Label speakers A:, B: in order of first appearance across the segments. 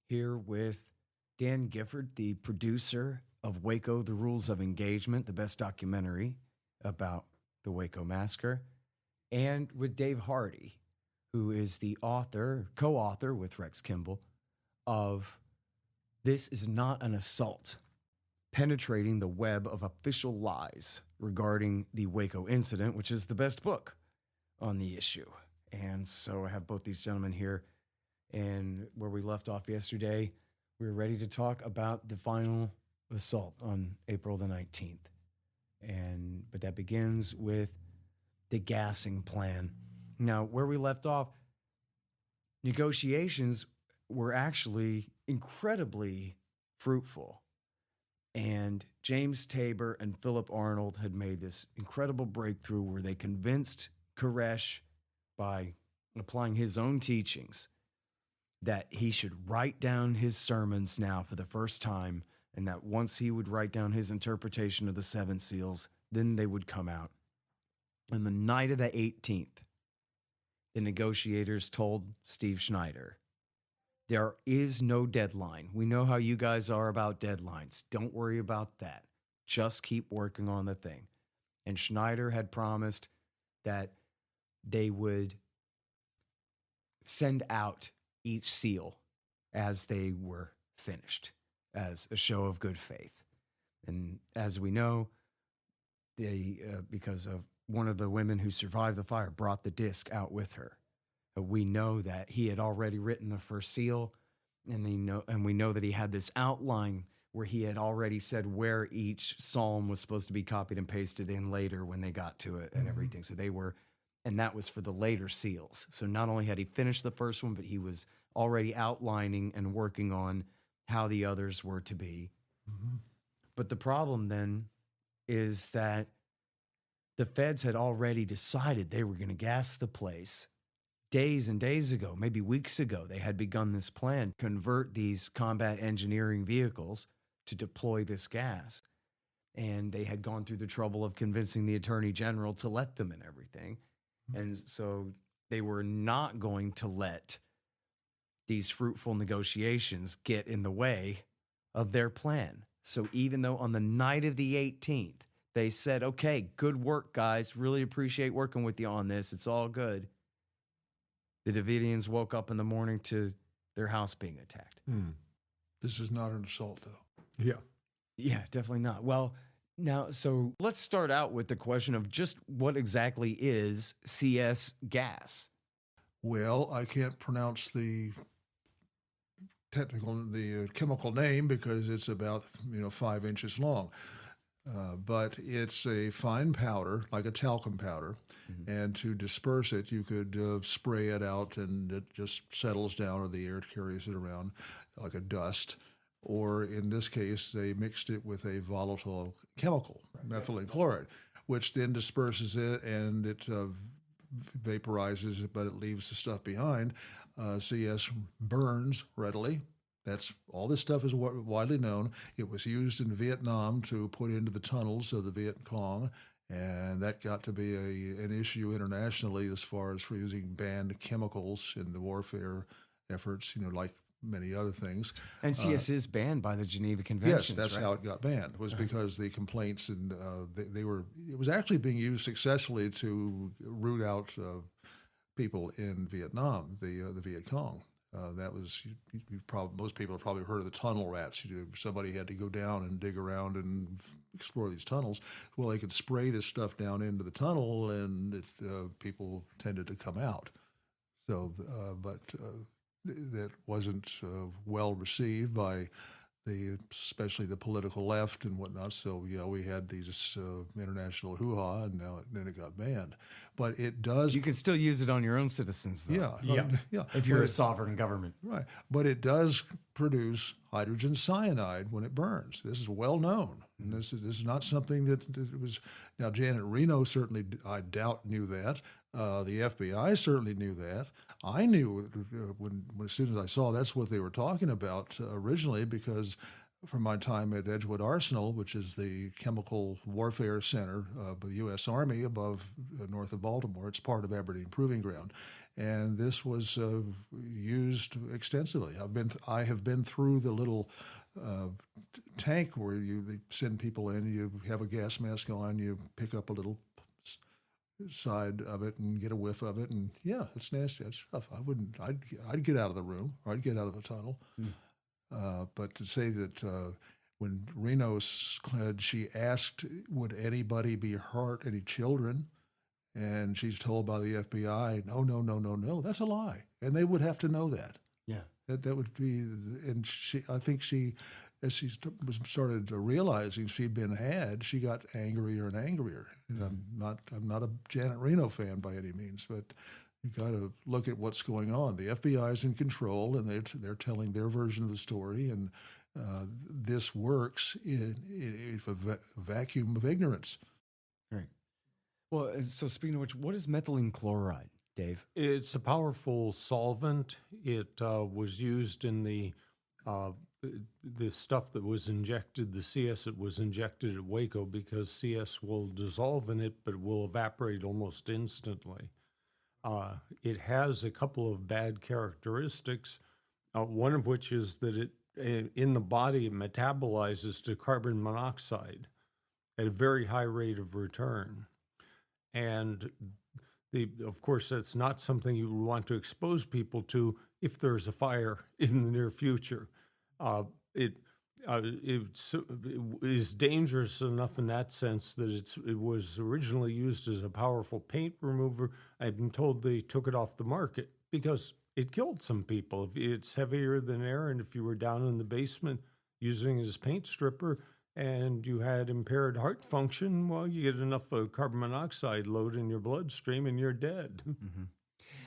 A: here with Dan Gifford, the producer of Waco, The Rules of Engagement, the best documentary about the Waco Massacre, and with Dave Hardy, who is the co-author with Rex Kimball of This Is Not an Assault, Penetrating the Web of Official Lies Regarding the Waco Incident, which is the best book on the issue. And so I have both these gentlemen here, and where we left off yesterday, we were ready to talk about the final assault on April the 19th. But that begins with the gassing plan. Now, where we left off, negotiations were actually incredibly fruitful. And James Tabor and Philip Arnold had made this incredible breakthrough where they convinced Koresh, by applying his own teachings, that he should write down his sermons now for the first time, and that once he would write down his interpretation of the seven seals, then they would come out. On the night of the 18th, the negotiators told Steve Schneider, there is no deadline. We know how you guys are about deadlines. Don't worry about that. Just keep working on the thing. And Schneider had promised that they would send out each seal as they were finished, as a show of good faith. And as we know, they, because of one of the women who survived the fire, brought the disc out with her. We know that he had already written the first seal, and we know that he had this outline where he had already said where each psalm was supposed to be copied and pasted in later when they got to it and everything. So they were, and that was for the later seals. So not only had he finished the first one, but he was already outlining and working on how the others were to be. Mm-hmm. But the problem then is that the feds had already decided they were going to gas the place. Days and days ago, maybe weeks ago, they had begun this plan, convert these combat engineering vehicles to deploy this gas. And they had gone through the trouble of convincing the attorney general to let them and everything. And so they were not going to let these fruitful negotiations get in the way of their plan. So even though on the night of the 18th, they said, okay, good work, guys. Really appreciate working with you on this. It's all good. The Davidians woke up in the morning to their house being attacked.
B: This is not an assault, though.
A: Yeah, definitely not. Well, now, so let's start out with the question of just what exactly is CS gas?
B: Well, I can't pronounce the chemical name because it's about 5 inches long. But it's a fine powder, like a talcum powder, and to disperse it, you could spray it out and it just settles down, or the air carries it around like a dust. Or in this case, they mixed it with a volatile chemical, methylene chloride, which then disperses it and it vaporizes it, but it leaves the stuff behind. CS burns readily. That's all. This stuff is widely known. It was used in Vietnam to put into the tunnels of the Viet Cong, and that got to be an issue internationally as far as for using banned chemicals in the warfare efforts, like many other things.
A: And CS is banned by the Geneva Conventions.
B: Yes, that's
A: right?
B: how it got banned, was because the complaints, and it was actually being used successfully to root out people in Vietnam, the Viet Cong. That was, most people have probably heard of the tunnel rats. Somebody had to go down and dig around and explore these tunnels. Well, they could spray this stuff down into the tunnel, and people tended to come out. So, that wasn't well received by especially the political left and whatnot. So we had these international hoo-ha, and then it got banned. But it does.
A: You can still use it on your own citizens, though.
B: Yeah.
A: If you're a sovereign government,
B: right? But it does produce hydrogen cyanide when it burns. This is well known, and this is not something that was. Now, Janet Reno certainly, I doubt, knew that. The FBI certainly knew that. I knew when as soon as I saw that's what they were talking about originally, because from my time at Edgewood Arsenal, which is the chemical warfare center of the U.S. Army above north of Baltimore. It's part of Aberdeen Proving Ground, and this was used extensively. I have been through the little tank where they send people in. You have a gas mask on. You pick up a little side of it and get a whiff of it, and yeah, it's nasty. It's tough. I'd get out of the room, or I'd get out of the tunnel. But to say that when Reno said, she asked, would anybody be hurt, any children? And she's told by the FBI, no, that's a lie. And they would have to know that.
A: Yeah.
B: That would be, and I think as she started realizing she'd been had, she got angrier and angrier. And I'm not a Janet Reno fan by any means, but you got to look at what's going on. The FBI is in control, and they're telling their version of the story, and this works in a vacuum of ignorance.
A: Right. Well, so speaking of which, what is methylene chloride, Dave?
C: It's a powerful solvent. It was used in the stuff that was injected, the CS that was injected at Waco, because CS will dissolve in it, but will evaporate almost instantly. It has a couple of bad characteristics, one of which is that it in the body it metabolizes to carbon monoxide at a very high rate of return. And of course, that's not something you want to expose people to if there's a fire in the near future. It is dangerous enough in that sense that it was originally used as a powerful paint remover. I've been told they took it off the market because it killed some people. It's heavier than air, and if you were down in the basement using it as paint stripper and you had impaired heart function, well, you get enough carbon monoxide load in your bloodstream and you're dead.
A: Mm-hmm.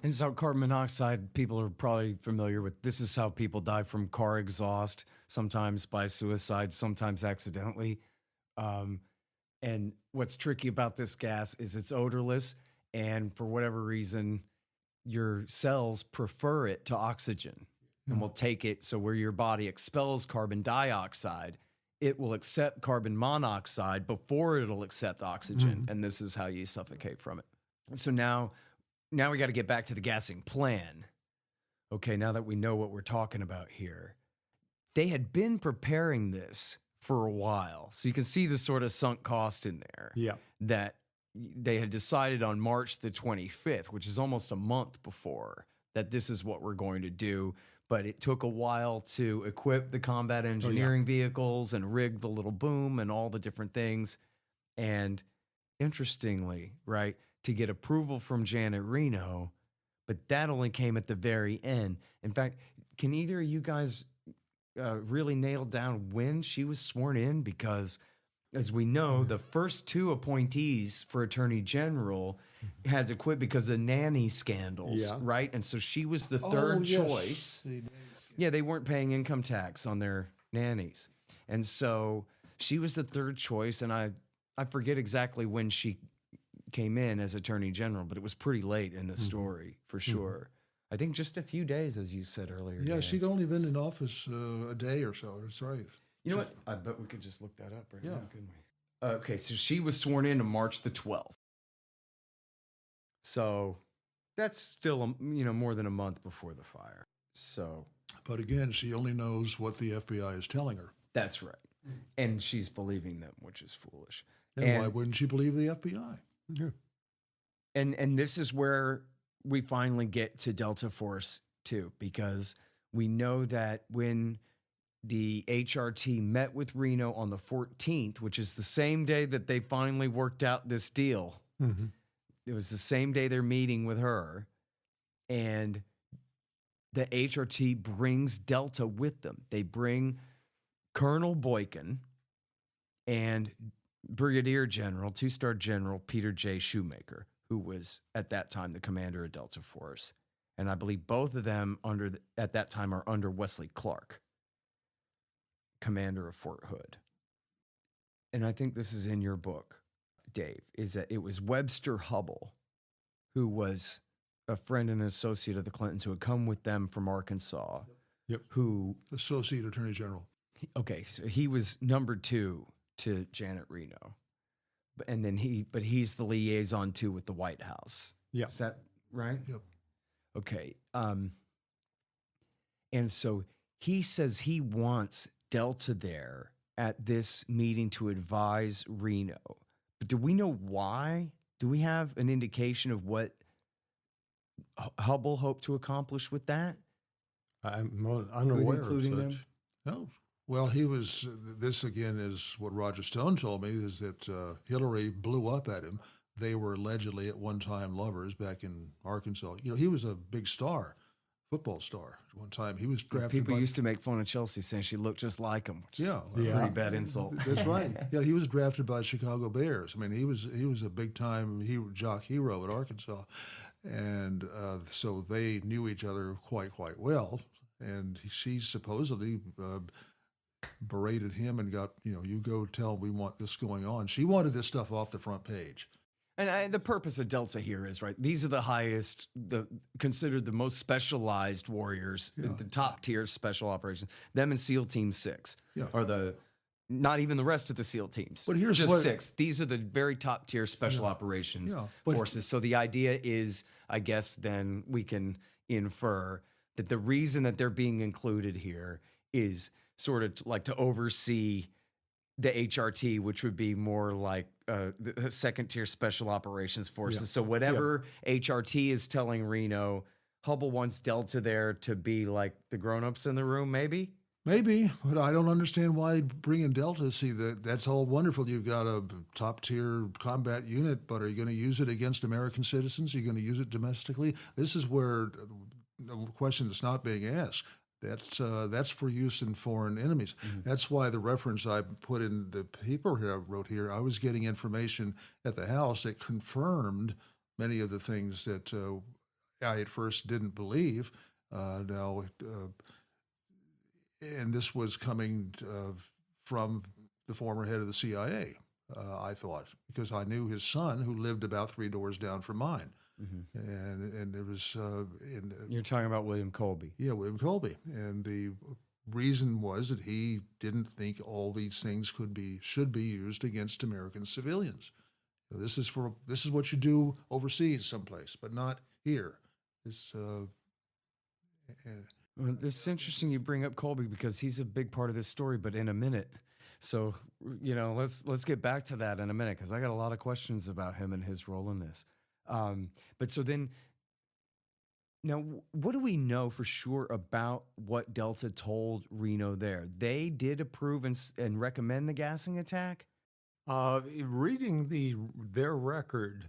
A: And so carbon monoxide, people are probably familiar with, this is how people die from car exhaust, sometimes by suicide, sometimes accidentally. And what's tricky about this gas is it's odorless, and for whatever reason, your cells prefer it to oxygen and will take it. So where your body expels carbon dioxide, it will accept carbon monoxide before it'll accept oxygen. And this is how you suffocate from it. So now we got to get back to the gassing plan. Okay, now that we know what we're talking about here. They had been preparing this for a while. So you can see the sort of sunk cost in there.
C: Yeah.
A: That they had decided on March the 25th, which is almost a month before, that this is what we're going to do. But it took a while to equip the combat engineering vehicles and rig the little boom and all the different things. And interestingly, right, to get approval from Janet Reno, but that only came at the very end. In fact, can either of you guys really nail down when she was sworn in? Because as we know, the first two appointees for Attorney General had to quit because of nanny scandals, right? And so she was the third choice. Yeah, they weren't paying income tax on their nannies. And so she was the third choice, and I forget exactly when she came in as Attorney General, but it was pretty late in the story, for sure. I think just a few days, as you said earlier.
B: Yeah, she'd only been in office a day or so. That's right.
A: You know what? I bet we could just look that up right now, couldn't we? Okay, so she was sworn in on March the 12th. So that's still, more than a month before the fire. So,
B: but again, she only knows what the FBI is telling her.
A: That's right. And she's believing them, which is foolish.
B: And why wouldn't she believe the FBI?
C: Yeah.
A: And this is where we finally get to Delta Force too, because we know that when the HRT met with Reno on the 14th, which is the same day that they finally worked out this deal. It was the same day they're meeting with her, and the HRT brings Delta with them. They bring Colonel Boykin and Brigadier General, two-star General Peter J. Shoemaker, who was at that time the commander of Delta Force. And I believe both of them at that time are under Wesley Clark, commander of Fort Hood. And I think this is in your book, Dave, is that it was Webster Hubbell, who was a friend and associate of the Clintons who had come with them from Arkansas, who...
B: Associate Attorney General.
A: Okay, so he was number 2 to Janet Reno, and then he's the liaison too with the White House.
C: Yeah.
A: Is that right?
B: Yep.
A: Okay. And so he says he wants Delta there at this meeting to advise Reno. But do we know why? Do we have an indication of what Hubble hoped to accomplish with that?
C: I'm unaware
A: including
C: of
A: them?
C: such.
B: No. Well, this again is what Roger Stone told me, is that Hillary blew up at him. They were allegedly at one time lovers back in Arkansas. He was a big star, football star. At one time, he was drafted.
A: People used to make fun of Chelsea saying she looked just like him, which is a
C: Yeah.
A: pretty bad insult.
B: That's right. Yeah, he was drafted by Chicago Bears. I mean, he was a big time jock hero at Arkansas, and so they knew each other quite well. And she supposedly berated him and got, you go tell we want this going on. She wanted this stuff off the front page.
A: And the purpose of Delta here is, right, these are the highest, considered the most specialized warriors, the top tier special operations. Them and SEAL Team 6 are not even the rest of the SEAL teams.
B: But here's
A: just 6. These are the very top tier special operations forces. So the idea is, I guess then we can infer that the reason that they're being included here is sort of like to oversee the HRT, which would be more like the second tier special operations forces. So whatever HRT is telling Reno, Hubble wants Delta there to be like the grown-ups in the room, maybe?
B: Maybe, but I don't understand why bring in Delta. See, that's all wonderful. You've got a top tier combat unit, but are you going to use it against American citizens? Are you going to use it domestically? This is where the question that's not being asked. That's for use in foreign enemies. Mm-hmm. That's why the reference I put in the paper I wrote here, I was getting information at the House that confirmed many of the things that I at first didn't believe. And this was coming from the former head of the CIA, I thought, because I knew his son, who lived about 3 doors down from mine. Mm-hmm. And it was
A: You're talking about William Colby.
B: Yeah, William Colby. And the reason was that he didn't think all these things should be used against American civilians. This is what you do overseas someplace, but not here. This
A: is interesting you bring up Colby because he's a big part of this story, but in a minute. So, let's get back to that in a minute because I got a lot of questions about him and his role in this. But so then, now, what do we know for sure about what Delta told Reno there? They did approve and recommend the gassing attack?
C: Reading their record,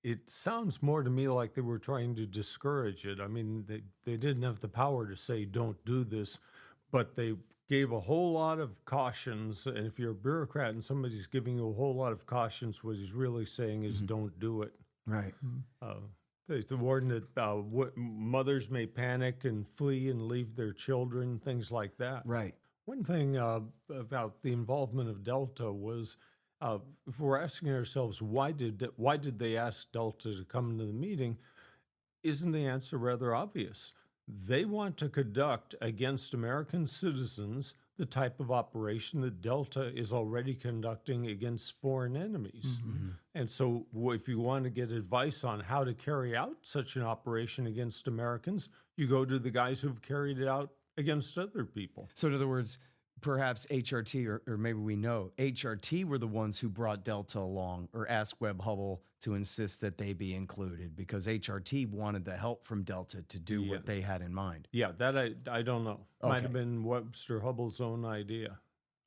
C: it sounds more to me like they were trying to discourage it. I mean, they didn't have the power to say, don't do this, but they gave a whole lot of cautions. And if you're a bureaucrat and somebody's giving you a whole lot of cautions, what he's really saying is don't do it.
A: Right.
C: They warned that mothers may panic and flee and leave their children, things like that.
A: Right.
C: One thing about the involvement of Delta was, if we're asking ourselves, why did they ask Delta to come to the meeting? Isn't the answer rather obvious? They want to conduct against American citizens the type of operation that Delta is already conducting against foreign enemies. Mm-hmm. And so if you want to get advice on how to carry out such an operation against Americans, you go to the guys who've carried it out against other people.
A: So in other words, perhaps HRT, or maybe we know, HRT were the ones who brought Delta along or asked Webb Hubble to insist that they be included because HRT wanted the help from Delta to do what they had in mind.
C: Yeah, that I don't know. Okay. Might have been Webster Hubble's own idea.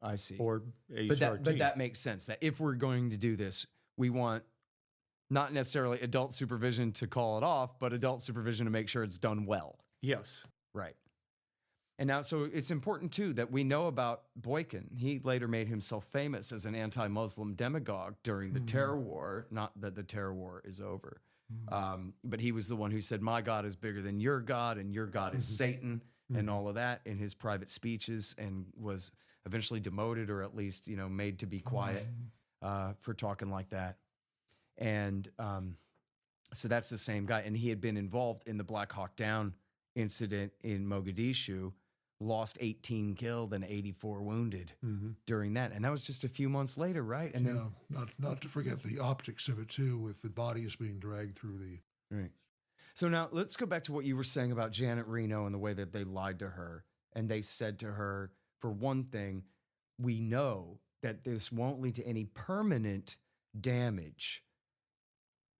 A: I see.
C: Or HRT.
A: But that makes sense, that if we're going to do this, we want not necessarily adult supervision to call it off, but adult supervision to make sure it's done well.
C: Yes.
A: Right. And now, so it's important, too, that we know about Boykin. He later made himself famous as an anti-Muslim demagogue during the terror war. Not that the terror war is over. But he was the one who said, my God is bigger than your God, and your God is Satan, and all of that in his private speeches, and was eventually demoted or at least, made to be quiet for talking like that. And so that's the same guy. And he had been involved in the Black Hawk Down incident in Mogadishu, lost 18 killed and 84 wounded during that. And that was just a few months later, right? And then,
B: not to forget the optics of it too, with the bodies being dragged through the.
A: right. So now let's go back to what you were saying about Janet Reno and the way that they lied to her. And they said to her, for one thing, we know that this won't lead to any permanent damage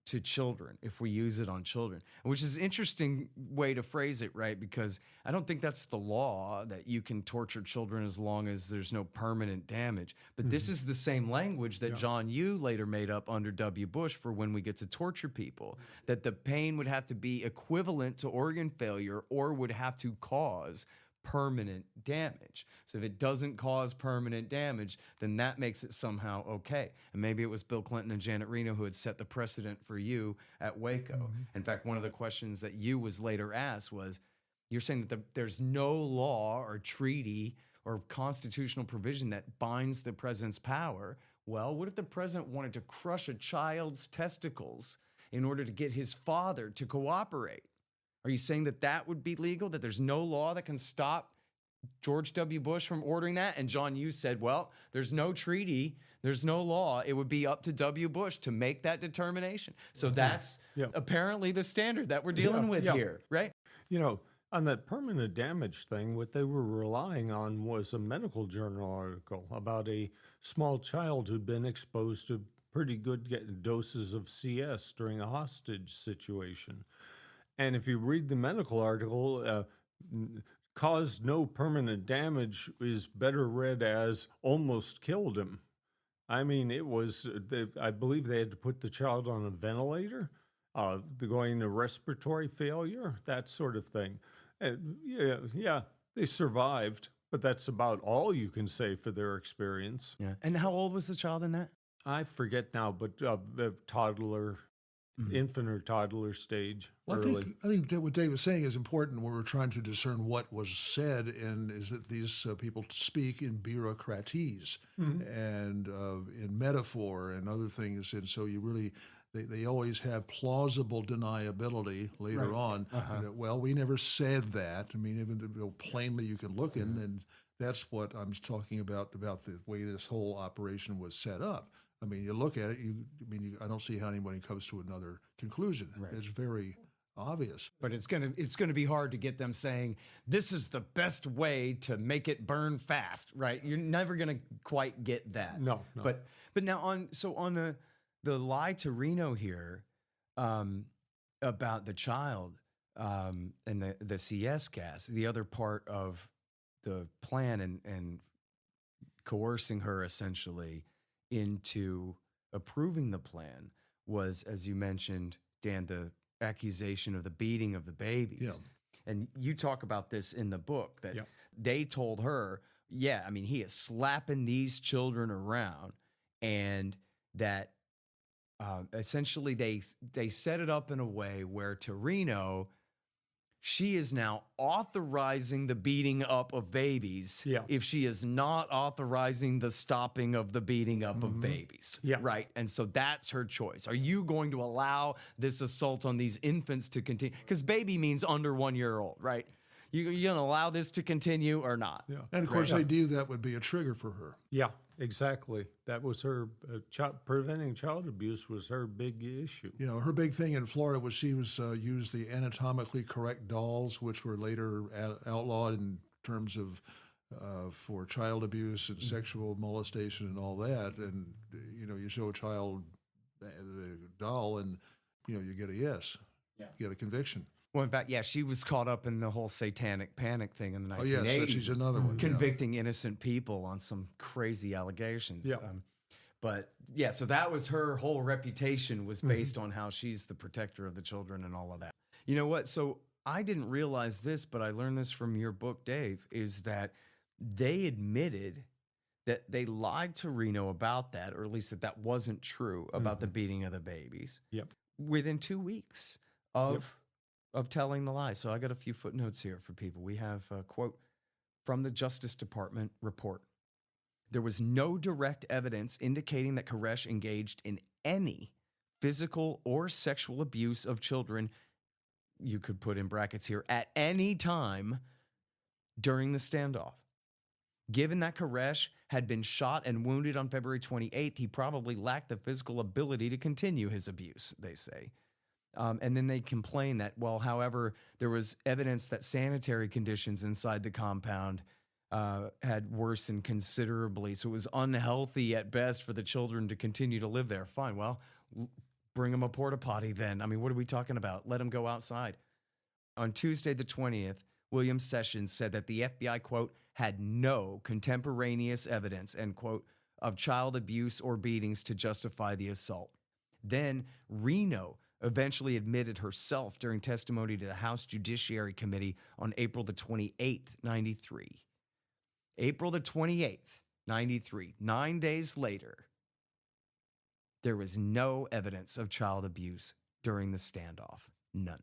A: to children if we use it on children, which is an interesting way to phrase it, right? Because I don't think that's the law, that you can torture children as long as there's no permanent damage. But this is the same language that John Yoo later made up under W. Bush for when we get to torture people, that the pain would have to be equivalent to organ failure or would have to cause permanent damage. So if it doesn't cause permanent damage, then that makes it somehow okay. And maybe it was Bill Clinton and Janet Reno who had set the precedent for you at Waco. In fact, one of the questions that you was later asked was, you're saying that there's no law or treaty or constitutional provision that binds the president's power. Well, what if the president wanted to crush a child's testicles in order to get his father to cooperate? Are you saying that that would be legal, that there's no law that can stop George W. Bush from ordering that? And John Yoo said, well, there's no treaty, there's no law. It would be up to W. Bush to make that determination. So that's apparently the standard that we're dealing with here, right?
C: You know, on that permanent damage thing, what they were relying on was a medical journal article about a small child who'd been exposed to pretty good doses of CS during a hostage situation. And if you read the medical article, caused no permanent damage is better read as almost killed him. I mean, it was, I believe they had to put the child on a ventilator, going into respiratory failure, that sort of thing. Yeah, they survived, but that's about all you can say for their experience.
A: Yeah. And how old was the child in that?
C: I forget now, but the toddler. Infant or toddler stage.
B: Well,
C: early.
B: I think that what Dave was saying is important when we're trying to discern what was said, and is that these people speak in bureaucratese and in metaphor and other things, and so you really they always have plausible deniability later on. And, well, we never said that. I mean, even though plainly you can look in, and that's what I'm talking about the way this whole operation was set up. I mean, you look at it. I don't see how anybody comes to another conclusion. Right. It's very obvious.
A: But it's gonna be hard to get them saying this is the best way to make it burn fast, right? You're never gonna quite get that.
C: No.
A: But now on the lie to Reno here, about the child, and the CS gas, the other part of the plan and coercing her essentially into approving the plan was, as you mentioned, Dan, the accusation of the beating of the babies.
B: Yeah.
A: And you talk about this in the book, that they told her, he is slapping these children around, and that essentially they set it up in a way where to Reno, she is now authorizing the beating up of babies if she is not authorizing the stopping of the beating up of babies. Right. And so that's her choice. Are you going to allow this assault on these infants to continue? Because baby means under 1 year old, right? You going to allow this to continue or not?
B: Yeah. And of course, they knew that would be a trigger for her.
C: Yeah, exactly. That was her, preventing child abuse was her big issue.
B: You know, her big thing in Florida was she was used the anatomically correct dolls, which were later outlawed in terms of for child abuse and sexual molestation and all that. And, you show a child the doll and, you get a yes. Yeah. You get a conviction.
A: Well, in fact, she was caught up in the whole satanic panic thing in the 1980s.
B: Oh, yes, she's another one.
A: Convicting innocent people on some crazy allegations.
C: Yeah.
A: So that was her whole reputation, was based on how she's the protector of the children and all of that. You know what? So I didn't realize this, but I learned this from your book, Dave, is that they admitted that they lied to Reno about that, or at least that wasn't true about the beating of the babies.
C: Yep.
A: Within 2 weeks of telling the lie. So I got a few footnotes here for people. We have a quote from the Justice Department report. There was no direct evidence indicating that Koresh engaged in any physical or sexual abuse of children, you could put in brackets here, at any time during the standoff. Given that Koresh had been shot and wounded on February 28th, he probably lacked the physical ability to continue his abuse, they say. And then they complain that, well, however, there was evidence that sanitary conditions inside the compound had worsened considerably. So it was unhealthy at best for the children to continue to live there. Fine, well, bring them a porta potty then. I mean, what are we talking about? Let them go outside. On Tuesday the 20th, William Sessions said that the FBI, quote, had no contemporaneous evidence, end quote, of child abuse or beatings to justify the assault. Then Reno eventually admitted herself during testimony to the House Judiciary Committee on April the 28th, 93. April the 28th, 93, 9 days later, there was no evidence of child abuse during the standoff. None.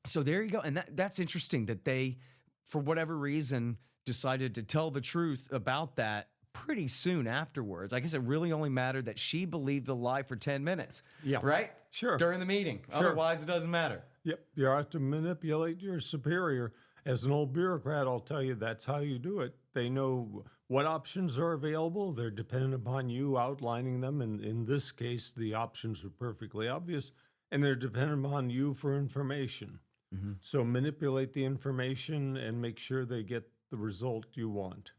A: So there you go. And that's interesting that they, for whatever reason, decided to tell the truth about that pretty soon afterwards. I guess it really only mattered that she believed the lie for 10 minutes.
C: Yeah.
A: Right?
C: Sure.
A: During the meeting.
C: Sure.
A: Otherwise, it doesn't matter.
C: Yep. You have to manipulate your superior. As an old bureaucrat, I'll tell you that's how you do it. They know what options are available. They're dependent upon you outlining them. And in this case, the options are perfectly obvious. And they're dependent upon you for information. Mm-hmm. So manipulate the information and make sure they get the result you want.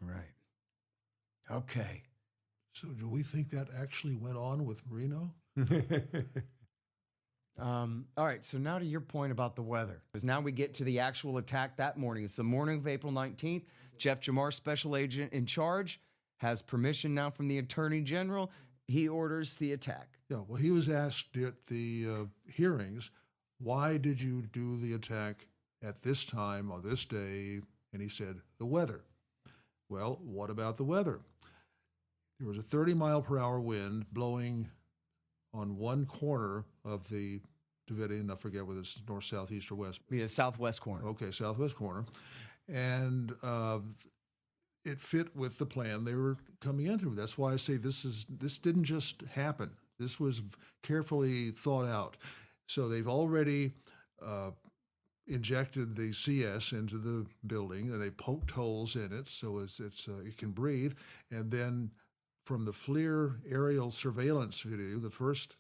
A: Right. Okay.
B: So do we think that actually went on with Reno?
A: All right. So now to your point about the weather, because now we get to the actual attack that morning. It's the morning of April 19th. Jeff Jamar, special agent in charge, has permission now from the Attorney General. He orders the attack.
B: Yeah. Well, he was asked at the hearings, why did you do the attack at this time on this day? And he said, the weather. Well, what about the weather? There was a 30-mile-per-hour wind blowing on one corner of the Davidian. I forget whether it's north, south, east, or west.
A: Yeah, southwest corner.
B: Okay, southwest corner. And it fit with the plan they were coming into. That's why I say this didn't just happen. This was carefully thought out. So they've already injected the CS into the building, and they poked holes in it so it can breathe. And then from the FLIR aerial surveillance video, the first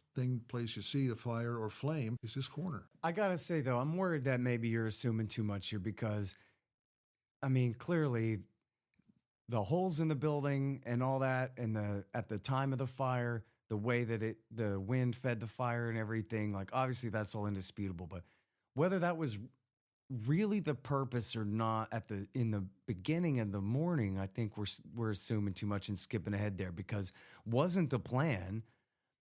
B: place you see the fire or flame is this corner.
A: I gotta say though, I'm worried that maybe you're assuming too much here because, I mean, clearly the holes in the building and all that, and at the time of the fire, the way that the wind fed the fire and everything, like obviously that's all indisputable. But whether that was really the purpose or not in the beginning of the morning, I think we're assuming too much and skipping ahead there, because wasn't the plan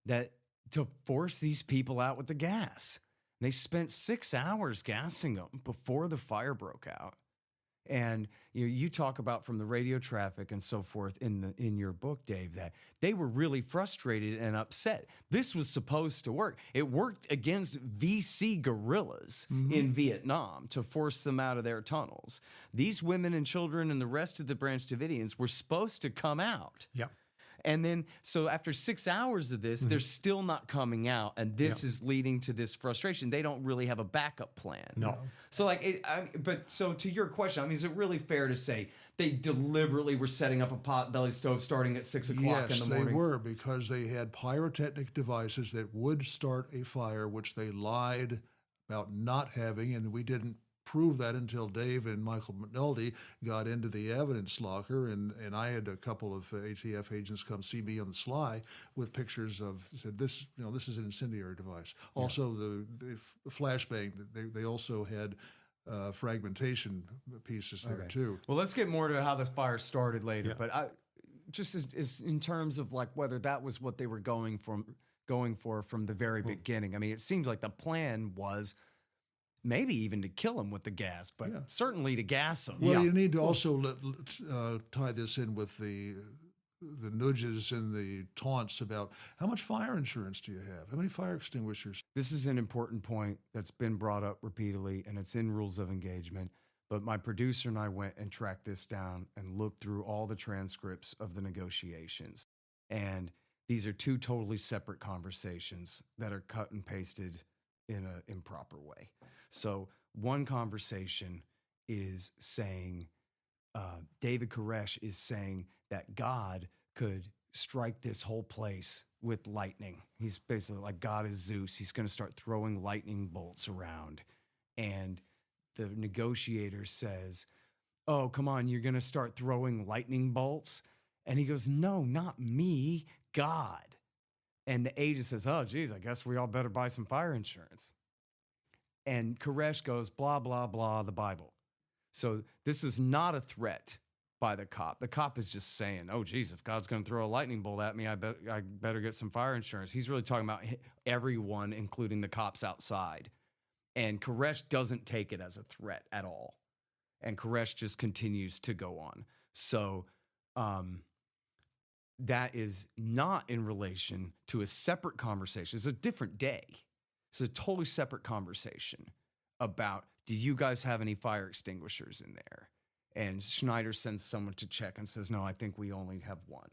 A: that to force these people out with the gas? And they spent 6 hours gassing them before the fire broke out. And you talk about from the radio traffic and so forth in your book, Dave, that they were really frustrated and upset. This was supposed to work. It worked against VC guerrillas in Vietnam to force them out of their tunnels. These women and children and the rest of the Branch Davidians were supposed to come out.
C: Yep.
A: And then, so after 6 hours of this, they're still not coming out. And this is leading to this frustration. They don't really have a backup plan.
C: No.
A: So so to your question, I mean, is it really fair to say they deliberately were setting up a potbelly stove starting at 6 o'clock in the morning?
B: Yes, they were, because they had pyrotechnic devices that would start a fire, which they lied about not having, and we didn't prove that until Dave and Michael McNulty got into the evidence locker, and I had a couple of ATF agents come see me on the sly with pictures of, said this is an incendiary device. Also, the flashbang, they also had fragmentation pieces there too.
A: Well, let's get more to how this fire started later. Yeah. But just as in terms of like whether that was what they were going for from the very beginning. I mean, it seems like the plan was maybe even to kill him with the gas, but certainly to gas him.
B: Well, you need to also tie this in with the nudges and the taunts about how much fire insurance do you have? How many fire extinguishers?
A: This is an important point that's been brought up repeatedly, and it's in Rules of Engagement. But my producer and I went and tracked this down and looked through all the transcripts of the negotiations. And these are two totally separate conversations that are cut and pasted in an improper way. So one conversation is saying, David Koresh is saying that God could strike this whole place with lightning. He's basically like, God is Zeus. He's going to start throwing lightning bolts around. And the negotiator says, oh, come on, you're going to start throwing lightning bolts? And he goes, no, not me, God. And the agent says, oh, geez, I guess we all better buy some fire insurance. And Koresh goes, blah, blah, blah, the Bible. So this is not a threat by the cop. The cop is just saying, oh, geez, if God's going to throw a lightning bolt at me, I better get some fire insurance. He's really talking about everyone, including the cops outside. And Koresh doesn't take it as a threat at all. And Koresh just continues to go on. So that is not in relation to a separate conversation. It's a different day. It's a totally separate conversation about, do you guys have any fire extinguishers in there? And Schneider sends someone to check and says, no, I think we only have one.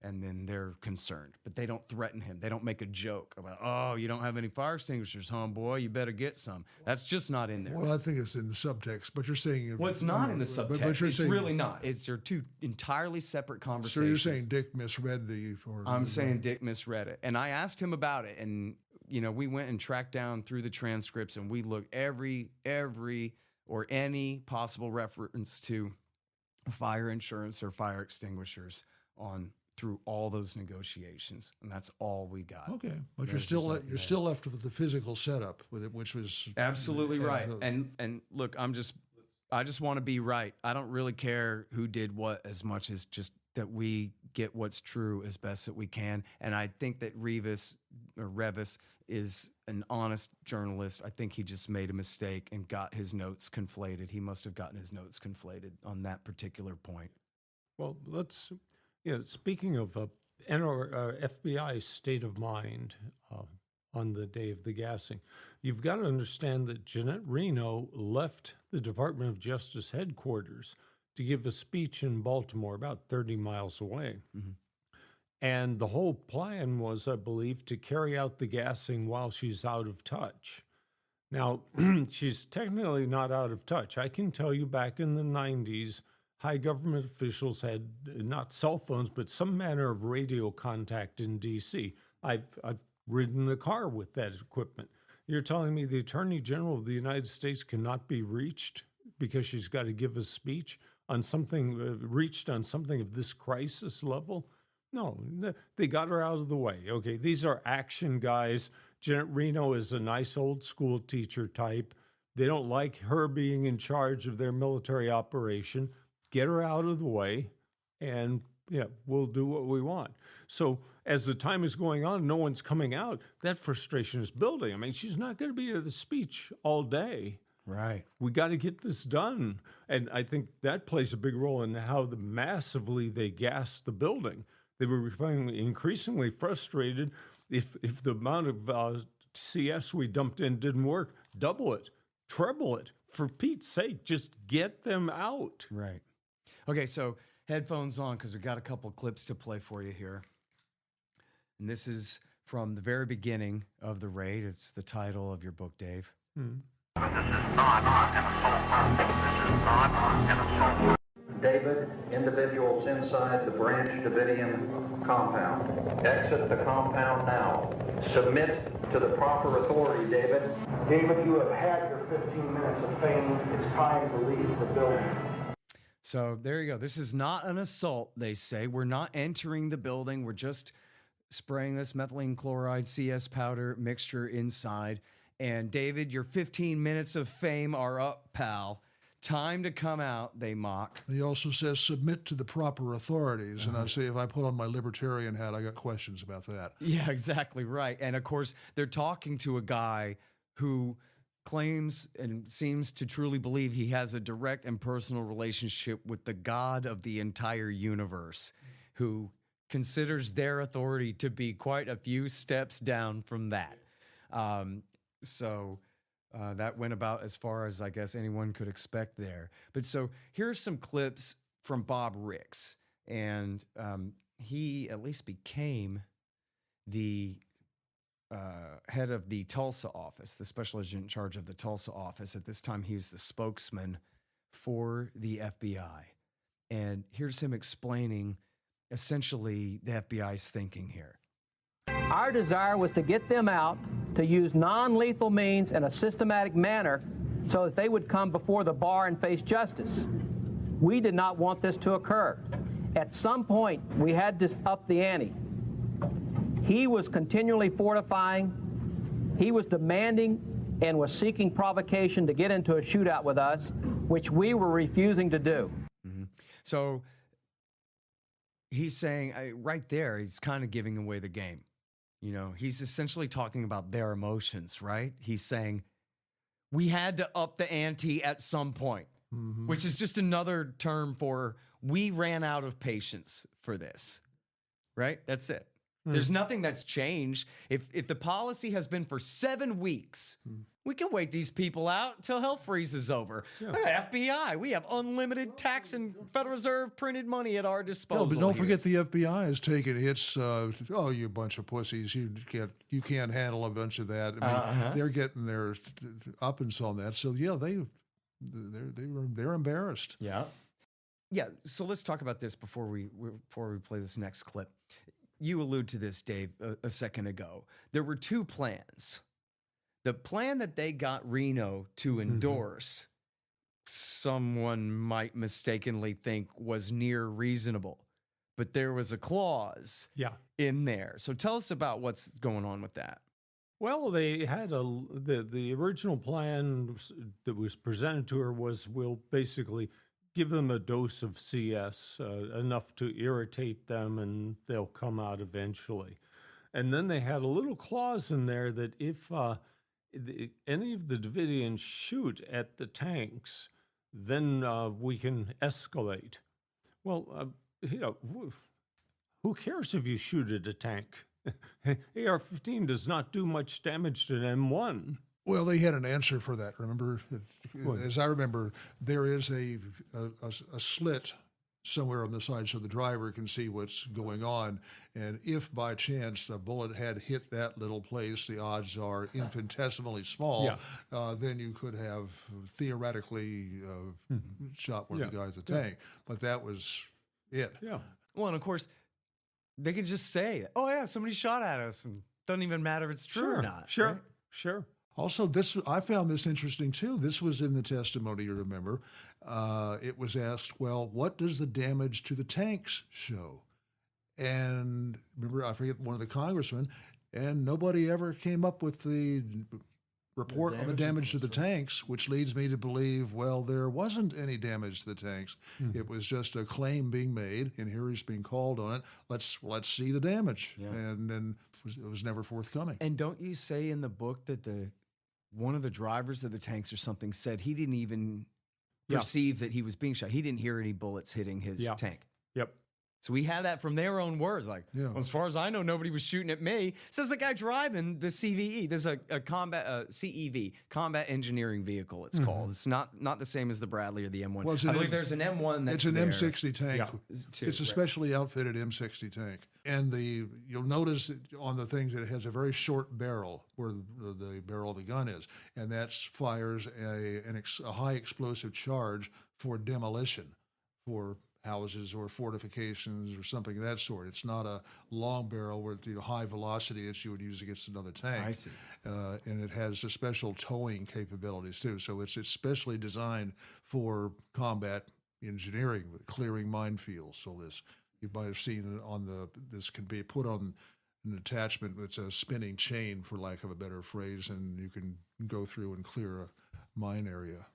A: And then they're concerned, but they don't threaten him. They don't make a joke about, oh, you don't have any fire extinguishers, homeboy, you better get some. That's just not in there.
B: Well, I think it's in the subtext, but you're saying...
A: Well, it's not in the subtext.
B: But you're
A: it's
B: saying,
A: really not. It's your two entirely separate conversations.
B: So you're saying Dick misread the...
A: I'm saying Dick misread it. And I asked him about it, and, you know, we went and tracked down through the transcripts, and we looked every or any possible reference to fire insurance or fire extinguishers through all those negotiations, and that's all we got.
B: Okay, but you're still left with the physical setup with it, which was
A: absolutely right. And look, I just want to be right. I don't really care who did what as much as just that we get what's true as best that we can. And I think that Revis is an honest journalist. I think he just made a mistake and got his notes conflated. He must have gotten his notes conflated on that particular point.
C: Well, let's. Speaking of FBI state of mind on the day of the gassing, you've got to understand that Jeanette Reno left the Department of Justice headquarters to give a speech in Baltimore, about 30 miles away. Mm-hmm. And the whole plan was, I believe, to carry out the gassing while she's out of touch. Now, she's technically not out of touch. I can tell you back in the 90s, high government officials had not cell phones, but some manner of radio contact in D.C. I've ridden a car with that equipment. You're telling me the Attorney General of the United States cannot be reached because she's got to give a speech on something, reached on something of this crisis level? No, they got her out of the way. Okay, these are action guys. Janet Reno is a nice old school teacher type. They don't like her being in charge of their military operation. Get her out of the way, and we'll do what we want. So as the time is going on, no one's coming out. That frustration is building. I mean, she's not going to be at the speech all day.
A: Right.
C: We got to get this done. And I think that plays a big role in how massively they gassed the building. They were becoming increasingly frustrated. If the amount of CS we dumped in didn't work, double it, treble it. For Pete's sake, just get them out.
A: Right. Okay, so headphones on because we've got a couple clips to play for you here. And this is from the very beginning of the raid. It's the title of your book, Dave.
D: This is not an assault. This is not an assault. David, individuals inside the Branch Davidian compound. Exit the compound now. Submit to the proper authority, David.
E: David, you have had your 15 minutes of fame. It's time to leave the building.
A: So there you go. This is not an assault, they say. We're not entering the building. We're just spraying this methylene chloride CS powder mixture inside. And David, your 15 minutes of fame are up, pal. Time to come out, they mock.
B: He also says submit to the proper authorities. And I say, if I put on my Libertarian hat, I got questions about that.
A: Yeah, exactly right. And of course, they're talking to a guy who claims and seems to truly believe he has a direct and personal relationship with the God of the entire universe, who considers their authority to be quite a few steps down from that. That went about as far as I guess anyone could expect there. But so here's some clips from Bob Ricks, and he at least became the head of the Tulsa office, the special agent in charge of the Tulsa office. At this time, he was the spokesman for the FBI. And here's him explaining essentially the FBI's thinking here.
F: Our desire was to get them out to use non-lethal means in a systematic manner so that they would come before the bar and face justice. We did not want this to occur. At some point, we had to up the ante. He was continually fortifying. He was demanding and was seeking provocation to get into a shootout with us, which we were refusing to do.
A: Mm-hmm. So he's saying right there, he's kind of giving away the game. You know, he's essentially talking about their emotions, right? He's saying, we had to up the ante at some point, which is just another term for we ran out of patience for this, right? That's it. There's nothing that's changed. If the policy has been for 7 weeks, we can wait these people out until hell freezes over. Yeah. FBI, we have unlimited tax and Federal Reserve printed money at our disposal.
B: No, but don't forget the FBI is taking hits. Oh, you bunch of pussies! You can't handle a bunch of that. I mean, they're getting their uppance on that. So yeah, they're embarrassed.
A: Yeah. Yeah. So let's talk about this before we play this next clip. You allude to this, Dave, a second ago. There were 2 plans. The plan that they got Reno to endorse, someone might mistakenly think was near reasonable, but there was a clause in there. So tell us about what's going on with that.
C: Well, they had the original plan that was presented to her was, we'll basically give them a dose of CS, enough to irritate them, and they'll come out eventually. And then they had a little clause in there that if any of the Davidians shoot at the tanks, then we can escalate. Well, who cares if you shoot at a tank? AR-15 does not do much damage to an M1.
B: Well, they had an answer for that. Remember, as I remember, there is a slit somewhere on the side so the driver can see what's going on. And if by chance the bullet had hit that little place, the odds are infinitesimally small. Then you could have theoretically shot one of the guys at the tank. But that was it. Yeah.
A: Well, and of course, they can just say, "Oh yeah, somebody shot at us," and doesn't even matter if it's true or not.
C: Sure.
B: Also, I found this interesting too. This was in the testimony, you remember. It was asked, well, what does the damage to the tanks show? And remember, I forget one of the congressmen, and nobody ever came up with the report on the damage to the tanks, which leads me to believe, well, there wasn't any damage to the tanks. It was just a claim being made, and here he's being called on it. Let's see the damage. And then it was never forthcoming.
A: And don't you say in the book that one of the drivers of the tanks or something said he didn't even perceive that he was being shot. He didn't hear any bullets hitting his tank.
C: Yep.
A: So we have that from their own words. Like, well, as far as I know, nobody was shooting at me. Says the guy driving the CVE. There's a combat CEV, combat engineering vehicle. It's called. It's not the same as the Bradley or the M1. Well, I believe there's an M1 that's
B: it's an
A: there.
B: M60 tank. It's a specially outfitted M60 tank. And you'll notice on the things that it has a very short barrel where the barrel of the gun is, and that fires a high explosive charge for demolition, for houses or fortifications or something of that sort. It's not a long barrel where high velocity that you would use against another tank.
A: I see.
B: And it has a special towing capabilities too. So it's specially designed for combat engineering, with clearing minefields. So you might have seen this can be put on an attachment. It's a spinning chain, for lack of a better phrase, and you can go through and clear a mine area.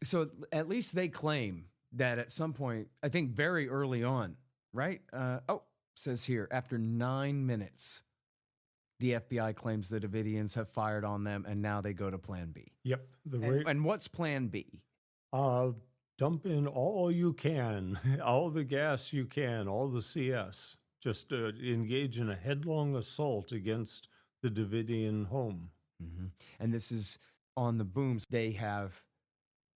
A: So at least they claim that at some point, I think very early on, right? Says here, after 9 minutes, the FBI claims the Davidians have fired on them, and now they go to Plan B.
C: Yep.
A: And what's Plan B?
C: Dump in all you can, all the gas you can, all the CS. Just engage in a headlong assault against the Davidian home.
A: Mm-hmm. And this is on the booms. They have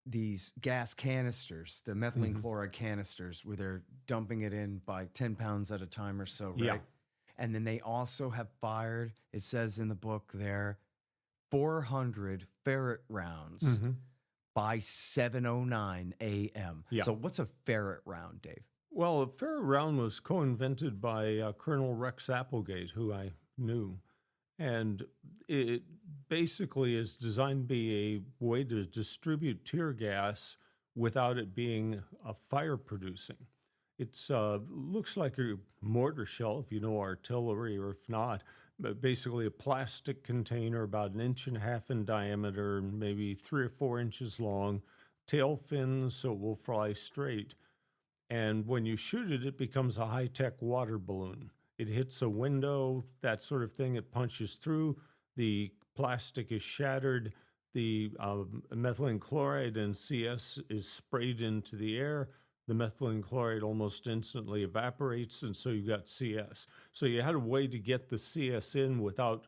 A: these gas canisters, the methylene chloride canisters, where they're dumping it in by 10 pounds at a time or so, right?
C: Yeah.
A: And then they also have fired, it says in the book there, 400 ferret rounds by 7:09 a.m.
C: Yeah.
A: So what's a ferret round, Dave?
C: Well, a ferret round was co-invented by Colonel Rex Applegate, who I knew. And it basically is designed to be a way to distribute tear gas without it being fire producing. It's looks like a mortar shell, if you know artillery, or if not, but basically a plastic container about 1.5 inches in diameter, maybe 3 or 4 inches long, tail fins so it will fly straight. And when you shoot it, it becomes a high-tech water balloon. It hits a window, that sort of thing. It punches through. The plastic is shattered. The methylene chloride and CS is sprayed into the air. The methylene chloride almost instantly evaporates, and so you've got CS. So you had a way to get the CS in without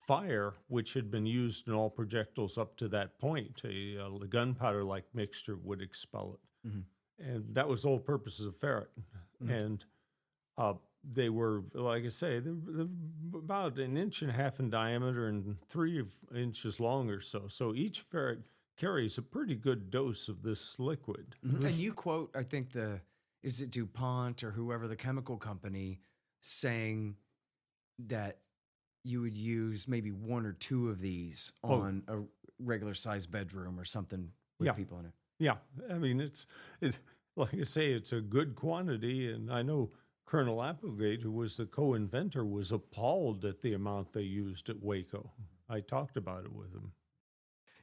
C: fire, which had been used in all projectiles up to that point. A gunpowder-like mixture would expel it. And that was the whole purpose of ferret. And they were, like I say, they're about 1.5 inches in diameter and 3 inches long or so. So each ferret carries a pretty good dose of this liquid.
A: And you quote, I think is it DuPont or whoever, the chemical company, saying that you would use maybe 1 or 2 of these on a regular sized bedroom or something with people in it.
C: Yeah, I mean, it's like I say, it's a good quantity, and I know Colonel Applegate, who was the co-inventor, was appalled at the amount they used at Waco. I talked about it with him.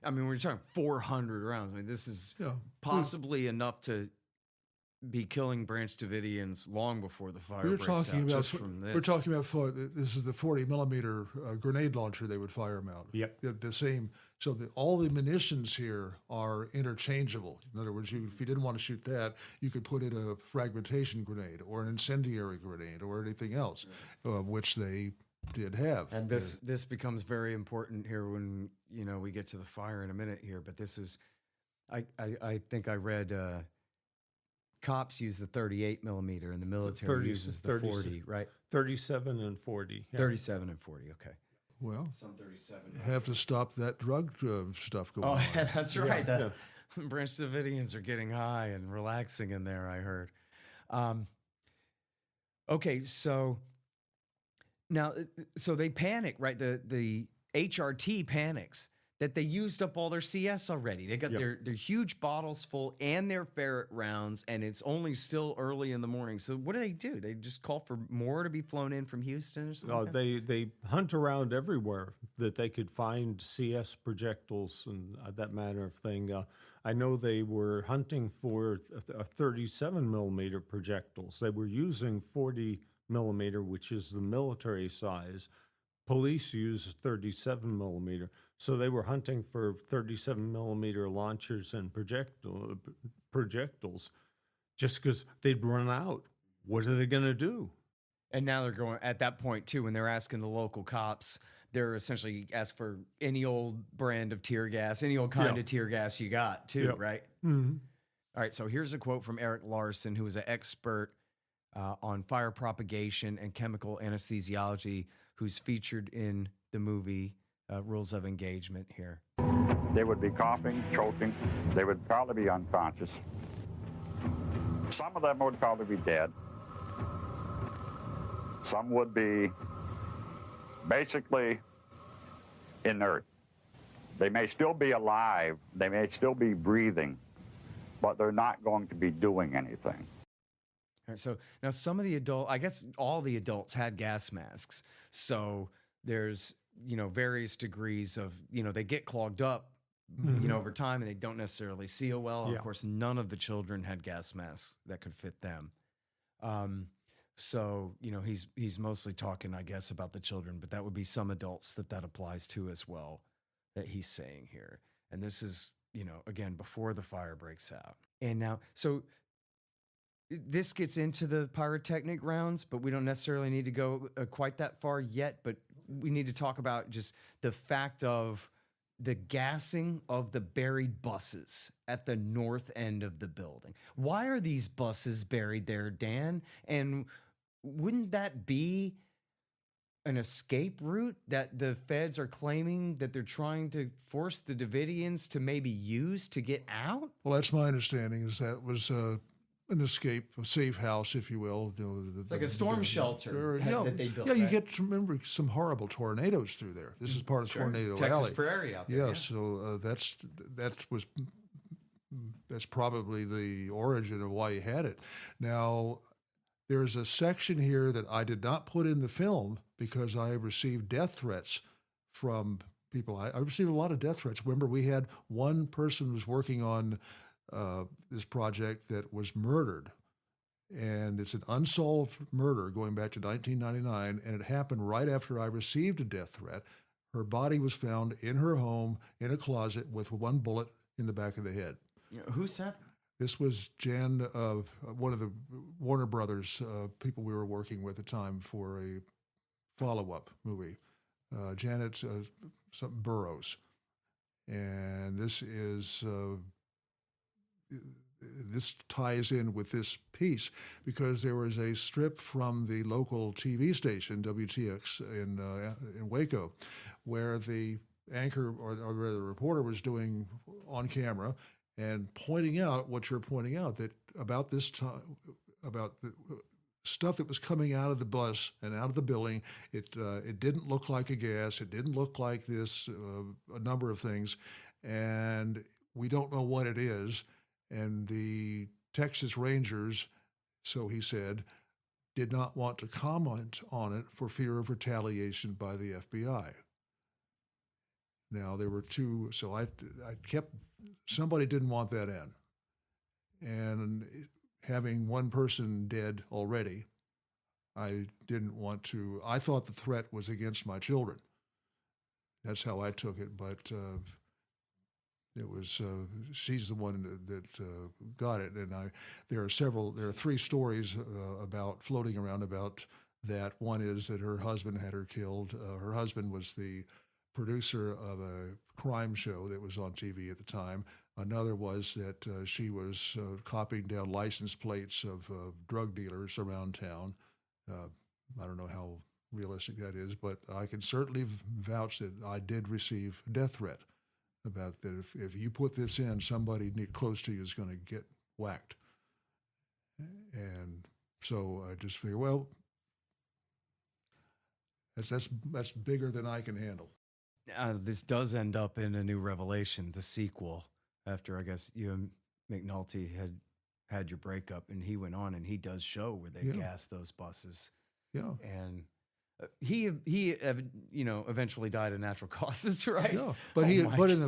A: I mean, we're talking 400 rounds. I mean, this is possibly enough to be killing Branch Davidians long before the fire breaks out. Just from this.
B: We're talking about this is the 40 millimeter grenade launcher they would fire them out.
C: Yep.
B: The same. So all the munitions here are interchangeable. In other words, if you didn't want to shoot that, you could put in a fragmentation grenade or an incendiary grenade or anything else, which they did have.
A: And this becomes very important here when we get to the fire in a minute here. But this is, I think I read. Cops use the 38 millimeter, and the military uses the 40, right?
C: 37 and 40. Yeah.
A: 37 and 40. Okay.
B: Well,
A: Some 37.
B: have to stop that drug stuff going on.
A: Oh, that's right. Branch Davidians are getting high and relaxing in there, I heard. Okay, so now, they panic, right? The HRT panics that they used up all their CS already. They got their huge bottles full and their ferret rounds, and it's only still early in the morning. So what do? They just call for more to be flown in from Houston or something? Like that?
C: They hunt around everywhere that they could find CS projectiles and that manner of thing. I know they were hunting for 37 millimeter projectiles. They were using 40 millimeter, which is the military size. Police use 37 millimeter. So they were hunting for 37 millimeter launchers and projectiles just because they'd run out. What are they going to do?
A: And now they're going, at that point too, when they're asking the local cops, they're essentially asking for any old brand of tear gas, any old kind of tear gas you got too, right?
C: Mm-hmm.
A: All right, so here's a quote from Eric Larson, who is an expert on fire propagation and chemical anesthesiology, who's featured in the movie Rules of Engagement here.
G: They would be coughing, choking. They would probably be unconscious. Some of them would probably be dead. Some would be basically inert. They may still be alive. They may still be breathing, but they're not going to be doing anything.
A: All right, so now some of the I guess all the adults had gas masks. So there's, various degrees of, they get clogged up, over time, and they don't necessarily seal well. Of course, none of the children had gas masks that could fit them. So, he's mostly talking, I guess, about the children, but that would be some adults that applies to as well, that he's saying here. And this is, again, before the fire breaks out. And now, so this gets into the pyrotechnic rounds, but we don't necessarily need to go quite that far yet. But we need to talk about just the fact of the gassing of the buried buses at the north end of the building. Why are these buses buried there, Dan? And wouldn't that be an escape route that the feds are claiming that they're trying to force the Davidians to maybe use to get out?
B: Well, that's my understanding. Is that was an escape, a safe house, if you will.
A: It's like a storm shelter that they built.
B: Yeah, you
A: right?
B: get to remember some horrible tornadoes through there. This is part of Tornado
A: Texas
B: Alley.
A: Prairie out there.
B: Yeah, so that's probably the origin of why you had it. Now, there's a section here that I did not put in the film because I received death threats from people. I received a lot of death threats. Remember, we had one person who was working on this project that was murdered. And it's an unsolved murder going back to 1999, and it happened right after I received a death threat. Her body was found in her home in a closet with one bullet in the back of the head.
A: Who said that?
B: This was Jan, one of the Warner Brothers people we were working with at the time for a follow-up movie, Janet Burrows. And this is... this ties in with this piece because there was a strip from the local TV station, WTX, in Waco, where the anchor or the reporter was doing on camera and pointing out what you're pointing out, that about this time, about the stuff that was coming out of the bus and out of the building, it didn't look like a gas, it didn't look like this, a number of things, and we don't know what it is. And the Texas Rangers, so he said, did not want to comment on it for fear of retaliation by the FBI. Now, there were two, so I kept, somebody didn't want that in. And having one person dead already, I didn't want to, I thought the threat was against my children. That's how I took it, but it was, she's the one that got it. And there are three stories about floating around about that. One is that her husband had her killed. Her husband was the producer of a crime show that was on TV at the time. Another was that she was copying down license plates of drug dealers around town. I don't know how realistic that is, but I can certainly vouch that I did receive a death threat about that if you put this in, somebody close to you is going to get whacked. And so I just figure, well, that's bigger than I can handle.
A: This does end up in a new revelation, the sequel, after I guess you and McNulty had your breakup, and he went on and he does show where they gassed those buses.
B: Yeah.
A: And he eventually died of natural causes, right?
B: Yeah, but in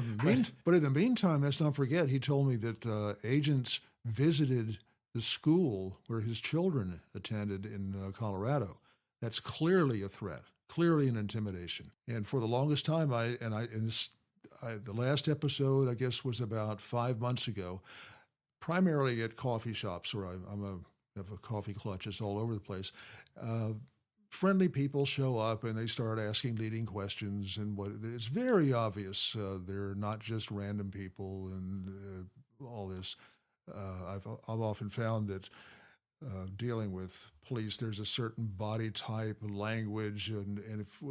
B: the meantime, let's not forget, he told me that agents visited the school where his children attended in Colorado. That's clearly a threat, clearly an intimidation. And for the longest time, the last episode, I guess, was about 5 months ago, primarily at coffee shops where I have a coffee clutches all over the place. Friendly people show up and they start asking leading questions, and it's very obvious they're not just random people and all this. I've often found that dealing with police, there's a certain body type, language, and if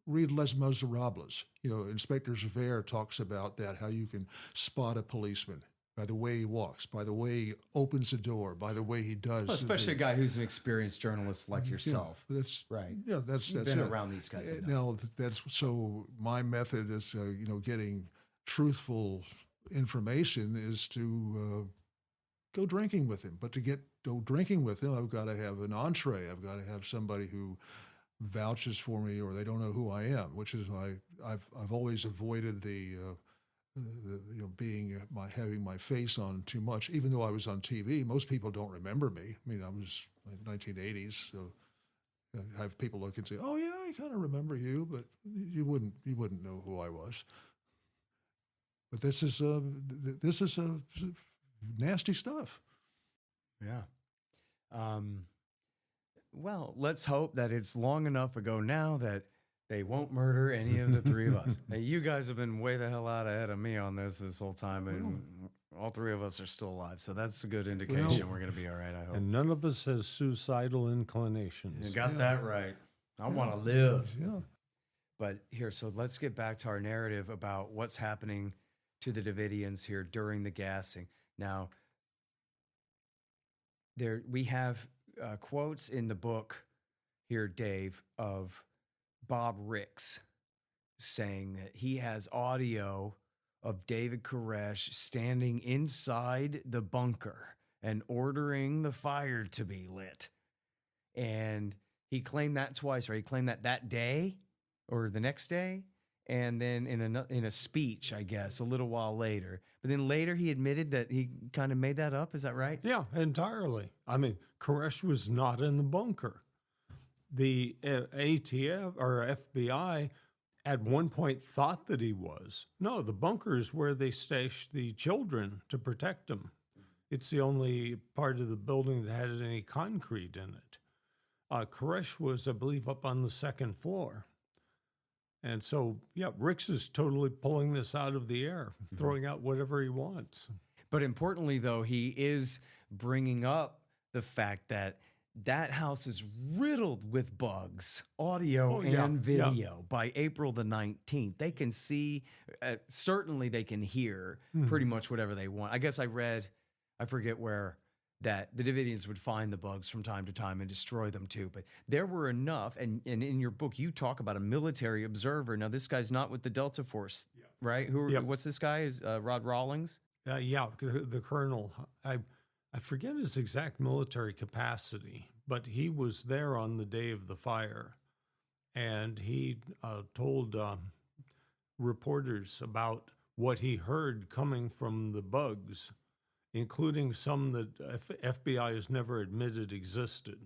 B: read Les Miserables. Inspector Javert talks about that, how you can spot a policeman by the way he walks, by the way he opens the door, by the way he does.
A: Well, especially a guy who's an experienced journalist like yourself.
B: Yeah, that's
A: right.
B: Yeah, that's
A: been around these guys.
B: Now, that's so. My method is, getting truthful information is to go drinking with him. But to go drinking with him, I've got to have an entree. I've got to have somebody who vouches for me, or they don't know who I am, which is why I've always avoided having my face on too much, even though I was on TV. Most people don't remember me. I mean, I was in 1980s, so I have people look and say, "Oh yeah, I kind of remember you," but you wouldn't know who I was. But this is nasty stuff.
A: Yeah. Well, let's hope that it's long enough ago now that they won't murder any of the three of us. Hey, you guys have been way the hell out ahead of me on this whole time, and all three of us are still alive. So that's a good indication we're going to be all right, I hope.
C: And none of us has suicidal inclinations.
A: You got that right. I want to live.
B: Yeah.
A: But here, so let's get back to our narrative about what's happening to the Davidians here during the gassing. Now, there we have quotes in the book here, Dave, of Bob Ricks saying that he has audio of David Koresh standing inside the bunker and ordering the fire to be lit. And he claimed that twice, right? He claimed that day or the next day, and then in a speech, I guess, a little while later. But then later he admitted that he kind of made that up. Is that right?
C: Yeah, entirely. I mean, Koresh was not in the bunker. The ATF or FBI at one point thought that he was. No, the bunker is where they stash the children to protect them. It's the only part of the building that had any concrete in it. Koresh was, I believe, up on the second floor. And so, yeah, Ricks is totally pulling this out of the air, throwing out whatever he wants.
A: But importantly, though, he is bringing up the fact that that house is riddled with bugs, audio and video. By April the 19th. They can see, certainly they can hear pretty much whatever they want. I guess I read, I forget where, that the Davidians would find the bugs from time to time and destroy them too. But there were enough, and in your book, you talk about a military observer. Now, this guy's not with the Delta Force, right? What's this guy? Is Rod Rawlings?
C: The colonel. I forget his exact military capacity, but he was there on the day of the fire, and he told reporters about what he heard coming from the bugs, including some that FBI has never admitted existed.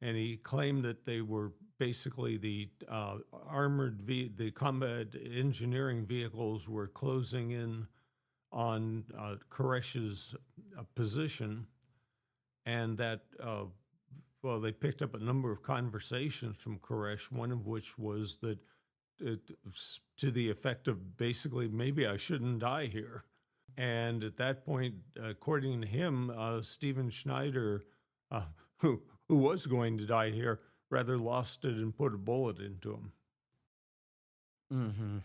C: And he claimed that they were basically the the combat engineering vehicles were closing in on Koresh's position, and that, they picked up a number of conversations from Koresh, one of which was that to the effect of basically, maybe I shouldn't die here. And at that point, according to him, Stephen Schneider, who was going to die here, rather lost it and put a bullet into him.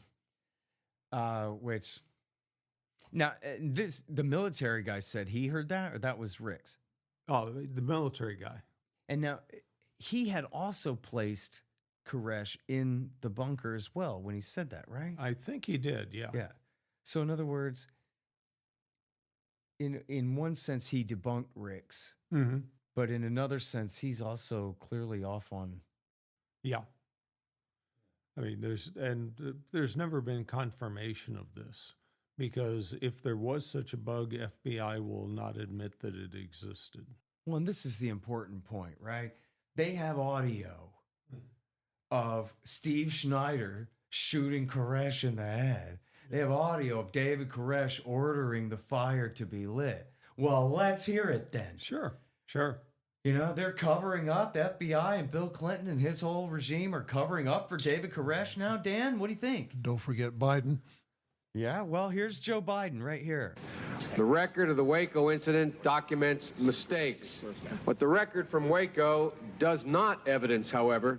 A: Which... Now, the military guy said he heard that, or that was Ricks?
C: Oh, the military guy.
A: And now, he had also placed Koresh in the bunker as well when he said that, right?
C: I think he did, yeah.
A: Yeah. So, in other words, in one sense, he debunked Ricks, but in another sense, he's also clearly off on...
C: Yeah. I mean, there's never been confirmation of this. Because if there was such a bug, FBI will not admit that it existed.
A: Well, and this is the important point, right? They have audio of Steve Schneider shooting Koresh in the head. They have audio of David Koresh ordering the fire to be lit. Well, let's hear it then.
C: Sure.
A: You know, they're covering up. The FBI and Bill Clinton and his whole regime are covering up for David Koresh now. Dan, what do you think?
B: Don't forget Biden.
A: Yeah, well, here's Joe Biden right here.
H: The record of the Waco incident documents mistakes. What the record from Waco does not evidence, however,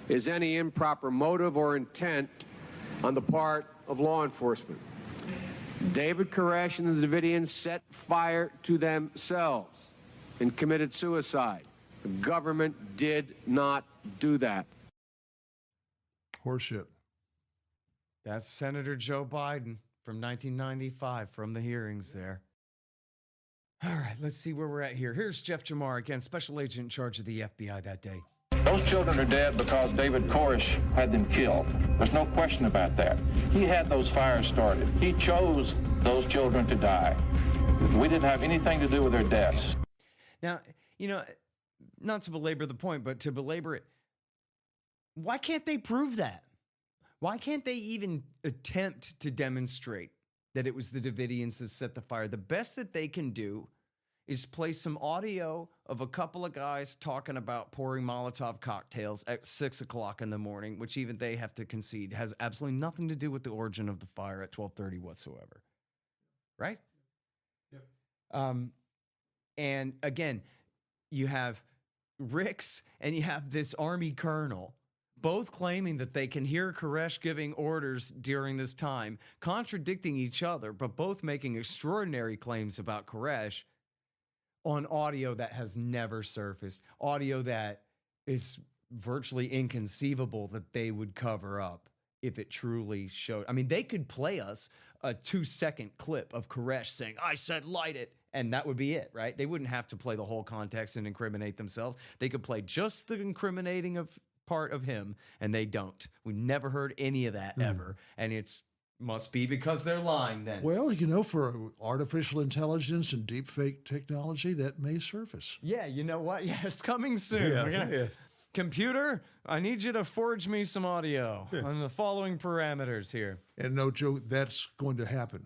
H: is any improper motive or intent on the part of law enforcement. David Koresh and the Davidians set fire to themselves and committed suicide. The government did not do that.
B: Horseshit.
A: That's Senator Joe Biden from 1995 from the hearings there. All right, let's see where we're at here. Here's Jeff Jamar again, special agent in charge of the FBI that day.
I: Those children are dead because David Koresh had them killed. There's no question about that. He had those fires started. He chose those children to die. We didn't have anything to do with their deaths.
A: Now, you know, not to belabor the point, but to belabor it, why can't they prove that? Why can't they even attempt to demonstrate that it was the Davidians that set the fire? The best that they can do is play some audio of a couple of guys talking about pouring Molotov cocktails at 6 o'clock in the morning, which even they have to concede has absolutely nothing to do with the origin of the fire at 12:30 whatsoever. Right?
C: Yep.
A: And again, you have Ricks and you have this Army colonel, both claiming that they can hear Koresh giving orders during this time, contradicting each other, but both making extraordinary claims about Koresh on audio that has never surfaced, audio that it's virtually inconceivable that they would cover up if it truly showed. I mean, they could play us a 2-second clip of Koresh saying, "I said light it," and that would be it, right? They wouldn't have to play the whole context and incriminate themselves. They could play just the incriminating of part of him, and they don't. We never heard any of that ever, and it's must be because they're lying then.
B: Well, for artificial intelligence and deep fake technology, that may surface.
A: Yeah, you know what? Yeah, it's coming soon. Computer, I need you to forge me some audio on the following parameters here.
B: And no joke, that's going to happen.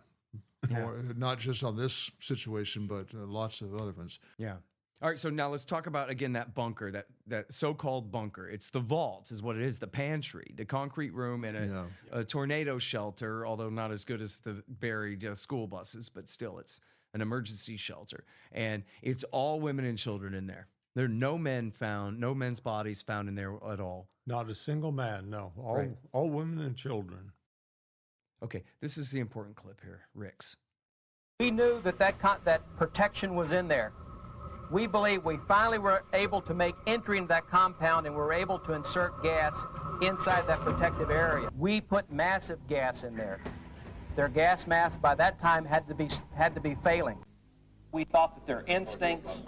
B: Not just on this situation, but lots of other ones.
A: Yeah. All right, so now let's talk about, again, that bunker, that so-called bunker. It's the vault is what it is, the pantry, the concrete room, and a tornado shelter, although not as good as the buried school buses, but still it's an emergency shelter. And it's all women and children in there. There are no men found, no men's bodies found in there at all.
C: Not a single man, no. All women and children.
A: Okay, this is the important clip here, Ricks.
F: We knew that protection was in there. We believe we finally were able to make entry into that compound and were able to insert gas inside that protective area. We put massive gas in there. Their gas mask by that time had to be failing. We thought that their instincts,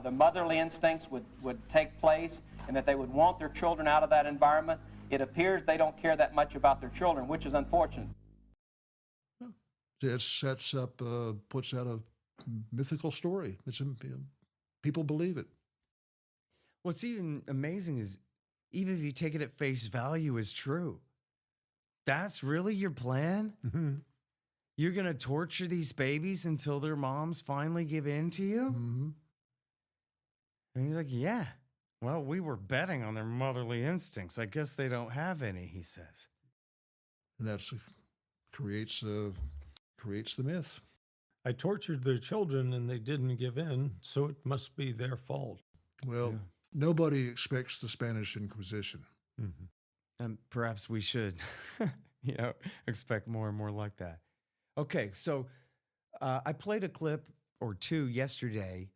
F: the motherly instincts would take place and that they would want their children out of that environment. It appears they don't care that much about their children, which is unfortunate.
B: It sets up, puts out a mythical story. People believe it.
A: What's even amazing is, even if you take it at face value as true, that's really your plan?
C: Mm-hmm.
A: You're going to torture these babies until their moms finally give in to you?
B: Mm-hmm.
A: And he's like, yeah. Well, we were betting on their motherly instincts. I guess they don't have any, he says.
B: And that creates the myth.
C: I tortured their children and they didn't give in, so it must be their fault.
B: Well, nobody expects the Spanish Inquisition.
C: Mm-hmm.
A: And perhaps we should, expect more and more like that. Okay, so I played a clip or two yesterday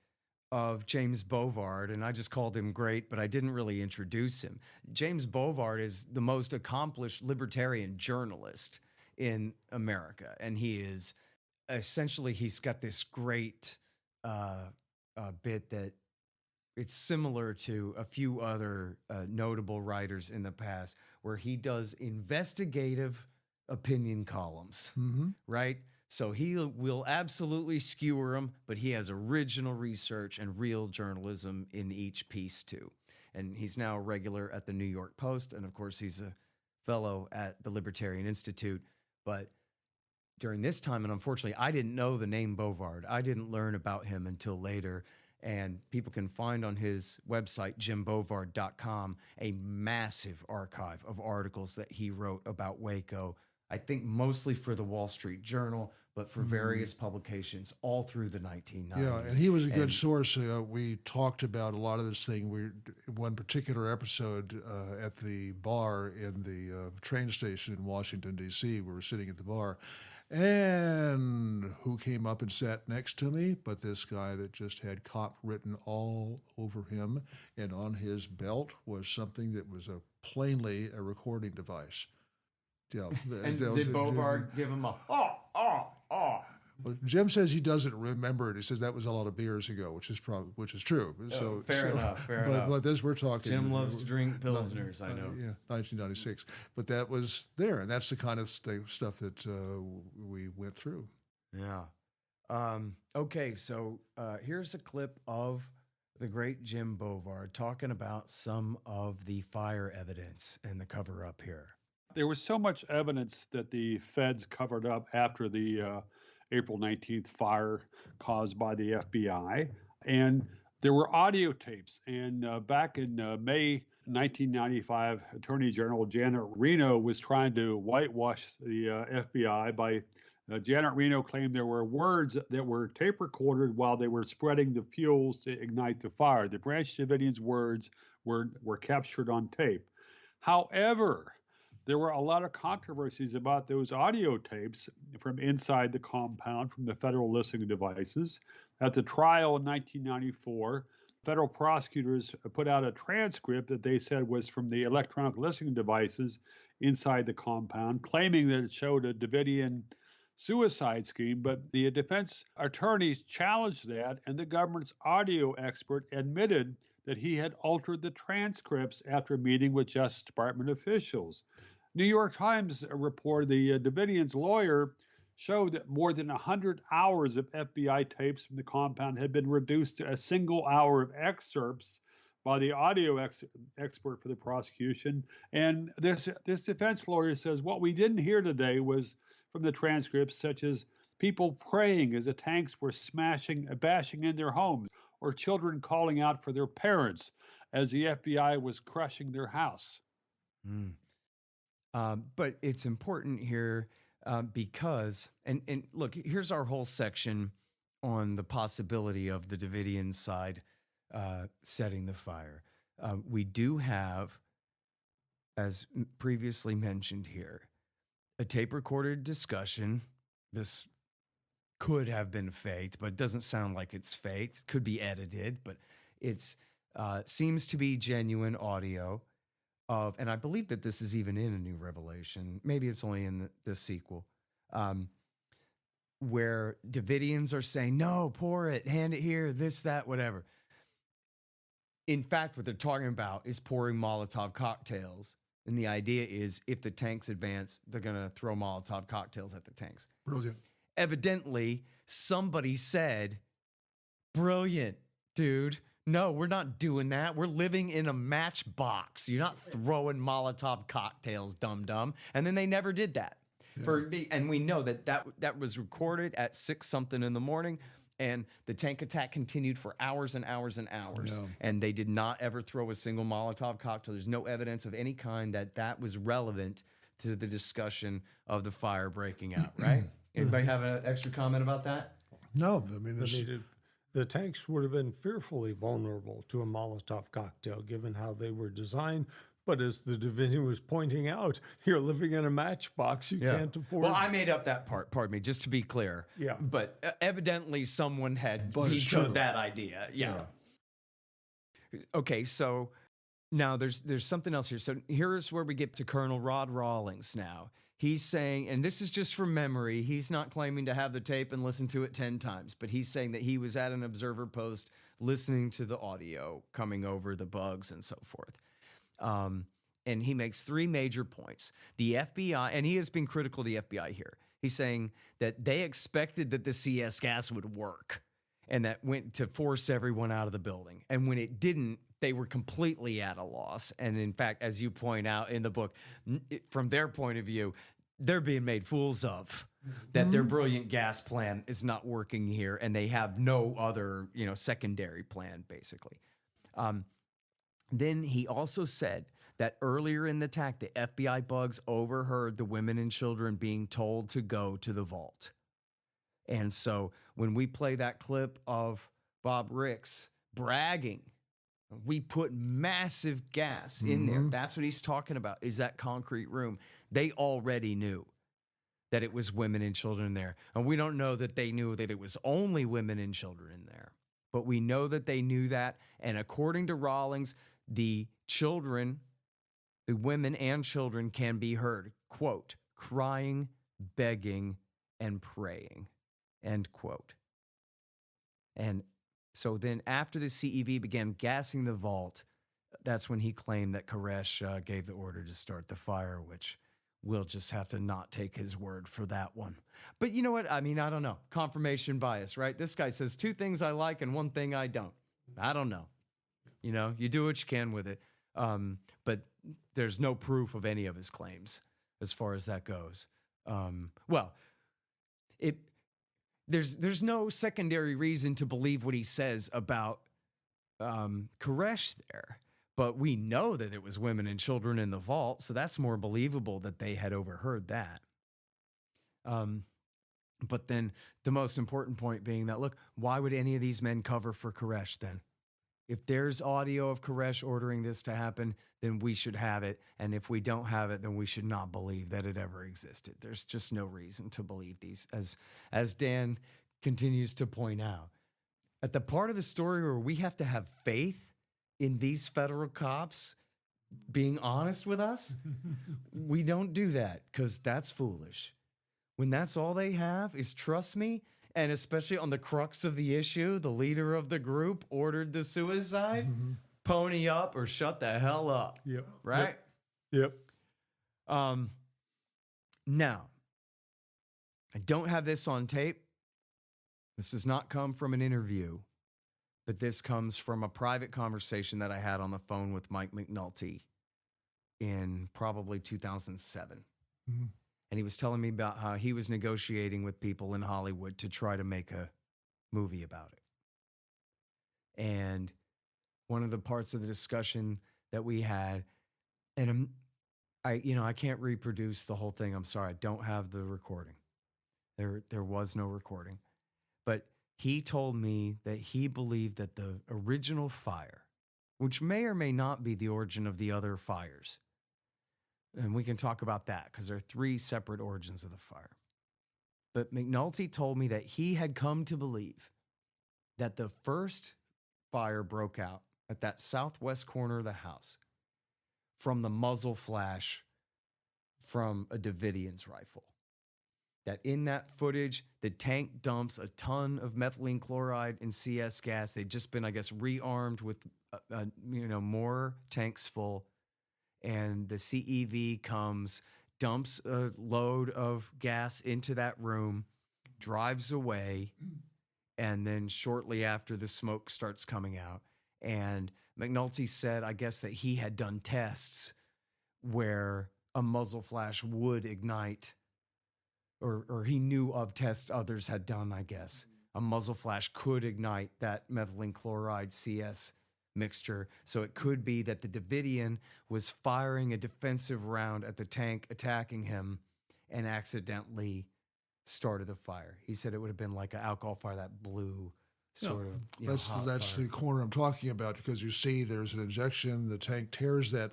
A: of James Bovard, and I just called him great, but I didn't really introduce him. James Bovard is the most accomplished libertarian journalist in America, and he is essentially, he's got this great bit that it's similar to a few other notable writers in the past, where he does investigative opinion columns, right? So he will absolutely skewer them, but he has original research and real journalism in each piece too. And he's now a regular at the New York Post, and of course he's a fellow at the Libertarian Institute. But during this time, and unfortunately, I didn't know the name Bovard. I didn't learn about him until later. And people can find on his website, jimbovard.com, a massive archive of articles that he wrote about Waco. I think mostly for the Wall Street Journal, but for various publications all through the 1990s.
B: Yeah, and he was a good source. We talked about a lot of this thing. One particular episode at the bar in the train station in Washington, D.C., we were sitting at the bar, and who came up and sat next to me but this guy that just had cop written all over him, and on his belt was something that was plainly a recording device. Yeah.
A: And did Bovard give him a
B: Well, Jim says he doesn't remember it. He says that was a lot of beers ago, which is true. So
A: fair enough.
B: But this we're talking.
A: Jim loves to drink pilsners. I know.
B: 1996. But that was there, and that's the kind of stuff that we went through.
A: Yeah. Okay. So here's a clip of the great Jim Bovard talking about some of the fire evidence and the cover up here.
J: There was so much evidence that the feds covered up after the April 19th fire caused by the FBI. And there were audio tapes. And back in May 1995, Attorney General Janet Reno was trying to whitewash the FBI by Janet Reno claimed there were words that were tape recorded while they were spreading the fuels to ignite the fire. The Branch Davidians' words were captured on tape. However, there were a lot of controversies about those audio tapes from inside the compound from the federal listening devices. At the trial in 1994, federal prosecutors put out a transcript that they said was from the electronic listening devices inside the compound, claiming that it showed a Davidian suicide scheme, but the defense attorneys challenged that, and the government's audio expert admitted that he had altered the transcripts after meeting with Justice Department officials. New York Times reported the Davidians' lawyer showed that more than 100 hours of FBI tapes from the compound had been reduced to a single hour of excerpts by the audio expert for the prosecution. And this defense lawyer says, what we didn't hear today was from the transcripts, such as people praying as the tanks were bashing in their homes, or children calling out for their parents as the FBI was crushing their house.
A: But it's important here because, and look, here's our whole section on the possibility of the Davidian side setting the fire. We do have, as previously mentioned here, a tape-recorded discussion. This could have been faked, but it doesn't sound like it's faked. It could be edited, but it's seems to be genuine audio of, and I believe that this is even in A New Revelation. Maybe it's only in the sequel, where Davidians are saying, no, pour it, hand it here, this, that, whatever. In fact, what they're talking about is pouring Molotov cocktails. And the idea is if the tanks advance, they're going to throw Molotov cocktails at the tanks.
B: Brilliant.
A: Evidently, somebody said, brilliant, dude. No, we're not doing that. We're living in a matchbox. You're not throwing Molotov cocktails, dum-dum. And then they never did that. Yeah. And we know that was recorded at 6-something in the morning. And the tank attack continued for hours and hours and hours. Yeah. And they did not ever throw a single Molotov cocktail. There's no evidence of any kind that was relevant to the discussion of the fire breaking out, right? Anybody have an extra comment about that?
B: No. I mean,
C: the tanks would have been fearfully vulnerable to a Molotov cocktail, given how they were designed. But as the Davidian was pointing out, you're living in a matchbox. You can't afford.
A: Well, I made up that part. Pardon me, just to be clear.
C: Yeah.
A: But evidently, someone had vetoed that idea. Yeah. Okay, so now there's something else here. So here's where we get to Colonel Rod Rawlings. Now he's saying, and this is just from memory. He's not claiming to have the tape and listen to it 10 times, but he's saying that he was at an observer post listening to the audio coming over the bugs and so forth. And he makes 3 major points. The FBI, and he has been critical of the FBI here. He's saying that they expected that the CS gas would work and that went to force everyone out of the building. And when it didn't, they were completely at a loss. And in fact, as you point out in the book, from their point of view, they're being made fools of, that their brilliant gas plan is not working here. And they have no other, secondary plan, basically. Then he also said that earlier in the attack, the FBI bugs overheard the women and children being told to go to the vault. And so when we play that clip of Bob Ricks bragging, we put massive gas in there. That's what he's talking about, is that concrete room. They already knew that it was women and children there. And we don't know that they knew that it was only women and children in there. But we know that they knew that. And according to Rawlings, the women and children can be heard, quote, crying, begging, and praying, end quote. And so then after the CEV began gassing the vault, that's when he claimed that Koresh gave the order to start the fire, which we'll just have to not take his word for that one. But you know what? I mean, I don't know. Confirmation bias, right? This guy says 2 things I like and 1 thing I don't. I don't know. You do what you can with it. But there's no proof of any of his claims as far as that goes. There's no secondary reason to believe what he says about Koresh there. But we know that it was women and children in the vault, so that's more believable that they had overheard that. But then the most important point being that, look, why would any of these men cover for Koresh then? If there's audio of Koresh ordering this to happen, then we should have it. And if we don't have it, then we should not believe that it ever existed. There's just no reason to believe these, as Dan continues to point out. At the part of the story where we have to have faith in these federal cops being honest with us, we don't do that because that's foolish. When that's all they have is trust me, and especially on the crux of the issue, the leader of the group ordered the suicide, pony up or shut the hell up.
C: Yep.
A: Right?
C: Yep.
A: Now, I don't have this on tape. This does not come from an interview, but this comes from a private conversation that I had on the phone with Mike McNulty in probably 2007.
B: Mm-hmm.
A: And he was telling me about how he was negotiating with people in Hollywood to try to make a movie about it. And one of the parts of the discussion that we had, and I can't reproduce the whole thing. I'm sorry. I don't have the recording. There was no recording. But he told me that he believed that the original fire, which may or may not be the origin of the other fires, and we can talk about that because there are 3 separate origins of the fire. But McNulty told me that he had come to believe that the first fire broke out at that southwest corner of the house from the muzzle flash from a Davidian's rifle. That in that footage, the tank dumps a ton of methylene chloride and CS gas. They'd just been, I guess, rearmed with, more tanks full. And the CEV comes, dumps a load of gas into that room, drives away, and then shortly after the smoke starts coming out. And McNulty said, I guess, that he had done tests where a muzzle flash would ignite, or he knew of tests others had done, I guess. A muzzle flash could ignite that methylene chloride CS mixture. So it could be that the Davidian was firing a defensive round at the tank attacking him and accidentally started the fire. He said it would have been like an alcohol fire that blew sort of.
B: That's the corner I'm talking about, because you see there's an injection, the tank tears that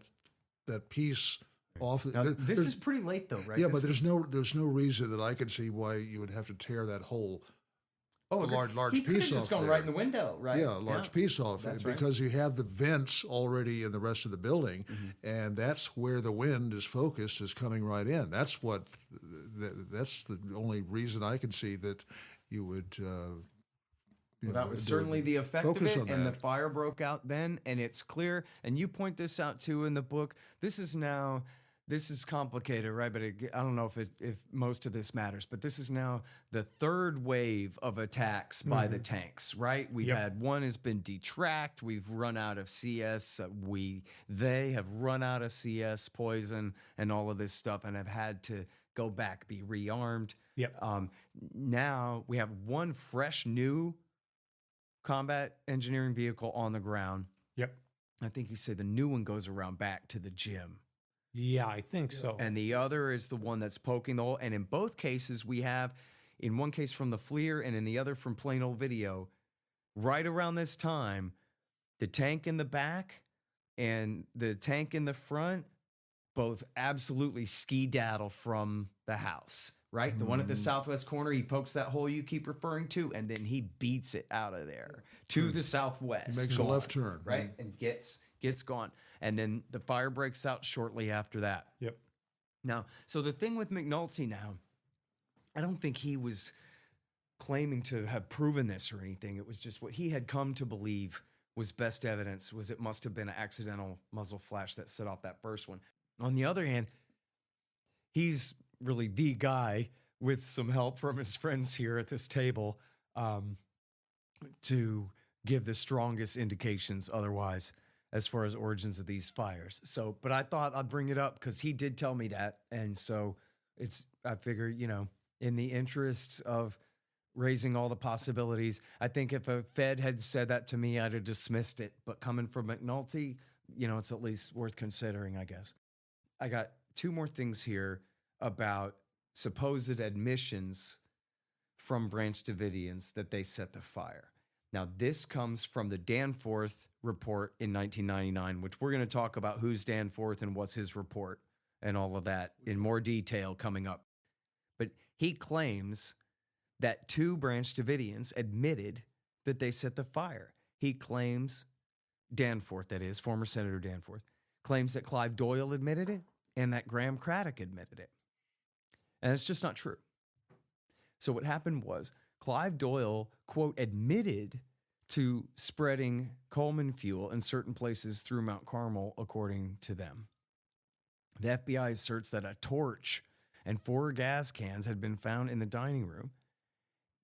B: piece off.
A: Now, this is pretty late though, right?
B: Yeah, but there's no reason that I can see why you would have to tear that whole large piece off.
A: Just gone right in the window, right?
B: Yeah, a large piece off.
A: That's
B: because you have the vents already in the rest of the building, and that's where the wind is focused, is coming right in. That's the only reason I can see that you would.
A: That was certainly the effect of it, and the fire broke out then, and it's clear. And you point this out too in the book. This is complicated, right? But I don't know if most of this matters. But this is now the 3rd wave of attacks by the tanks, right? We've had one has been detracked. We've run out of CS. They have run out of CS poison and all of this stuff, and have had to go back, be rearmed.
C: Yep.
A: Now we have one fresh new combat engineering vehicle on the ground.
C: Yep.
A: I think you say the new one goes around back to the gym.
C: Yeah, I think so.
A: And the other is the one that's poking the hole. And in both cases, we have, in one case from the FLIR and in the other from plain old video, right around this time, the tank in the back and the tank in the front both absolutely ski-daddle from the house, right? The one at the southwest corner, he pokes that hole you keep referring to, and then he beats it out of there to the southwest.
B: He makes a left turn.
A: Right? And gets gone. And then the fire breaks out shortly after that.
C: Yep.
A: Now, so the thing with McNulty now, I don't think he was claiming to have proven this or anything. It was just what he had come to believe was best evidence, was it must have been an accidental muzzle flash that set off that first one. On the other hand, he's really the guy, with some help from his friends here at this table, to give the strongest indications otherwise as far as origins of these fires. So, but I thought I'd bring it up because he did tell me that. And so I figure, in the interests of raising all the possibilities, I think if a Fed had said that to me, I'd have dismissed it. But coming from McNulty, it's at least worth considering, I guess. I got 2 more things here about supposed admissions from Branch Davidians that they set the fire. Now, this comes from the Danforth report in 1999, which we're going to talk about who's Danforth and what's his report and all of that in more detail coming up. But he claims that 2 Branch Davidians admitted that they set the fire. He claims, Danforth, that is, former Senator Danforth, claims that Clive Doyle admitted it and that Graham Craddock admitted it. And it's just not true. So what happened was Clive Doyle, quote, admitted to spreading Coleman fuel in certain places through Mount Carmel, according to them. The FBI asserts that a torch and 4 gas cans had been found in the dining room.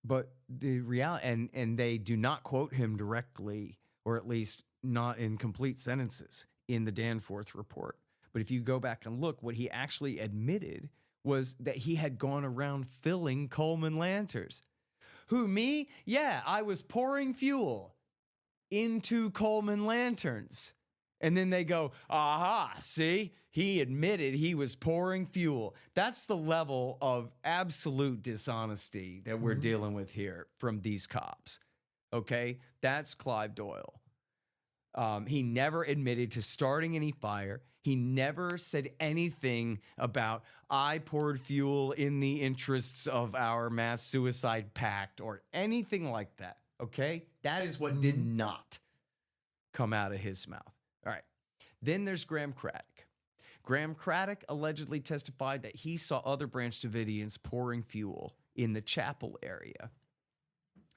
A: But the reality, and they do not quote him directly, or at least not in complete sentences, in the Danforth report. But if you go back and look, what he actually admitted was that he had gone around filling Coleman lanterns. Who, me? Yeah, I was pouring fuel into Coleman lanterns. And then they go, aha, see, he admitted he was pouring fuel. That's the level of absolute dishonesty that we're dealing with here from these cops. Okay, that's Clive Doyle. He never admitted to starting any fire. He never said anything about, I poured fuel in the interests of our mass suicide pact or anything like that. Okay, that is what did not come out of his mouth. All right. Then there's Graham Craddock. Graham Craddock allegedly testified that he saw other Branch Davidians pouring fuel in the chapel area,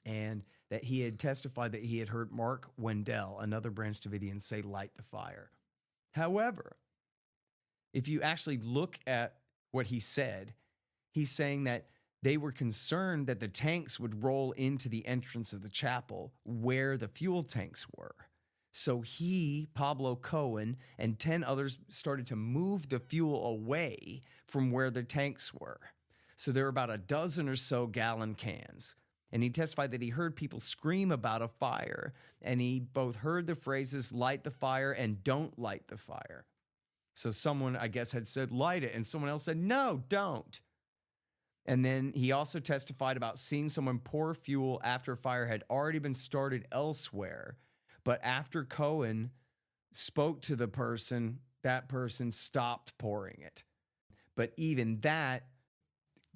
A: and that he had testified that he had heard Mark Wendell, another Branch Davidian, say, light the fire. However, if you actually look at what he said, he's saying that they were concerned that the tanks would roll into the entrance of the chapel where the fuel tanks were. So he, Pablo Cohen, and 10 others started to move the fuel away from where the tanks were. So there were about a dozen or so gallon cans. And he testified that he heard people scream about a fire, and he both heard the phrases light the fire and don't light the fire. So someone, I guess, had said light it, and someone else said, no, don't. And then he also testified about seeing someone pour fuel after a fire had already been started elsewhere. But after Cohen spoke to the person, that person stopped pouring it. But even that,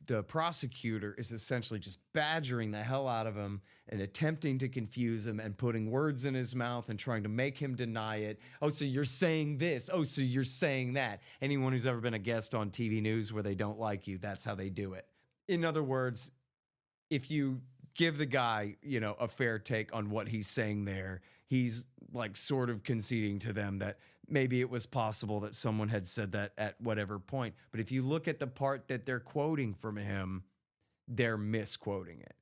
A: the prosecutor is essentially just badgering the hell out of him and attempting to confuse him and putting words in his mouth and trying to make him deny it. Oh, so you're saying this. Oh, so you're saying that. Anyone who's ever been a guest on TV news where they don't like you, that's how they do it. In other words, if you give the guy, you know, a fair take on what he's saying there, he's like sort of conceding to them that maybe it was possible that someone had said that at whatever point. But if you look at the part that they're quoting from him, they're misquoting it.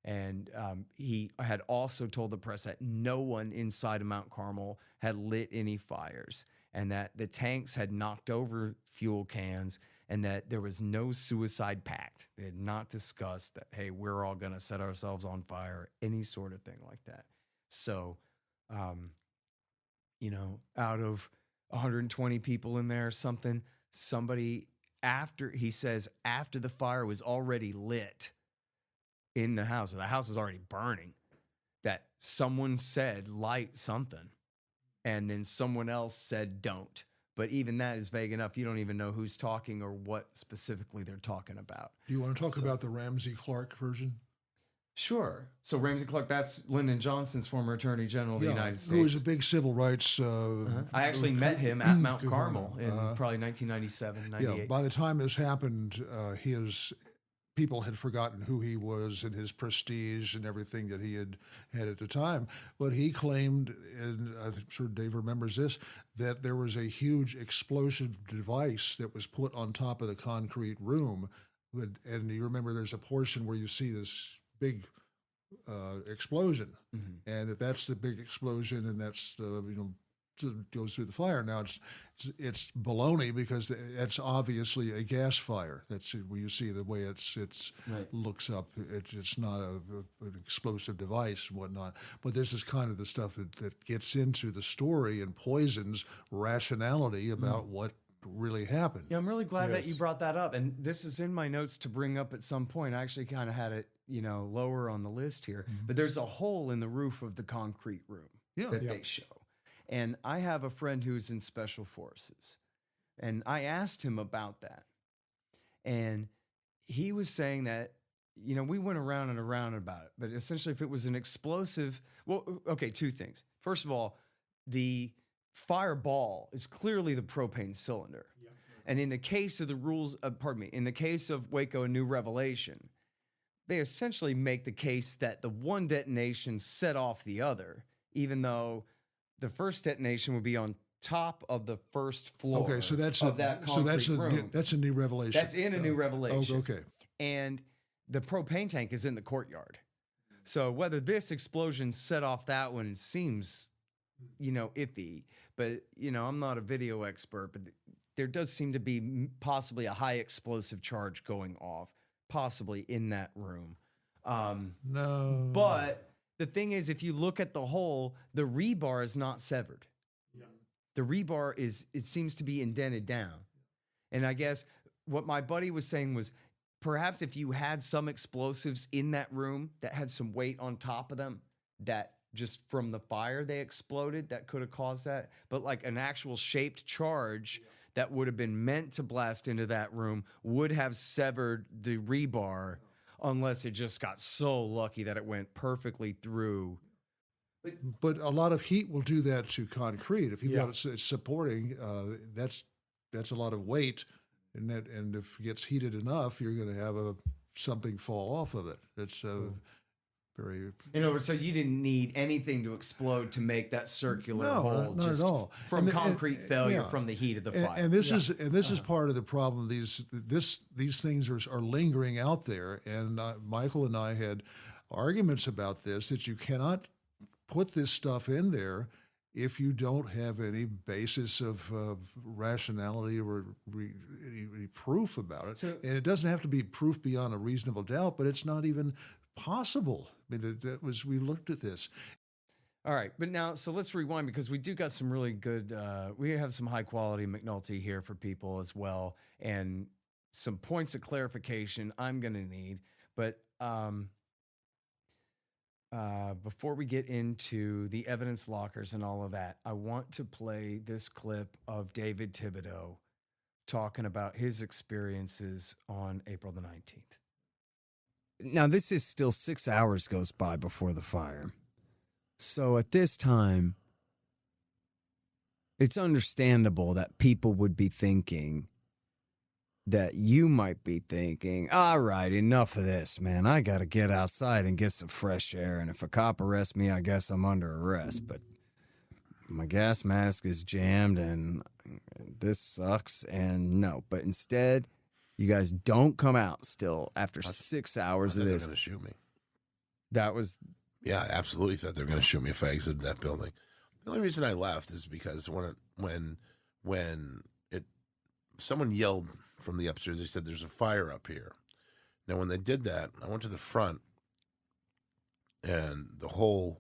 A: And he had also told the press that no one inside of Mount Carmel had lit any fires, and that the tanks had knocked over fuel cans, and that there was no suicide pact. They had not discussed that, hey, we're all going to set ourselves on fire, any sort of thing like that. So, you know, out of 120 people in there or something, somebody, after, he says, after the fire was already lit in the house, or the house is already burning, that someone said, light something, and then someone else said, don't. But even that is vague enough. You don't even know who's talking or what specifically they're talking about.
B: Do you want to talk about the Ramsey Clark version?
A: Sure. So Ramsey Clark, that's Lyndon Johnson's former Attorney General of the United States.
B: Who was a big civil rights...
A: I actually met him at Mount Carmel in probably 1997, 98.
B: Yeah, by the time this happened, his people had forgotten who he was and his prestige and everything that he had at the time. But he claimed, and I'm sure Dave remembers this, that there was a huge explosive device that was put on top of the concrete room. And you remember there's a portion where you see this big explosion, and that's the big explosion, and that's goes through the fire. Now it's baloney, because it's obviously a gas fire. That's where you see the way it's right. Looks up. It's not an explosive device and whatnot. But this is kind of the stuff that gets into the story and poisons rationality about what really happened.
A: Yeah, I'm really glad that you brought that up. And this is in my notes to bring up at some point. I actually kind of had it, lower on the list here. But there's a hole in the roof of the concrete room that they show. And I have a friend who's in Special Forces. And I asked him about that. And he was saying that, we went around and around about it. But essentially, if it was an explosive, two things. First of all, the fireball is clearly the propane cylinder. Yep. And in the case of in the case of Waco and New Revelation, they essentially make the case that the one detonation set off the other, even though the first detonation would be on top of the first floor.
B: Okay, so that's
A: of that concrete room.
B: That's a New Revelation.
A: That's in a New Revelation.
B: Oh, okay.
A: And the propane tank is in the courtyard. So whether this explosion set off that one seems, iffy. But, I'm not a video expert, but there does seem to be possibly a high explosive charge going off, possibly in that room.
B: No.
A: But the thing is, if you look at the hole, the rebar is not severed. Yeah. The rebar it seems to be indented down. And I guess what my buddy was saying was, perhaps if you had some explosives in that room that had some weight on top of them, that just from the fire they exploded, that could have caused that. But like an actual shaped charge that would have been meant to blast into that room would have severed the rebar, unless it just got so lucky that it went perfectly through.
B: But a lot of heat will do that to concrete. If you've got it supporting, that's a lot of weight. And if it gets heated enough, you're going to have something fall off of it. It's very...
A: so you didn't need anything to explode to make that circular hole.
B: Not at all.
A: From concrete failure from the heat of the fire.
B: And this is part of the problem. These things are lingering out there. And Michael and I had arguments about this, that you cannot put this stuff in there if you don't have any basis of rationality or any proof about it. And it doesn't have to be proof beyond a reasonable doubt, but it's not even possible. I mean, we looked at this.
A: All right, but now, so let's rewind, because we do got some really good, we have some high quality McNulty here for people as well, and some points of clarification I'm going to need. But before we get into the evidence lockers and all of that, I want to play this clip of David Thibodeau talking about his experiences on April the 19th.
K: Now, this is still 6 hours goes by before the fire. So at this time, it's understandable that people would be thinking, that you might be thinking, all right, enough of this, man. I got to get outside and get some fresh air. And if a cop arrests me, I guess I'm under arrest. But my gas mask is jammed and this sucks. And no, but instead, you guys don't come out still after 6 hours of this.
L: They're going to shoot me.
K: That was...
L: Yeah, I absolutely thought they were going to shoot me if I exited that building. The only reason I left is because when someone yelled from the upstairs, they said, "There's a fire up here." Now, when they did that, I went to the front, and the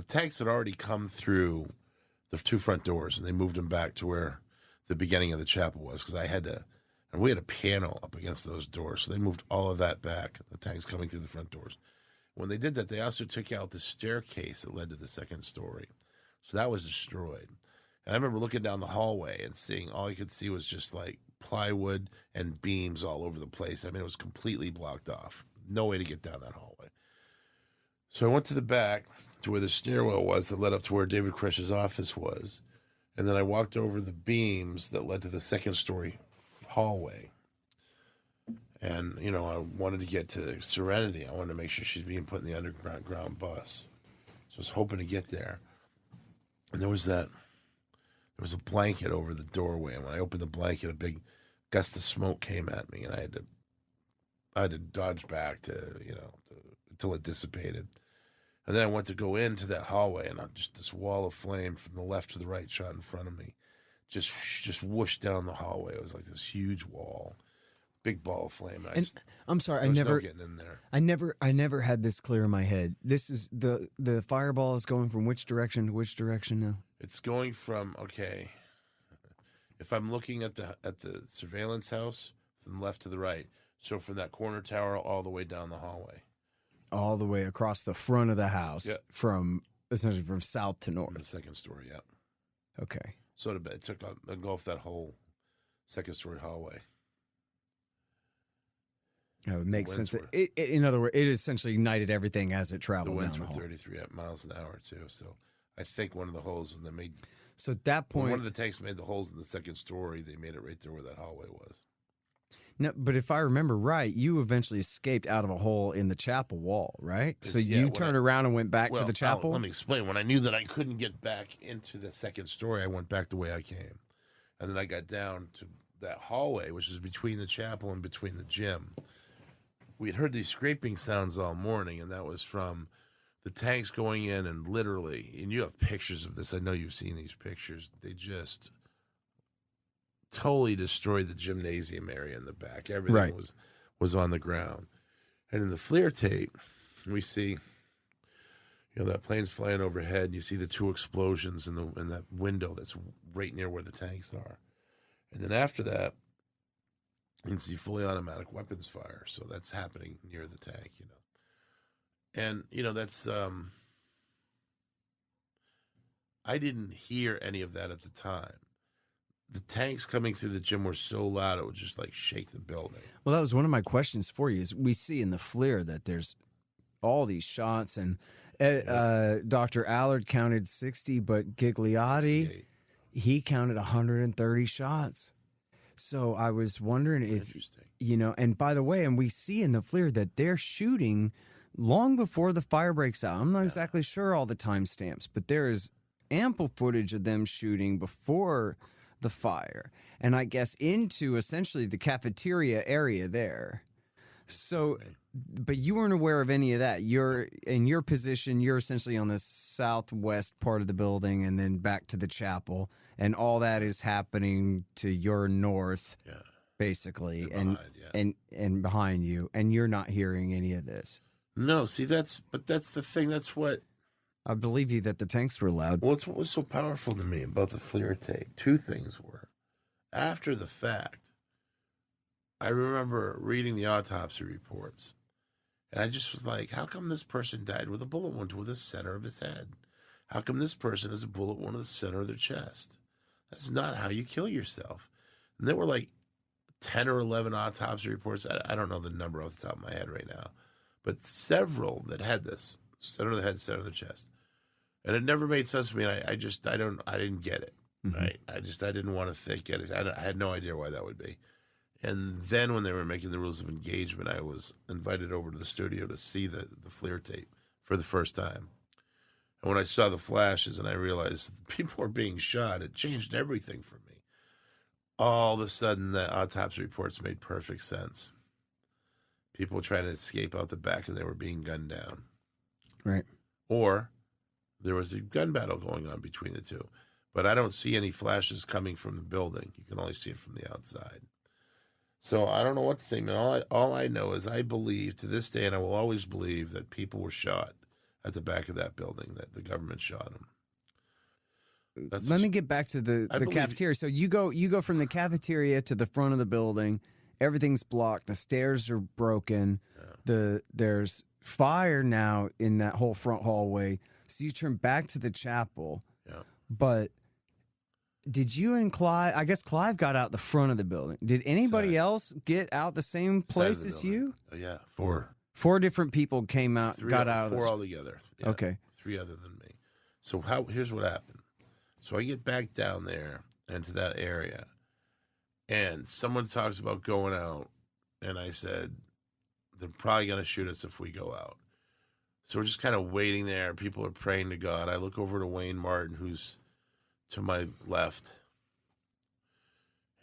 L: tanks had already come through the two front doors, and they moved them back to where the beginning of the chapel was, because we had a piano up against those doors, so they moved all of that back, the tanks coming through the front doors. When they did that, they also took out the staircase that led to the second story. So that was destroyed. And I remember looking down the hallway and seeing, all you could see was just like plywood and beams all over the place. I mean, it was completely blocked off. No way to get down that hallway. So I went to the back to where the stairwell was that led up to where David Koresh's office was. And then I walked over the beams that led to the second story hallway. And, I wanted to get to Serenity. I wanted to make sure she's being put in the underground bus. So I was hoping to get there. And there was a blanket over the doorway. And when I opened the blanket, a big gust of smoke came at me. And I had to dodge back until it dissipated. And then I went to go into that hallway, and just this wall of flame from the left to the right shot in front of me. Just whooshed down the hallway. It was like this huge wall. Big ball of flame.
K: I'm sorry,
L: no getting in there.
K: I never had this clear in my head. This is the fireball is going from which direction to which direction now?
L: It's going from if I'm looking at the surveillance house from left to the right, so from that corner tower all the way down the hallway.
K: All the way across the front of the house,
L: Yeah.
K: from essentially from south to
L: From the
K: north.
L: second story, yeah.
K: Okay.
L: So it engulfed that whole second story hallway.
K: It makes sense.
L: winds
K: In other words, it essentially ignited everything as it
L: The
K: traveled
L: winds
K: down
L: were
K: the hall.
L: 33 miles an hour too. So I think one of the holes when they made
K: So at that
L: when
K: point,
L: one of the tanks made the holes in the second story, they made it right there where that hallway was.
K: no, but if I remember right, you eventually escaped out of a hole in the chapel wall, right? So
L: Yeah,
K: you
L: when
K: turned around and went back to the chapel?
L: Let me explain. When I knew that I couldn't get back into the second story, I went back the way I came. And then I got down to that hallway, which is between the chapel and between the gym. We had heard these scraping sounds all morning, and that was from the tanks going in and literally, and you have pictures of this. I know you've seen these pictures. They just totally destroyed the gymnasium area in the back. Everything
K: Right.
L: was on the ground. And in the FLIR tape, we see, that plane's flying overhead, and you see the two explosions in that window that's right near where the tanks are. And then after that, you can see fully automatic weapons fire. So that's happening near the tank, And, that's, I didn't hear any of that at the time. The tanks coming through the gym were so loud, it would just like shake the building.
K: Well, that was one of my questions for you. Is we see in the FLIR that there's all these shots, and Dr. Allard counted 60, but Gigliotti,
L: 68.
K: he counted 130 shots. So I was wondering if, and by the way, and we see in the FLIR that they're shooting long before the fire breaks out. I'm not exactly sure all the timestamps, but there is ample footage of them shooting before the fire, and I guess into essentially the cafeteria area there. So, but you weren't aware of any of that. You're in your position, you're essentially on the southwest part of the building and then back to the chapel, and all that is happening to your north, basically, and behind you, and you're not hearing any of this.
L: No, see, that's the thing. That's what
K: I believe you that the tanks were loud.
L: Well, it's what was so powerful to me about the FLIR tape. Two things were. After the fact, I remember reading the autopsy reports, and I just was like, how come this person died with a bullet wound to the center of his head? How come this person has a bullet wound to the center of their chest? That's not how you kill yourself. And there were like 10 or 11 autopsy reports. I don't know the number off the top of my head right now, but several that had this, center of the head, center of the chest. And it never made sense to me. And I didn't get it.
K: Mm-hmm.
L: Right. I didn't want to get it. I had no idea why that would be. And then when they were making the rules of engagement, I was invited over to the studio to see the FLIR tape for the first time. And when I saw the flashes and I realized people were being shot, it changed everything for me. All of a sudden, the autopsy reports made perfect sense. People were trying to escape out the back and they were being gunned down.
K: Right.
L: Or there was a gun battle going on between the two. But I don't see any flashes coming from the building. You can only see it from the outside. So I don't know what to think. All I know is I believe to this day, and I will always believe, that people were shot at the back of that building, that the government shot them.
K: Let me get back to the cafeteria. So you go from the cafeteria to the front of the building. Everything's blocked. The stairs are broken. Yeah. There's fire now in that whole front hallway. So you turn back to the chapel.
L: Yeah.
K: But did you and Clive? I guess Clive got out the front of the building. Did anybody else get out the same place as you?
L: Oh, yeah, four.
K: 4 different people came out, got out of the
L: 4 altogether. Yeah,
K: okay.
L: 3 other than me. So here's what happened. So I get back down there into that area, and someone talks about going out, and I said, they're probably going to shoot us if we go out. So we're just kind of waiting there. People are praying to God. I look over to Wayne Martin, who's to my left.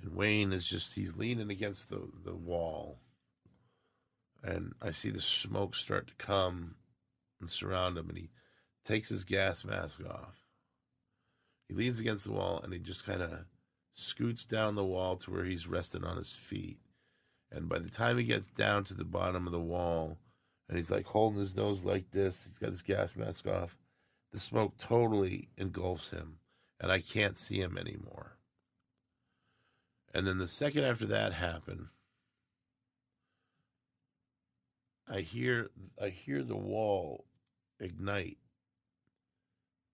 L: And Wayne is he's leaning against the wall. And I see the smoke start to come and surround him, and he takes his gas mask off. He leans against the wall, and he just kind of scoots down the wall to where he's resting on his feet. And by the time he gets down to the bottom of the wall, and he's like holding his nose like this, he's got his gas mask off, the smoke totally engulfs him, and I can't see him anymore. And then the second after that happened, I hear the wall ignite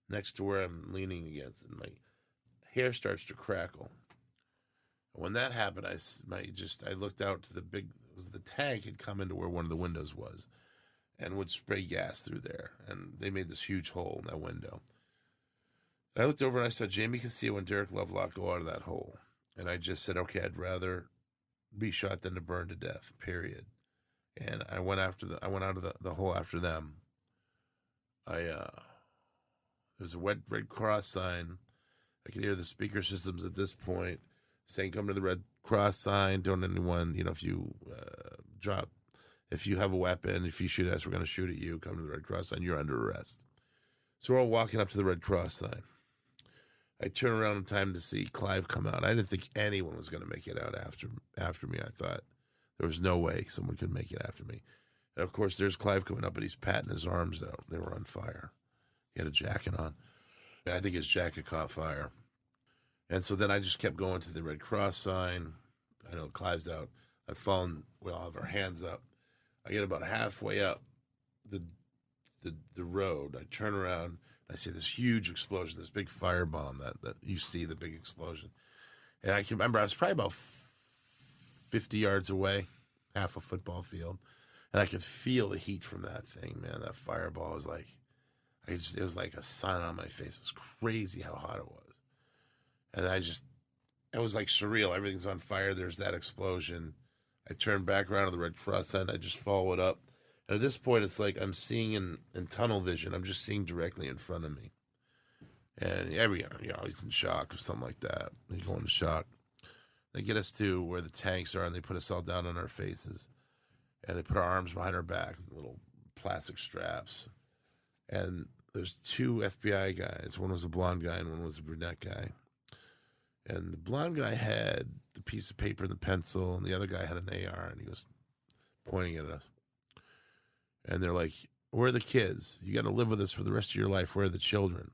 L: next to where I'm leaning against, and my hair starts to crackle. And when that happened, I looked out to the tank had come into where one of the windows was, and would spray gas through there, and they made this huge hole in that window. And I looked over and I saw Jamie Castillo and Derek Lovelock go out of that hole, and I just said, okay, I'd rather be shot than to burn to death, period. And I went out of the hole after them. There's a Red Cross sign. I could hear the speaker systems at this point saying, come to the Red Cross sign. Don't anyone, if you have a weapon, if you shoot us, we're going to shoot at you. Come to the Red Cross sign. You're under arrest. So we're all walking up to the Red Cross sign. I turn around in time to see Clive come out. I didn't think anyone was going to make it out after me. I thought there was no way someone could make it after me. And of course, there's Clive coming up, but he's patting his arms out. They were on fire. He had a jacket on. And I think his jacket caught fire. And so then I just kept going to the Red Cross sign. I know Clive's out. I've fallen. We all have our hands up. I get about halfway up the road. I turn around. I see this huge explosion, this big firebomb that you see, the big explosion. And I can remember I was probably about 50 yards away, half a football field. And I could feel the heat from that thing, man. That fireball was like, it was like a sun on my face. It was crazy how hot it was. And it was like surreal. Everything's on fire. There's that explosion. I turn back around to the Red Cross sign. I just follow it up. And at this point, it's like I'm seeing in tunnel vision. I'm just seeing directly in front of me. And he's in shock or something like that. He's going into shock. They get us to where the tanks are, and they put us all down on our faces. And they put our arms behind our back, little plastic straps. And there's two FBI guys. One was a blonde guy and one was a brunette guy. And the blonde guy had the piece of paper and the pencil, and the other guy had an AR, and he was pointing at us. And they're like, where are the kids? You got to live with us for the rest of your life. Where are the children?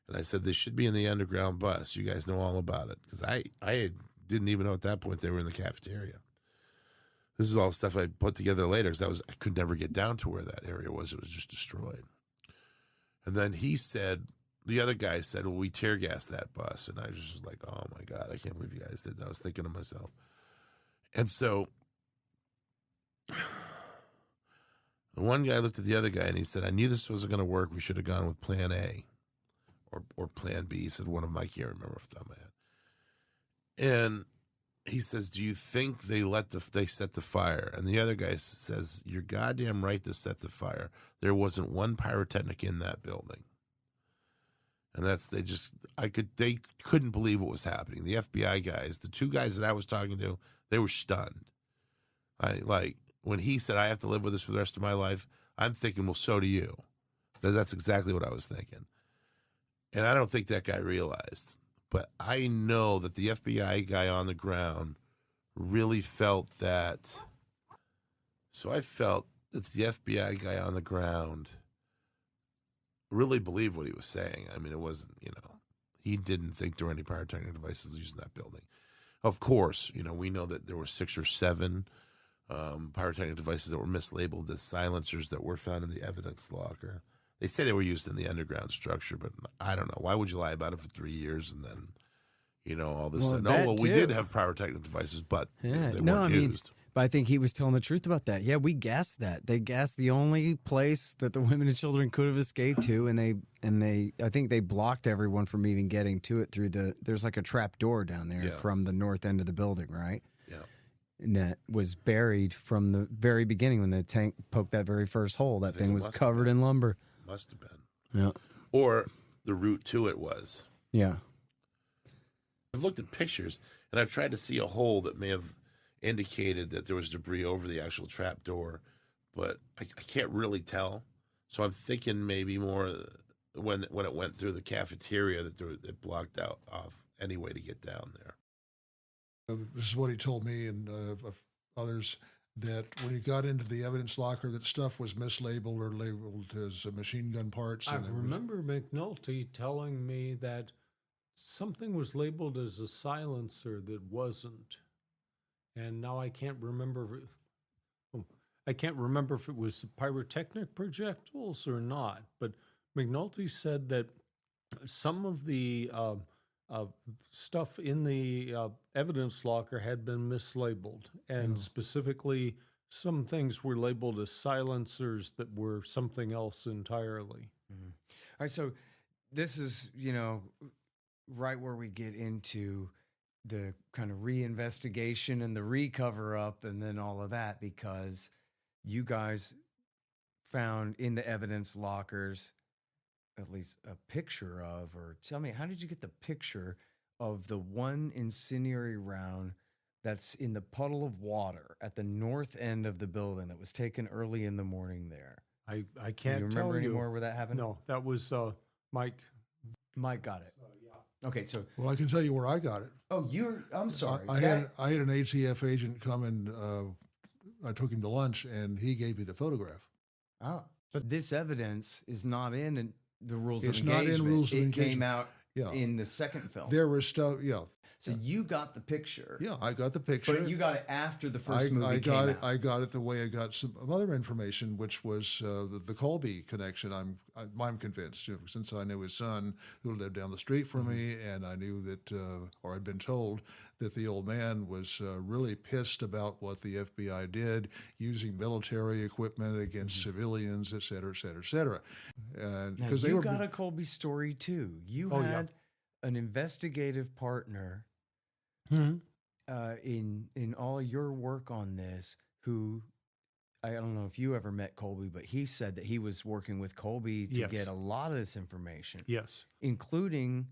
L: And I said, they should be in the underground bus. You guys know all about it. Because I didn't even know at that point they were in the cafeteria. This is all stuff I put together later because I could never get down to where that area was. It was just destroyed. And then the other guy said, well, we tear gassed that bus. And I was just like, oh my God, I can't believe you guys did that. I was thinking to myself. And so the one guy looked at the other guy and he said, I knew this wasn't going to work. We should have gone with plan A or plan B. He said one of them, I can't remember off the top of my head. And he says, do you think they set the fire? And the other guy says, you're goddamn right to set the fire. There wasn't one pyrotechnic in that building. And they couldn't believe what was happening. The FBI guys, the two guys that I was talking to, they were stunned. When he said, I have to live with this for the rest of my life, I'm thinking, well, so do you. That's exactly what I was thinking. And I don't think that guy realized. But I know that the FBI guy on the ground really felt that. So I felt that the FBI guy on the ground really believed what he was saying. I mean, it wasn't, he didn't think there were any pyrotechnic devices used in that building. Of course, we know that there were 6 or 7 pyrotechnic devices that were mislabeled as silencers that were found in the evidence locker. They say they were used in the underground structure, but I don't know. Why would you lie about it for 3 years and then, all this? We did have pyrotechnic devices, but they weren't used.
K: But I think he was telling the truth about that. Yeah, we gassed that. They gassed the only place that the women and children could have escaped to, and I think they blocked everyone from even getting to it through there's like a trap door down there from the north end of the building, right?
L: Yeah.
K: And that was buried from the very beginning when the tank poked that very first hole. That thing was covered in lumber.
L: Must have been.
K: Yeah.
L: Or the route to it was.
K: Yeah.
L: I've looked at pictures, and I've tried to see a hole that may have indicated that there was debris over the actual trap door, but I can't really tell. So I'm thinking maybe more when it went through the cafeteria that it blocked off any way to get down there.
B: This is what he told me and others, that when he got into the evidence locker, that stuff was mislabeled or labeled as machine gun parts.
C: I remember McNulty telling me that something was labeled as a silencer that wasn't. And now I can't remember. I can't remember if it was pyrotechnic projectiles or not. But McNulty said that some of the stuff in the evidence locker had been mislabeled, and specifically some things were labeled as silencers that were something else entirely.
A: Mm-hmm. All right, so this is, right where we get into the kind of reinvestigation and the recover up and then all of that, because you guys found in the evidence lockers at least a picture of, or tell me, how did you get the picture of the one incendiary round that's in the puddle of water at the north end of the building that was taken early in the morning there?
C: I can't
A: Can you remember
C: tell you
A: anymore where that happened?
C: No, that was Mike.
A: Mike got it.
C: Yeah.
A: Okay, so
B: Well, I can tell you where I got it.
A: oh, I'm sorry.
B: I had an ATF agent come and I took him to lunch, and he gave me the photograph.
A: Oh, but this evidence is not in the rules
B: It's
A: of
B: not
A: engagement.
B: in rules of
A: it
B: engagement.
A: came out
B: Yeah.
A: in the second film.
B: There was stuff, yeah.
A: So you got the picture.
B: Yeah, I got the picture.
A: But you got it after the first movie
B: I
A: came
B: got
A: out.
B: it. I got it the way I got some other information, which was the Colby connection. I'm convinced, since I knew his son who lived down the street from me, and I knew that, or I'd been told that the old man was really pissed about what the FBI did, using military equipment against civilians, et cetera, et cetera, et cetera. And
A: Now,
B: because
A: you got a Colby story too. You
C: Oh,
A: had an investigative partner in all your work on this, who I don't know if you ever met Colby, but he said that he was working with Colby to
C: Yes.
A: get a lot of this information,
C: Yes.
A: including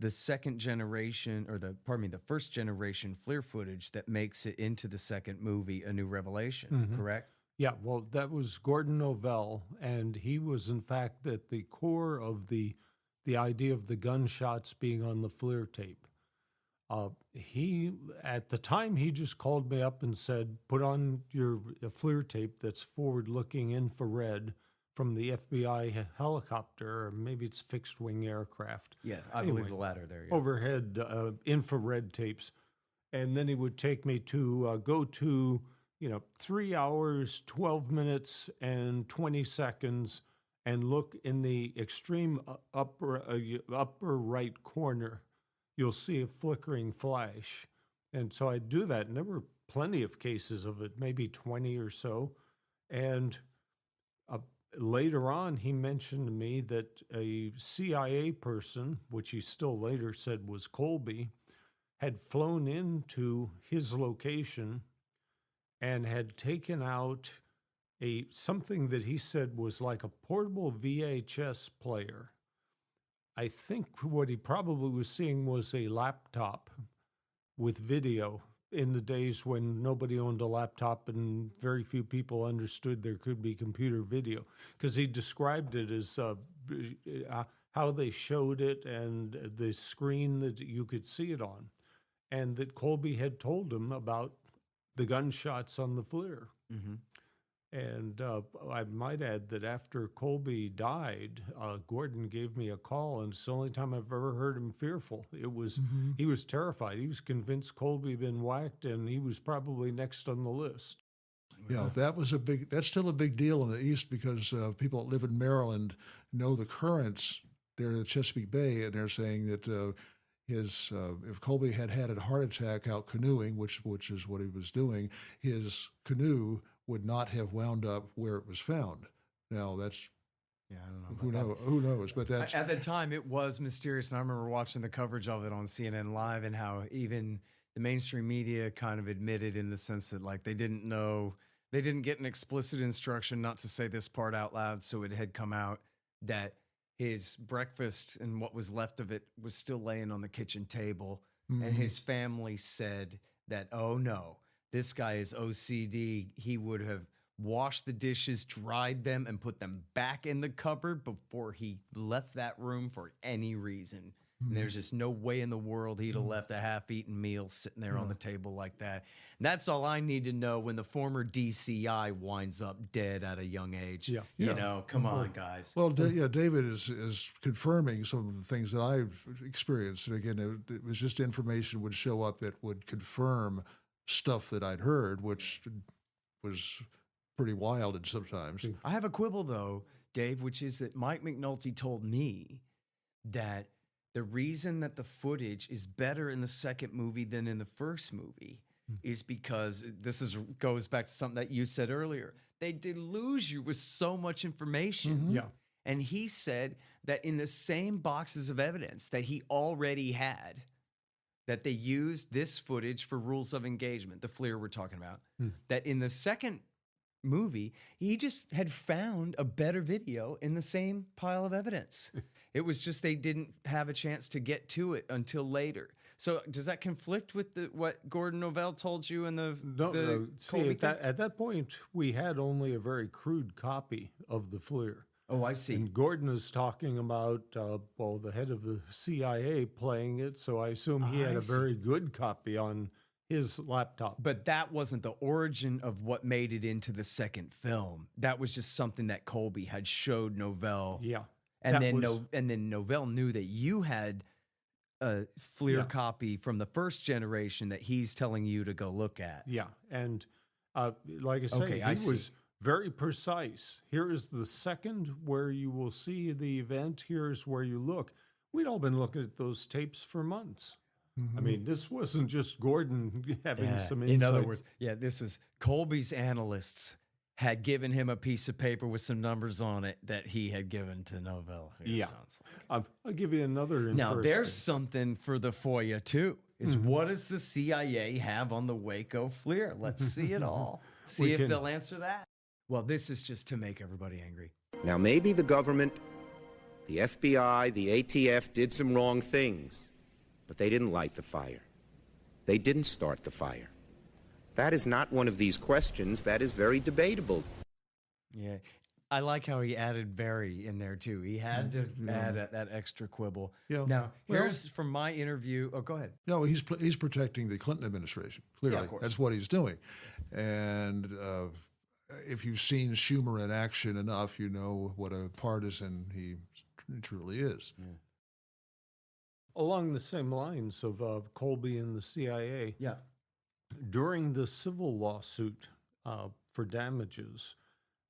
A: the second generation, or the first generation FLIR footage that makes it into the second movie, A New Revelation, correct?
C: Yeah, well, that was Gordon Novell, and he was, in fact, at the core of the idea of the gunshots being on the FLIR tape. He, at the time, he just called me up and said, put on your FLIR tape that's forward-looking infrared from the FBI helicopter, or maybe it's fixed-wing aircraft.
A: Yeah, I
C: Anyway,
A: believe the latter there. Yeah.
C: Overhead infrared tapes. And then he would take me to go to, 3 hours, 12 minutes, and 20 seconds, and look in the extreme upper right corner. You'll see a flickering flash. And so I'd do that. And there were plenty of cases of it, maybe 20 or so. And later on, he mentioned to me that a CIA person, which he still later said was Colby, had flown into his location and had taken out something that he said was like a portable VHS player. I think what he probably was seeing was a laptop with video in the days when nobody owned a laptop and very few people understood there could be computer video, because he described it as how they showed it and the screen that you could see it on, and that Colby had told him about the gunshots on the FLIR. And I might add that after Colby died, Gordon gave me a call, and it's the only time I've ever heard him fearful. It was he was terrified. He was convinced Colby had been whacked, and he was probably next on the list.
B: Yeah, that's still a big deal in the East, because people that live in Maryland know the currents there in the Chesapeake Bay, and they're saying that if Colby had had a heart attack out canoeing, which is what he was doing, his canoe would not have wound up where it was found. Now that's,
A: I don't know.
B: Who knows? But that's
A: at the time it was mysterious, and I remember watching the coverage of it on CNN Live, and how even the mainstream media kind of admitted, in the sense that, like, they didn't know, they didn't get an explicit instruction not to say this part out loud, so it had come out that his breakfast and what was left of it was still laying on the kitchen table, and his family said that, oh no, this guy is OCD. He would have washed the dishes, dried them, and put them back in the cupboard before he left that room for any reason. And there's just no way in the world he'd have left a half-eaten meal sitting there on the table like that. And that's all I need to know when the former DCI winds up dead at a young age.
B: Yeah.
A: You know, come on, guys.
B: Well, David is confirming some of the things that I've experienced. And again, it was just information would show up that would confirm stuff that I'd heard, which was pretty wild at sometimes.
A: I have a quibble, though, Dave, which is that Mike McNulty told me that the reason that the footage is better in the second movie than in the first movie is because goes back to something that you said earlier. They deluge you with so much information.
C: Yeah.
A: And he said that in the same boxes of evidence that he already had, that they used this footage for rules of engagement, the FLIR we're talking about, that in the second movie, he just had found a better video in the same pile of evidence. It was just they didn't have a chance to get to it until later. So does that conflict with what Gordon Novell told you in the
C: No. See, at that point, we had only a very crude copy of the FLIR.
A: Oh, I see.
C: And Gordon is talking about, the head of the CIA playing it, so I assume he had a very good copy on his laptop.
A: But that wasn't the origin of what made it into the second film. That was just something that Colby had showed Novell.
C: Yeah.
A: And then Novell knew that you had a FLIR copy from the first generation that he's telling you to go look at.
C: Yeah. And like I say, he was very precise. Here is the second where you will see the event. Here's where you look. We'd all been looking at those tapes for months. I mean, this wasn't just Gordon having some insight.
A: In other words, this was Colby's analysts had given him a piece of paper with some numbers on it that he had given to Novell. Sounds like.
C: I'll give you another interesting.
A: Now, there's something for the FOIA, too, is what does the CIA have on the Waco FLIR? Let's see it all. See if they'll answer that. Well, this is just to make everybody angry.
M: Now, maybe the government, the FBI, the ATF did some wrong things, but they didn't light the fire. They didn't start the fire. That is not one of these questions. That is very debatable.
A: Yeah. I like how he added very in there, too. He had to add that extra quibble.
B: Yeah.
A: Now, here's from my interview. Oh, go ahead.
B: No, he's protecting the Clinton administration, clearly.
A: Yeah, of course.
B: That's what he's doing. And if you've seen Schumer in action enough, you know what a partisan he truly is.
A: Yeah.
C: Along the same lines of Colby and the CIA.
A: Yeah.
C: During the civil lawsuit for damages,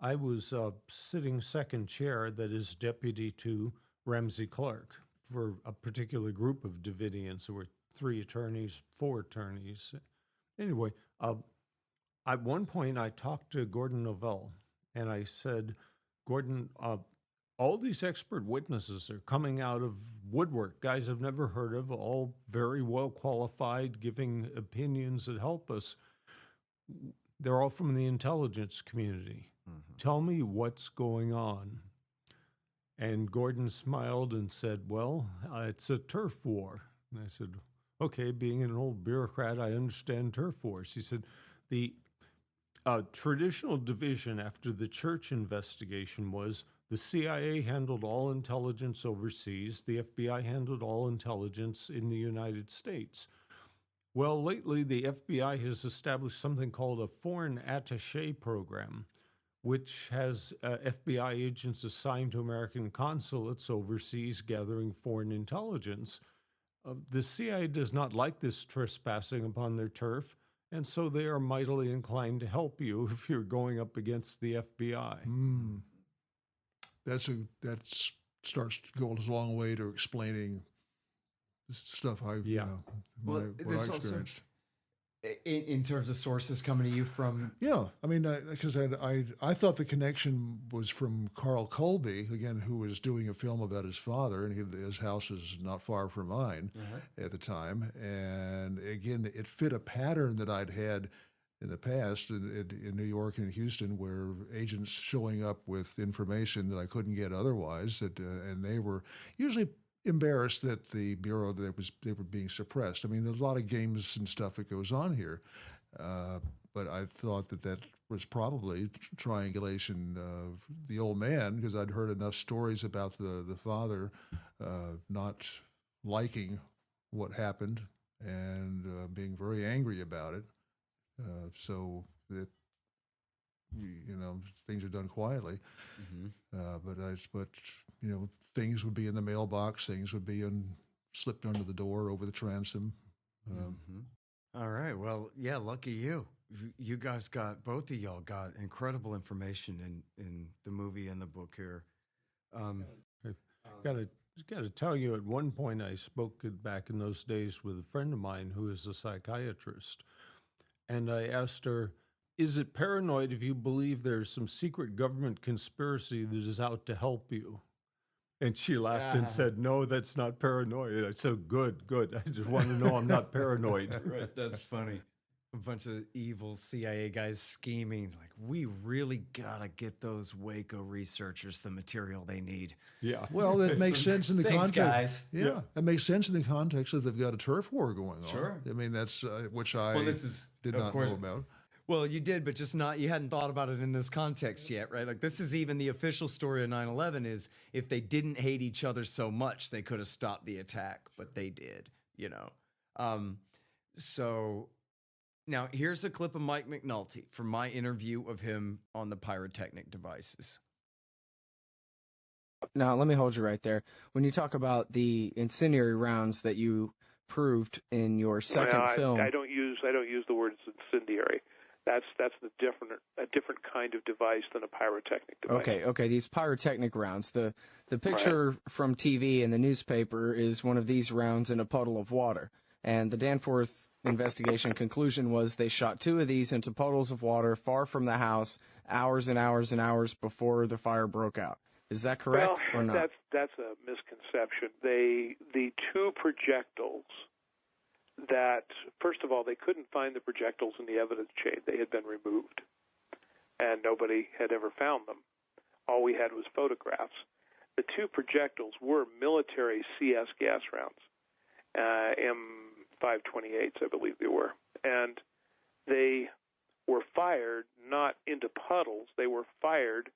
C: I was sitting second chair, that is deputy to Ramsey Clark, for a particular group of Davidians. There were 4 attorneys. Anyway, at one point I talked to Gordon Novell, and I said, Gordon, all these expert witnesses are coming out of woodwork, guys I've never heard of, all very well qualified, giving opinions that help us. They're all from the intelligence community. Tell me what's going on. And Gordon smiled and said, well, it's a turf war. And I said, okay, being an old bureaucrat, I understand turf wars. He said, the traditional division after the church investigation was the CIA handled all intelligence overseas. The FBI handled all intelligence in the United States. Well, lately, the FBI has established something called a foreign attaché program, which has FBI agents assigned to American consulates overseas gathering foreign intelligence. The CIA does not like this trespassing upon their turf, and so they are mightily inclined to help you if you're going up against the FBI.
B: That starts to go a long way to explaining this stuff I experienced.
A: In terms of sources coming to you from...
B: Yeah, I mean, because I thought the connection was from Carl Colby, again, who was doing a film about his father, and his house is not far from mine at the time. And again, it fit a pattern that I'd had in the past in New York and Houston, where agents showing up with information that I couldn't get otherwise, and they were usually embarrassed that the bureau they were being suppressed. I mean, there's a lot of games and stuff that goes on here, but I thought that was probably triangulation of the old man, because I'd heard enough stories about the father not liking what happened and being very angry about it. So that, things are done quietly. But things would be in the mailbox. Things would be slipped under the door, over the transom.
A: All right. Well, yeah, lucky you. You guys both of y'all got incredible information in the movie and the book here.
C: Got to tell you, at one point I spoke back in those days with a friend of mine who is a psychiatrist, and I asked her, "Is it paranoid if you believe there's some secret government conspiracy that is out to help you?" And she laughed and said, "No, that's not paranoid." I said, "Good. I just want to know I'm not paranoid."
A: Right, that's funny. A bunch of evil CIA guys scheming, like, we really gotta get those Waco researchers the material they need.
C: Yeah.
B: Well, that makes sense in the context.
A: Guys.
B: Yeah, it makes sense in the context that they've got a turf war going on.
A: Sure.
B: I mean, that's which I did not know about.
A: Well, you did, but just not, you hadn't thought about it in this context yet, right? Like, this is even the official story of 9/11 is if they didn't hate each other so much, they could have stopped the attack, but they did, So now here's a clip of Mike McNulty from my interview of him on the pyrotechnic devices.
N: Now, let me hold you right there. When you talk about the incendiary rounds that you proved in your second film,
O: I don't use the word incendiary. That's a different kind of device than a pyrotechnic device.
N: Okay. These pyrotechnic rounds. The picture from TV and the newspaper is one of these rounds in a puddle of water. And the Danforth investigation conclusion was they shot 2 of these into puddles of water far from the house, hours and hours and hours before the fire broke out. Is that correct or not?
O: That's a misconception. The 2 projectiles that, first of all, they couldn't find the projectiles in the evidence chain. They had been removed, and nobody had ever found them. All we had was photographs. The 2 projectiles were military CS gas rounds, M528s, I believe they were. And they were fired not into puddles. They were fired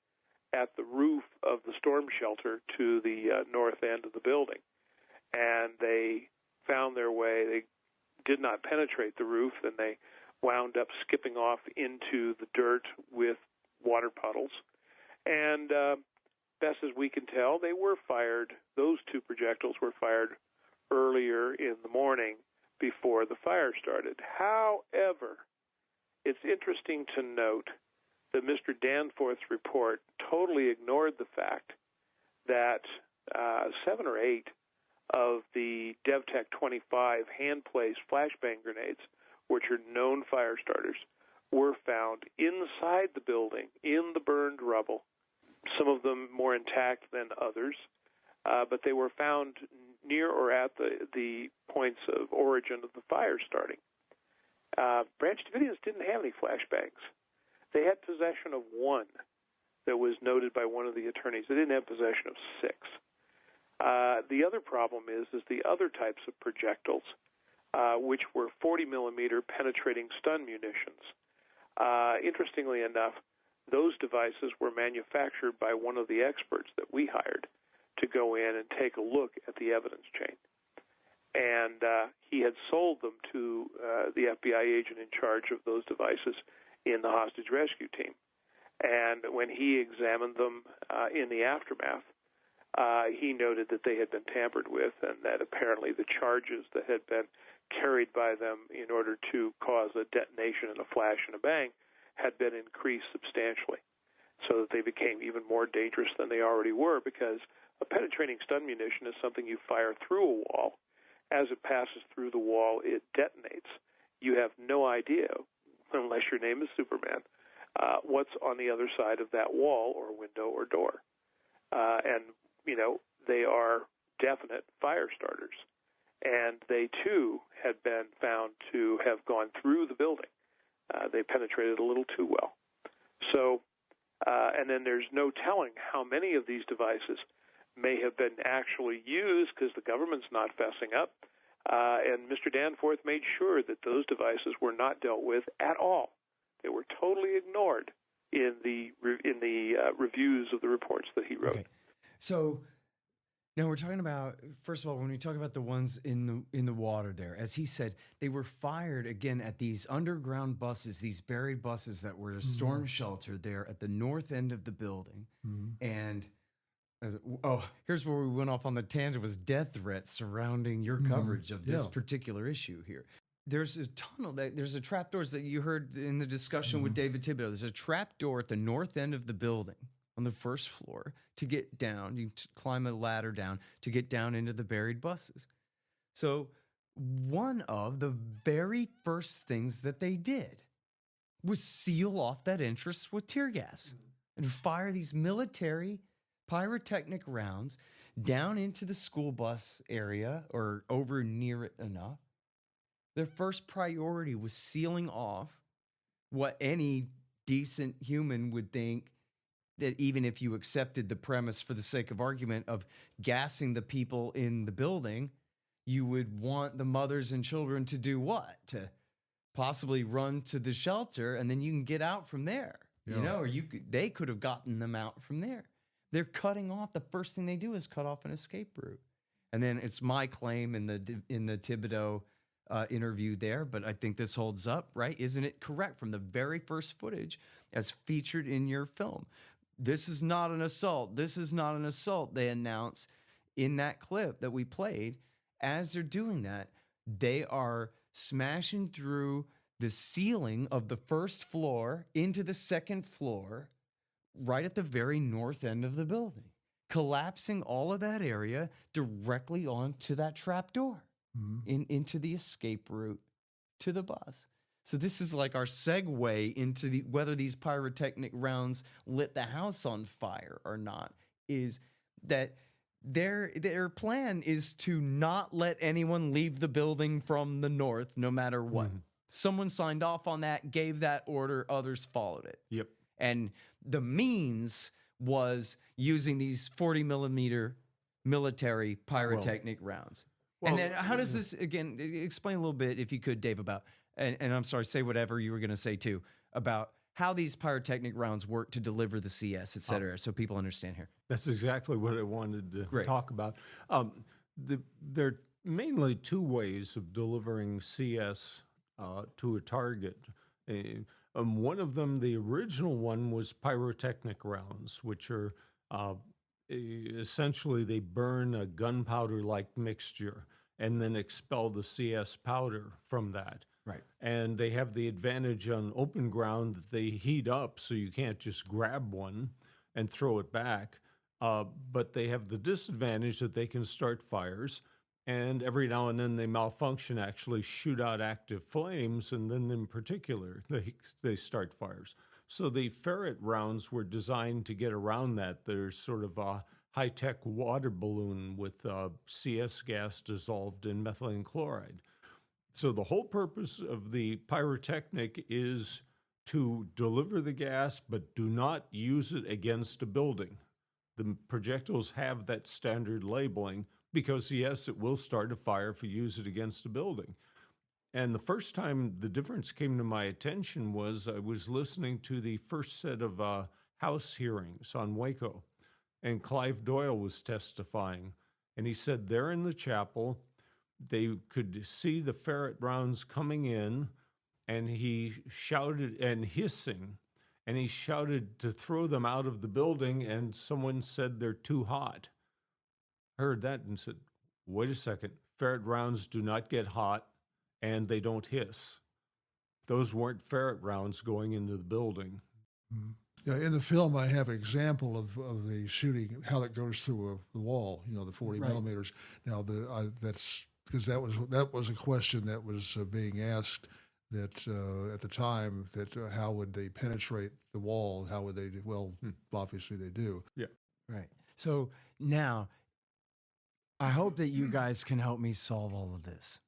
O: at the roof of the storm shelter to the north end of the building. And they found their way. They did not penetrate the roof, and they wound up skipping off into the dirt with water puddles. And best as we can tell, they were fired. Those 2 projectiles were fired earlier in the morning before the fire started. However, it's interesting to note that Mr. Danforth's report totally ignored the fact that 7 or 8 of the DevTech 25 hand-placed flashbang grenades, which are known fire starters, were found inside the building, in the burned rubble, some of them more intact than others, but they were found near or at the points of origin of the fire starting. Branch Davidians didn't have any flashbangs. They had possession of 1 that was noted by one of the attorneys. They didn't have possession of 6. The other problem is the other types of projectiles, which were 40-millimeter penetrating stun munitions. Interestingly enough, those devices were manufactured by one of the experts that we hired to go in and take a look at the evidence chain. And he had sold them to the FBI agent in charge of those devices in the hostage rescue team. And when he examined them in the aftermath, he noted that they had been tampered with and that apparently the charges that had been carried by them in order to cause a detonation and a flash and a bang had been increased substantially, so that they became even more dangerous than they already were, because a penetrating stun munition is something you fire through a wall. As it passes through the wall, it detonates. You have no idea, unless your name is Superman, what's on the other side of that wall or window or door. And, they are definite fire starters. And they, too, had been found to have gone through the building. They penetrated a little too well. So, and then there's no telling how many of these devices may have been actually used, because the government's not fessing up. And Mr. Danforth made sure that those devices were not dealt with at all. They were totally ignored in the reviews of the reports that he wrote.
A: Okay. So Now we're talking about, first of all, when we talk about the ones in the water there, as he said, they were fired again at these underground buses, these buried buses that were storm sheltered there at the north end of the building. And here's where we went off on the tangent, was death threats surrounding your coverage of this particular issue here. There's a tunnel, there's a trapdoors that you heard in the discussion with David Thibodeau. There's a trapdoor at the north end of the building on the first floor to get down. You climb a ladder down to get down into the buried buses. So one of the very first things that they did was seal off that entrance with tear gas and fire these military pyrotechnic rounds down into the school bus area or over near it enough. Their first priority was sealing off what any decent human would think, that even if you accepted the premise for the sake of argument of gassing the people in the building, you would want the mothers and children to do what? To possibly run to the shelter, and then you can get out from there, you know, or they could have gotten them out from there. They're cutting off. The first thing they do is cut off an escape route. And then it's my claim in the Thibodeau interview there, but I think this holds up, right? Isn't it correct from the very first footage as featured in your film? This is not an assault. This is not an assault, they announce in that clip that we played. As they're doing that, they are smashing through the ceiling of the first floor into the second floor, right at the very north end of the building, collapsing all of that area directly onto that trapdoor into the escape route to the bus. So this is like our segue into whether these pyrotechnic rounds lit the house on fire or not, is that their plan is to not let anyone leave the building from the north, no matter what. Someone signed off on that, gave that order, others followed it.
C: Yep.
A: And the means was using these 40 millimeter military pyrotechnic rounds. And then how does this, again, explain a little bit, if you could, Dave, about, and I'm sorry, say whatever you were going to say too, about how these pyrotechnic rounds work to deliver the CS, et cetera, so people understand here.
C: That's exactly what I wanted to talk about. There are mainly two ways of delivering CS to a target. One of them, the original one, was pyrotechnic rounds, which are essentially they burn a gunpowder-like mixture and then expel the CS powder from that.
A: Right.
C: And they have the advantage on open ground that they heat up, so you can't just grab one and throw it back. But they have the disadvantage that they can start fires, and every now and then they malfunction, actually shoot out active flames, and then in particular, they start fires. So the ferret rounds were designed to get around that. There's sort of a high-tech water balloon with CS gas dissolved in methylene chloride. So the whole purpose of the pyrotechnic is to deliver the gas, but do not use it against a building. The projectiles have that standard labeling because, yes, it will start a fire if you use it against a building. And the first time the difference came to my attention was I was listening to the first set of House hearings on Waco, and Clive Doyle was testifying. And he said there in the chapel, they could see the ferret rounds coming in, and he shouted and hissing, and he shouted to throw them out of the building, and someone said they're too hot. I heard that and said, wait a second, ferret rounds do not get hot, and they don't hiss. Those weren't ferret rounds going into the building.
B: Yeah, in the film, I have an example of the shooting, how it goes through the wall, the 40 millimeters. Now, that's because that was a question that was being asked that at the time, that how would they penetrate the wall? How would they do? Well, obviously they do.
C: Yeah.
A: Right. So now, I hope that you guys can help me solve all of this.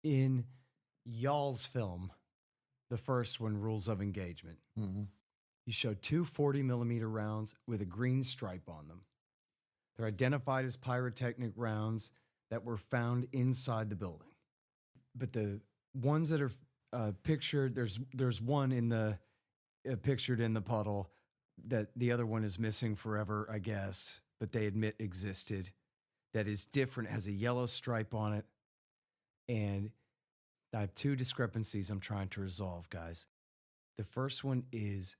A: In y'all's film, the first one, Rules of Engagement, you showed two 40 millimeter rounds with a green stripe on them. They're identified as pyrotechnic rounds that were found inside the building. But the ones that are pictured, there's one in the pictured in the puddle that the other one is missing forever, I guess, but they admit existed. that is different, has a yellow stripe on it. And I have two discrepancies I'm trying to resolve, guys. The first one is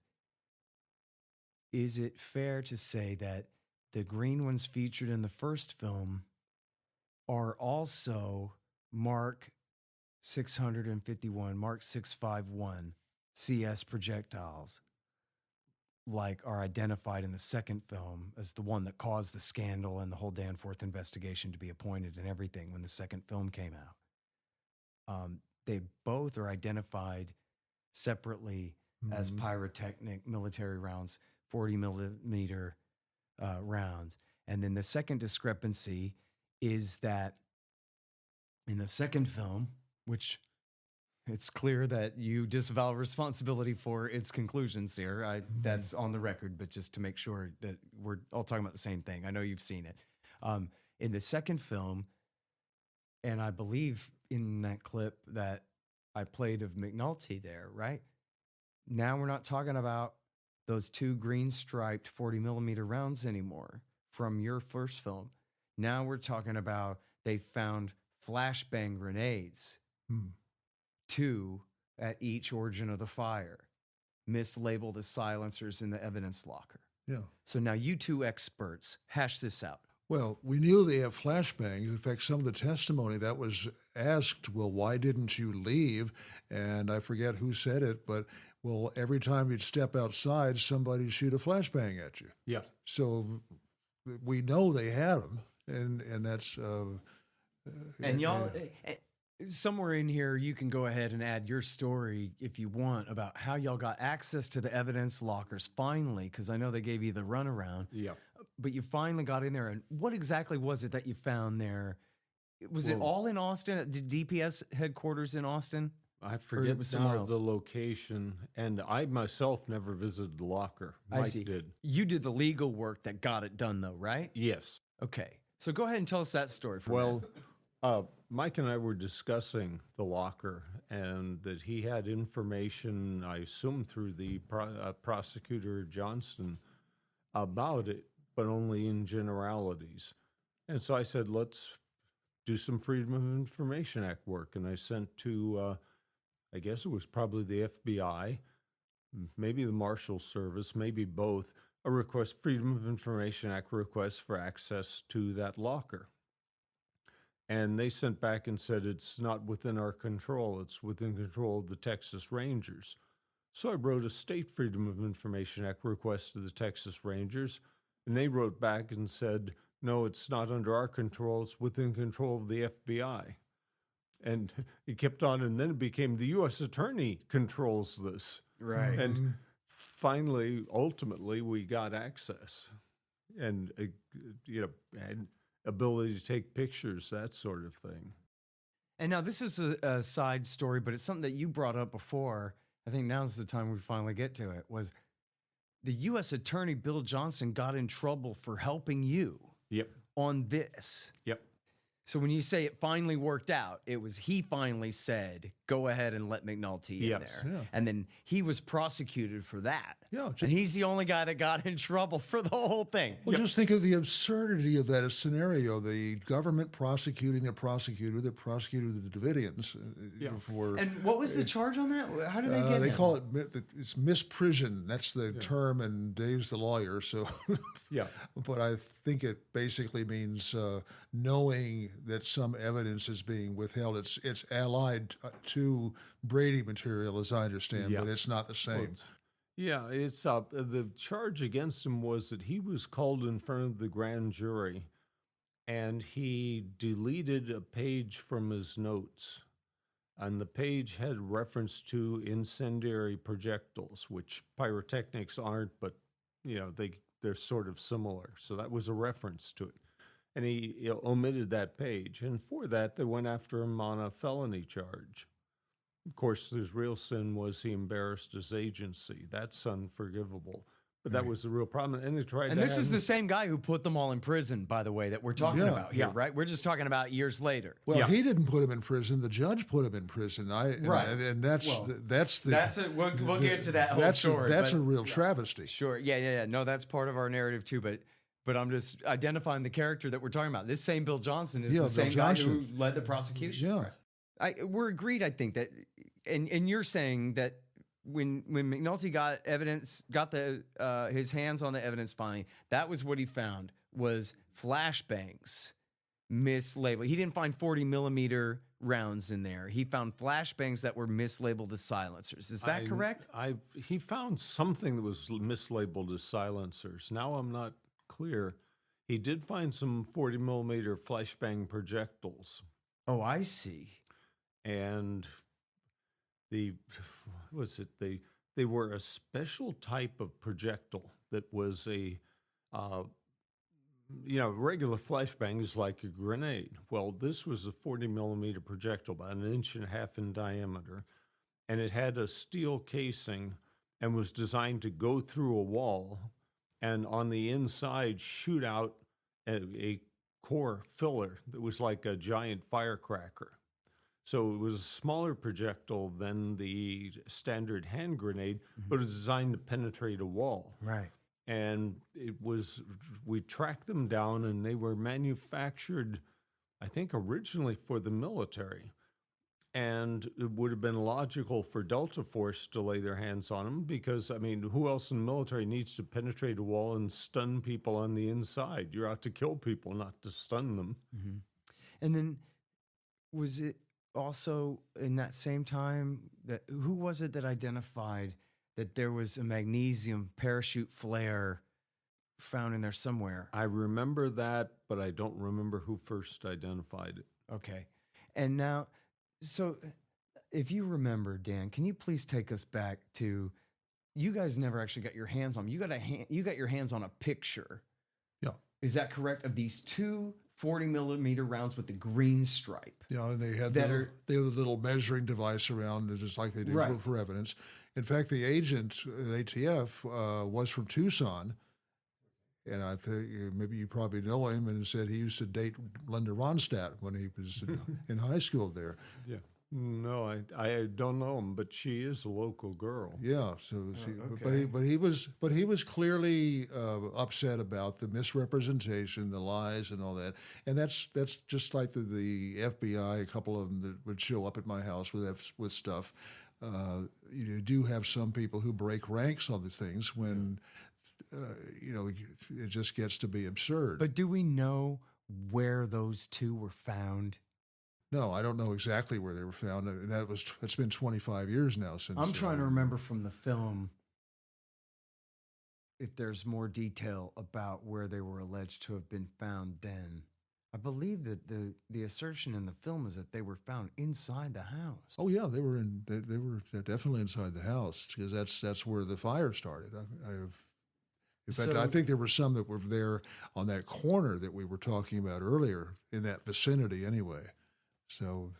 A: it fair to say that the green ones featured in the first film are also Mark 651, Mark 651 CS projectiles, like are identified in the second film as the one that caused the scandal and the whole Danforth investigation to be appointed and everything when the second film came out? They both are identified separately as pyrotechnic military rounds, 40 millimeter rounds. And then the second discrepancy is that in the second film, which it's clear that you disavow responsibility for its conclusions here. That's on the record, but just to make sure that we're all talking about the same thing. I know you've seen it. In the second film, and I believe in that clip that I played of McNulty there, right? Now we're not talking about those two green striped 40 millimeter rounds anymore from your first film. Now we're talking about they found flashbang grenades, two at each origin of the fire, mislabeled as silencers in the evidence locker.
B: Yeah.
A: So now you two experts hash this out.
B: Well, we knew they have flashbangs. In fact, some of the testimony that was asked, well, why didn't you leave? And I forget who said it, but, well, every time you'd step outside, somebody'd shoot a flashbang at you.
C: Yeah.
B: So we know they had them, and that's...
A: and y'all... somewhere in here, you can go ahead and add your story if you want about how y'all got access to the evidence lockers finally, because I know they gave you the runaround.
C: Yeah.
A: But you finally got in there. And what exactly was it that you found there? Was it all in Austin? At the DPS headquarters in Austin?
C: I forget now the location. And I myself never visited the locker. Mike did.
A: You did the legal work that got it done, though, right?
C: Yes.
A: Okay. So go ahead and tell us that story for a minute.
C: Mike and I were discussing the locker and that he had information, I assume through the prosecutor Johnston, about it, but only in generalities. And so I said, let's do some Freedom of Information Act work. And I sent to, I guess it was probably the FBI, maybe the Marshal Service, maybe both, a request, Freedom of Information Act request for access to that locker. And they sent back and said, it's not within our control. It's within control of the Texas Rangers. So I wrote a state Freedom of Information Act request to the Texas Rangers, and they wrote back and said, no, it's not under our control. It's within control of the FBI. And it kept on, and then it became the U.S. Attorney controls this.
A: Right.
C: And finally, ultimately, we got access. And, and ability to take pictures, that sort of thing.
A: And now this is a side story, but it's something that you brought up before. I think now's the time we finally get to it, was the U.S. Attorney Bill Johnson got in trouble for helping you on this.
C: Yep.
A: So when you say it finally worked out, it was he finally said, go ahead and let McNulty in there.
B: Yeah.
A: And then he was prosecuted for that.
B: Yeah,
A: and he's the only guy that got in trouble for the whole thing.
B: Well, just think of the absurdity of that scenario. The government prosecuting the prosecutor that prosecuted the Davidians. For,
A: and what was the charge on that? How do they get
B: They
A: him?
B: call it, it's misprision. That's the term, and Dave's the lawyer. So, but I think it basically means knowing that some evidence is being withheld. It's allied to Brady material, as I understand, but it's not the same.
C: Yeah, it's the charge against him was that he was called in front of the grand jury and he deleted a page from his notes. And the page had reference to incendiary projectiles, which pyrotechnics aren't, but they're sort of similar. So that was a reference to it. And he omitted that page. And for that, they went after him on a felony charge. Of course, his real sin was he embarrassed his agency. That's unforgivable. But that was the real problem. And they tried
A: and this is the same guy who put them all in prison, by the way, that we're talking about here, right? We're just talking about years later.
B: Well, he didn't put him in prison. The judge put him in prison. And that's
A: we'll get to that whole story.
B: That's a real travesty.
A: Sure. Yeah. No, that's part of our narrative too. But But I'm just identifying the character that we're talking about. This same Bill Johnson is
B: Yeah,
A: the
B: Bill
A: same guy
B: Johnson.
A: who led the prosecution.
B: Yeah.
A: We're agreed, I think, that, and you're saying that when McNulty got evidence, got his hands on the evidence finally, that was what he found was flashbangs mislabeled. He didn't find 40 millimeter rounds in there. He found flashbangs that were mislabeled as silencers. Is that correct?
C: He found something that was mislabeled as silencers. Now I'm not clear. He did find some 40 millimeter flashbang projectiles.
A: Oh, I see.
C: And they were a special type of projectile that was a regular flashbang is like a grenade. Well, this was a 40 millimeter projectile, about 1.5 inches in diameter, and it had a steel casing and was designed to go through a wall and on the inside shoot out a core filler that was like a giant firecracker. So it was a smaller projectile than the standard hand grenade, but it was designed to penetrate a wall.
A: Right.
C: And we tracked them down, and they were manufactured, I think, originally for the military. And it would have been logical for Delta Force to lay their hands on them because, I mean, who else in the military needs to penetrate a wall and stun people on the inside? You're out to kill people, not to stun them.
A: Mm-hmm. And then was it also in that same time that who was it that identified that there was a magnesium parachute flare found in there somewhere?
C: I remember that, but I don't remember who first identified it.
A: Okay. And now, so if you remember, Dan, can you please take us back to, you guys never actually got your hands on them. You got your hands on a picture.
B: Yeah.
A: Is that correct? Of these two 40 millimeter rounds with the green stripe.
B: Yeah, and they had the little measuring device around, just like they do for evidence. In fact, the agent at ATF was from Tucson, and I think maybe you probably know him, and said he used to date Linda Ronstadt when he was in high school there.
C: Yeah. No, I don't know him, but she is a local girl.
B: Yeah. So,
A: okay.
B: but he was clearly upset about the misrepresentation, the lies, and all that. And that's just like the FBI. A couple of them that would show up at my house with stuff. You do have some people who break ranks on the things when it just gets to be absurd.
A: But do we know where those two were found?
B: No, I don't know exactly where they were found. It's been 25 years now since.
A: I'm trying to remember from the film if there's more detail about where they were alleged to have been found then. I believe that the assertion in the film is that they were found inside the house.
B: Oh yeah, they were definitely inside the house because that's where the fire started. In fact, I think there were some that were there on that corner that we were talking about earlier, in that vicinity anyway. So,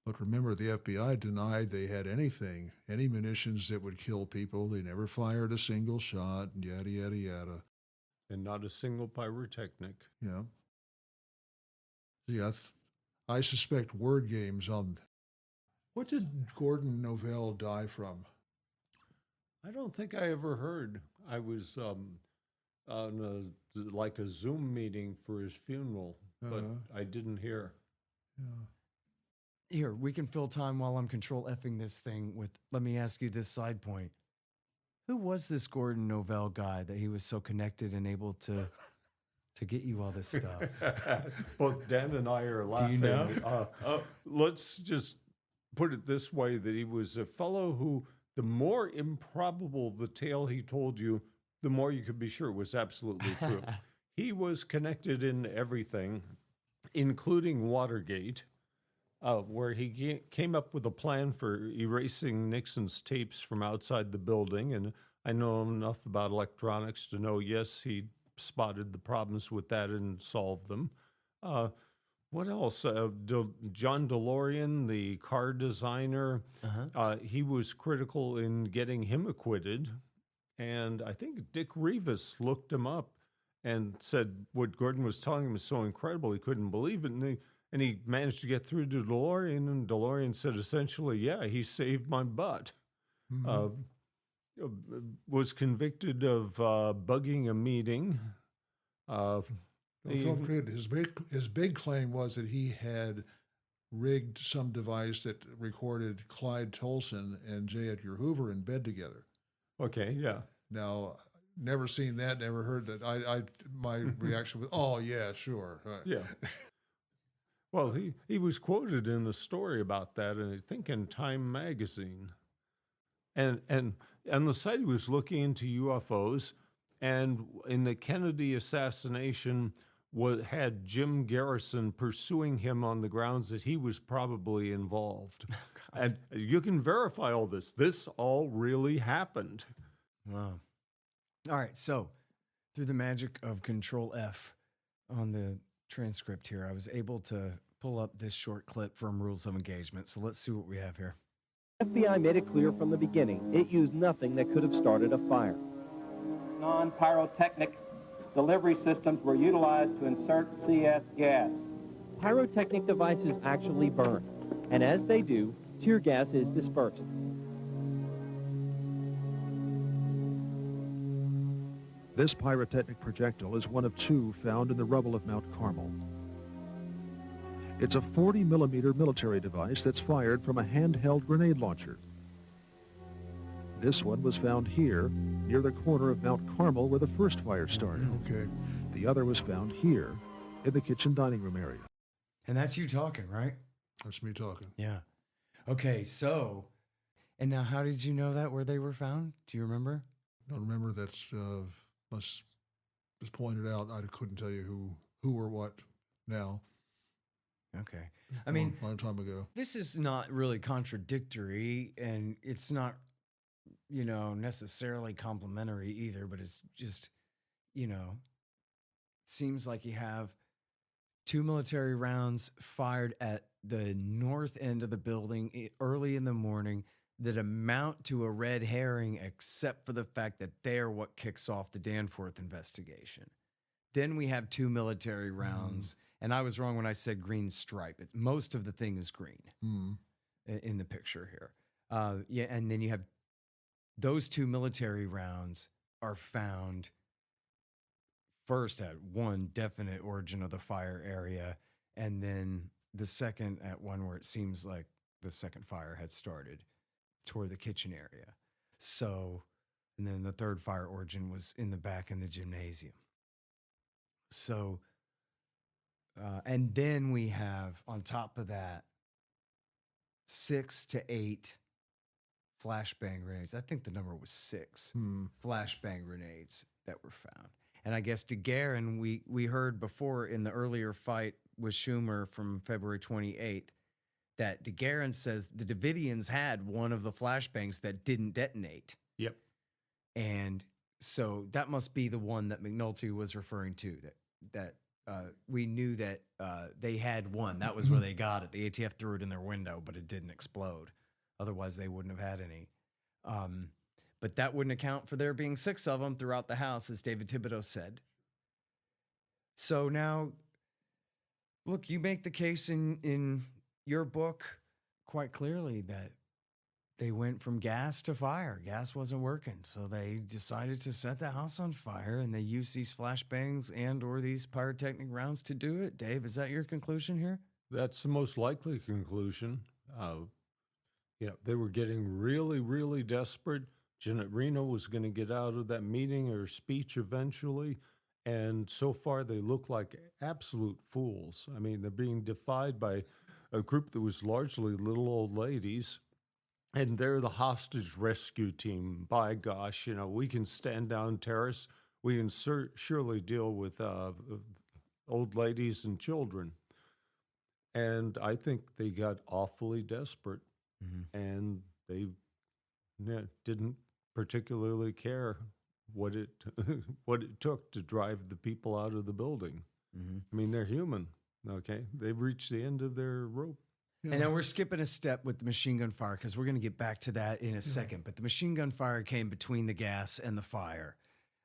B: but remember, the FBI denied they had any munitions that would kill people. They never fired a single shot, and yada, yada, yada.
C: And not a single pyrotechnic.
B: Yeah. See, I suspect word games on... What did Gordon Novell die from?
C: I don't think I ever heard. I was on a Zoom meeting for his funeral, but I didn't hear.
B: Yeah.
A: Here, we can fill time while I'm control Fing this thing with, let me ask you this side point. Who was this Gordon Novell guy that he was so connected and able to get you all this stuff?
C: Both Dan and I are laughing.
A: Do you know?
C: Let's just put it this way, that he was a fellow who, the more improbable the tale he told you, the more you could be sure it was absolutely true. He was connected in everything, including Watergate, where he came up with a plan for erasing Nixon's tapes from outside the building. And I know enough about electronics to know, yes, he spotted the problems with that and solved them. What else? John DeLorean, the car designer, he was critical in getting him acquitted. And I think Dick Rivas looked him up and said what Gordon was telling him was so incredible he couldn't believe it. And he managed to get through to DeLorean, and DeLorean said essentially, yeah, he saved my butt. Mm-hmm. Was convicted of bugging a meeting
B: His big claim was that he had rigged some device that recorded Clyde Tolson and J. Edgar Hoover in bed together.
C: Okay, yeah.
B: Now, never seen that, never heard that. My reaction was, oh, yeah, sure.
C: Yeah. Well, he was quoted in the story about that, and I think in Time magazine. And the site he was looking into UFOs, and in the Kennedy assassination had Jim Garrison pursuing him on the grounds that he was probably involved. And you can verify all this. This all really happened.
A: Wow. All right, so through the magic of Control F on the transcript here, I was able to pull up this short clip from Rules of Engagement. So let's see what we have here.
F: FBI made it clear from the beginning it used nothing that could have started a fire. Non-pyrotechnic delivery systems were utilized to insert CS gas. Pyrotechnic devices actually burn, and as they do, tear gas is dispersed.
P: This pyrotechnic projectile is one of two found in the rubble of Mount Carmel. It's a 40-millimeter military device that's fired from a handheld grenade launcher. This one was found here, near the corner of Mount Carmel where the first fire started.
B: Okay.
P: The other was found here, in the kitchen dining room area.
A: And that's you talking, right?
B: That's me talking.
A: Yeah. Okay, so, and now how did you know that, where they were found? Do you remember?
B: I don't remember. That's was pointed out. I couldn't tell you who or what now.
A: Okay. I mean,
B: long time ago.
A: This is not really contradictory, and it's not, necessarily complimentary either, but it's just, seems like you have 2 military rounds fired at the north end of the building early in the morning that amount to a red herring, except for the fact that they're what kicks off the Danforth investigation. Then we have 2 military rounds. And I was wrong when I said green stripe. Most of the thing is green in the picture here. Yeah, and then you have those 2 military rounds are found first at one definite origin of the fire area, and then the second at one where it seems like the second fire had started toward the kitchen area. So, and then the third fire origin was in the back in the gymnasium. So, and then we have, on top of that, 6 to 8 flashbang grenades. I think the number was 6 flashbang grenades that were found. And I guess DeGuerin, we heard before in the earlier fight with Schumer from February 28th, that DeGuerin says the Davidians had one of the flashbangs that didn't detonate.
C: Yep.
A: And so that must be the one that McNulty was referring to, that we knew that they had one. That was where they got it. The ATF threw it in their window, but it didn't explode. Otherwise, they wouldn't have had any. But that wouldn't account for there being 6 of them throughout the house, as David Thibodeau said. So now, look, you make the case in your book quite clearly that they went from gas to fire. Gas wasn't working, so they decided to set the house on fire, and they used these flashbangs and or these pyrotechnic rounds to do it. Dave, is that your conclusion here?
C: That's the most likely conclusion. They were getting really, really desperate. Janet Reno was going to get out of that meeting or speech eventually, and so far they look like absolute fools. I mean, they're being defied by a group that was largely little old ladies. And they're the hostage rescue team. By gosh, we can stand down terrorists. We can surely deal with old ladies and children. And I think they got awfully desperate. And they didn't particularly care what it took to drive the people out of the building. I mean, they're human, okay? They've reached the end of their rope.
A: Yeah. And now we're skipping a step with the machine gun fire because we're going to get back to that in a second. But the machine gun fire came between the gas and the fire.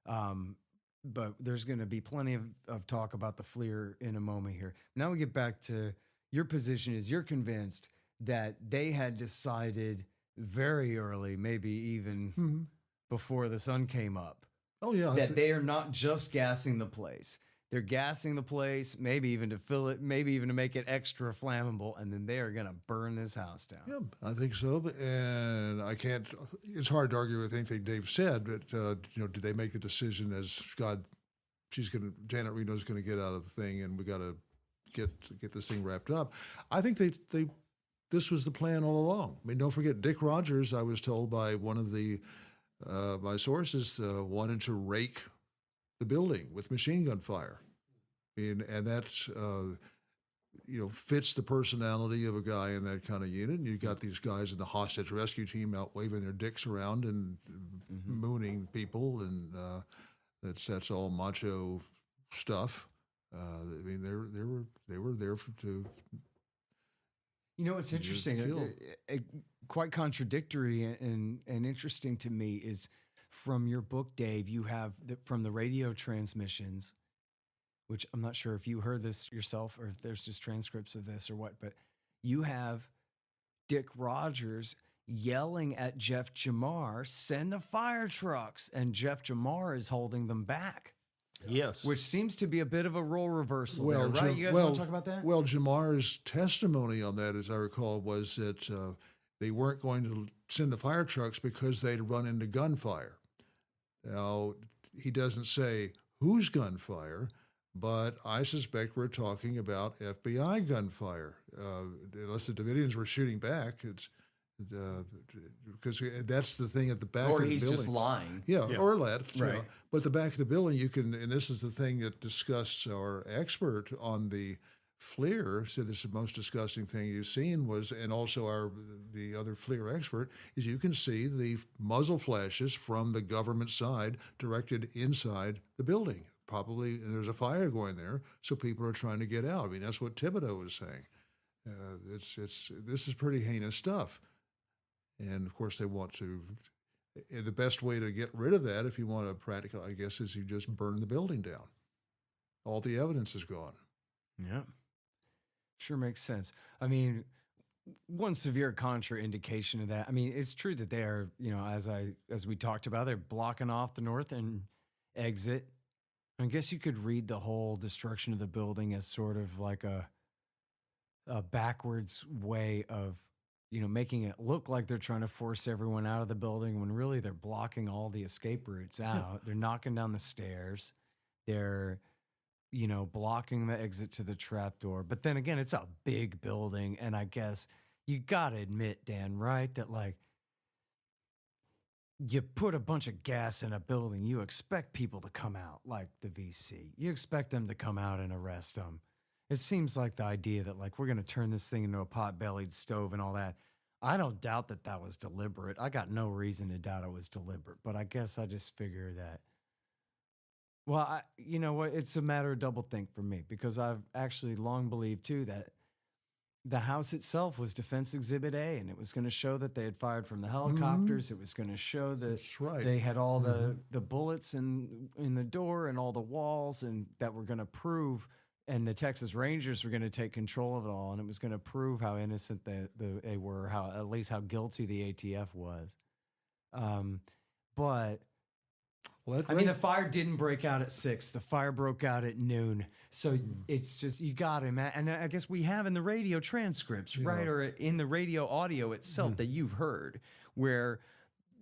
A: But there's going to be plenty of talk about the FLIR in a moment here. Now we get back to your position is you're convinced that they had decided very early, maybe even before the sun came up.
B: Oh, yeah.
A: That they are not just gassing the place. They're gassing the place, maybe even to fill it, maybe even to make it extra flammable, and then they are going to burn this house down.
B: Yeah, I think so. And I can't, it's hard to argue with anything Dave said, but, did they make the decision as Janet Reno's going to get out of the thing and we got to get this thing wrapped up? I think this was the plan all along. I mean, don't forget, Dick Rogers, I was told by one of my sources, wanted to rake the building with machine gun fire. And that, fits the personality of a guy in that kind of unit. And you got these guys in the hostage rescue team out waving their dicks around and mooning people. And that's all macho stuff. I mean, they were there to.
A: What's interesting, quite contradictory and interesting to me is from your book, Dave, you have from the radio transmissions, which I'm not sure if you heard this yourself or if there's just transcripts of this or what, but you have Dick Rogers yelling at Jeff Jamar, send the fire trucks, and Jeff Jamar is holding them back.
C: Yes.
A: Which seems to be a bit of a role reversal there, right? You guys want to talk about that?
B: Well, Jamar's testimony on that, as I recall, was that they weren't going to send the fire trucks because they'd run into gunfire. Now, he doesn't say whose gunfire, but I suspect we're talking about FBI gunfire. Unless the Davidians were shooting back, it's because that's the thing at the back of the building. Or he's
A: just lying.
B: Yeah, or that.
A: Right.
B: But the back of the building, you can, and this is the thing that disgusts our expert on the FLIR, said this is the most disgusting thing you've seen was, and also the other FLIR expert, is you can see the muzzle flashes from the government side directed inside the building. Probably there's a fire going there, so people are trying to get out. I mean, that's what Thibodeau was saying. This is pretty heinous stuff. And of course, they want to. The best way to get rid of that, if you want to practical, I guess, is you just burn the building down. All the evidence is gone.
A: Yeah, sure makes sense. I mean, one severe contraindication of that. I mean, it's true that they are, as we talked about, they're blocking off the north end exit. I guess you could read the whole destruction of the building as sort of like a backwards way of, making it look like they're trying to force everyone out of the building when really they're blocking all the escape routes out. Yeah. They're knocking down the stairs. They're, blocking the exit to the trapdoor. But then again, it's a big building. And I guess you got to admit, Dan, right, that like you put a bunch of gas in a building, you expect people to come out like the VC. You expect them to come out and arrest them. It seems like the idea that like we're going to turn this thing into a pot-bellied stove and all that. I don't doubt that that was deliberate. I got no reason to doubt it was deliberate, but I guess I just figure that. Well, you know what? It's a matter of doublethink for me because I've actually long believed too that the house itself was Defense Exhibit A, and it was going to show that they had fired from the helicopters. It was going to show that they had all the bullets in the door and all the walls, and that were going to prove. And the Texas Rangers were going to take control of it all, and it was going to prove how innocent they were, at least how guilty the ATF was. But the fire didn't break out at 6. The fire broke out at noon. So it's just, you got to imagine. And I guess we have in the radio transcripts, right, or in the radio audio itself that you've heard, where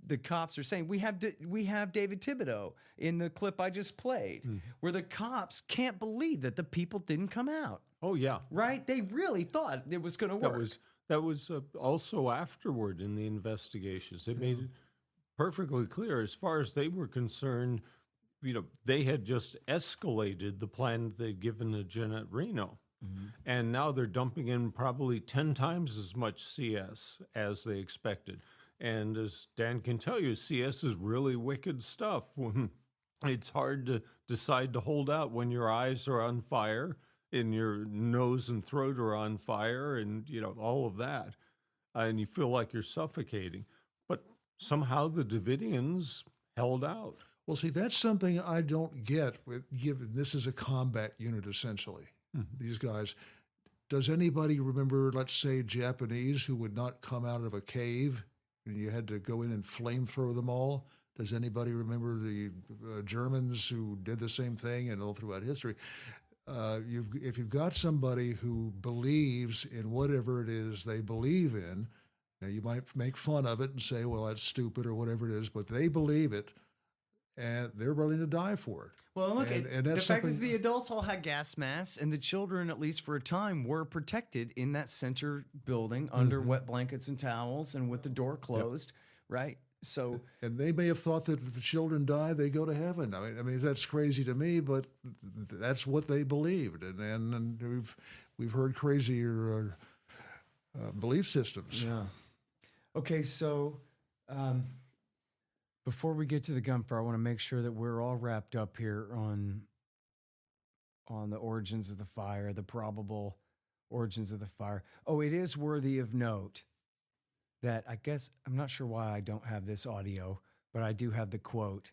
A: the cops are saying, we have David Thibodeau in the clip I just played, where the cops can't believe that the people didn't come out.
C: Oh, yeah.
A: Right? They really thought it was going to work.
C: That was also afterward in the investigations. It made it perfectly clear, as far as they were concerned, they had just escalated the plan they'd given to Janet Reno. And now they're dumping in probably 10 times as much CS as they expected. And as Dan can tell you, CS is really wicked stuff. It's hard to decide to hold out when your eyes are on fire and your nose and throat are on fire and, all of that. And you feel like you're suffocating. But somehow the Davidians held out.
B: Well, see, that's something I don't get given this is a combat unit, essentially. These guys. Does anybody remember, let's say, Japanese who would not come out of a cave and you had to go in and flamethrower them all? Does anybody remember the Germans who did the same thing and all throughout history? If you've got somebody who believes in whatever it is they believe in, now you might make fun of it and say, well, that's stupid or whatever it is, but they believe it and they're willing to die for it.
A: Well, look,
B: and
A: the
B: that's
A: fact is
B: something-
A: the adults all had gas masks, and the children, at least for a time, were protected in that center building under wet blankets and towels and with the door closed, right? So,
B: and they may have thought that if the children die, they go to heaven. I mean that's crazy to me, but that's what they believed, and we've heard crazier belief systems.
A: yeah. Okay, so before we get to the gunfire, I want to make sure that we're all wrapped up here on the origins of the fire, the probable origins of the fire. Oh, it is worthy of note that I guess, I'm not sure why I don't have this audio, but I do have the quote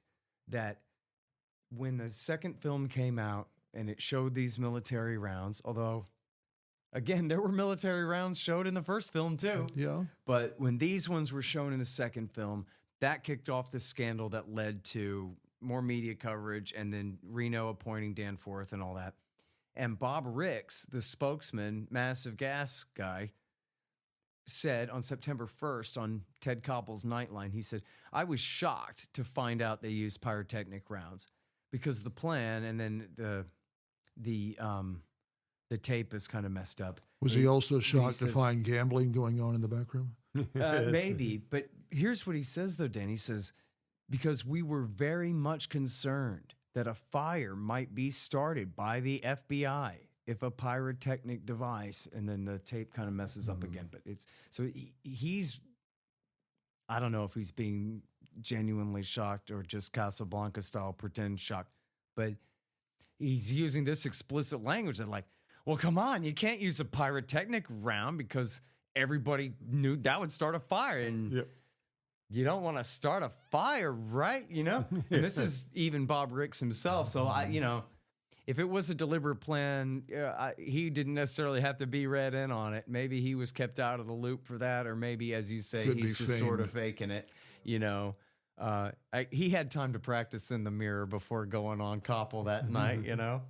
A: that when the second film came out and it showed these military rounds, although, again, there were military rounds showed in the first film too.
B: Yeah.
A: But when these ones were shown in the second film, that kicked off the scandal that led to more media coverage and then Reno appointing Danforth and all that. And Bob Ricks, the spokesman, massive gas guy, said on September 1st on Ted Koppel's Nightline, he said, I was shocked to find out they used pyrotechnic rounds because the plan and then the tape is kind of messed up.
B: Was he also shocked to find gambling going on in the back room?
A: Maybe, but here's what he says though, Dan. He says, because we were very much concerned that a fire might be started by the FBI if a pyrotechnic device, and then the tape kind of messes up again. But it's, so he's, I don't know if he's being genuinely shocked or just Casablanca style pretend shocked, but he's using this explicit language that like, well, come on, you can't use a pyrotechnic round because everybody knew that would start a fire. And you don't want to start a fire, right? You know, and this is even Bob Ricks himself. So if it was a deliberate plan, he didn't necessarily have to be read in on it. Maybe he was kept out of the loop for that, or maybe, as you say, he's just sort of faking it. You know, he had time to practice in the mirror before going on Koppel that night. You know.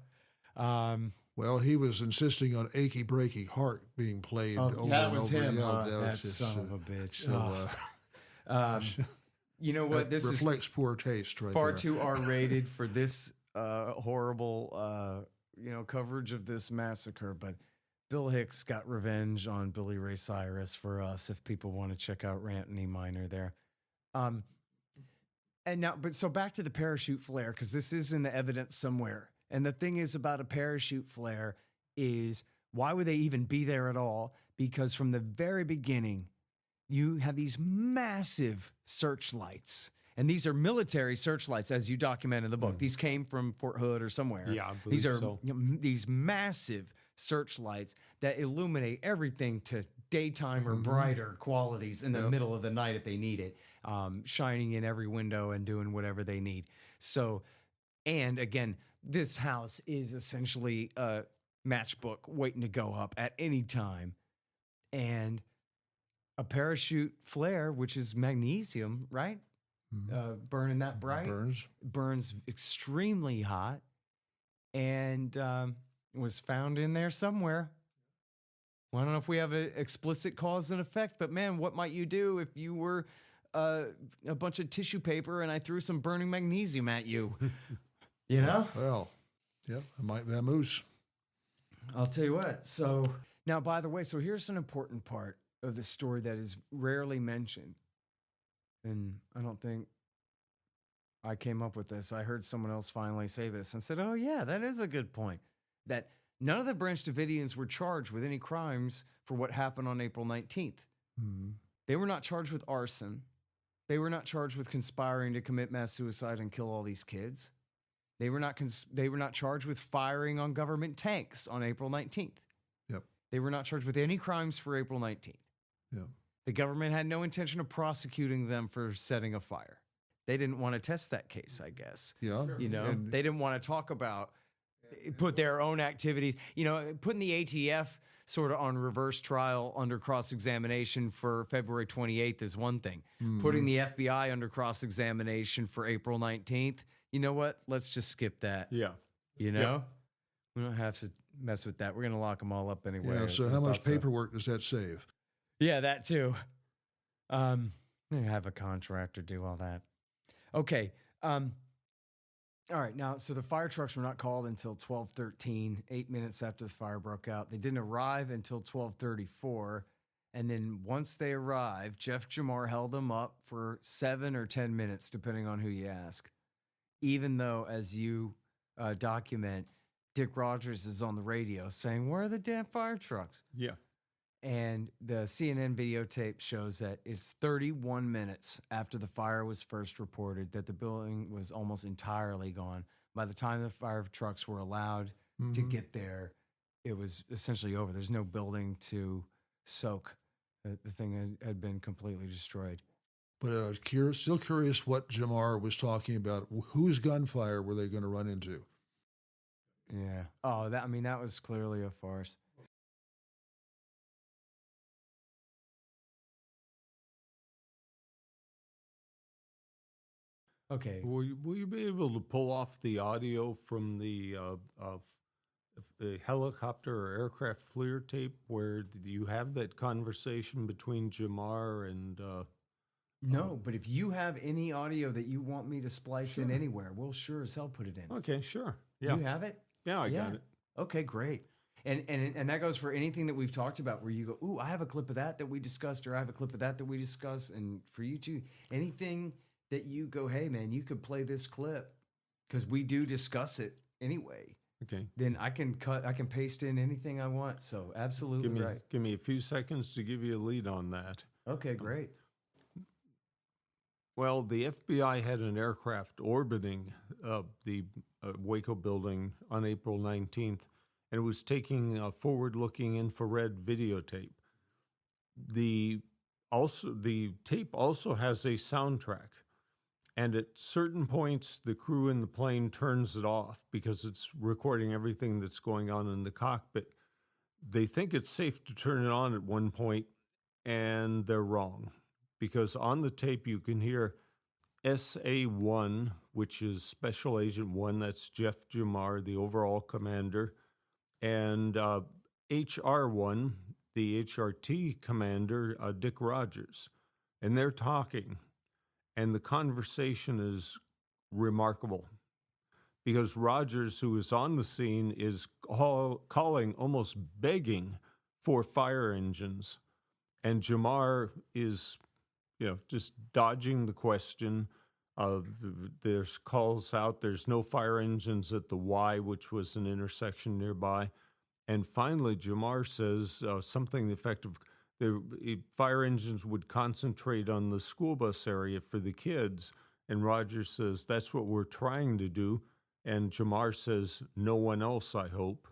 B: Well, he was insisting on "Achy Breaky Heart" being played over
A: that was
B: and over.
A: him.
B: Yeah,
A: That
B: was just,
A: son of a bitch.
B: So,
A: you know what? This
B: reflects poor taste, right
A: far
B: there.
A: too R-rated for this horrible, coverage of this massacre. But Bill Hicks got revenge on Billy Ray Cyrus for us. If people want to check out Rant and E Minor there. And now, so back to the parachute flare, because this is in the evidence somewhere. And the thing is about a parachute flare is, why would they even be there at all? Because from the very beginning, you have these massive searchlights. And these are military searchlights, as you document in the book. These came from Fort Hood or somewhere.
C: Yeah, I
A: these are
C: believe so.
A: These massive searchlights that illuminate everything to daytime or brighter qualities in the middle of the night if they need it, shining in every window and doing whatever they need. So, and again, this house is essentially a matchbook waiting to go up at any time. And a parachute flare, which is magnesium, right? Burning that bright. Burns extremely hot. And was found in there somewhere. Well, I don't know if we have an explicit cause and effect, but man, what might you do if you were a bunch of tissue paper and I threw some burning magnesium at you? You know?
B: Well, yeah, it might be a moose.
A: I'll tell you what. So now, by the way, so here's an important part of the story that is rarely mentioned. And I don't think I came up with this. I heard someone else finally say this and said, oh yeah, that is a good point. That none of the Branch Davidians were charged with any crimes for what happened on April 19th. They were not charged with arson. They were not charged with conspiring to commit mass suicide and kill all these kids. They were not charged with firing on government tanks on April 19th.
B: Yep.
A: They were not charged with any crimes for April 19th.
B: Yep.
A: The government had no intention of prosecuting them for setting a fire. They didn't want to test that case, I guess.
B: Yeah.
A: You know,
B: And
A: they didn't want to talk about, put their own activities, you know, putting the ATF sort of on reverse trial under cross-examination for February 28th is one thing.
B: Mhm.
A: Putting the FBI under cross-examination for April 19th, you know what? Let's just skip that.
C: Yeah.
A: You know? We don't have to mess with that. We're going to lock them all up anyway.
B: Yeah, so
A: I
B: how much
A: thought so.
B: paperwork does that save?
A: Yeah, that too. Have a contractor do all that. Okay. All right. Now, so the fire trucks were not called until 12:13, 8 minutes after the fire broke out. They didn't arrive until 12:34. And then once they arrived, Jeff Jamar held them up for 7 or 10 minutes, depending on who you ask. Even though, as you document, Dick Rogers is on the radio saying, "Where are the damn fire trucks?"
C: Yeah.
A: And the CNN videotape shows that it's 31 minutes after the fire was first reported that the building was almost entirely gone. By the time the fire trucks were allowed to get there, it was essentially over. There's no building to soak. The thing had been completely destroyed.
B: But I was still curious what Jamar was talking about. Whose gunfire were they going to run into?
A: Yeah. Oh, that was clearly a farce. Okay.
C: Will you be able to pull off the audio from the helicopter or aircraft FLIR tape where you have that conversation between Jamar and...
A: No, but if you have any audio that you want me to splice in anywhere, we'll sure as hell put it in.
C: Okay, sure. Yeah.
A: You have it?
C: Yeah, I got it.
A: Okay, great. And that goes for anything that we've talked about where you go, ooh, I have a clip of that we discussed, or I have a clip of that we discussed. And for you too, anything that you go, hey man, you could play this clip because we do discuss it anyway.
C: Okay.
A: Then I can paste in anything I want. So absolutely right.
C: Give me a few seconds to give you a lead on that.
A: Okay, great.
C: Well, the FBI had an aircraft orbiting the Waco building on April 19th, and it was taking a forward-looking infrared videotape. The tape also has a soundtrack, and at certain points, the crew in the plane turns it off because it's recording everything that's going on in the cockpit. They think it's safe to turn it on at one point, and they're wrong. Because on the tape you can hear SA-1, which is Special Agent 1, that's Jeff Jamar, the overall commander, and HR-1, the HRT commander, Dick Rogers. And they're talking, and the conversation is remarkable. Because Rogers, who is on the scene, is calling, almost begging for fire engines. And Jamar is... just dodging the question of there's calls out, there's no fire engines at the Y, which was an intersection nearby. And finally, Jamar says something to the effect of the fire engines would concentrate on the school bus area for the kids. And Rogers says, that's what we're trying to do. And Jamar says, no one else, I hope.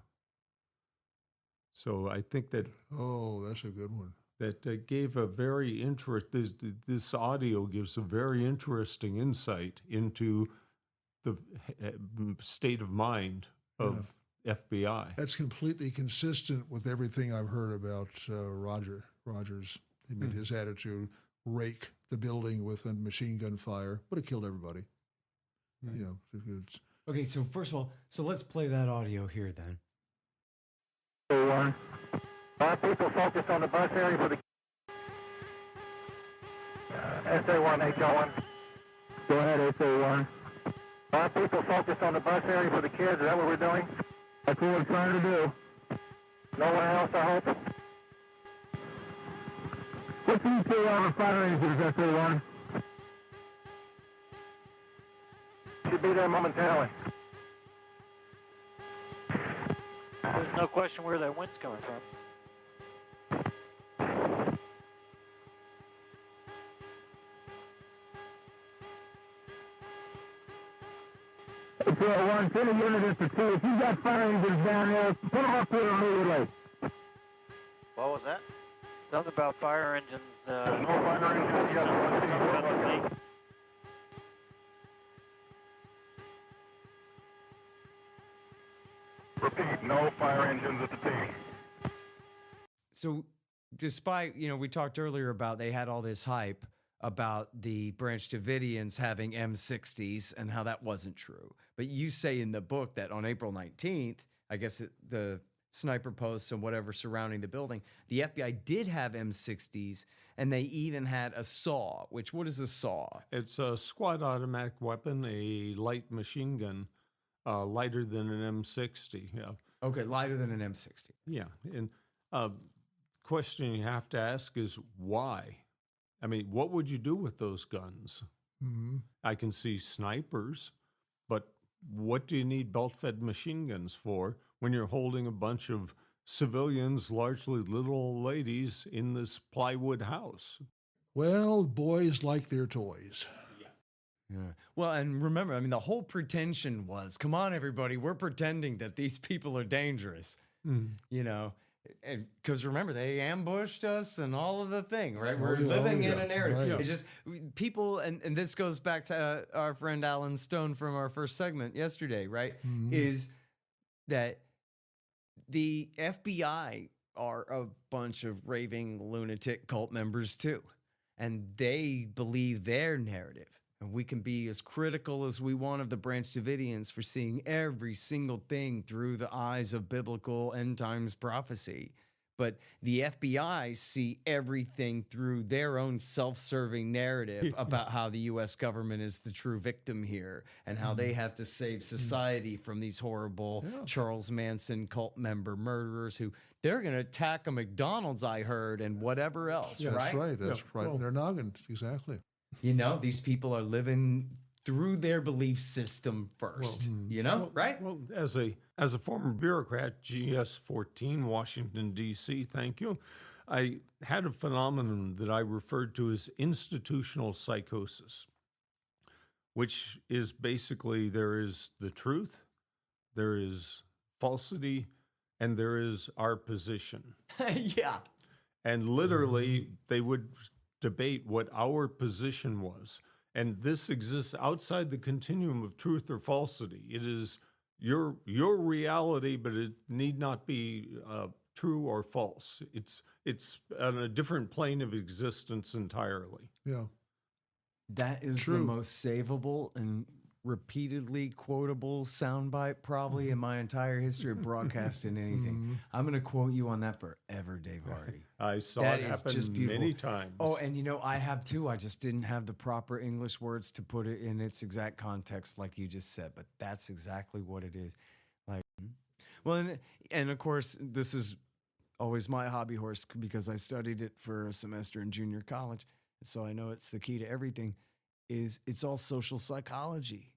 C: So I think that...
B: Oh, that's a good one.
C: That gave a very this audio gives a very interesting insight into the state of mind of FBI.
B: That's completely consistent with everything I've heard about Rogers. I mean, his attitude, rake the building with a machine gun fire, would have killed everybody.
A: Okay, so first of all, let's play that audio here then.
E: One. All people focus on the bus area for the SA-1, HR-1. Go ahead, SA-1. All people focus on the bus area for the kids. Is that what we're doing? That's what we're trying to do. No one else, I hope. What's the ETA on the fire engines, SA-1? Should be there momentarily.
Q: There's no question where that wind's coming from.
E: One, send a unit in for two. If you've got fire engines down there, put them up here immediately.
Q: What was that? Something about fire engines.
E: No fire engines. Yes. Repeat, no fire engines at the T.
A: So despite, we talked earlier about they had all this hype about the Branch Davidians having M60s and how that wasn't true. But you say in the book that on April 19th, I guess the sniper posts and whatever surrounding the building, the FBI did have M60s, and they even had a SAW, what is a SAW?
C: It's a squad automatic weapon, a light machine gun, lighter than an M60. Yeah.
A: Okay, lighter than an M60.
C: Yeah. And question you have to ask is why? I mean, what would you do with those guns?
B: Mm-hmm.
C: I can see snipers, but what do you need belt-fed machine guns for when you're holding a bunch of civilians, largely little old ladies, in this plywood house?
B: Well, boys like their toys.
A: Yeah. Well, and remember, I mean, the whole pretension was, come on, everybody, we're pretending that these people are dangerous, because remember, they ambushed us and all of the thing, right? We're living in a narrative. Right. It's just people, and this goes back to our friend Alan Stone from our first segment yesterday, right?
B: Mm-hmm.
A: Is that the FBI are a bunch of raving lunatic cult members too, and they believe their narrative. And we can be as critical as we want of the Branch Davidians for seeing every single thing through the eyes of biblical end times prophecy. But the FBI see everything through their own self-serving narrative about how the U.S. government is the true victim here and how they have to save society from these horrible Charles Manson cult member murderers who they're going to attack a McDonald's, I heard, and whatever else,
B: yeah,
A: right?
B: That's right. That's right. Well, they're noggin. Exactly.
A: These people are living through their belief system first, right?
C: Well, as a former bureaucrat, GS-14, Washington, D.C., thank you, I had a phenomenon that I referred to as institutional psychosis, which is basically there is the truth, there is falsity, and there is our position.
A: Yeah.
C: And literally, they would debate what our position was. And this exists outside the continuum of truth or falsity. It is your reality, but it need not be true or false. It's on a different plane of existence entirely.
B: Yeah.
A: That is the most savable and repeatedly quotable soundbite probably in my entire history of broadcasting anything. I'm going to quote you on that forever, Dave Hardy.
C: I saw it happen many times.
A: Oh, and I have too. I just didn't have the proper English words to put it in its exact context like you just said, but that's exactly what it is. And of course, this is always my hobby horse because I studied it for a semester in junior college, so I know it's the key to everything. It's all social psychology.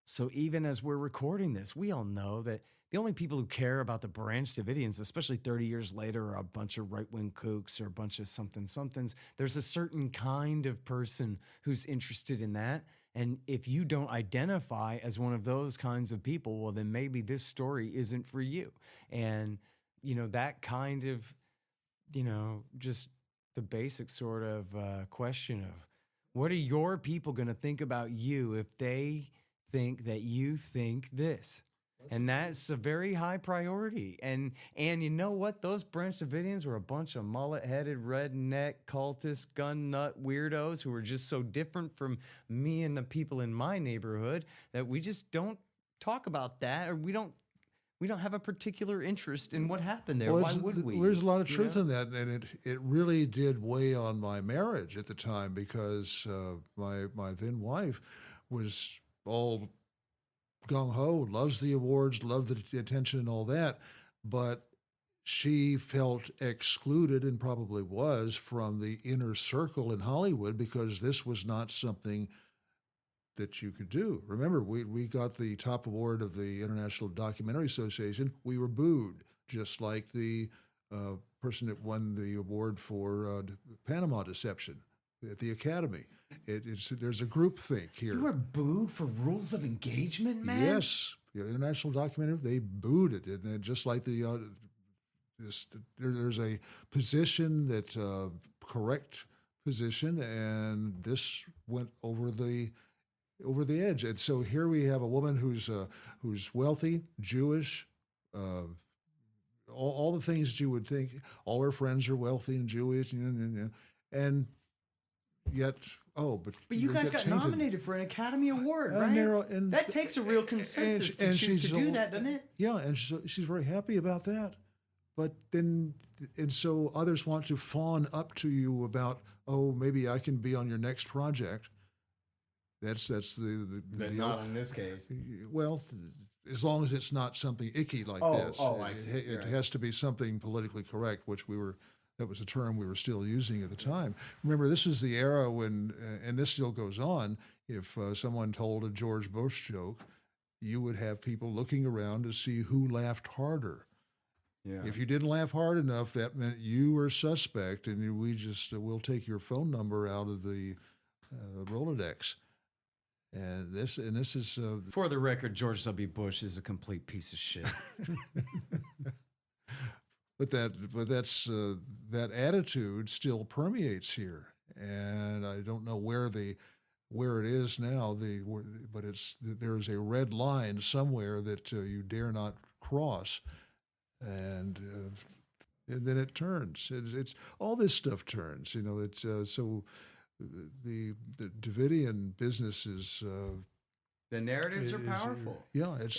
A: So even as we're recording this, we all know that the only people who care about the Branch Davidians, especially 30 years later, are a bunch of right-wing kooks or a bunch of somethings. There's a certain kind of person who's interested in that. And if you don't identify as one of those kinds of people, well, then maybe this story isn't for you. And, that kind of, just the basic sort of question of, what are your people going to think about you if they think that you think this? And that's a very high priority. And you know what? Those Branch Davidians were a bunch of mullet-headed, redneck, cultist, gun nut weirdos who were just so different from me and the people in my neighborhood that we just don't talk about that, or we don't have a particular interest in what happened there. Why would we?
B: There's a lot of truth in that, and it really did weigh on my marriage at the time because my then wife was all gung-ho, loves the awards, loved the attention and all that, but she felt excluded, and probably was, from the inner circle in Hollywood because this was not something that you could do. Remember, we got the top award of the International Documentary Association. We were booed, just like the person that won the award for Panama Deception at the Academy. There's a groupthink here.
A: You were booed for Rules of Engagement, man?
B: Yes. The International Documentary, they booed it. And just like there's a position that correct position, and this went over the edge. And so here we have a woman who's wealthy, Jewish, all the things that you would think. All her friends are wealthy and Jewish, and yet, but
A: you guys got
B: tainted.
A: nominated for an Academy Award, right? That takes a real consensus to choose to do that, doesn't it?
B: Yeah, and she's very happy about that. But then, and so others want to fawn up to you about, maybe I can be on your next project. That's the
A: not in this case.
B: Well, as long as it's not something icky like this.
A: I see.
B: It has to be something politically correct, which that was a term we were still using at the time. Remember, this is the era when, and this still goes on, if someone told a George Bush joke, you would have people looking around to see who laughed harder.
A: Yeah.
B: If you didn't laugh hard enough, that meant you were suspect, and we'll take your phone number out of the Rolodex. And this is
A: for the record, George W. Bush is a complete piece of shit.
B: But that attitude still permeates here, and I don't know where it is now. But there's a red line somewhere that you dare not cross, and then it turns. It's all this stuff turns. It's so the Davidian business is.
A: The narratives are powerful.
B: Yeah, at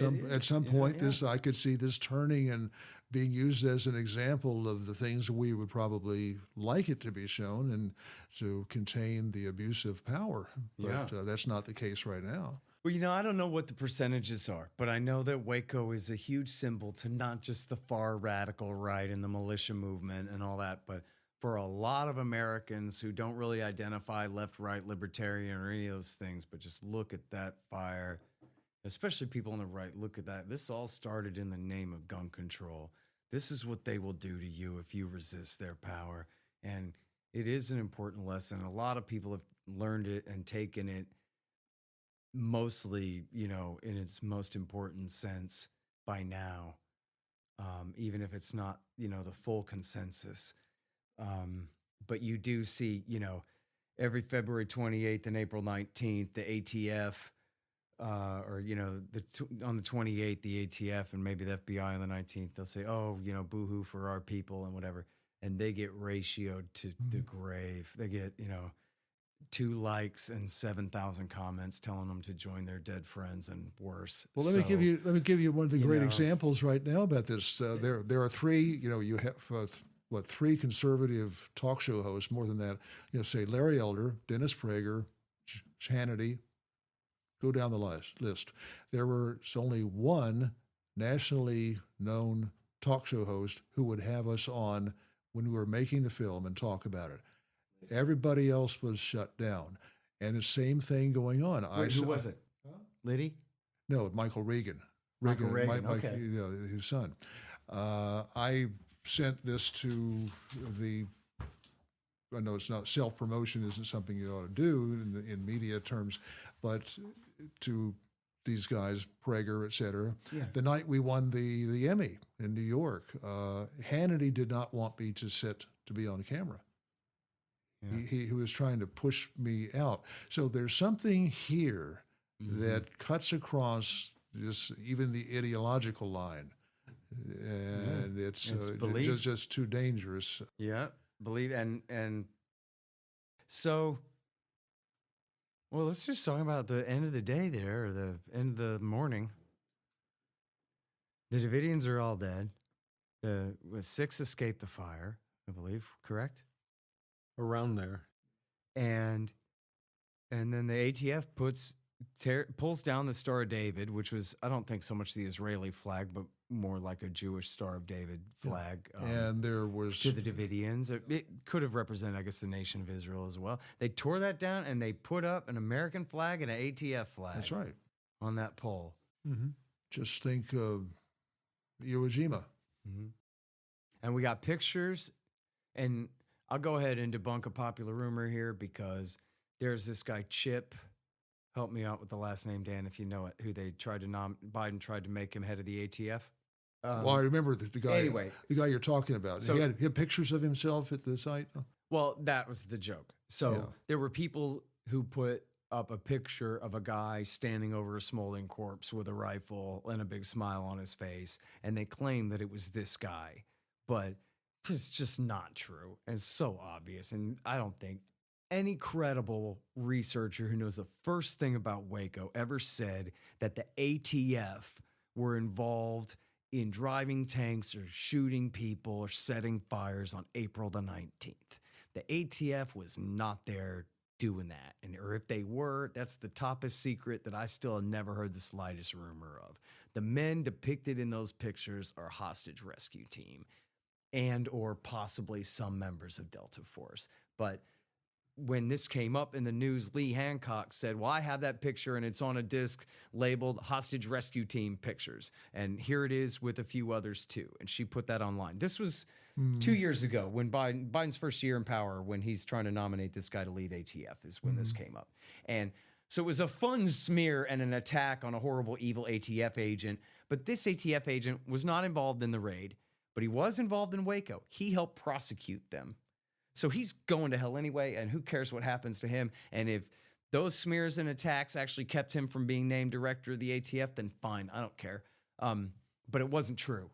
B: some point, I could see this turning and being used as an example of the things we would probably like it to be shown and to contain the abuse of power. But that's not the case right now.
A: Well, I don't know what the percentages are, but I know that Waco is a huge symbol to not just the far radical right and the militia movement and all that, but for a lot of Americans who don't really identify left, right, libertarian, or any of those things, but just look at that fire, especially people on the right, look at that. This all started in the name of gun control. This is what they will do to you if you resist their power. And it is an important lesson. A lot of people have learned it and taken it mostly, in its most important sense by now, even if it's not, the full consensus. But you do see, every February 28th and April 19th, the ATF, or, on the 28th, the ATF and maybe the FBI on the 19th, they'll say, boo-hoo for our people and whatever. And they get ratioed to the grave. They get, 2 likes and 7,000 comments telling them to join their dead friends and worse.
B: Well, let me give you one of the great examples right now about this. There are 3, you have, 3 conservative talk show hosts, more than that, say Larry Elder, Dennis Prager, Hannity, go down the list. There was only one nationally known talk show host who would have us on when we were making the film and talk about it. Everybody else was shut down. And the same thing going on.
A: Wait, who was it? Liddy?
B: No, Michael Reagan.
A: Michael Reagan, okay.
B: His son. I sent this to I know it's not, self-promotion isn't something you ought to do in media terms, but to these guys, Prager, et cetera. Yeah. The night we won the Emmy in New York, Hannity did not want me to be on camera. Yeah. He was trying to push me out. So there's something here that cuts across even the ideological line. And it's just too dangerous.
A: Yeah, believe and so. Well, let's just talk about the end of the day there, or the end of the morning. The Davidians are all dead. 6 escaped the fire, I believe. Correct?
C: Around there.
A: And then the ATF pulls down the Star of David, which was, I don't think so much the Israeli flag, but more like a Jewish Star of David flag.
B: And there was...
A: To the Davidians. It could have represented, I guess, the nation of Israel as well. They tore that down and they put up an American flag and an ATF flag.
B: That's right.
A: On that pole.
B: Mm-hmm. Just think of Iwo Jima.
A: Mm-hmm. And we got pictures, and I'll go ahead and debunk a popular rumor here because there's this guy, Chip. Help me out with the last name, Dan, if you know it, who they tried to Biden tried to make him head of the ATF.
B: Well, I remember the guy.
A: Anyway,
B: the guy you're talking about. So, he had pictures of himself at the site.
A: Well, that was the joke. So there were people who put up a picture of a guy standing over a smoldering corpse with a rifle and a big smile on his face, and they claim that it was this guy, but it's just not true. And it's so obvious. And I don't think any credible researcher who knows the first thing about Waco ever said that the ATF were involved in driving tanks or shooting people or setting fires on April the 19th. The ATF was not there doing that. Or if they were, that's the toppest secret that I still have never heard the slightest rumor of. The men depicted in those pictures are hostage rescue team and or possibly some members of Delta Force. But when this came up in the news, Lee Hancock said, well, I have that picture and it's on a disc labeled Hostage Rescue Team Pictures. And here it is with a few others too. And she put that online. This was 2 years ago when Biden's first year in power, when he's trying to nominate this guy to lead ATF is when this came up. And so it was a fun smear and an attack on a horrible, evil ATF agent. But this ATF agent was not involved in the raid, but he was involved in Waco. He helped prosecute them. So he's going to hell anyway, and who cares what happens to him? And if those smears and attacks actually kept him from being named director of the ATF, then fine, I don't care. But it wasn't true.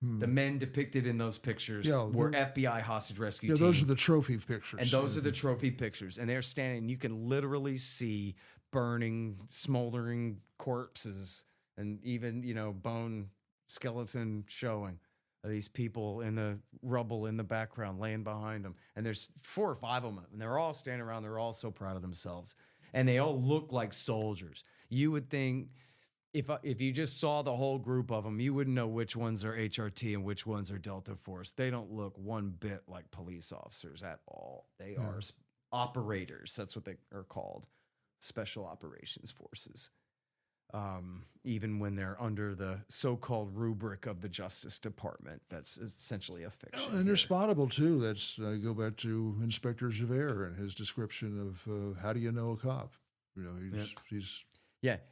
A: The men depicted in those pictures were FBI hostage rescue team.
B: Those are the trophy pictures.
A: And those are the trophy pictures. And they're standing, you can literally see burning, smoldering corpses and even, bone skeleton showing. These people in the rubble in the background laying behind them. And there's 4 or 5 of them. And they're all standing around. They're all so proud of themselves. And they all look like soldiers. You would think if you just saw the whole group of them, you wouldn't know which ones are HRT and which ones are Delta Force. They don't look one bit like police officers at all. They are operators. That's what they are called. Special Operations Forces. Even when they're under the so-called rubric of the Justice Department, that's essentially a fiction.
B: And they're spottable too. That's go back to Inspector Javert and his description of how do you know a cop? He's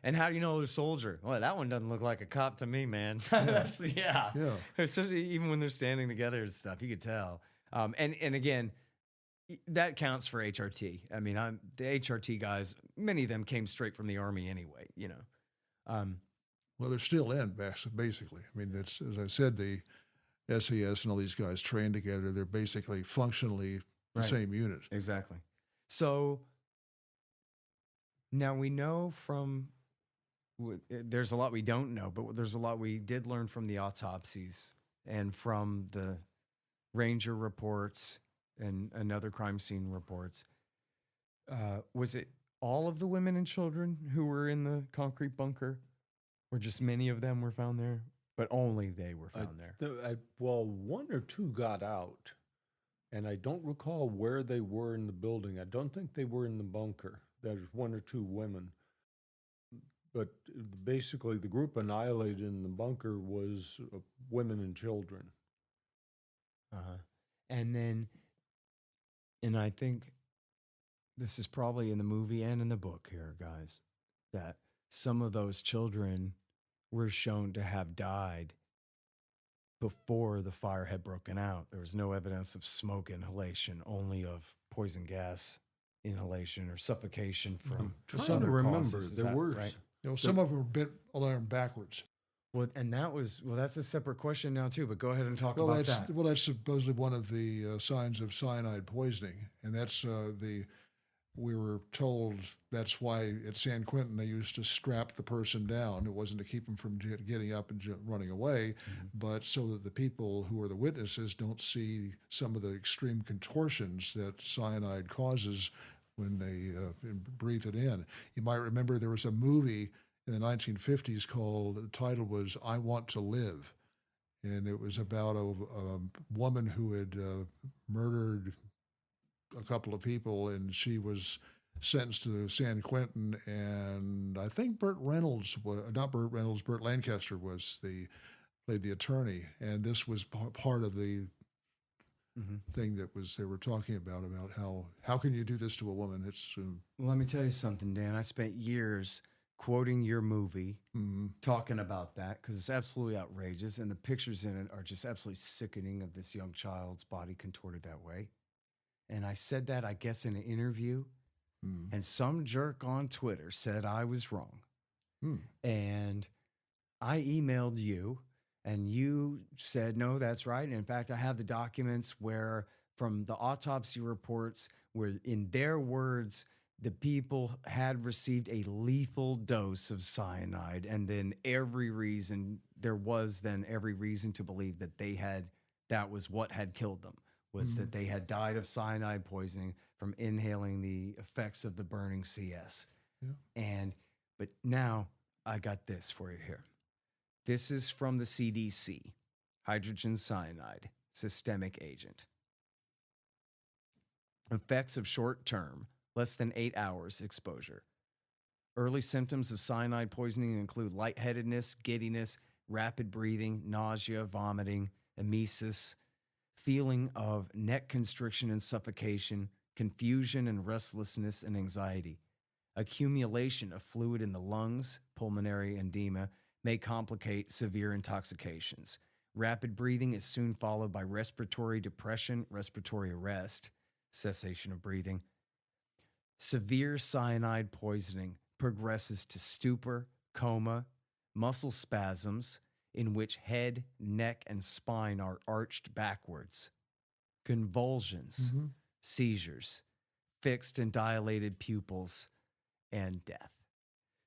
A: and how do you know they're a soldier? Well, that one doesn't look like a cop to me, man. Yeah. Especially even when they're standing together and stuff, you could tell. And again, that counts for HRT. I mean, the HRT guys. Many of them came straight from the Army anyway.
B: Well, they're still in, basically. I mean, it's, as I said, the SAS and all these guys train together. They're basically functionally the same unit.
A: Exactly. So now we know there's a lot we don't know, but there's a lot we did learn from the autopsies and from the Ranger reports and other crime scene reports. Was it all of the women and children who were in the concrete bunker, or just many of them were found there? But only they were found there.
C: Well, 1 or 2 got out, and I don't recall where they were in the building. I don't think they were in the bunker. There's 1 or 2 women. But basically, the group annihilated in the bunker was women and children.
A: And I think this is probably in the movie and in the book here, guys, that some of those children were shown to have died before the fire had broken out. There was no evidence of smoke inhalation, only of poison gas inhalation or suffocation from
C: trying to remember. There were
A: right?
B: Some of them were bent alarm backwards.
A: Well, and that's a separate question now too. But go ahead and talk about that.
B: Well, that's supposedly one of the signs of cyanide poisoning, and that's we were told that's why at San Quentin they used to strap the person down. It wasn't to keep them from getting up and running away, but so that the people who are the witnesses don't see some of the extreme contortions that cyanide causes when they breathe it in. You might remember there was a movie in the 1950s the title was I Want to Live. And it was about a woman who had murdered a couple of people, and she was sentenced to San Quentin. And I think Burt Lancaster played the attorney. And this was part of the thing that they were talking about how can you do this to a woman? It's
A: well, let me tell you something, Dan. I spent years quoting your movie, talking about that, because it's absolutely outrageous, and the pictures in it are just absolutely sickening of this young child's body contorted that way. And I said that, I guess, in an interview And some jerk on Twitter said I was wrong. And I emailed you, and you said, no, that's right. And in fact, I have the documents where from the autopsy reports where in their words, the people had received a lethal dose of cyanide. And then there was every reason to believe that that was what had killed them, was that they had died of cyanide poisoning from inhaling the effects of the burning CS.
B: Yeah.
A: But now I got this for you here. This is from the CDC, hydrogen cyanide, systemic agent. Effects of short-term, less than 8 hours exposure. Early symptoms of cyanide poisoning include lightheadedness, giddiness, rapid breathing, nausea, vomiting, emesis, feeling of neck constriction and suffocation, confusion and restlessness and anxiety. Accumulation of fluid in the lungs, pulmonary edema, may complicate severe intoxications. Rapid breathing is soon followed by respiratory depression, respiratory arrest, cessation of breathing. Severe cyanide poisoning progresses to stupor, coma, muscle spasms in which head, neck, and spine are arched backwards, convulsions, seizures, fixed and dilated pupils, and death.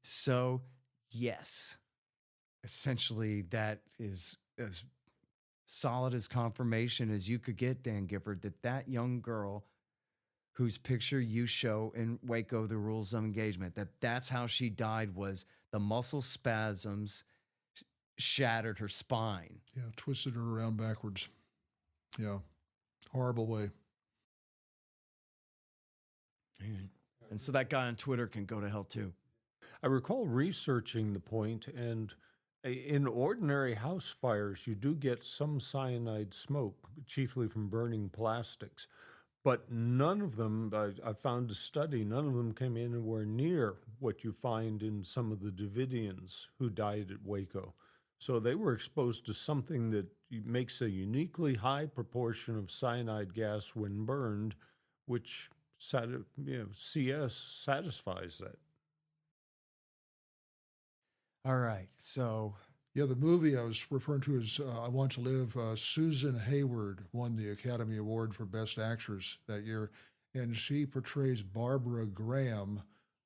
A: So, yes, essentially that is as solid as confirmation as you could get, Dan Gifford, that young girl whose picture you show in Waco, The Rules of Engagement, that's how she died, was the muscle spasms shattered her spine.
B: Yeah, twisted her around backwards. Yeah, horrible way.
A: And so that guy on Twitter can go to hell too.
C: I recall researching the point, and in ordinary house fires, you do get some cyanide smoke, chiefly from burning plastics. But none of them, I found a study, none of them came anywhere near what you find in some of the Davidians who died at Waco. So they were exposed to something that makes a uniquely high proportion of cyanide gas when burned, which CS satisfies that.
A: All right, so...
B: Yeah, the movie I was referring to is I Want to Live. Susan Hayward won the Academy Award for Best Actress that year, and she portrays Barbara Graham,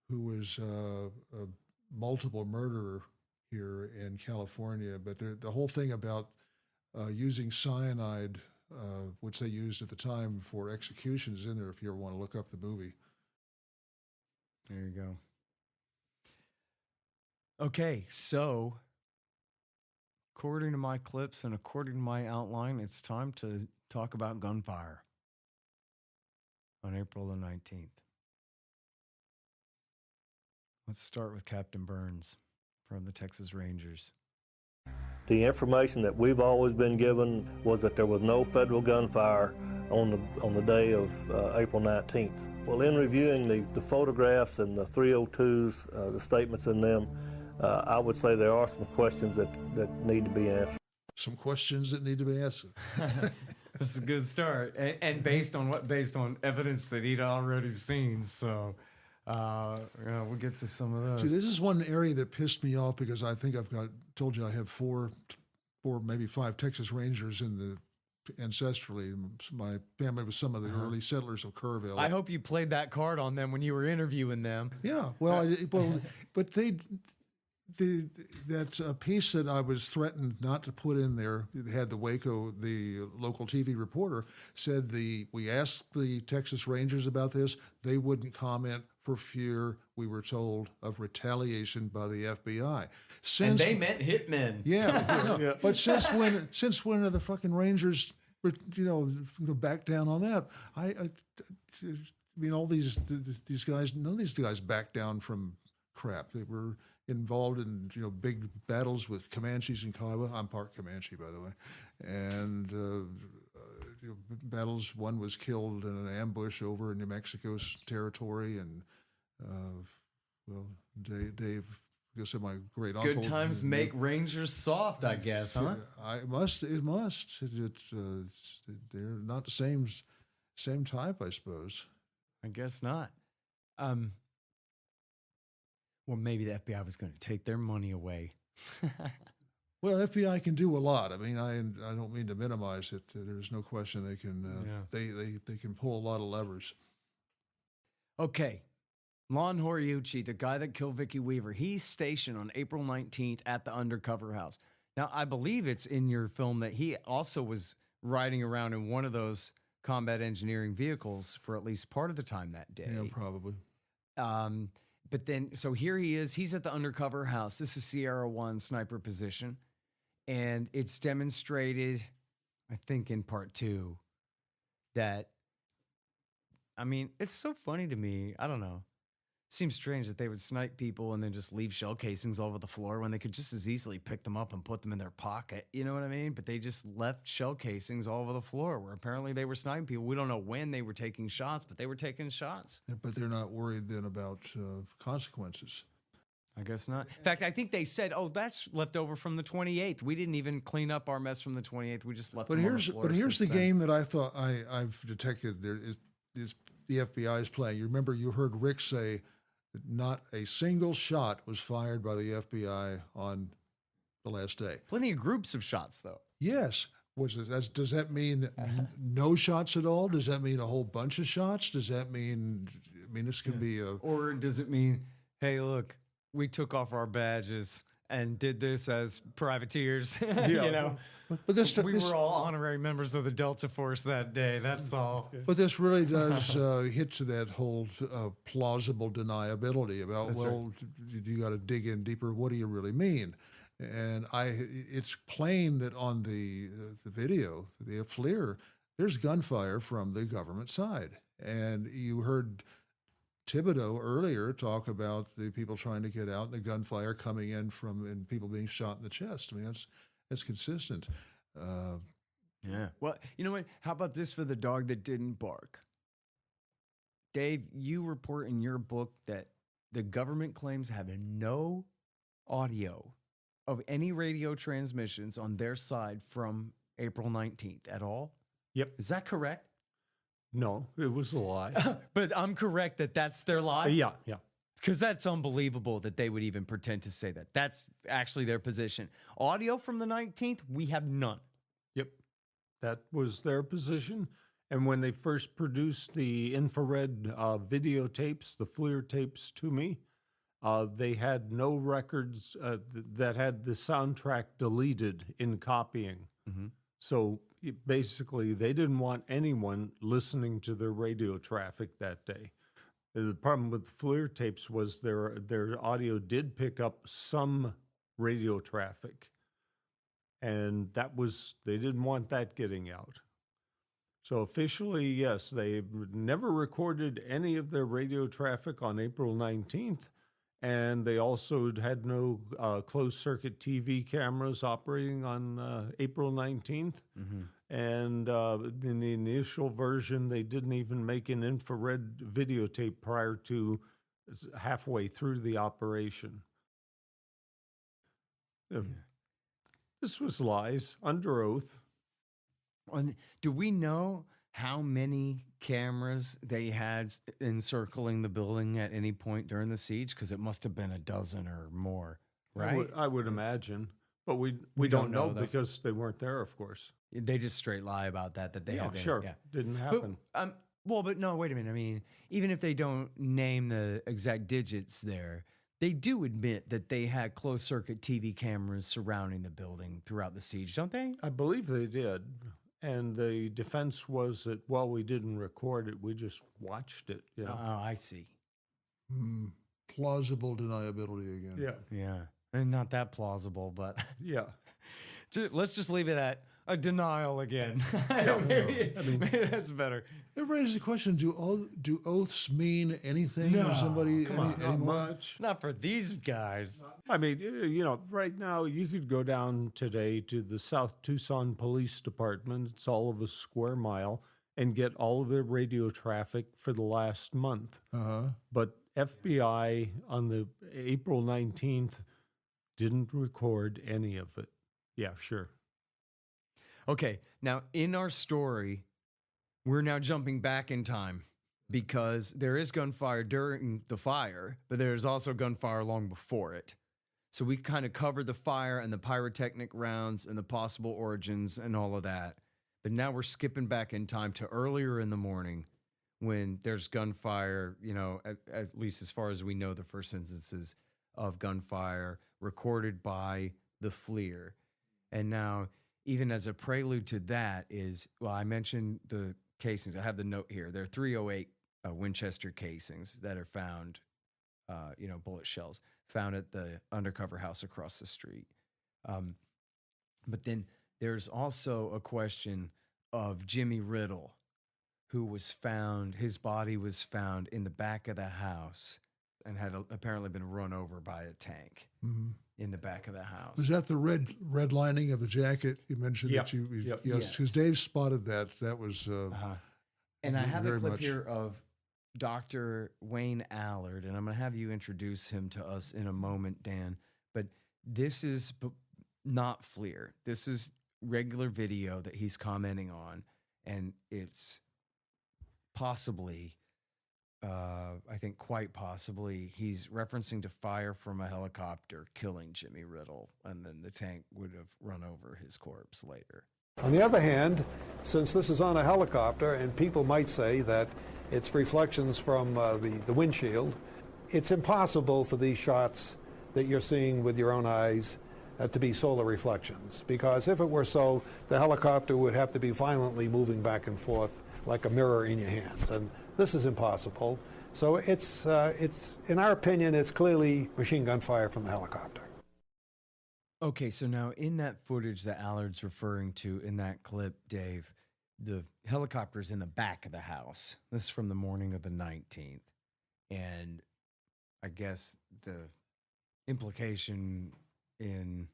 B: who was a multiple murderer here in California. But the whole thing about using cyanide, which they used at the time for executions, in there if you ever want to look up the movie.
A: There you go. Okay, so... according to my clips and according to my outline, it's time to talk about gunfire on April the 19th. Let's start with Captain Burns from the Texas Rangers.
R: The information that we've always been given was that there was no federal gunfire on the day of April 19th. Well, in reviewing the photographs and the 302s, the statements in them, I would say there are some questions that need to be answered.
B: Some questions that need to be answered.
A: That's a good start. And based on what? Based on evidence that he'd already seen. So we'll get to some of those.
B: See, this is one area that pissed me off because I think told you I have four, maybe five Texas Rangers in the ancestrally. My family was some of the early settlers of Kerrville.
A: I hope you played that card on them when you were interviewing them.
B: Yeah, but that piece that I was threatened not to put in there, it had the Waco, the local TV reporter, said we asked the Texas Rangers about this. They wouldn't comment for fear, we were told, of retaliation by the FBI.
A: And they meant hitmen.
B: Yeah, yeah. But since when are the fucking Rangers, back down on that? I mean, all these guys, none of these guys backed down from crap. They were involved in big battles with Comanches in Kiowa. I'm part Comanche, by the way, and battles. One was killed in an ambush over in New Mexico's territory, and Dave, I guess my great uncle.
A: Good times make Rangers soft, I guess, huh?
B: It must. They're not the same type, I suppose.
A: I guess not. Well, maybe the FBI was going to take their money away.
B: Well, FBI can do a lot. I mean, I don't mean to minimize it. There's no question they can they can pull a lot of levers.
A: Okay. Lon Horiuchi, the guy that killed Vicky Weaver, he's stationed on April 19th at the undercover house. Now, I believe it's in your film that he also was riding around in one of those combat engineering vehicles for at least part of the time that day.
B: Yeah, probably.
A: But then, so here he is. He's at the undercover house. This is Sierra 1 sniper position. And it's demonstrated, I think in part 2, that, I mean, it's so funny to me. I don't know. Seems strange that they would snipe people and then just leave shell casings all over the floor when they could just as easily pick them up and put them in their pocket. You know what I mean? But they just left shell casings all over the floor where apparently they were sniping people. We don't know when they were taking shots, but they were taking shots.
B: Yeah, but they're not worried then about consequences.
A: I guess not. In fact, I think they said, "Oh, that's left over from the 28th. We didn't even clean up our mess from the 28th. We just left."
B: But
A: them
B: here's
A: on the floor
B: here's the
A: since then."
B: game that I thought I've detected there is the FBI is playing. You remember you heard Rick say that not a single shot was fired by the FBI on the last day.
A: Plenty of groups of shots, though.
B: Yes. Does that mean no shots at all? Does that mean a whole bunch of shots? Does that mean? I mean, this can be a.
A: Or does it mean, hey, look, we took off our badges and did this as privateers? You know,
B: but
A: we were all honorary members of the Delta Force that day. That's all.
B: But this really does hit to that whole plausible deniability about,
A: That's
B: well, you got to dig in deeper. What do you really mean? And it's plain that on the video, the FLIR, there's gunfire from the government side. And you heard Thibodeau earlier talk about the people trying to get out and the gunfire coming in and people being shot in the chest. I mean, that's consistent.
A: Yeah. Well, you know what? How about this for the dog that didn't bark? Dave, you report in your book that the government claims having no audio of any radio transmissions on their side from April 19th at all?
C: Yep.
A: Is that correct?
C: No, it was a lie.
A: But I'm correct that that's their lie?
C: Yeah.
A: Because that's unbelievable that they would even pretend to say that. That's actually their position. Audio from the 19th, we have none.
C: Yep. That was their position. And when they first produced the infrared videotapes, the FLIR tapes to me, they had no records that had the soundtrack deleted in copying.
A: Mm-hmm.
C: So basically, they didn't want anyone listening to their radio traffic that day. The problem with FLIR tapes was their audio did pick up some radio traffic, and they didn't want that getting out. So officially, yes, they never recorded any of their radio traffic on April 19th, and they also had no closed-circuit TV cameras operating on April 19th.
A: Mm-hmm.
C: And in the initial version, they didn't even make an infrared videotape prior to halfway through the operation. This was lies, under oath.
A: And do we know how many cameras they had encircling the building at any point during the siege? Because it must have been a dozen or more, right?
C: I would imagine. But we don't know because they weren't there, of course.
A: They just straight lie about that they had.
C: Sure. Yeah. Didn't happen.
A: But no, wait a minute. I mean, even if they don't name the exact digits there, they do admit that they had closed-circuit TV cameras surrounding the building throughout the siege, don't they?
C: I believe they did. And the defense was that, well, we didn't record it. We just watched it. You know?
A: Oh, I see.
B: Plausible deniability again.
A: Yeah. And not that plausible, but
C: yeah.
A: Let's just leave it at a denial again. Maybe that's better.
B: It raises the question: do oaths mean anything?
A: No,
B: to somebody
C: not
B: anymore?
C: much.
A: Not for these guys.
C: I mean, right now you could go down today to the South Tucson Police Department. It's all of a square mile, and get all of their radio traffic for the last month. But FBI on the April 19th didn't record any of it. Yeah, sure.
A: Okay, now in our story, we're now jumping back in time because there is gunfire during the fire, but there's also gunfire long before it. So we kind of covered the fire and the pyrotechnic rounds and the possible origins and all of that. But now we're skipping back in time to earlier in the morning when there's gunfire, you know, at least as far as we know, the first instances of gunfire recorded by the FLIR. And now, even as a prelude to that is, well, I mentioned the casings. I have the note here. There are 308 Winchester casings that are found, bullet shells found at the undercover house across the street. But then there's also a question of Jimmy Riddle, who was found, his body was found in the back of the house and had apparently been run over by a tank in the back of the house.
B: Was that the red lining of the jacket you mentioned?
C: Yep.
B: That you
C: Yep.
B: yes, because Dave spotted that. That was
A: and I have a
B: very
A: clip
B: much.
A: here of Dr. Wayne Allard, and I'm going to have you introduce him to us in a moment, Dan. But this is not FLIR. This is regular video that he's commenting on, and it's possibly, I think quite possibly, he's referencing to fire from a helicopter killing Jimmy Riddle, and then the tank would have run over his corpse later.
S: On the other hand, since this is on a helicopter, and people might say that it's reflections from the windshield, it's impossible for these shots that you're seeing with your own eyes to be solar reflections, because if it were so, the helicopter would have to be violently moving back and forth like a mirror in your hands, and this is impossible. So it's in our opinion, it's clearly machine gun fire from the helicopter.
A: Okay, so now in that footage that Allard's referring to in that clip, Dave, the helicopter's in the back of the house. This is from the morning of the 19th. And I guess the implication in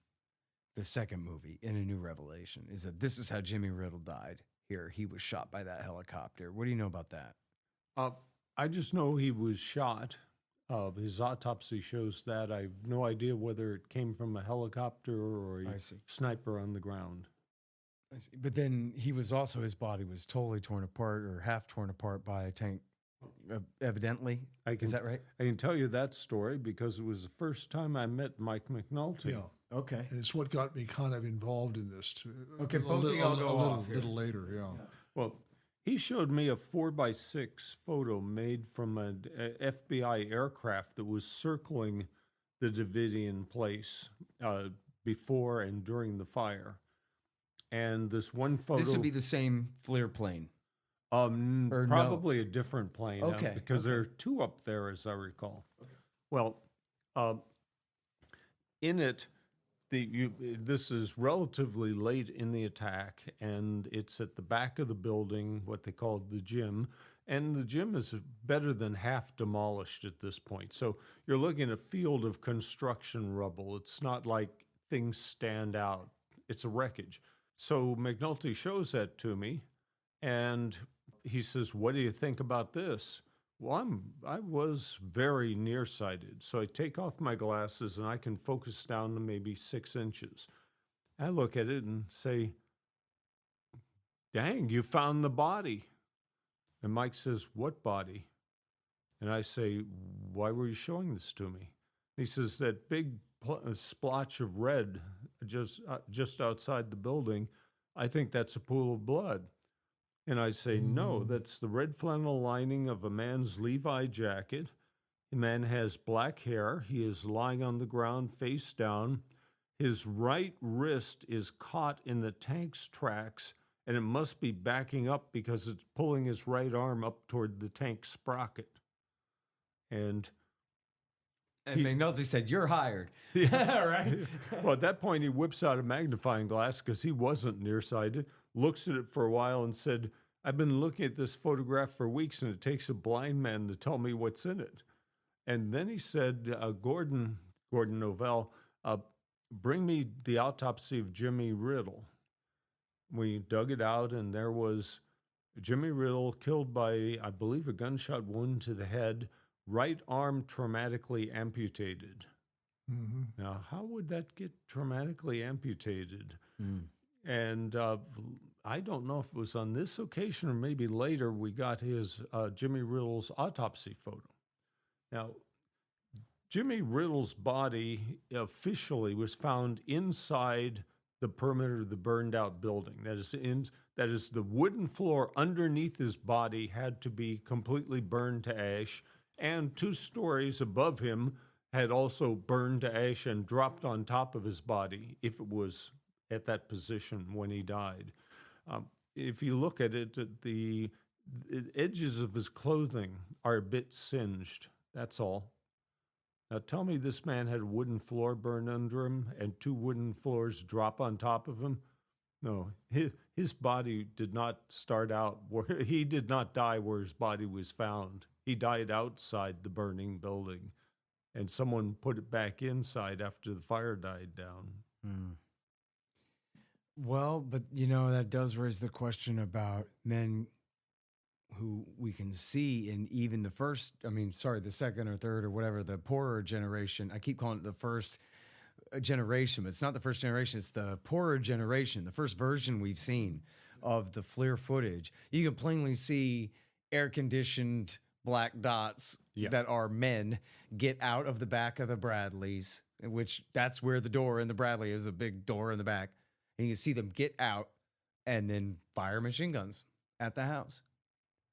A: the second movie, in A New Revelation, is that this is how Jimmy Riddle died. Here, he was shot by that helicopter. What do you know about that?
C: I just know he was shot. His autopsy shows that. I have no idea whether it came from a helicopter or a sniper on the ground.
A: I see. But then he was also, his body was totally torn apart or half torn apart by a tank, evidently. Is that right?
C: I can tell you that story because it was the first time I met Mike McNulty.
B: Yeah.
A: Okay.
B: And it's what got me kind of involved in this too.
A: Okay,
B: a
A: both of y'all go off here.
B: little later, yeah.
C: Well, he showed me a 4x6 photo made from an FBI aircraft that was circling the Davidian place before and during the fire. And this one photo...
A: This would be the same FLIR plane.
C: Probably a different plane.
A: Okay.
C: Because there are two up there, as I recall. Okay. Well, in it, this is relatively late in the attack, and it's at the back of the building, what they call the gym. And the gym is better than half demolished at this point. So you're looking at a field of construction rubble. It's not like things stand out. It's a wreckage. So McNulty shows that to me, and he says, "What do you think about this?" Well, I was very nearsighted, so I take off my glasses and I can focus down to maybe 6 inches. I look at it and say, "Dang, you found the body." And Mike says, "What body?" And I say, "Why were you showing this to me?" He says, "That big splotch of red just outside the building, I think that's a pool of blood." And I say, "No, that's the red flannel lining of a man's Levi jacket. The man has black hair. He is lying on the ground face down. His right wrist is caught in the tank's tracks, and it must be backing up because it's pulling his right arm up toward the tank sprocket." And
A: McNulty said, "You're hired."
C: Yeah, right. Well, at that point, he whips out a magnifying glass because he wasn't nearsighted, looks at it for a while and said, "I've been looking at this photograph for weeks, and it takes a blind man to tell me what's in it." And then he said, Gordon Novell, "Bring me the autopsy of Jimmy Riddle." We dug it out, and there was Jimmy Riddle killed by, I believe, a gunshot wound to the head, right arm traumatically amputated. Mm-hmm. Now, how would that get traumatically amputated? And I don't know if it was on this occasion or maybe later, we got his Jimmy Riddle's autopsy photo. Now, Jimmy Riddle's body officially was found inside the perimeter of the burned out building. That is the wooden floor underneath his body had to be completely burned to ash, and 2 stories above him had also burned to ash and dropped on top of his body if it was at that position when he died. If you look at it, the edges of his clothing are a bit singed. That's all. Now tell me this man had a wooden floor burned under him and 2 wooden floors drop on top of him? No, his body did not start out where he did not die where his body was found. He died outside the burning building, and someone put it back inside after the fire died down.
A: Mm. Well, but that does raise the question about men who we can see in even the second or third or whatever, the poorer generation. I keep calling it the first generation, but it's not the first generation. It's the poorer generation, the first version we've seen of the FLIR footage. You can plainly see air-conditioned black dots that are men get out of the back of the Bradleys, which that's where the door in the Bradley is, a big door in the back. And you can see them get out and then fire machine guns at the house.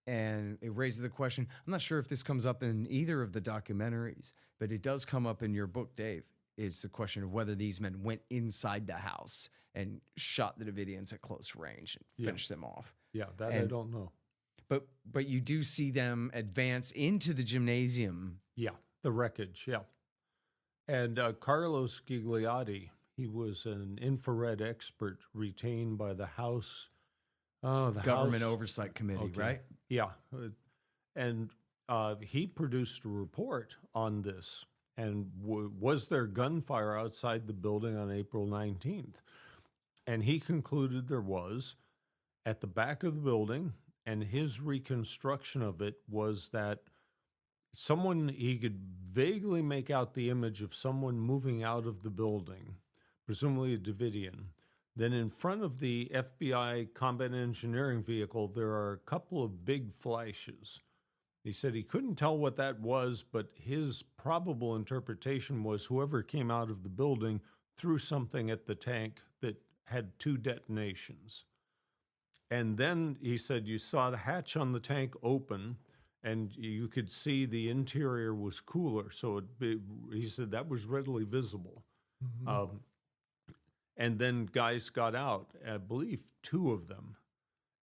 A: And it raises the question, I'm not sure if this comes up in either of the documentaries, but it does come up in your book, Dave. It's the question of whether these men went inside the house and shot the Davidians at close range and finished them off.
C: Yeah, I don't know.
A: But you do see them advance into the gymnasium.
C: Yeah, the wreckage, yeah. And Carlos Gigliotti, he was an infrared expert retained by the House... the
A: Government Oversight Committee, right?
C: Yeah. And he produced a report on this. And was there gunfire outside the building on April 19th? And he concluded there was at the back of the building, and his reconstruction of it was that he could vaguely make out the image of someone moving out of the building, presumably a Davidian. Then in front of the FBI combat engineering vehicle, there are a couple of big flashes. He said he couldn't tell what that was, but his probable interpretation was whoever came out of the building threw something at the tank that had 2 detonations. And then he said you saw the hatch on the tank open, and you could see the interior was cooler. So he said that was readily visible. Mm-hmm. And then guys got out, I believe 2 of them,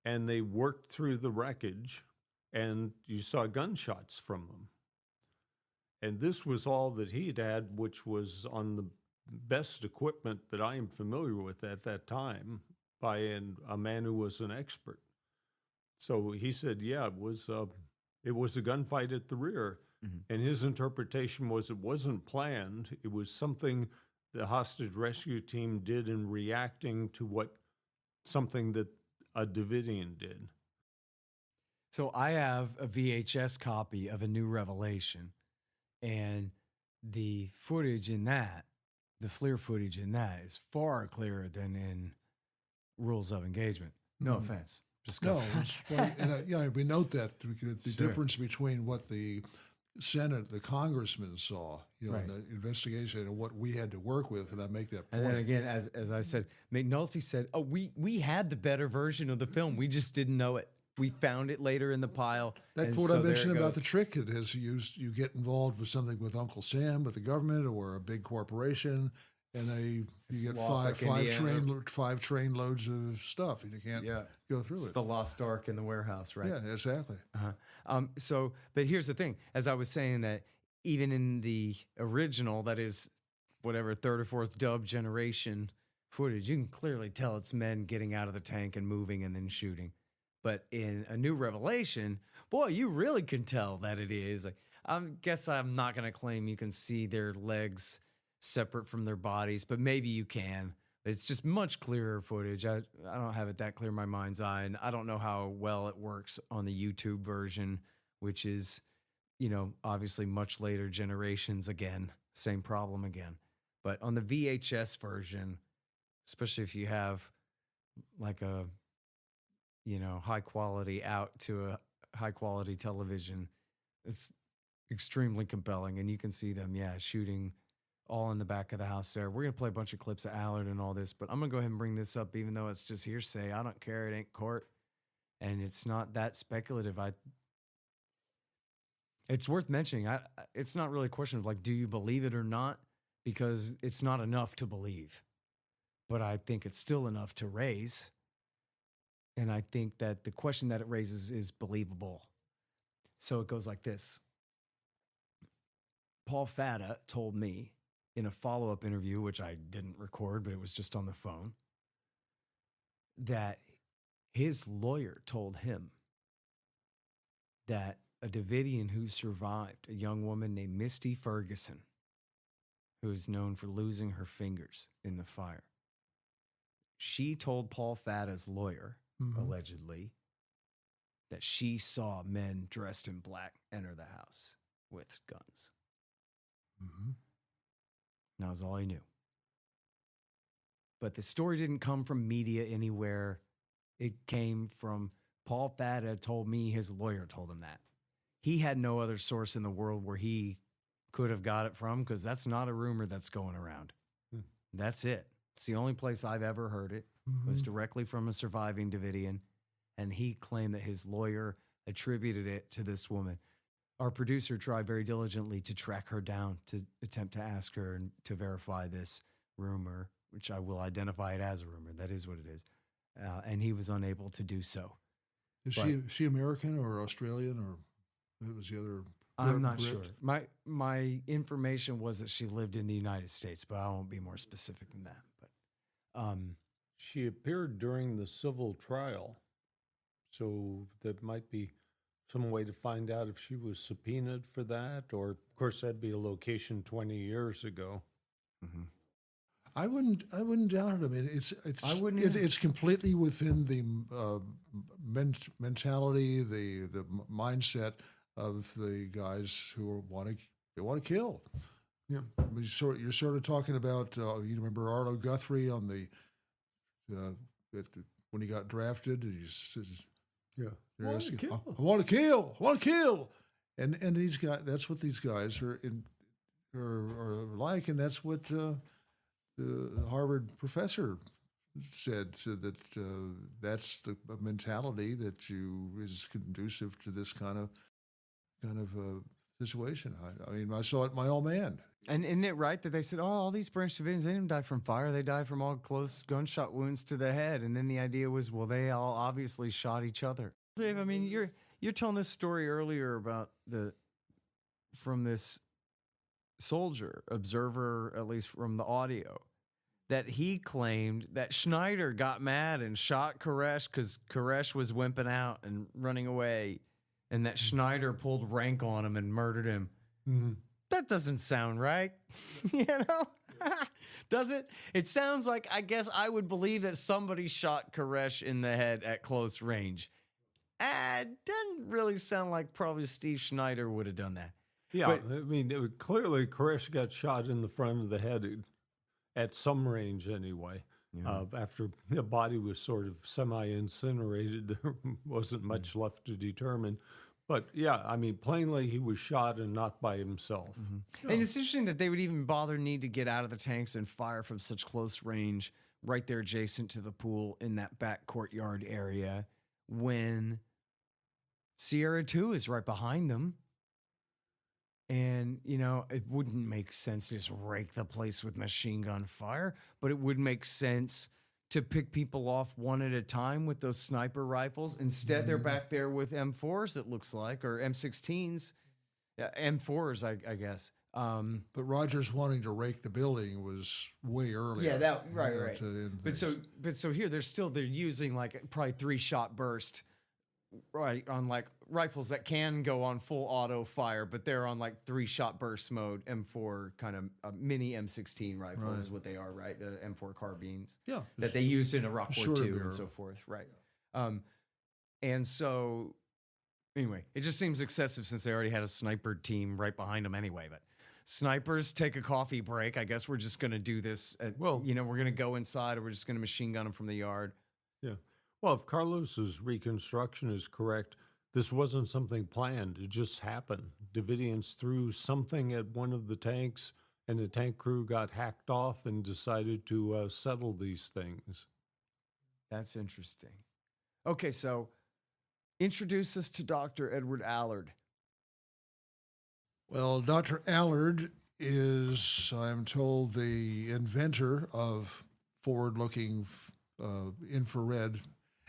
C: and they worked through the wreckage, and you saw gunshots from them. And this was all that he'd had, which was on the best equipment that I am familiar with at that time by a man who was an expert. So he said, yeah, it was a gunfight at the rear. Mm-hmm. And his interpretation was it wasn't planned. It was something the hostage rescue team did in reacting to something that a Davidian did.
A: So I have a VHS copy of A New Revelation, and the footage in that, the FLIR footage in that, is far clearer than in Rules of Engagement. No offense. Just go.
B: No, and we note that the difference between what the Senate, the congressmen saw,
A: right.
B: The investigation and what we had to work with, and I make that point.
A: And then again, as I said, McNulty said, "Oh, we had the better version of the film. We just didn't know it. We found it later in the pile."
B: That's what I mentioned about the trick it is used. You get involved with something with Uncle Sam, with the government, or a big corporation, and you get five train loads of stuff, and you can't go through it.
A: It's the Lost Ark in the warehouse, right?
B: Yeah, exactly.
A: But here's the thing: as I was saying, that even in the original, that is whatever 3rd or 4th dub generation footage, you can clearly tell it's men getting out of the tank and moving and then shooting. But in A New Revelation, boy, you really can tell that it is. I guess I'm not going to claim you can see their legs separate from their bodies, but maybe you can. It's just much clearer footage. I don't have it that clear in my mind's eye, and I don't know how well it works on the YouTube version, which is, obviously much later generations again. Same problem again. But on the VHS version, especially if you have like a high quality out to a high quality television. It's extremely compelling. And you can see them, shooting all in the back of the house there. We're going to play a bunch of clips of Allard and all this, but I'm going to go ahead and bring this up, even though it's just hearsay. I don't care. It ain't court. And it's not that speculative. It's worth mentioning. It's not really a question of like, do you believe it or not? Because it's not enough to believe. But I think it's still enough to raise. And I think that the question that it raises is believable. So it goes like this. Paul Fatta told me in a follow-up interview, which I didn't record, but it was just on the phone, that his lawyer told him that a Davidian who survived, a young woman named Misty Ferguson, who is known for losing her fingers in the fire, she told Paul Fatta's lawyer, allegedly, that she saw men dressed in black enter the house with guns. That was all he knew. But the story didn't come from media anywhere. It came from Paul Fatta told me his lawyer told him that. He had no other source in the world where he could have got it from, because that's not a rumor that's going around. That's it. It's the only place I've ever heard it. It was directly from a surviving Davidian, and he claimed that his lawyer attributed it to this woman. Our producer tried very diligently to track her down to attempt to ask her and to verify this rumor, which I will identify it as a rumor. That is what it is. And he was unable to do so.
B: Is she American or Australian, or what was the other?
A: I'm not sure. My information was that she lived in the United States, but I won't be more specific than that. But
C: she appeared during the civil trial, so that might be some way to find out if she was subpoenaed for that, or of course that'd be a location 20 years ago.
B: I wouldn't doubt it. I mean, it's completely within the mentality, the mindset of the guys who want to kill.
C: Yeah,
B: I mean, you're sort of talking about you remember Arlo Guthrie on the when he got drafted. He says,
C: "Yeah,
B: I want to kill," and these guys. That's what these guys are like, and that's what the Harvard professor said. So that that's the mentality that is conducive to this kind of situation. I mean, I saw it in my old man.
A: And isn't it right that they said, all these Branch Davidians, they didn't die from fire. They died from all close gunshot wounds to the head. And then the idea was, well, they all obviously shot each other. Dave, I mean, you're telling this story earlier about from this soldier, observer, at least from the audio, that he claimed that Schneider got mad and shot Koresh because Koresh was wimping out and running away, and that Schneider pulled rank on him and murdered him. That doesn't sound right. Does it? It sounds like, I guess I would believe that somebody shot Koresh in the head at close range. It doesn't really sound like probably Steve Schneider would have done that.
C: Yeah, but, I mean, clearly Koresh got shot in the front of the head at some range anyway. After the body was sort of semi-incinerated, there wasn't much left to determine. But yeah, I mean, plainly he was shot and not by himself.
A: And it's interesting that they would even need to get out of the tanks and fire from such close range right there adjacent to the pool in that back courtyard area when Sierra 2 is right behind them. And, it wouldn't make sense to just rake the place with machine gun fire, but it would make sense to pick people off one at a time with those sniper rifles. Instead, they're back there with M4s, it looks like, or M16s. Yeah, M4s, I guess.
B: But Rogers wanting to rake the building was way earlier.
A: Yeah, right. But so here they're using like probably 3-shot burst, right, on like rifles that can go on full auto fire, but they're on like 3-shot burst mode. M4 kind of mini M16 rifles is what they are, right? The M4 carbines, that they used in Iraq War II and so forth, right? And so anyway, it just seems excessive since they already had a sniper team right behind them anyway. But snipers, take a coffee break. I guess we're just going to do this. We're going to go inside, or we're just going to machine gun them from the yard.
C: Yeah. Well, if Carlos's reconstruction is correct, this wasn't something planned. It just happened. Davidians threw something at one of the tanks, and the tank crew got hacked off and decided to settle these things.
K: That's interesting. Okay, so introduce us to Dr. Edward Allard.
B: Well, Dr. Allard is, I'm told, the inventor of forward-looking infrared,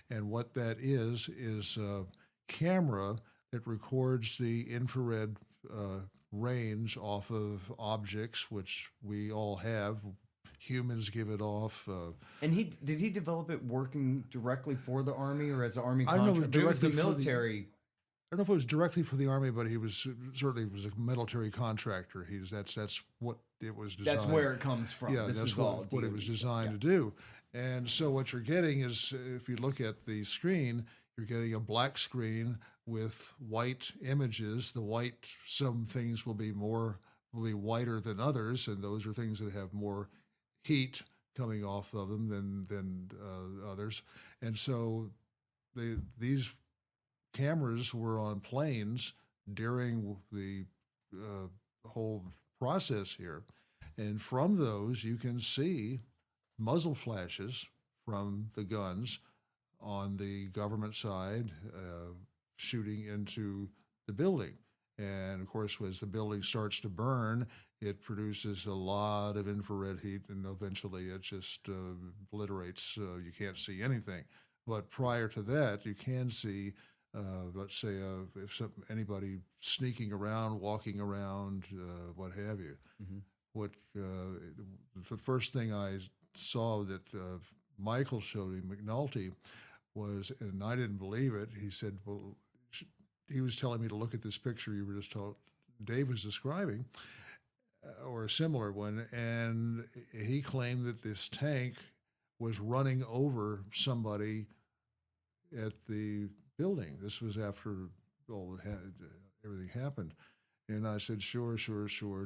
B: and what that is a camera that records the infrared range off of objects, which we all have. Humans give it off.
K: And did he develop it working directly for the Army or as an Army
B: I don't know if
K: contractor? It was the
B: directly for the-
K: military.
B: I don't know if it was directly for the Army, but he was certainly was a military contractor. That's what it was designed.
K: That's where it comes from.
B: Yeah,
K: This
B: that's
K: is all
B: what it was designed to do. And so what you're getting is, if you look at the screen, you're getting a black screen with white images. The white, some things will be whiter than others, and those are things that have more heat coming off of them than others. And so these cameras were on planes during the whole process here. And from those, you can see muzzle flashes from the guns on the government side shooting into the building. And of course, as the building starts to burn, it produces a lot of infrared heat, and eventually it just obliterates. You can't see anything. But prior to that, you can see, let's say, if anybody sneaking around, walking around, what have you.
K: Mm-hmm.
B: The first thing I saw that Michael showed me, McNulty, was, and I didn't believe it. He said, well, he was telling me to look at this picture you were just told Dave was describing, or a similar one, and he claimed that this tank was running over somebody at the building. This was after everything happened. And I said, sure.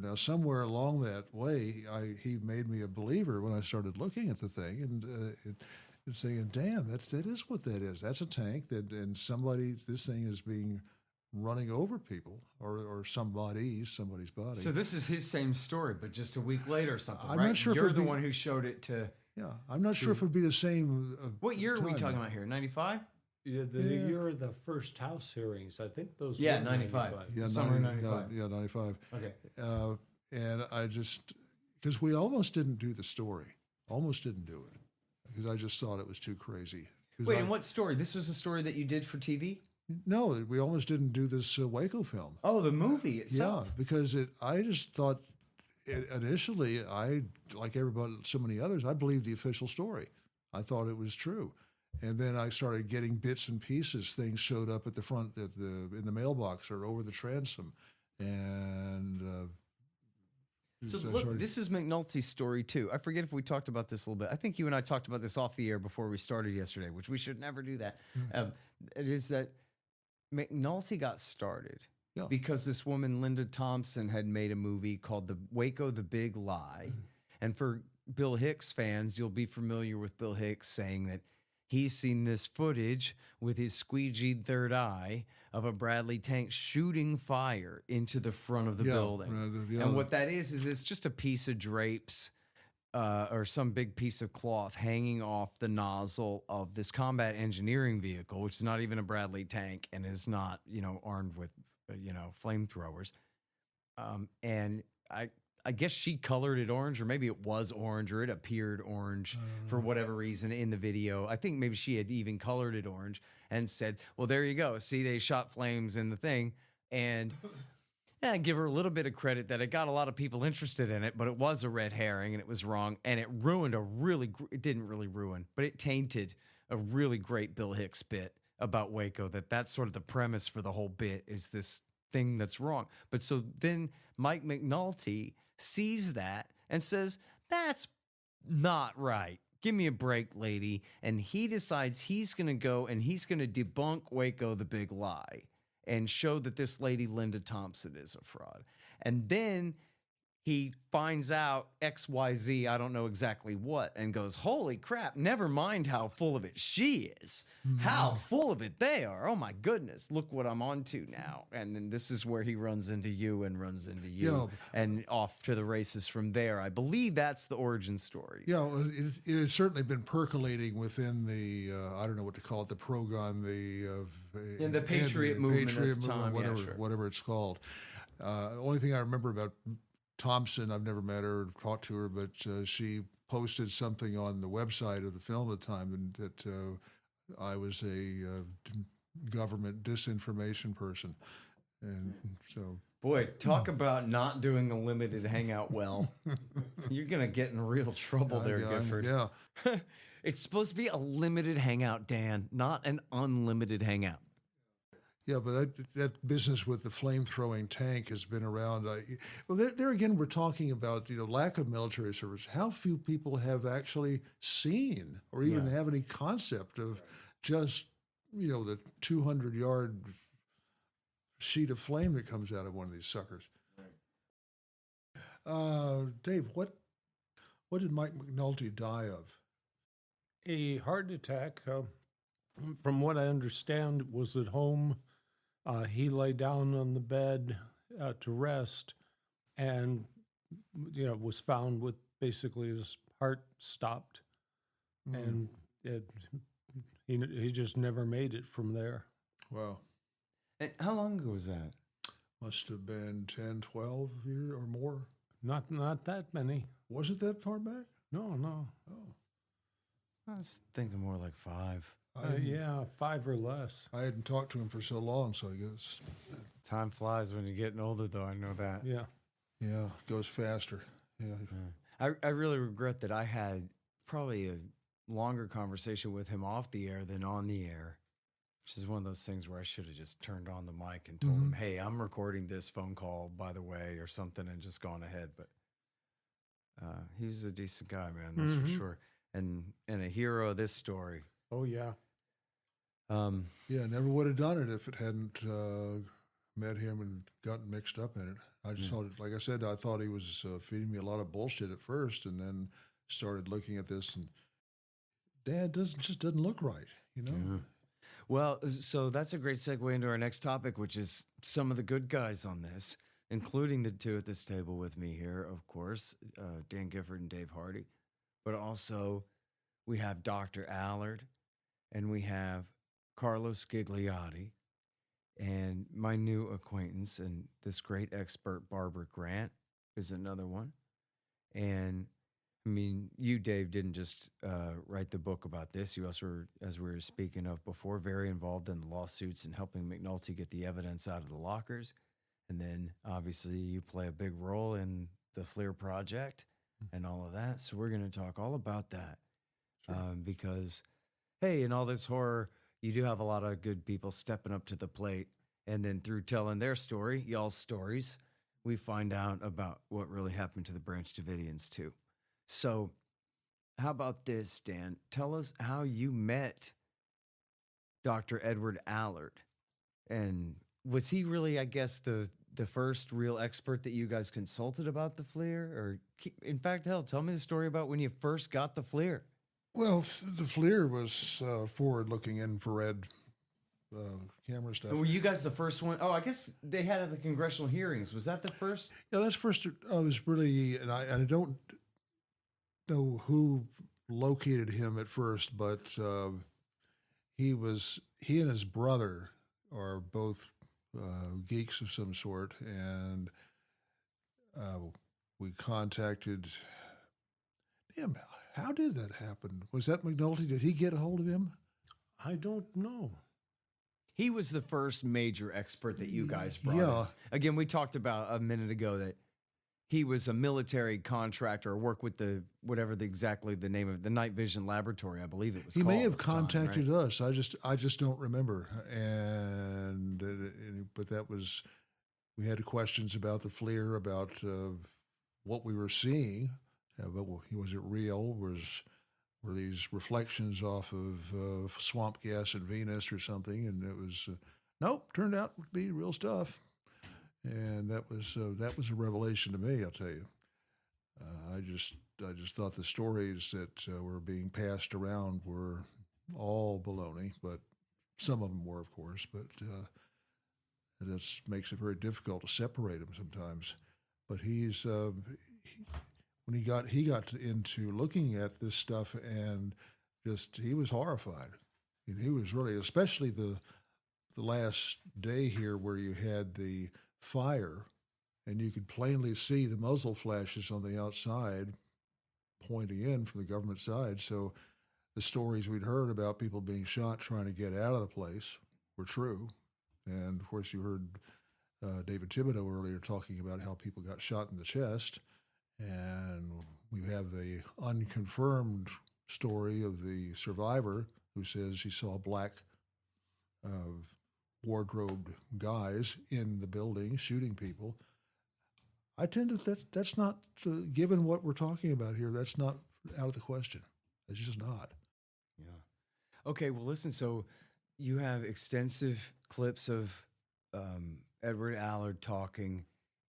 B: Now, somewhere along that way, he made me a believer when I started looking at the thing and saying, damn, that is what that is. That's a tank and this thing is being running over people or somebody's body.
K: So this is his same story, but just a week later or something,
B: I'm
K: right?
B: not sure if
K: You're
B: it'd
K: the
B: be-
K: one who showed it to...
B: Yeah, I'm not sure if it would be the same.
K: What year are we
B: time.
K: talking about here? 95?
C: Yeah, the year of the first House hearings, I think those
K: Yeah,
C: were
K: 95.
B: Yeah,
K: Summer 95.
B: Yeah, 95.
K: Okay.
B: And I just, because we almost didn't do the story. Almost didn't do it. Because I just thought it was too crazy. 'Cause
K: Wait, and what story? This was a story that you did for TV?
B: No, we almost didn't do this Waco film.
K: Oh, the movie itself.
B: Yeah, because I just thought initially, like everybody, so many others, I believed the official story. I thought it was true. And then I started getting bits and pieces. Things showed up at the front, in the mailbox or over the transom. And
K: So look, this is McNulty's story too. I forget if we talked about this a little bit. I think you and I talked about this off the air before we started yesterday, which we should never do that. It is that McNulty got started because this woman, Linda Thompson, had made a movie called The Waco, the Big Lie. And for Bill Hicks fans, you'll be familiar with Bill Hicks saying that he's seen this footage with his squeegeed third eye of a Bradley tank shooting fire into the front of the building. And what that is it's just a piece of drapes or some big piece of cloth hanging off the nozzle of this combat engineering vehicle, which is not even a Bradley tank and is not, armed with, flamethrowers. And I guess she colored it orange, or maybe it was orange, or it appeared orange for whatever reason in the video. I think maybe she had even colored it orange and said, well, there you go. See, they shot flames in the thing. And I give her a little bit of credit that it got a lot of people interested in it, but it was a red herring and it was wrong. And it ruined it didn't really ruin, but it tainted a really great Bill Hicks bit about Waco, that's sort of the premise for the whole bit is this thing that's wrong. But so then Mike McNulty sees that and says, that's not right. Give me a break, lady. And he decides he's going to go and he's going to debunk Waco, the Big Lie, and show that this lady, Linda Thompson, is a fraud. And then
A: he finds out XYZ, I don't know exactly what, and goes, holy crap, never mind how full of it she is. How full of it they are. Oh my goodness, look what I'm onto now. And then this is where he runs into you and runs into you and off to the races from there. I believe that's the origin story.
B: Yeah, well, it has certainly been percolating within the, I don't know what to call it, the Progon,
A: in the Patriot movement at the time,
B: whatever it's called. The only thing I remember about Thompson, I've never met her or talked to her, but she posted something on the website of the film at the time, and that I was a government disinformation person. And so...
A: Boy, talk about not doing the limited hangout well. You're going to get in real trouble there, Gifford.
B: Yeah.
A: It's supposed to be a limited hangout, Dan, not an unlimited hangout.
B: Yeah, but that business with the flame-throwing tank has been around. Well, there again, we're talking about lack of military service. How few people have actually seen or even have any concept of just the 200-yard sheet of flame that comes out of one of these suckers. Dave, what did Mike McNulty die of?
C: A heart attack. From what I understand, was at home. He lay down on the bed to rest, and was found with basically his heart stopped, and he just never made it from there.
B: Wow.
A: And how long ago was that?
B: Must have been 10, 12 years or more.
C: Not that many.
B: Was it that far back?
C: No.
B: Oh.
A: I was thinking more like 5.
C: 5 or less.
B: I hadn't talked to him for so long, so I guess.
A: Time flies when you're getting older, though. I know that.
C: Yeah.
B: Yeah, it goes faster. Yeah.
A: I really regret that I had probably a longer conversation with him off the air than on the air, which is one of those things where I should have just turned on the mic and told him, hey, I'm recording this phone call, by the way, or something, and just gone ahead. But he was a decent guy, man, that's for sure. And a hero of this story.
C: Oh, yeah.
B: Never would have done it if it hadn't met him and gotten mixed up in it. I just thought, like I said, I thought he was feeding me a lot of bullshit at first, and then started looking at this, and Dad just doesn't look right,
A: Yeah. Well, so that's a great segue into our next topic, which is some of the good guys on this, including the two at this table with me here, of course, Dan Gifford and Dave Hardy, but also we have Dr. Allard, and we have Carlos Gigliotti, and my new acquaintance and this great expert, Barbara Grant, is another one. And I mean, you, Dave, didn't just write the book about this. You also were, as we were speaking of before, very involved in the lawsuits and helping McNulty get the evidence out of the lockers. And then, obviously, you play a big role in the FLIR project and all of that. So we're going to talk all about that. Sure. Because, hey, in all this horror, you do have a lot of good people stepping up to the plate. And then through telling their story, y'all's stories, we find out about what really happened to the Branch Davidians, too. So how about this, Dan? Tell us how you met Dr. Edward Allard. And was he really, I guess, the first real expert that you guys consulted about the FLIR? Or, in fact, hell, tell me the story about when you first got the FLIR.
B: Well, the FLIR was forward-looking infrared camera stuff.
A: Were you guys the first one? Oh, I guess they had at the congressional hearings. Was that the first?
B: Yeah, that's first. I was really, and I don't know who located him at first, but he and his brother are both geeks of some sort, and we contacted him. How did that happen? Was that McNulty? Did he get a hold of him?
C: I don't know.
A: He was the first major expert that you guys brought in. Again, we talked about a minute ago that he was a military contractor, or worked with whatever exactly the name of the Night Vision Laboratory, I believe it was.
B: He may have contacted us. I just don't remember. But that was, we had questions about the FLIR, about what we were seeing. But was it real? Were these reflections off of swamp gas in Venus or something? And it was, nope, turned out to be real stuff. and that was a revelation to me. I'll tell you. I just thought the stories that were being passed around were all baloney, but some of them were, of course. But that makes it very difficult to separate them sometimes. But when he got into looking at this stuff, and he was horrified. And he was really, especially the last day here where you had the fire, and you could plainly see the muzzle flashes on the outside pointing in from the government side. So the stories we'd heard about people being shot trying to get out of the place were true. And of course, you heard David Thibodeau earlier talking about how people got shot in the chest. And we have the unconfirmed story of the survivor who says he saw black wardrobed guys in the building shooting people. I tend to that's not, given what we're talking about here, that's not out of the question. It's just not.
A: Yeah. Okay, well, listen, so you have extensive clips of Edward Allard talking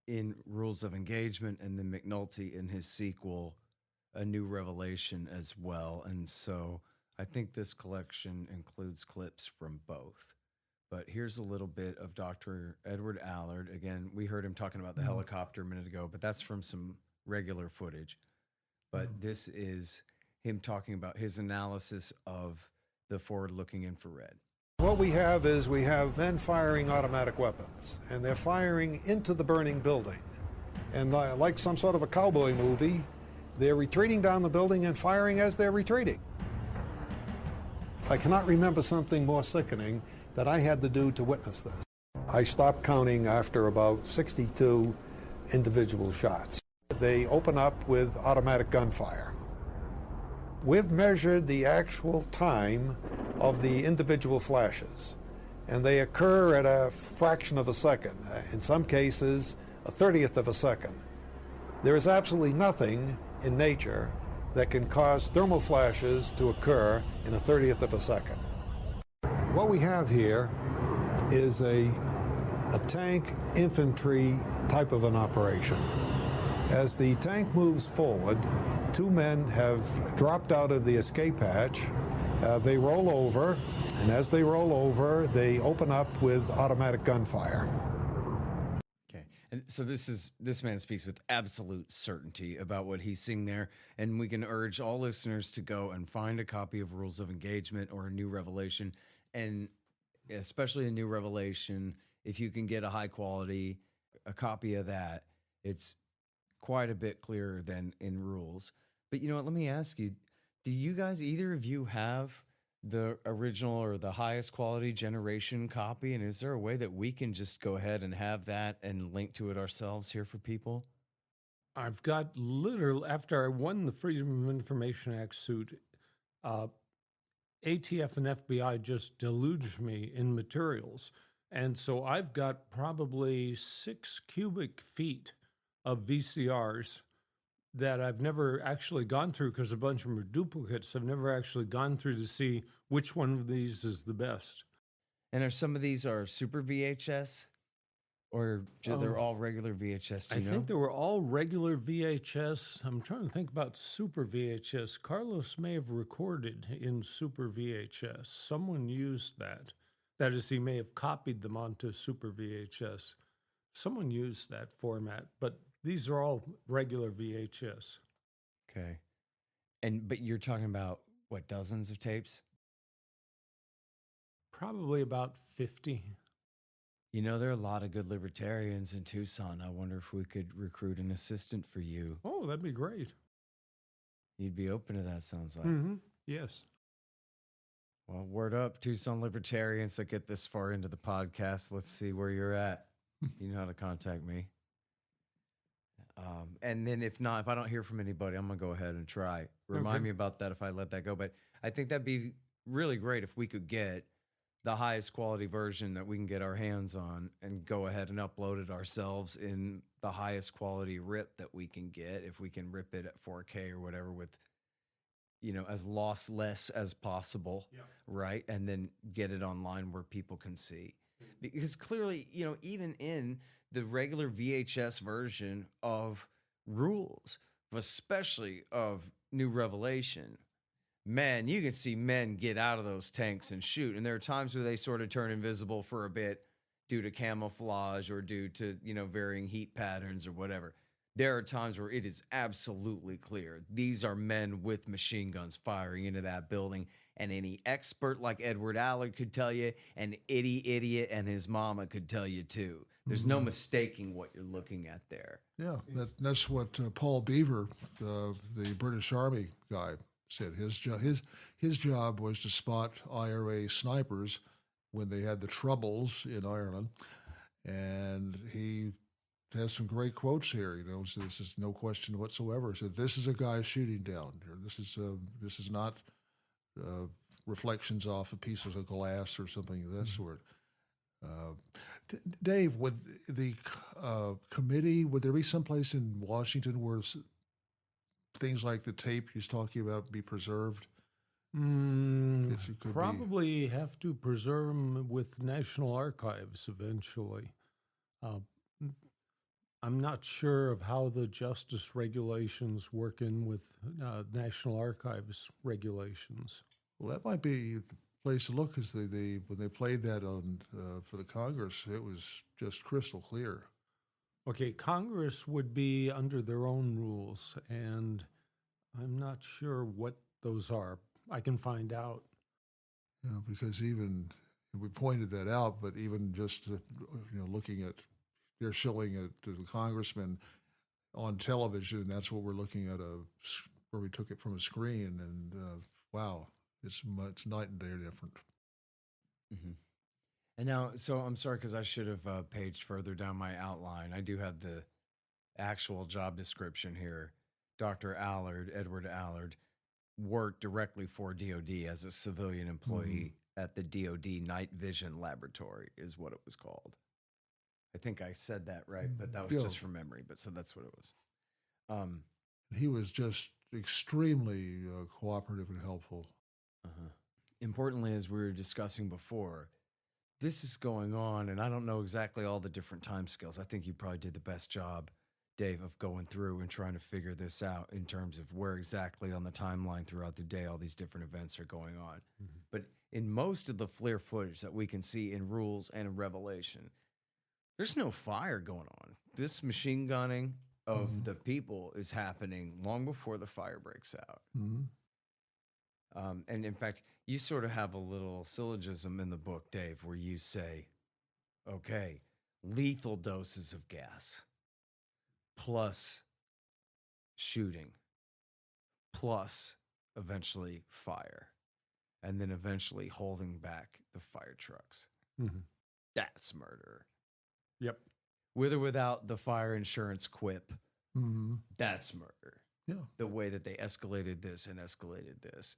A: in Rules of Engagement, and then McNulty in his sequel, A New Revelation, as well. And so I think this collection includes clips from both. But here's a little bit of Dr. Edward Allard. Again, we heard him talking about the helicopter a minute ago, but that's from some regular footage. But this is him talking about his analysis of the forward-looking infrared.
S: What we have is men firing automatic weapons, and they're firing into the burning building. And like some sort of a cowboy movie, they're retreating down the building and firing as they're retreating. I cannot remember something more sickening that I had to do to witness this. I stopped counting after about 62 individual shots. They open up with automatic gunfire. We've measured the actual time of the individual flashes, and they occur at a fraction of a second, in some cases a 30th of a second. There is absolutely nothing in nature that can cause thermal flashes to occur in a 30th of a second. What we have here is a tank infantry type of an operation. As the tank moves forward, two men have dropped out of the escape hatch. They roll over, and as they roll over, they open up with automatic gunfire.
A: Okay, and so this man speaks with absolute certainty about what he's seeing there, and we can urge all listeners to go and find a copy of Rules of Engagement or A New Revelation, and especially A New Revelation, if you can get a high quality, a copy of that, it's quite a bit clearer than in Rules. But you know what, let me ask you, do you guys, either of you, have the original or the highest quality generation copy? And is there a way that we can just go ahead and have that and link to it ourselves here for people?
C: I've got literally, after I won the Freedom of Information Act suit, ATF and FBI just deluged me in materials. And so I've got probably 6 cubic feet of VCRs that I've never actually gone through because a bunch of them are duplicates. I've never actually gone through to see which one of these is the best.
A: And are some of these are super VHS, or they're all regular VHS? Do you know?
C: I think they were all regular VHS. I'm trying to think about super VHS. Carlos may have recorded in super VHS. Someone used that. That is, he may have copied them onto super VHS. Someone used that format, but these are all regular VHS.
A: Okay. But you're talking about, what, dozens of tapes?
C: Probably about 50.
A: You know, there are a lot of good libertarians in Tucson. I wonder if we could recruit an assistant for you.
C: Oh, that'd be great.
A: You'd be open to that, sounds like.
C: Mm-hmm. Yes.
A: Well, word up, Tucson libertarians that get this far into the podcast. Let's see where you're at. You know how to contact me. And then if not, if I don't hear from anybody, I'm going to go ahead and try. Remind me about that if I let that go. But I think that'd be really great if we could get the highest quality version that we can get our hands on and go ahead and upload it ourselves in the highest quality rip that we can get. If we can rip it at 4K or whatever with, you know, as lossless as possible, right? And then get it online where people can see. Because clearly, even in the regular VHS version of Rules, especially of New Revelation, man, you can see men get out of those tanks and shoot. And there are times where they sort of turn invisible for a bit due to camouflage or due to, varying heat patterns or whatever. There are times where it is absolutely clear these are men with machine guns firing into that building. And any expert like Edward Allard could tell you, an idiot and his mama could tell you too. There's no mistaking what you're looking at there.
B: Yeah, that's what Paul Beaver, the British Army guy, said. His job was to spot IRA snipers when they had the Troubles in Ireland, and he has some great quotes here. So this is no question whatsoever. He said, "This is a guy shooting down here. This is not reflections off of pieces of glass or something of that sort." Dave, would the committee, would there be someplace in Washington where things like the tape he's talking about be preserved?
C: Probably have to preserve them with National Archives eventually. I'm not sure of how the justice regulations work in with National Archives regulations.
B: Well, that might be the place to look, because when they played that on for the Congress, it was just crystal clear.
C: Okay, Congress would be under their own rules, and I'm not sure what those are. I can find out.
B: Yeah, because even we pointed that out, but even just looking at, they're showing it to the congressman on television, and that's what we're looking at, where we took it from a screen, and wow, it's night and day different.
A: Mm-hmm. And now, so I'm sorry, because I should have paged further down my outline. I do have the actual job description here. Dr. Allard, Edward Allard, worked directly for DOD as a civilian employee at the DOD Night Vision Laboratory, is what it was called. I think I said that right, but that was just from memory. But so that's what it was.
B: He was just extremely cooperative and helpful.
A: Importantly, as we were discussing before, this is going on, and I don't know exactly all the different time scales. I think you probably did the best job, Dave, of going through and trying to figure this out in terms of where exactly on the timeline throughout the day all these different events are going on. But in most of the FLIR footage that we can see in Rules and in Revelation, there's no fire going on. This machine gunning of the people is happening long before the fire breaks out. And in fact, you sort of have a little syllogism in the book, Dave, where you say, okay, lethal doses of gas, plus shooting, plus eventually fire, and then eventually holding back the fire trucks. That's murder.
C: Yep.
A: With or without the fire insurance quip, that's murder.
B: Yeah.
A: The way that they escalated this.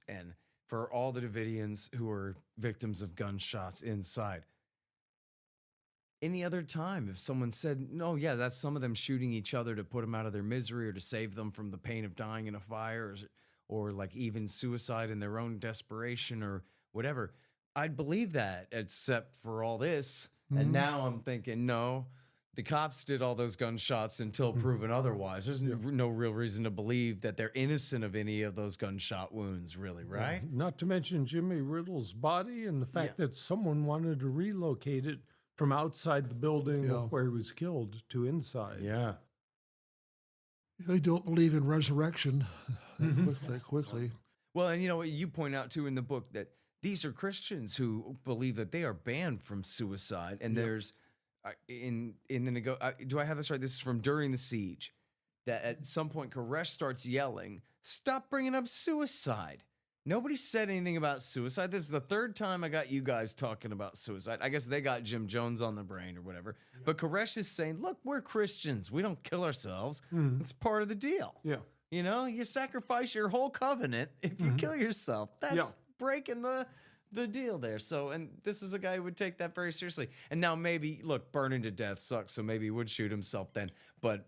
A: And for all the Davidians who are victims of gunshots inside, any other time, if someone said, no, yeah, that's some of them shooting each other to put them out of their misery or to save them from the pain of dying in a fire, or like even suicide in their own desperation or whatever, I'd believe that, except for all this. And now I'm thinking, no, the cops did all those gunshots until proven otherwise. There's no real reason to believe that they're innocent of any of those gunshot wounds, really, right?
C: Not to mention Jimmy Riddle's body and the fact that someone wanted to relocate it from outside the building where he was killed to inside.
A: Yeah.
B: They don't believe in resurrection that quickly.
A: Well, and you know what you point out too in the book, that these are Christians who believe that they are banned from suicide. And there's in the do I have this right? This is from during the siege, that at some point Koresh starts yelling, "Stop bringing up suicide." Nobody said anything about suicide. This is the third time I got you guys talking about suicide. I guess they got Jim Jones on the brain or whatever. Yeah. But Koresh is saying, look, we're Christians. We don't kill ourselves. It's part of the deal.
C: Yeah.
A: You know, you sacrifice your whole covenant if you kill yourself. That's breaking the deal there. So, and this is a guy who would take that very seriously. And now maybe, look, burning to death sucks, so maybe he would shoot himself then. But,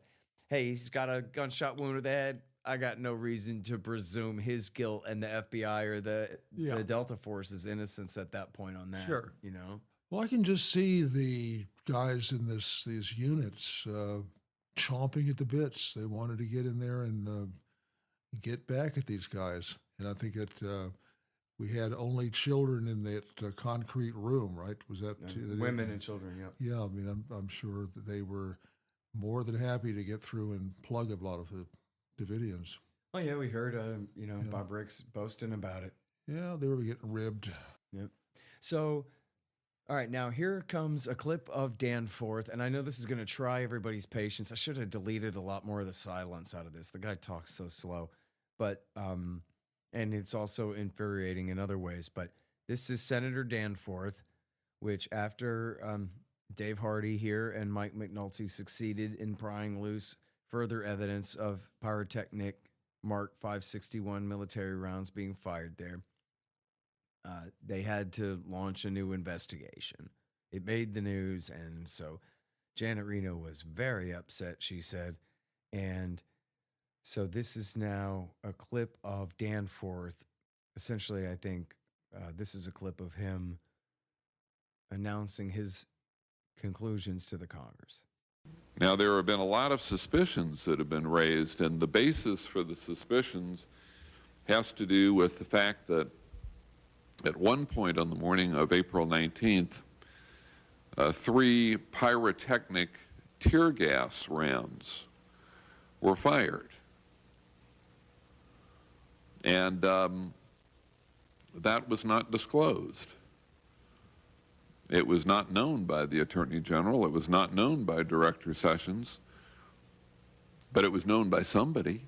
A: hey, he's got a gunshot wound to the head. I got no reason to presume his guilt and the FBI or the Delta Force's innocence at that point on that.
C: Sure.
A: You know?
B: Well, I can just see the guys in these units chomping at the bits. They wanted to get in there and get back at these guys. And I think that we had only children in that concrete room, right? Was that
A: women and children? Yep.
B: Yeah, I mean, I'm sure that they were more than happy to get through and plug a lot of the Davidians.
A: Oh yeah, we heard Bob Ricks boasting about it.
B: Yeah, they were getting ribbed.
A: Yep. So, all right, now here comes a clip of Danforth, and I know this is going to try everybody's patience. I should have deleted a lot more of the silence out of this. The guy talks so slow, but and it's also infuriating in other ways. But this is Senator Danforth, which after Dave Hardy here and Mike McNulty succeeded in prying loose further evidence of pyrotechnic Mark 561 military rounds being fired there, they had to launch a new investigation. It made the news, and so Janet Reno was very upset, she said. And so this is now a clip of Danforth. Essentially, I think this is a clip of him announcing his conclusions to the Congress.
T: Now, there have been a lot of suspicions that have been raised, and the basis for the suspicions has to do with the fact that at one point on the morning of April 19th, 3 pyrotechnic tear gas rounds were fired. And that was not disclosed. It was not known by the Attorney General. It was not known by Director Sessions. But it was known by somebody.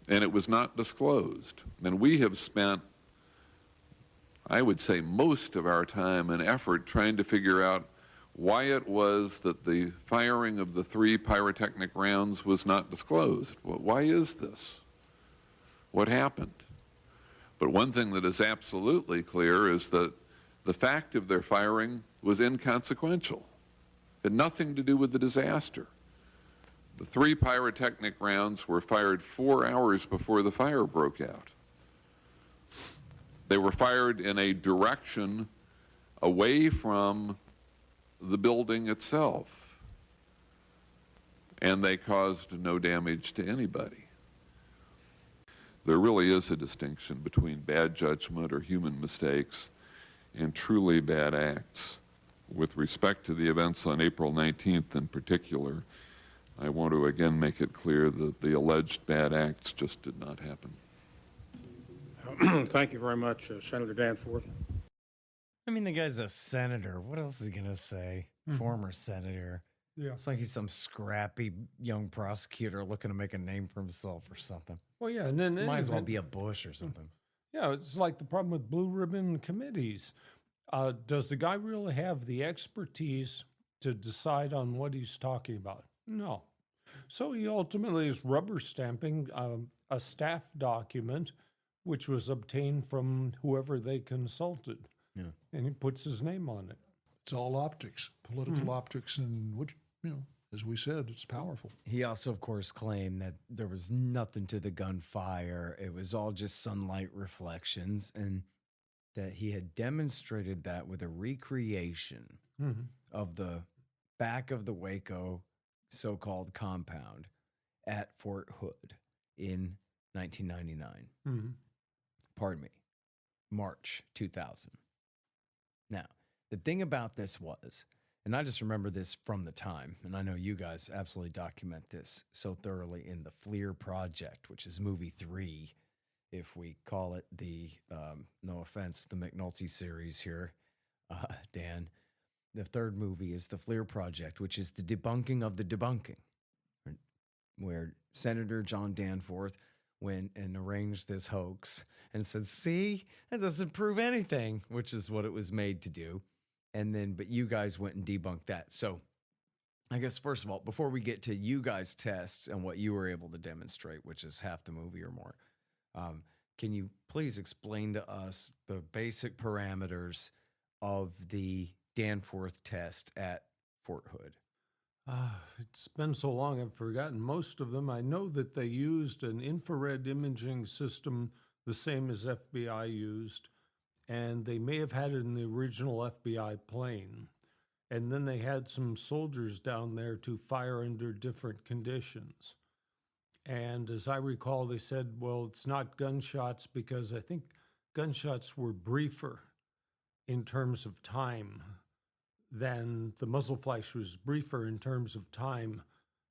T: And it was not disclosed. And we have spent, I would say, most of our time and effort trying to figure out why it was that the firing of the 3 pyrotechnic rounds was not disclosed. Well, why is this? What happened? But one thing that is absolutely clear is that the fact of their firing was inconsequential. It had nothing to do with the disaster. The 3 pyrotechnic rounds were fired 4 hours before the fire broke out. They were fired in a direction away from the building itself, and they caused no damage to anybody. There really is a distinction between bad judgment or human mistakes and truly bad acts. With respect to the events on April 19th in particular, I want to again make it clear that the alleged bad acts just did not happen.
U: Thank you very much, Senator Danforth.
A: I mean, the guy's a senator. What else is he going to say? Former senator.
C: Yeah.
A: It's like he's some scrappy young prosecutor looking to make a name for himself or something.
C: Well, yeah, and then
A: might as well be a Bush or something.
C: Yeah, it's like the problem with blue ribbon committees. Does the guy really have the expertise to decide on what he's talking about? No. So he ultimately is rubber stamping a staff document which was obtained from whoever they consulted.
A: Yeah.
C: And he puts his name on it.
B: It's all optics, political optics, and which, as we said, it's powerful.
A: He also, of course, claimed that there was nothing to the gunfire. It was all just sunlight reflections, and that he had demonstrated that with a recreation of the back of the Waco so-called compound at Fort Hood in 1999. Pardon me, March 2000. Now, the thing about this was, and I just remember this from the time, and I know you guys absolutely document this so thoroughly in the FLIR project, which is movie 3, if we call it the, no offense, the McNulty series here, Dan. The third movie is the FLIR project, which is the debunking of the debunking, where Senator John Danforth went and arranged this hoax and said, see, that doesn't prove anything, which is what it was made to do. And then, but you guys went and debunked that. So I guess, first of all, before we get to you guys' tests and what you were able to demonstrate, which is half the movie or more, can you please explain to us the basic parameters of the Danforth test at Fort Hood?
C: It's been so long, I've forgotten most of them. I know that they used an infrared imaging system, the same as FBI used, and they may have had it in the original FBI plane. And then they had some soldiers down there to fire under different conditions. And as I recall, they said, well, it's not gunshots because I think gunshots were briefer in terms of time than the muzzle flash was briefer in terms of time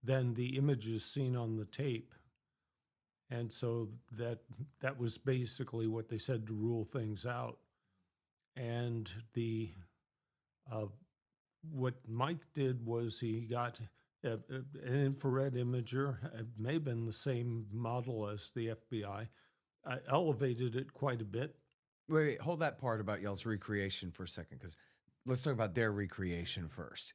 C: than the images seen on the tape. And so that was basically what they said to rule things out. And what Mike did was he got an infrared imager. It may have been the same model as the FBI. Elevated it quite a bit.
A: Wait, hold that part about y'all's recreation for a second, because let's talk about their recreation first.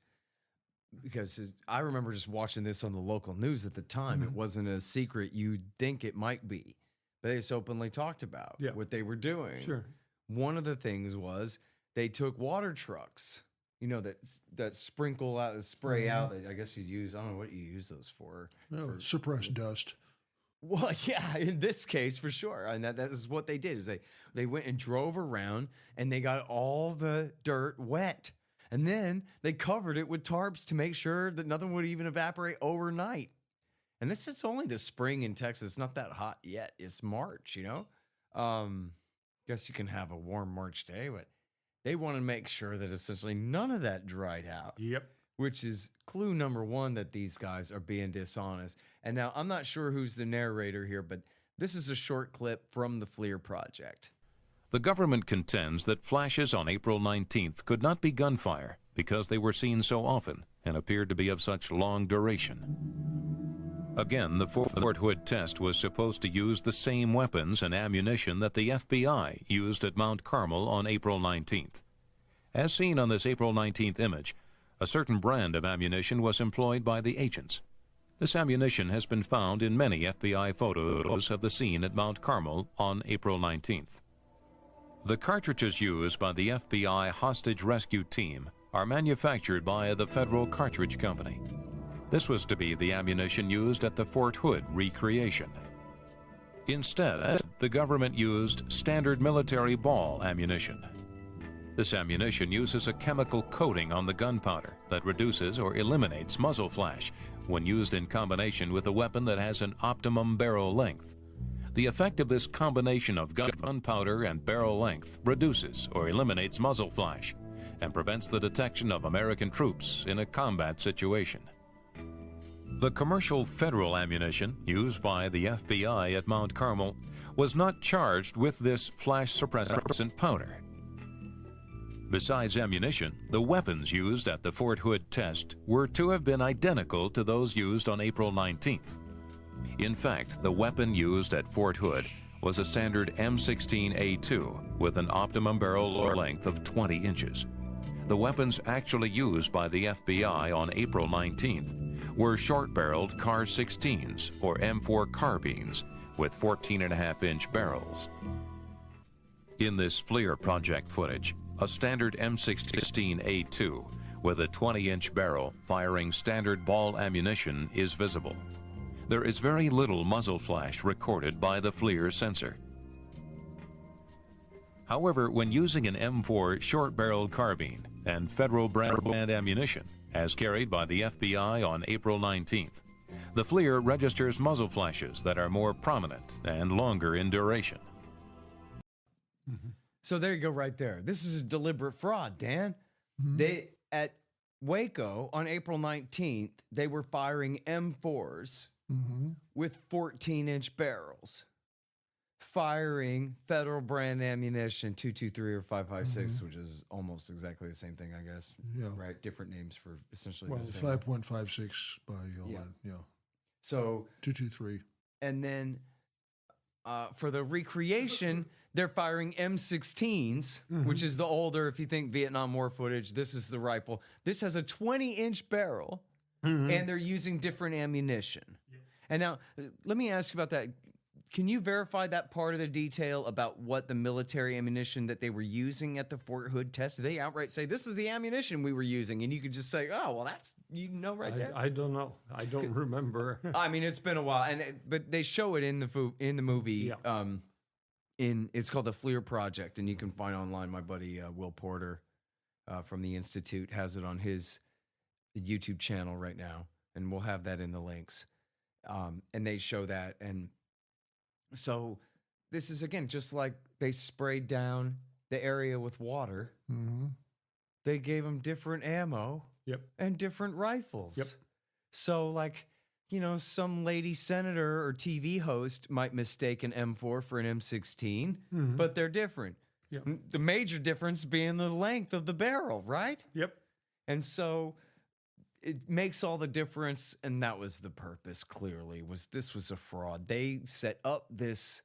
A: Because I remember just watching this on the local news at the time. It wasn't a secret you'd think it might be. But they just openly talked about what they were doing.
C: Sure.
A: One of the things was they took water trucks, you know, that sprinkle out, spray out. That I guess you'd use, I don't know what you use those for.
B: Suppress dust.
A: Well, yeah, in this case, for sure. And that is what they did, is they went and drove around, and they got all the dirt wet. And then they covered it with tarps to make sure that nothing would even evaporate overnight. And it's only the spring in Texas. It's not that hot yet. It's March, you know? Guess you can have a warm March day, but they want to make sure that essentially none of that dried out.
C: Yep.
A: Which is clue number one that these guys are being dishonest. And now I'm not sure who's the narrator here, but this is a short clip from the FLIR project.
D: The government contends that flashes on April 19th could not be gunfire because they were seen so often and appeared to be of such long duration. Again, the Fort Hood test was supposed to use the same weapons and ammunition that the FBI used at Mount Carmel on April 19th. As seen on this April 19th image, a certain brand of ammunition was employed by the agents. This ammunition has been found in many FBI photos of the scene at Mount Carmel on April 19th. The cartridges used by the FBI hostage rescue team are manufactured by the Federal Cartridge Company. This was to be the ammunition used at the Fort Hood recreation. Instead, the government used standard military ball ammunition. This ammunition uses a chemical coating on the gunpowder that reduces or eliminates muzzle flash when used in combination with a weapon that has an optimum barrel length. The effect of this combination of gunpowder and barrel length reduces or eliminates muzzle flash and prevents the detection of American troops in a combat situation. The commercial federal ammunition used by the FBI at Mount Carmel was not charged with this flash suppressant powder. Besides ammunition, the weapons used at the Fort Hood test were to have been identical to those used on April 19th. In fact, the weapon used at Fort Hood was a standard M16A2 with an optimum barrel length of 20 inches. The weapons actually used by the FBI on April 19th were short-barreled CAR-16s, or M4 carbines, with 14.5-inch barrels. In this FLIR project footage, a standard M16A2 with a 20-inch barrel firing standard ball ammunition is visible. There is very little muzzle flash recorded by the FLIR sensor. However, when using an M4 short-barreled carbine and federal brand ammunition, as carried by the FBI on April 19th, the FLIR registers muzzle flashes that are more prominent and longer in duration.
A: So there you go right there. This is a deliberate fraud, Dan. They, at Waco on April 19th, they were firing M4s with 14-inch barrels, firing federal brand ammunition 223 or 556, which is almost exactly the same thing, I guess.
B: Yeah.
A: Right? Different names for essentially
B: Well,
A: the same.
B: 5.56 by
A: So
B: 223.
A: And then for the recreation, they're firing M16s, which is the older, if you think Vietnam War footage, this is the rifle. This has a 20-inch barrel, and they're using different ammunition. And now, let me ask you about that. Can you verify that part of the detail about what the military ammunition that they were using at the Fort Hood test? Did they outright say, this is the ammunition we were using? And you could just say, oh, well, that's, you know, right there.
C: I don't know. I don't remember.
A: I mean, it's been a while. But they show it in the movie. it's called the FLIR Project, and you can find online. My buddy Will Porter from the Institute has it on his YouTube channel right now, and we'll have that in the links. And they show that, and so this is again just like they sprayed down the area with water.
B: Mm-hmm.
A: They gave them different ammo and different rifles.
C: Yep.
A: So, like, you know, some lady senator or TV host might mistake an M4 for an M16, but they're different.
C: Yep.
A: The major difference being the length of the barrel, right?
C: Yep.
A: And so it makes all the difference, and that was the purpose, clearly, this was a fraud. They set up this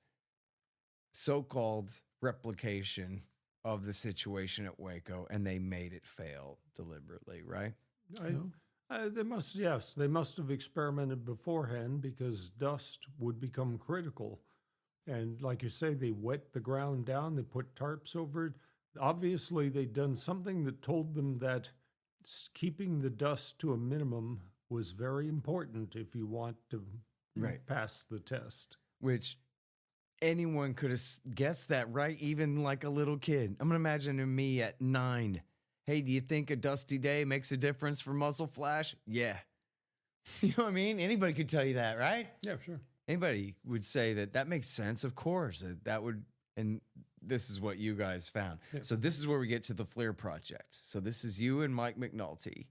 A: so-called replication of the situation at Waco, and they made it fail deliberately, right?
C: They must have experimented beforehand, because dust would become critical. And like you say, they wet the ground down, they put tarps over it. Obviously, they'd done something that told them that keeping the dust to a minimum was very important if you want to pass the test.
A: Which anyone could have guessed that, right? Even like a little kid. I'm imagining me at 9. Hey, do you think a dusty day makes a difference for muzzle flash? Yeah. You know what I mean? Anybody could tell you that, right?
C: Yeah, sure.
A: Anybody would say that makes sense. Of course, that would, and this is what you guys found.
C: Yeah.
A: So this is where we get to the FLIR Project. So this is you and Mike McNulty,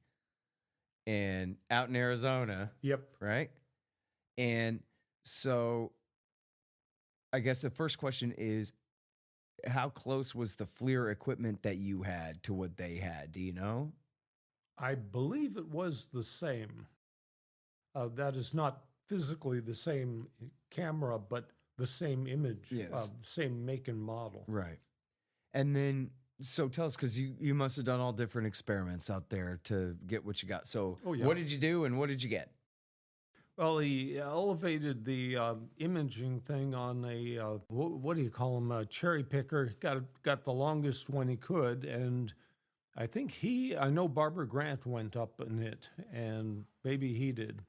A: and out in Arizona.
C: Yep.
A: Right? And so I guess the first question is, how close was the FLIR equipment that you had to what they had? Do you know?
C: I believe it was the same. That is not physically the same camera, but the same image,
A: Yes.
C: Same make and model.
A: Right. And then, so tell us, because you must have done all different experiments out there to get what you got. So what did you do and what did you get?
C: Well, he elevated the imaging thing on a, what do you call him, a cherry picker. Got the longest one he could. And I think I know Barbara Grant went up in it, and maybe he did.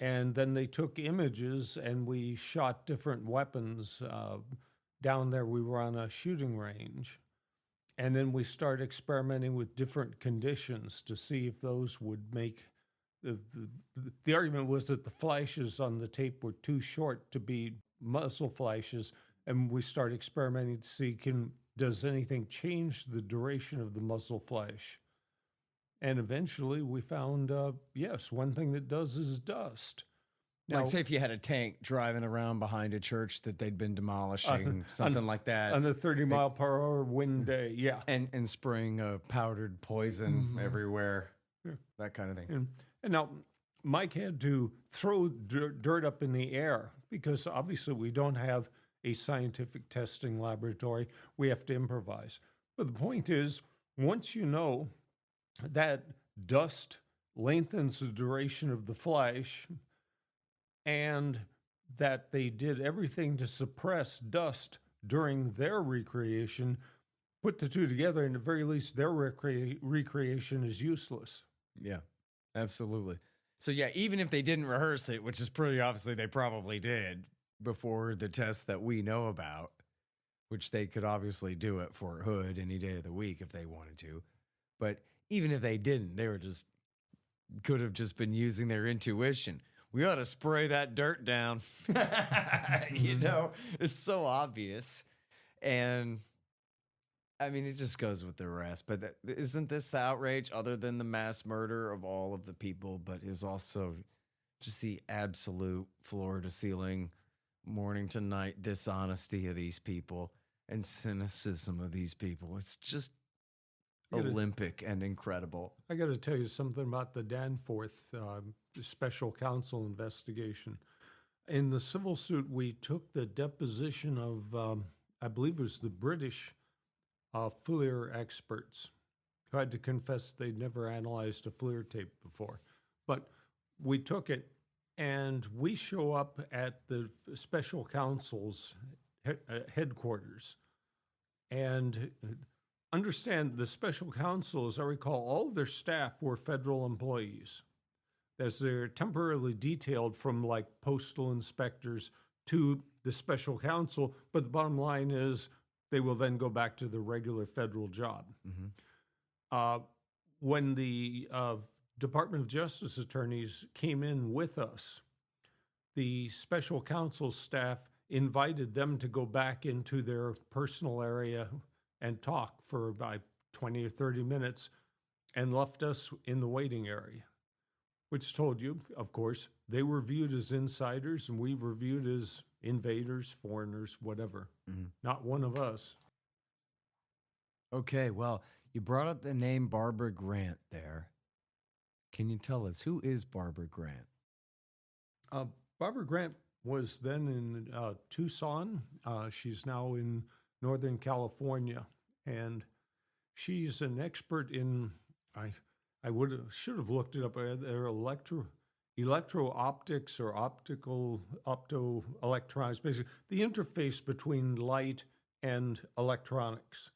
C: And then they took images, and we shot different weapons down there. We were on a shooting range. And then we started experimenting with different conditions to see if those would make... The argument was that the flashes on the tape were too short to be muzzle flashes, and we started experimenting to see does anything change the duration of the muzzle flash. And eventually we found, yes, one thing that does is dust. Now,
A: Like, say if you had a tank driving around behind a church that they'd been demolishing, something like that.
C: On a 30-mile-per-hour wind day, yeah.
A: And spraying powdered poison everywhere, that kind of thing.
C: And now, Mike had to throw dirt up in the air, because obviously we don't have a scientific testing laboratory. We have to improvise. But the point is, once you know that dust lengthens the duration of the flash, and that they did everything to suppress dust during their recreation, put the two together, and at the very least, their recreation is useless.
A: Yeah, absolutely. So yeah, even if they didn't rehearse it, which is pretty obviously they probably did before the test that we know about, which they could obviously do at Fort Hood any day of the week if they wanted to. But even if they didn't, they could have just been using their intuition. We ought to spray that dirt down. You know, it's so obvious. And I mean, it just goes with the rest. But isn't this the outrage, other than the mass murder of all of the people, but is also just the absolute floor to ceiling, morning to night dishonesty of these people and cynicism of these people? It's just Olympic and incredible.
C: I got to tell you something about the Danforth special counsel investigation. In the civil suit, we took the deposition of, I believe it was the British FLIR experts, who had to confess they'd never analyzed a FLIR tape before. But we took it, and we show up at the special counsel's headquarters. And understand, the special counsel, as I recall, all of their staff were federal employees, as they're temporarily detailed from like postal inspectors to the special counsel, but the bottom line is they will then go back to the regular federal job. When the Department of Justice attorneys came in with us, the special counsel staff invited them to go back into their personal area and talk for about 20 or 30 minutes and left us in the waiting area, which told you, of course, they were viewed as insiders and we were viewed as invaders, foreigners, whatever. Not one of us.
A: Okay, well, you brought up the name Barbara Grant there. Can you tell us, who is Barbara Grant?
C: Barbara Grant was then in Tucson. She's now in Northern California, and she's an expert in, I should have looked it up, they're electro-optics or optoelectronics, basically the interface between light and electronics.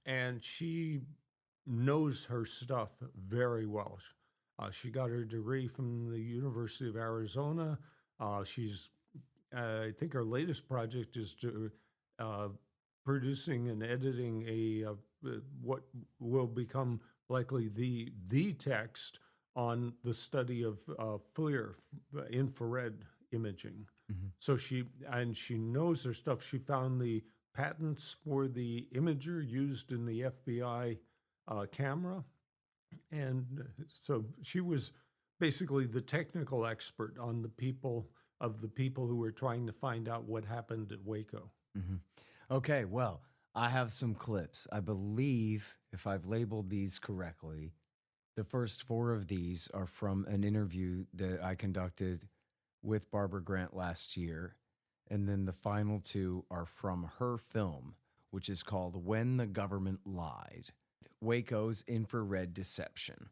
C: And she knows her stuff very well. She got her degree from the University of Arizona. I think her latest project is to producing and editing what will become likely the text on the study of FLIR, infra-red imaging. So she knows her stuff. She found the patents for the imager used in the FBI camera. And so she was basically the technical expert on the people who were trying to find out what happened at Waco.
A: Okay, well, I have some clips. I believe, if I've labeled these correctly, the first 4 of these are from an interview that I conducted with Barbara Grant last year. And then the final 2 are from her film, which is called When the Government Lied, Waco's Infrared Deception.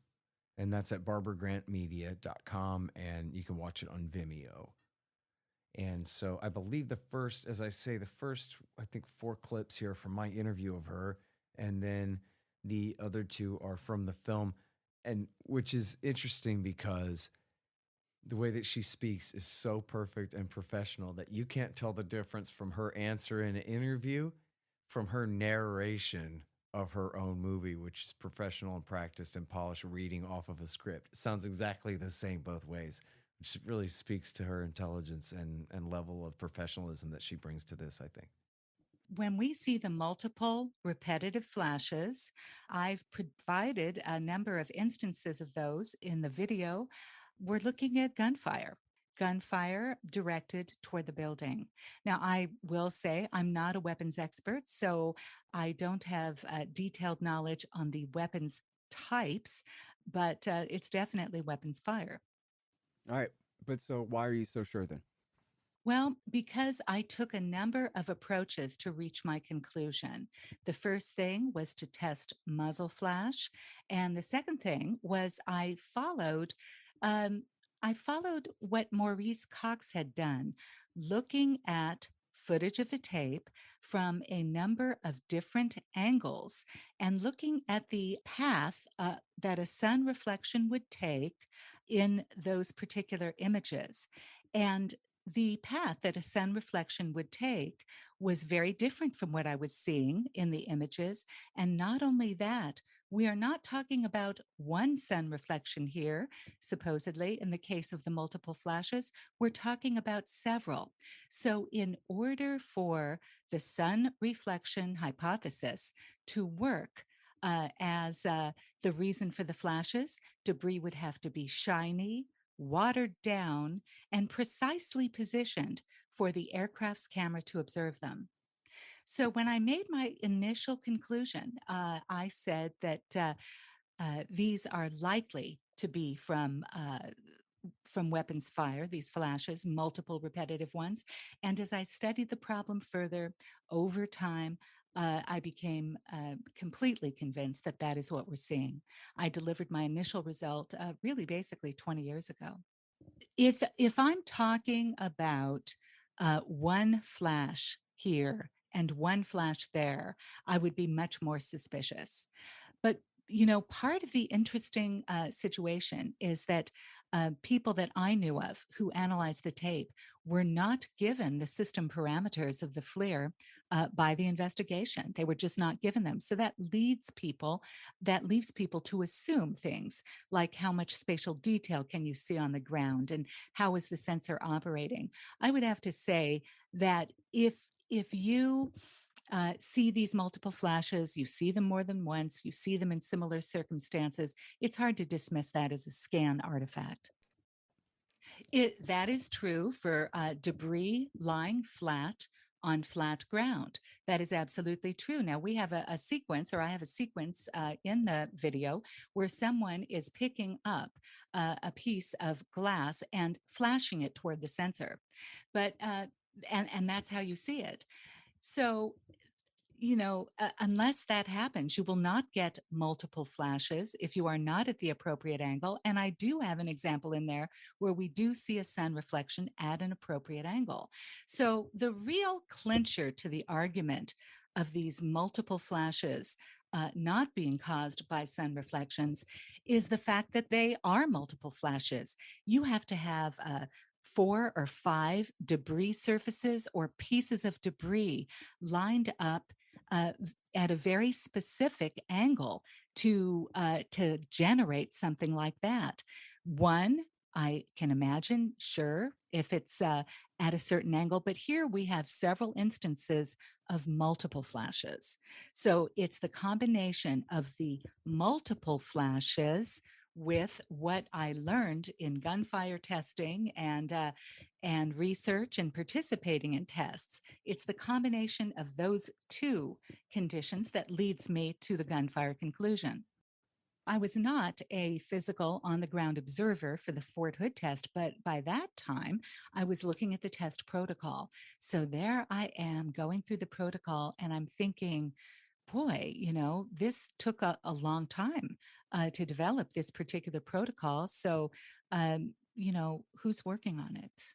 A: And that's at barbaragrantmedia.com, and you can watch it on Vimeo. And so I believe the first 4 clips here from my interview of her, and then the other 2 are from the film, and which is interesting because the way that she speaks is so perfect and professional that you can't tell the difference from her answer in an interview from her narration of her own movie, which is professional and practiced and polished reading off of a script. It sounds exactly the same both ways, which really speaks to her intelligence and level of professionalism that she brings to this, I think.
G: When we see the multiple repetitive flashes, I've provided a number of instances of those in the video. We're looking at gunfire directed toward the building. Now, I will say I'm not a weapons expert, so I don't have detailed knowledge on the weapons types, but it's definitely weapons fire.
K: All right. But so why are you so sure then?
G: Well, because I took a number of approaches to reach my conclusion. The first thing was to test muzzle flash. And the second thing was I followed what Maurice Cox had done, looking at footage of the tape from a number of different angles and looking at the path that a sun reflection would take in those particular images. And the path that a sun reflection would take was very different from what I was seeing in the images. And not only that, we are not talking about one sun reflection here, supposedly, in the case of the multiple flashes, we're talking about several. So in order for the sun reflection hypothesis to work as the reason for the flashes, debris would have to be shiny, watered down, and precisely positioned for the aircraft's camera to observe them. So when I made my initial conclusion, I said that these are likely to be from weapons fire, these flashes, multiple repetitive ones. And as I studied the problem further over time, I became completely convinced that that is what we're seeing. I delivered my initial result really basically 20 years ago. If I'm talking about one flash here and one flash there, I would be much more suspicious. But part of the interesting situation is that people that I knew of who analyzed the tape were not given the system parameters of the FLIR by the investigation. They were just not given them. So that leaves people to assume things like how much spatial detail can you see on the ground and how is the sensor operating. I would have to say that if you see these multiple flashes, you see them more than once, you see them in similar circumstances, it's hard to dismiss that as a scan artifact. That is true for debris lying flat on flat ground. That is absolutely true. Now we have a sequence, or I have a sequence in the video where someone is picking up a piece of glass and flashing it toward the sensor. But and that's how you see it. So, unless that happens, you will not get multiple flashes if you are not at the appropriate angle. And I do have an example in there where we do see a sun reflection at an appropriate angle. So the real clincher to the argument of these multiple flashes not being caused by sun reflections is the fact that they are multiple flashes. You have to have 4 or 5 debris surfaces or pieces of debris lined up at a very specific angle to generate something like that. One, I can imagine, sure, if it's at a certain angle, but here we have several instances of multiple flashes. So it's the combination of the multiple flashes with what I learned in gunfire testing and research and participating in tests. It's the combination of those two conditions that leads me to the gunfire conclusion. I was not a physical on-the-ground observer for the Fort Hood test, but by that time, I was looking at the test protocol. So there I am going through the protocol, and I'm thinking, boy, this took a long time to develop this particular protocol. So, who's working on it?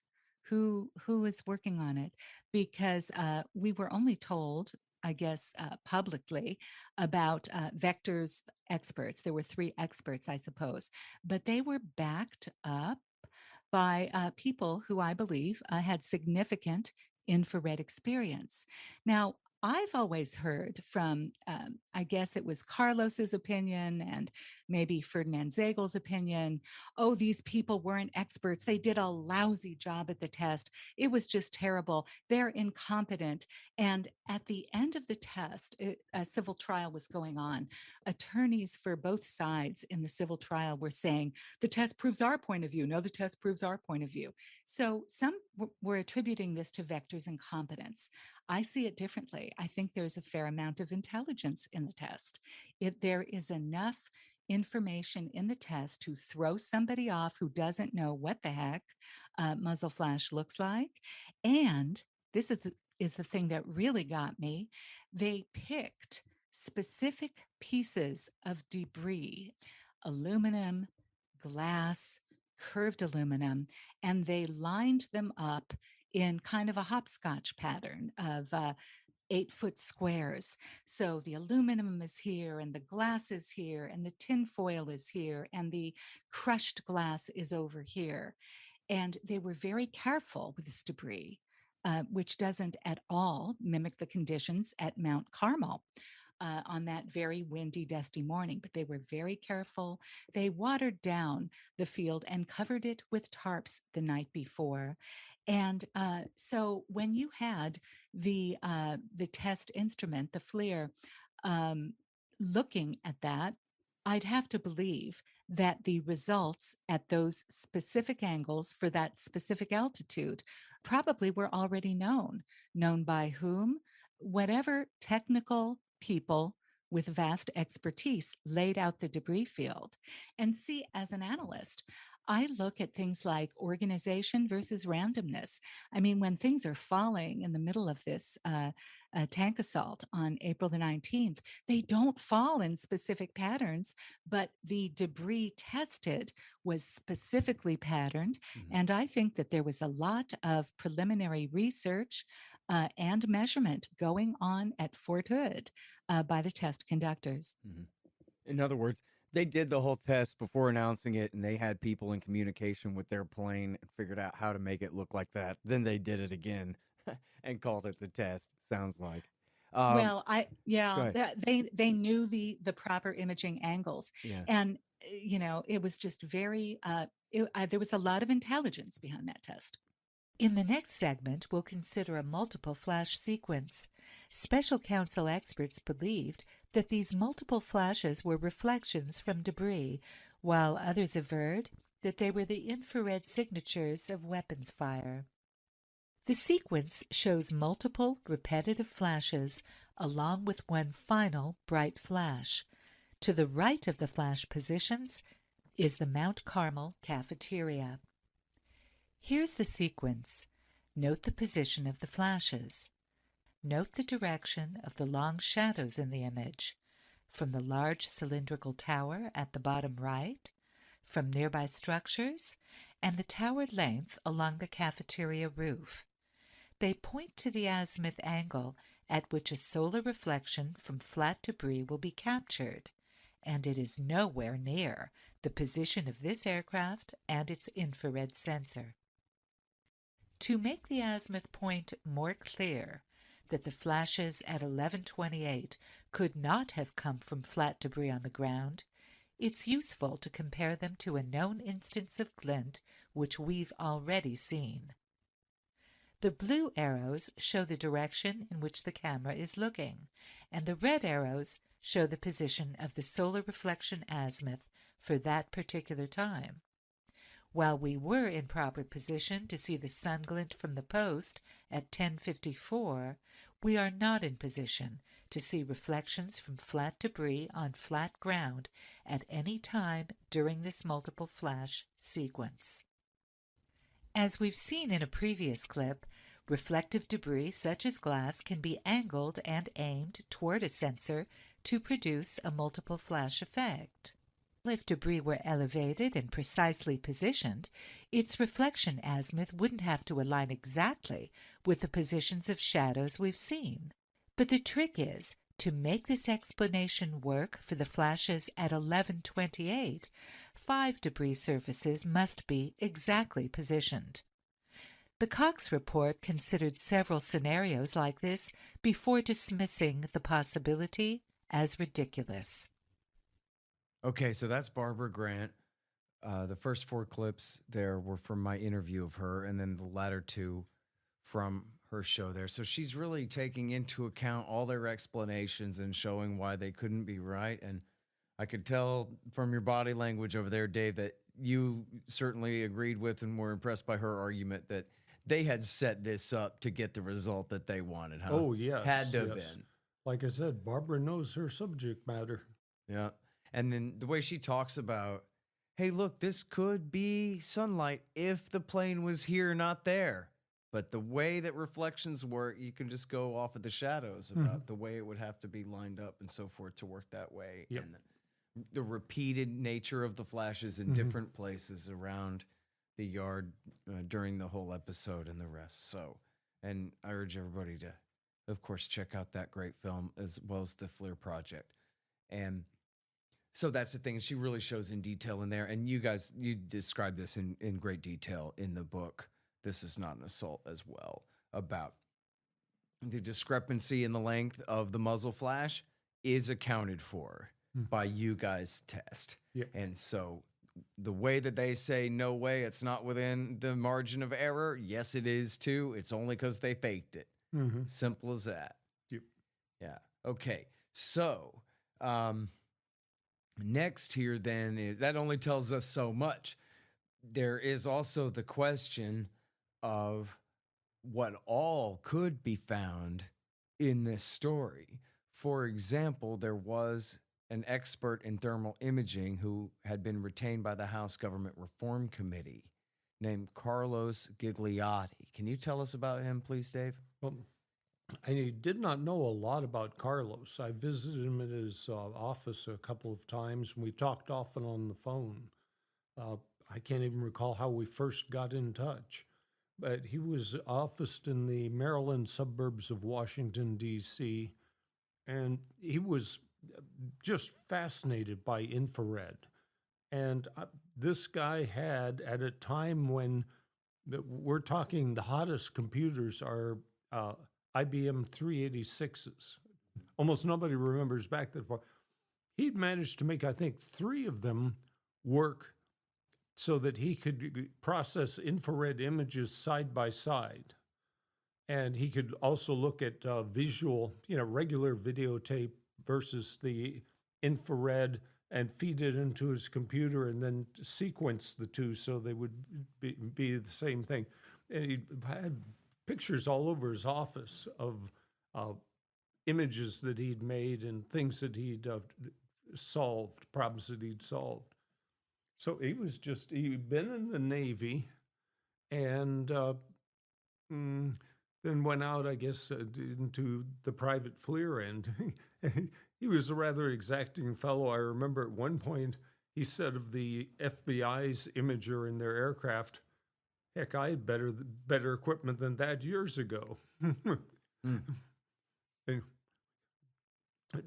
G: Who is working on it? Because we were only told, I guess, publicly about vectors experts. There were 3 experts, I suppose, but they were backed up by people who I believe had significant infrared experience. Now, I've always heard from, I guess it was Carlos's opinion and maybe Ferdinand Zegel's opinion, oh, these people weren't experts. They did a lousy job at the test. It was just terrible. They're incompetent. And at the end of the test, a civil trial was going on. Attorneys for both sides in the civil trial were saying, the test proves our point of view. No, the test proves our point of view. So some were attributing this to vector's incompetence. I see it differently. I think there's a fair amount of intelligence in the test. There is enough information in the test to throw somebody off who doesn't know what the heck muzzle flash looks like. And this is the thing that really got me. They picked specific pieces of debris, aluminum, glass, curved aluminum, and they lined them up in kind of a hopscotch pattern of 8-foot squares. So the aluminum is here, and the glass is here, and the tin foil is here, and the crushed glass is over here. And they were very careful with this debris, which doesn't at all mimic the conditions at Mount Carmel on that very windy, dusty morning. But they were very careful. They watered down the field and covered it with tarps the night before. And so when you had the test instrument, the FLIR, looking at that, I'd have to believe that the results at those specific angles for that specific altitude probably were already known. Known by whom? Whatever technical people with vast expertise laid out the debris field. And see, as an analyst, I look at things like organization versus randomness. I mean, when things are falling in the middle of this tank assault on April the 19th, they don't fall in specific patterns, but the debris tested was specifically patterned. Mm-hmm. And I think that there was a lot of preliminary research and measurement going on at Fort Hood by the test conductors.
A: Mm-hmm.
K: In other words, they did the whole test before announcing it, and they had people in communication with their plane and figured out how to make it look like that. Then they did it again and called it the test, sounds like.
G: Well,
K: go ahead.
G: they knew the proper imaging angles,
K: Yeah.
G: and it was just very. There was a lot of intelligence behind that test. In the next segment, we'll consider a multiple flash sequence. Special counsel experts believed that these multiple flashes were reflections from debris, while others averred that they were the infrared signatures of weapons fire. The sequence shows multiple repetitive flashes along with one final bright flash. To the right of the flash positions is the Mount Carmel cafeteria. Here's the sequence. Note the position of the flashes. Note the direction of the long shadows in the image, from the large cylindrical tower at the bottom right, from nearby structures, and the tower length along the cafeteria roof. They point to the azimuth angle at which a solar reflection from flat debris will be captured, and it is nowhere near the position of this aircraft and its infrared sensor. To make the azimuth point more clear that the flashes at 1128 could not have come from flat debris on the ground, it's useful to compare them to a known instance of glint which we've already seen. The blue arrows show the direction in which the camera is looking, and the red arrows show the position of the solar reflection azimuth for that particular time. While we were in proper position to see the sun glint from the post at 10:54, we are not in position to see reflections from flat debris on flat ground at any time during this multiple flash sequence. As we've seen in a previous clip, reflective debris such as glass can be angled and aimed toward a sensor to produce a multiple flash effect. If debris were elevated and precisely positioned, its reflection azimuth wouldn't have to align exactly with the positions of shadows we've seen. But the trick is, to make this explanation work for the flashes at 1128, 5 debris surfaces must be exactly positioned. The Cox report considered several scenarios like this before dismissing the possibility as ridiculous.
A: Okay, so that's Barbara Grant. The first 4 clips there were from my interview of her, and then the latter 2 from her show there. So she's really taking into account all their explanations and showing why they couldn't be right. And I could tell from your body language over there, Dave, that you certainly agreed with and were impressed by her argument that they had set this up to get the result that they wanted, huh?
C: Oh, yes.
A: Had to have
C: yes.
A: been.
C: Like I said, Barbara knows her subject matter.
A: Yeah. And then the way she talks about, hey, look, this could be sunlight if the plane was here, not there. But the way that reflections work, you can just go off of the shadows about the way it would have to be lined up and so forth to work that way.
C: Yep.
A: And the repeated nature of the flashes in different places around the yard during the whole episode and the rest. So, and I urge everybody to, of course, check out that great film as well as the FLIR project. And so that's the thing. She really shows in detail in there. And you guys, you describe this in great detail in the book. This is not an assault as well, about the discrepancy in the length of the muzzle flash is accounted for by you guys' test.
C: Yep.
A: And so the way that they say, no way, it's not within the margin of error. Yes, it is too. It's only because they faked it. Simple as that.
C: Yep.
A: Yeah. Okay. So, next here then is, that only tells us so much. There is also the question of what all could be found in this story. For example, there was an expert in thermal imaging who had been retained by the House Government Reform Committee named Carlos Gigliotti. Can you tell us about him, please, Dave?
C: Well, I did not know a lot about Carlos. I visited him at his office a couple of times, and we talked often on the phone. I can't even recall how we first got in touch, but he was officed in the Maryland suburbs of Washington, D.C., and he was just fascinated by infrared. And this guy had, at a time when we're talking the hottest computers are IBM 386s. Almost nobody remembers back that far. He'd managed to make, I think, 3 of them work so that he could process infrared images side by side. And he could also look at visual, regular videotape versus the infrared and feed it into his computer and then sequence the two so they would be the same thing. And he had pictures all over his office of images that he'd made and things that he'd solved, problems that he'd solved. So he'd been in the Navy and then went out, I guess, into the private FLIR end. He was a rather exacting fellow. I remember at one point he said of the FBI's imager in their aircraft, heck, I had better equipment than that years ago.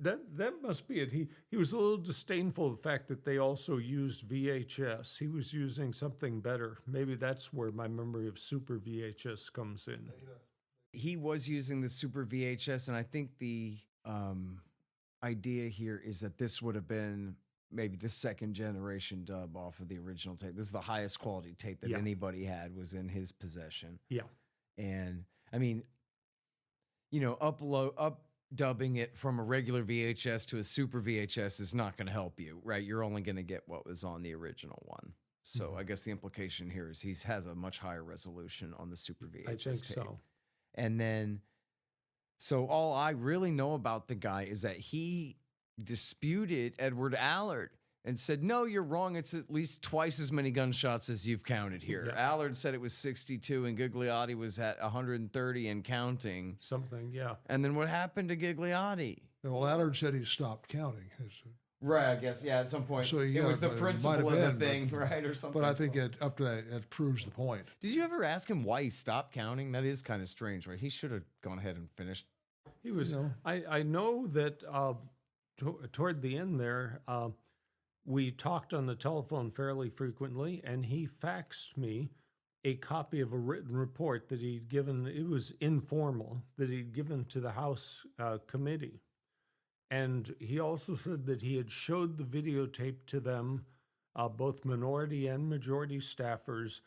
C: That must be it. He was a little disdainful of the fact that they also used VHS. He was using something better. Maybe that's where my memory of Super VHS comes in.
K: He was using the Super VHS, and I think the idea here is that this would have been maybe the second generation dub off of the original tape. This is the highest quality tape that anybody had was in his possession.
C: Yeah.
K: And I mean, dubbing it from a regular VHS to a Super VHS is not going to help you, right? You're only going to get what was on the original one. So I guess the implication here is he has a much higher resolution on the Super VHS
C: I think
K: tape.
C: so.
K: And then, so all I really know about the guy is that he disputed Edward Allard and said, no, you're wrong. It's at least twice as many gunshots as you've counted here.
C: Yeah.
K: Allard said it was 62 and Gigliotti was at 130 and counting.
C: Something, yeah.
K: And then what happened to Gigliotti?
B: Well, Allard said he stopped counting.
K: Right, I guess, yeah, at some point.
B: So,
K: it was the principle of the thing, right, or something.
B: But I think it proves the point.
K: Did you ever ask him why he stopped counting? That is kind of strange, right? He should have gone ahead and finished.
C: He was, I know that toward the end there, we talked on the telephone fairly frequently, and he faxed me a copy of a written report that he'd given. It was informal, that he'd given to the House committee. And he also said that he had showed the videotape to them, both minority and majority staffers,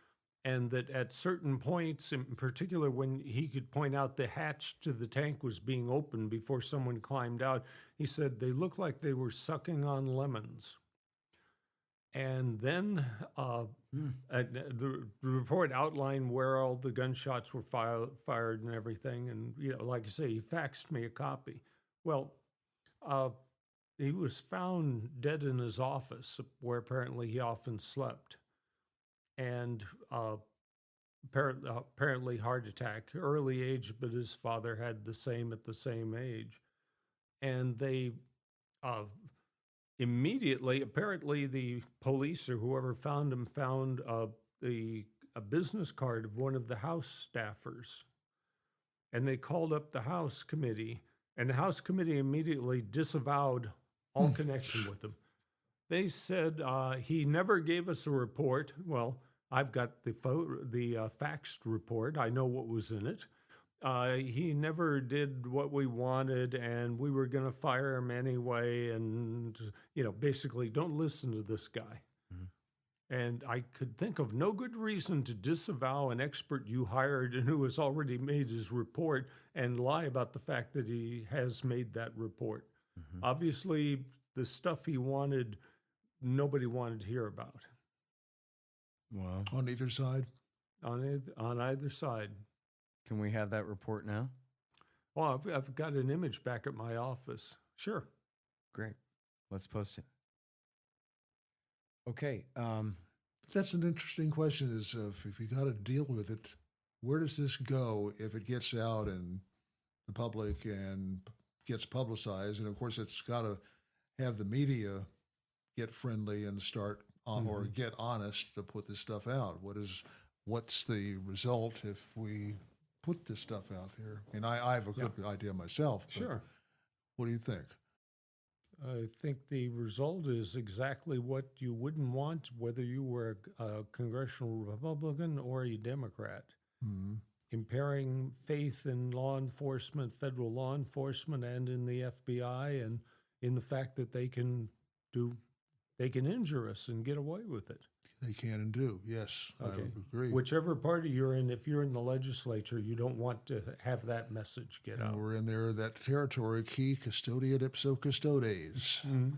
C: and that at certain points, in particular when he could point out the hatch to the tank was being opened before someone climbed out, he said they looked like they were sucking on lemons. And then the report outlined where all the gunshots were fired and everything. And, like I say, he faxed me a copy. Well, he was found dead in his office, where apparently he often slept. And apparently heart attack, early age, but his father had the same at the same age. And they immediately, apparently the police or whoever found him found a business card of one of the House staffers. And they called up the House committee, and the House committee immediately disavowed all connection with him. They said he never gave us a report. Well, I've got the faxed report. I know what was in it. He never did what we wanted, and we were going to fire him anyway. And, basically, don't listen to this guy. And I could think of no good reason to disavow an expert you hired and who has already made his report and lie about the fact that he has made that report. Obviously, the stuff he wanted, nobody wanted to hear about.
K: Wow.
B: On either side?
C: On either side.
K: Can we have that report now?
C: Well, I've got an image back at my office. Sure.
K: Great. Let's post it. Okay.
B: That's an interesting question, is if you got to deal with it, where does this go if it gets out in the public and gets publicized? And, of course, it's got to have the media get friendly and start or get honest to put this stuff out. What's the result if we put this stuff out there? And I have a good idea myself.
C: Sure.
B: What do you think?
C: I think the result is exactly what you wouldn't want, whether you were a congressional Republican or a Democrat.
B: Mhm.
C: Impairing faith in law enforcement, federal law enforcement, and in the FBI, and in the fact that they can injure us and get away with it.
B: They can and do. Yes, I agree.
C: Whichever party you're in, if you're in the legislature, you don't want to have that message get
B: And
C: out.
B: we're in there, that territory, key custodiet ipso custodes.
C: Mhm.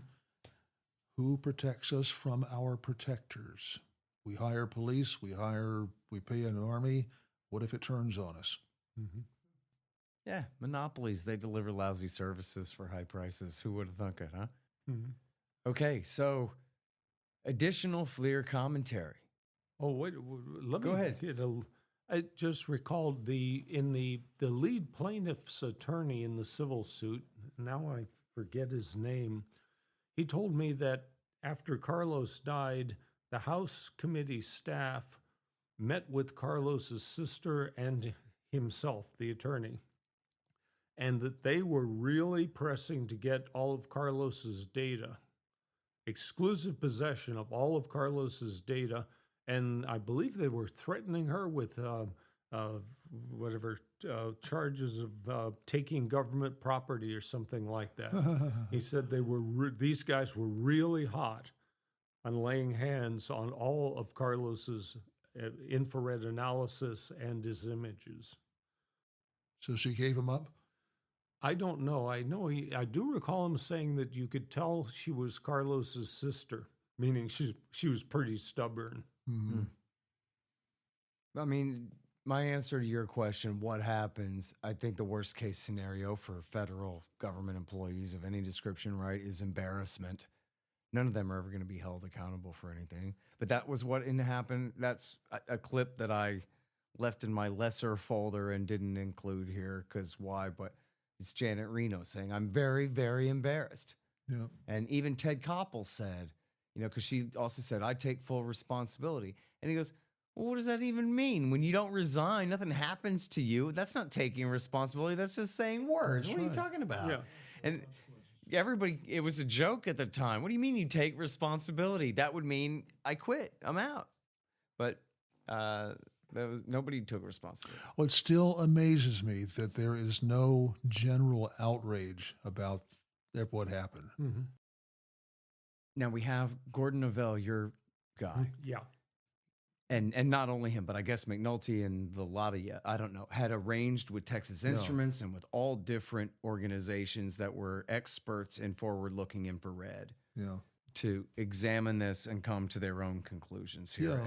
B: Who protects us from our protectors? We hire police, we pay an army. What if it turns on us?
C: Mm-hmm.
A: Yeah, monopolies. They deliver lousy services for high prices. Who would have thunk it, huh?
C: Mhm.
A: Okay, so additional FLIR commentary.
C: Oh, wait, let
A: Go
C: me
A: ahead.
C: get I just recalled the lead plaintiff's attorney in the civil suit, now I forget his name, he told me that after Carlos died, the House committee staff met with Carlos's sister and himself, the attorney, and that they were really pressing to get all of Carlos's data, exclusive possession of all of Carlos's data, and I believe they were threatening her with charges of taking government property or something like that. He said these guys were really hot on laying hands on all of Carlos's infrared analysis and his images.
B: So she gave him up?
C: I don't know. I do recall him saying that you could tell she was Carlos's sister, meaning she was pretty stubborn.
B: Mm-hmm.
A: I mean, my answer to your question, what happens, I think the worst case scenario for federal government employees of any description, right, is embarrassment. None of them are ever going to be held accountable for anything. But that was what happened. That's a clip that I left in my lesser folder and didn't include here because why? But it's Janet Reno saying, I'm very, very embarrassed.
B: Yeah.
A: And even Ted Koppel said, because she also said, I take full responsibility. And he goes, well, what does that even mean? When you don't resign, nothing happens to you. That's not taking responsibility. That's just saying words.
B: That's
A: what are you
B: right.
A: talking about?
C: Yeah.
A: And everybody, it was a joke at the time. What do you mean you take responsibility? That would mean I quit. I'm out. But nobody took responsibility.
B: Well, it still amazes me that there is no general outrage about what happened.
C: Mm-hmm.
A: Now we have Gordon Novell, your guy.
C: Yeah.
A: And not only him, but I guess McNulty and the lot of you, I don't know, had arranged with Texas Instruments and with all different organizations that were experts in forward-looking infrared to examine this and come to their own conclusions here.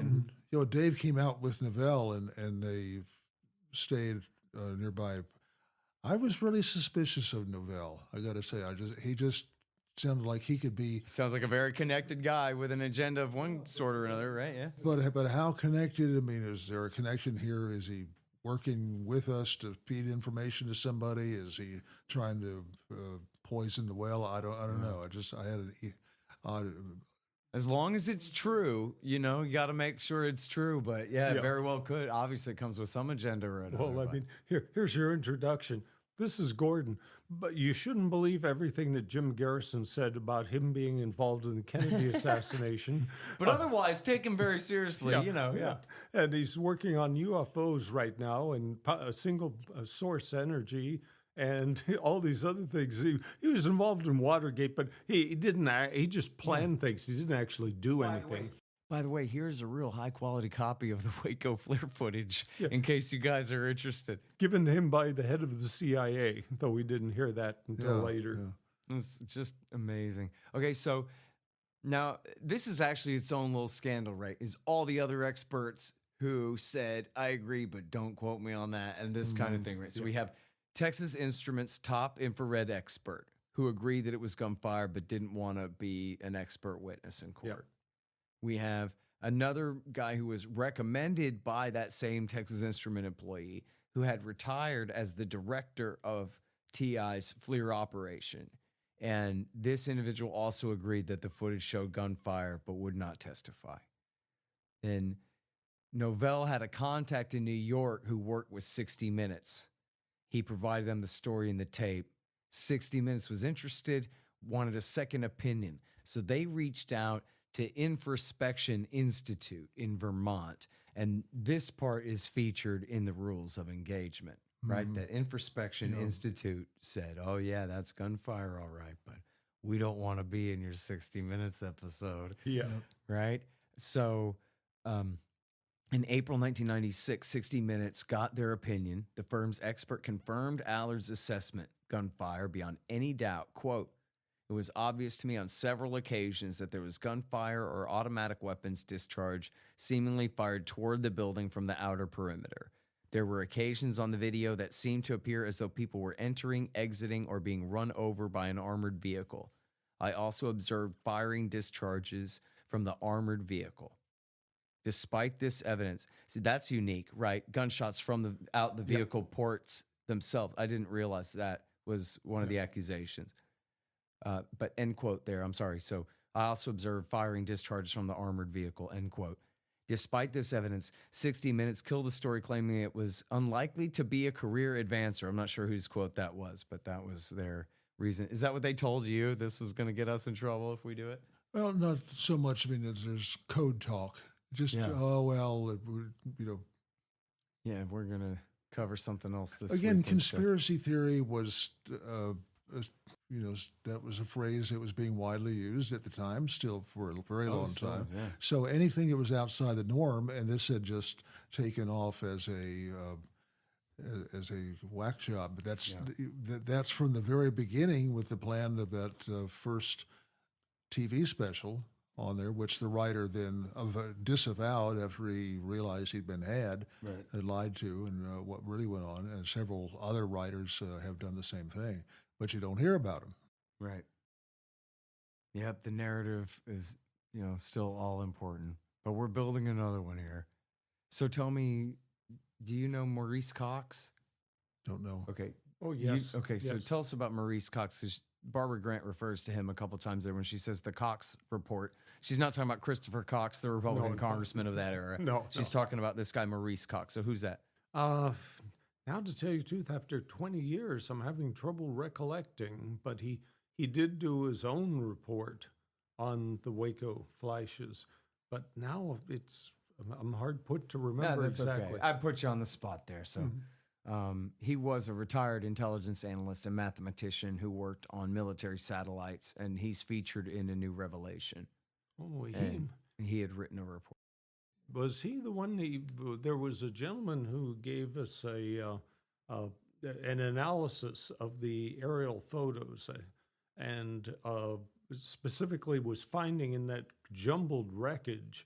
B: Yeah, and Dave came out with Novell, and they stayed nearby. I was really suspicious of Novell. I got to say, he just sounded like he could be.
A: Sounds like a very connected guy with an agenda of one sort or another, right? Yeah.
B: But how connected? I mean, is there a connection here? Is he working with us to feed information to somebody? Is he trying to poison the well? I don't know. I had an odd.
A: As long as it's true, you got to make sure it's true. But yeah, it very well could. Obviously, it comes with some agenda or another.
C: Well, I mean, here's your introduction. This is Gordon, but you shouldn't believe everything that Jim Garrison said about him being involved in the Kennedy assassination.
A: But otherwise, take him very seriously,
C: Yeah. And he's working on UFOs right now and a single source energy and all these other things. He was involved in Watergate, but he didn't. He just planned things. He didn't actually do anything.
A: By the way, here's a real high-quality copy of the Waco FLIR footage, in case you guys are interested.
C: Given to him by the head of the CIA, though we didn't hear that until later.
A: Yeah. It's just amazing. Okay, so now this is actually its own little scandal, right? Is all the other experts who said, I agree, but don't quote me on that, and this kind of thing, right? So we have Texas Instruments' top infrared expert who agreed that it was gunfire, but didn't want to be an expert witness in court. We have another guy who was recommended by that same Texas Instrument employee who had retired as the director of TI's FLIR operation. And this individual also agreed that the footage showed gunfire, but would not testify. Then Novell had a contact in New York who worked with 60 Minutes. He provided them the story and the tape. 60 Minutes was interested, wanted a second opinion. So they reached out to Infrospection Institute in Vermont. And this part is featured in the rules of engagement, right?
B: Mhm.
A: That Infrospection Institute said, oh, yeah, that's gunfire, all right, but we don't want to be in your 60 Minutes episode.
C: Yeah.
A: Right? So in April 1996, 60 Minutes got their opinion. The firm's expert confirmed Allard's assessment, gunfire beyond any doubt. Quote, it was obvious to me on several occasions that there was gunfire or automatic weapons discharge seemingly fired toward the building from the outer perimeter. There were occasions on the video that seemed to appear as though people were entering, exiting, or being run over by an armored vehicle. I also observed firing discharges from the armored vehicle. Despite this evidence, see, that's unique, right? Gunshots from out the vehicle ports themselves. I didn't realize that was one of the accusations. But end quote there, I'm sorry. So I also observed firing discharges from the armored vehicle, end quote. Despite this evidence, 60 Minutes killed the story claiming it was unlikely to be a career advancer. I'm not sure whose quote that was, but that was their reason. Is that what they told you? This was going to get us in trouble if we do it?
B: Well, not so much. I mean, there's code talk. Just, oh, well, it would, you know.
A: Yeah, we're going to cover something else this
B: Again,
A: week.
B: conspiracy theory was, you know, that was a phrase that was being widely used at the time, still for a very long time.
A: Yeah.
B: So anything that was outside the norm, and this had just taken off as a whack job. But that's from the very beginning with the plan of that first TV special on there, which the writer then disavowed after he realized he'd been had lied to, and what really went on. And several other writers have done the same thing, but you don't hear about them.
A: Right. Yep, the narrative is, you know, still all important, but we're building another one here. So tell me, do you know Maurice Cox?
B: Don't know.
A: Okay.
C: Oh, yes.
A: So
C: Yes.
A: tell us about Maurice Cox, because Barbara Grant refers to him a couple times there when she says the Cox report. She's not talking about Christopher Cox, the Republican congressman of that era.
C: No.
A: She's talking about this guy, Maurice Cox. So who's that?
C: Now, to tell you the truth, after 20 years, I'm having trouble recollecting, but he did do his own report on the Waco flashes, but now I'm hard put to remember exactly.
A: Okay. I put you on the spot there. So he was a retired intelligence analyst and mathematician who worked on military satellites, and he's featured in A New Revelation.
C: Oh,
A: he had written a report.
C: Was he the one? There was a gentleman who gave us an analysis of the aerial photos, and specifically was finding in that jumbled wreckage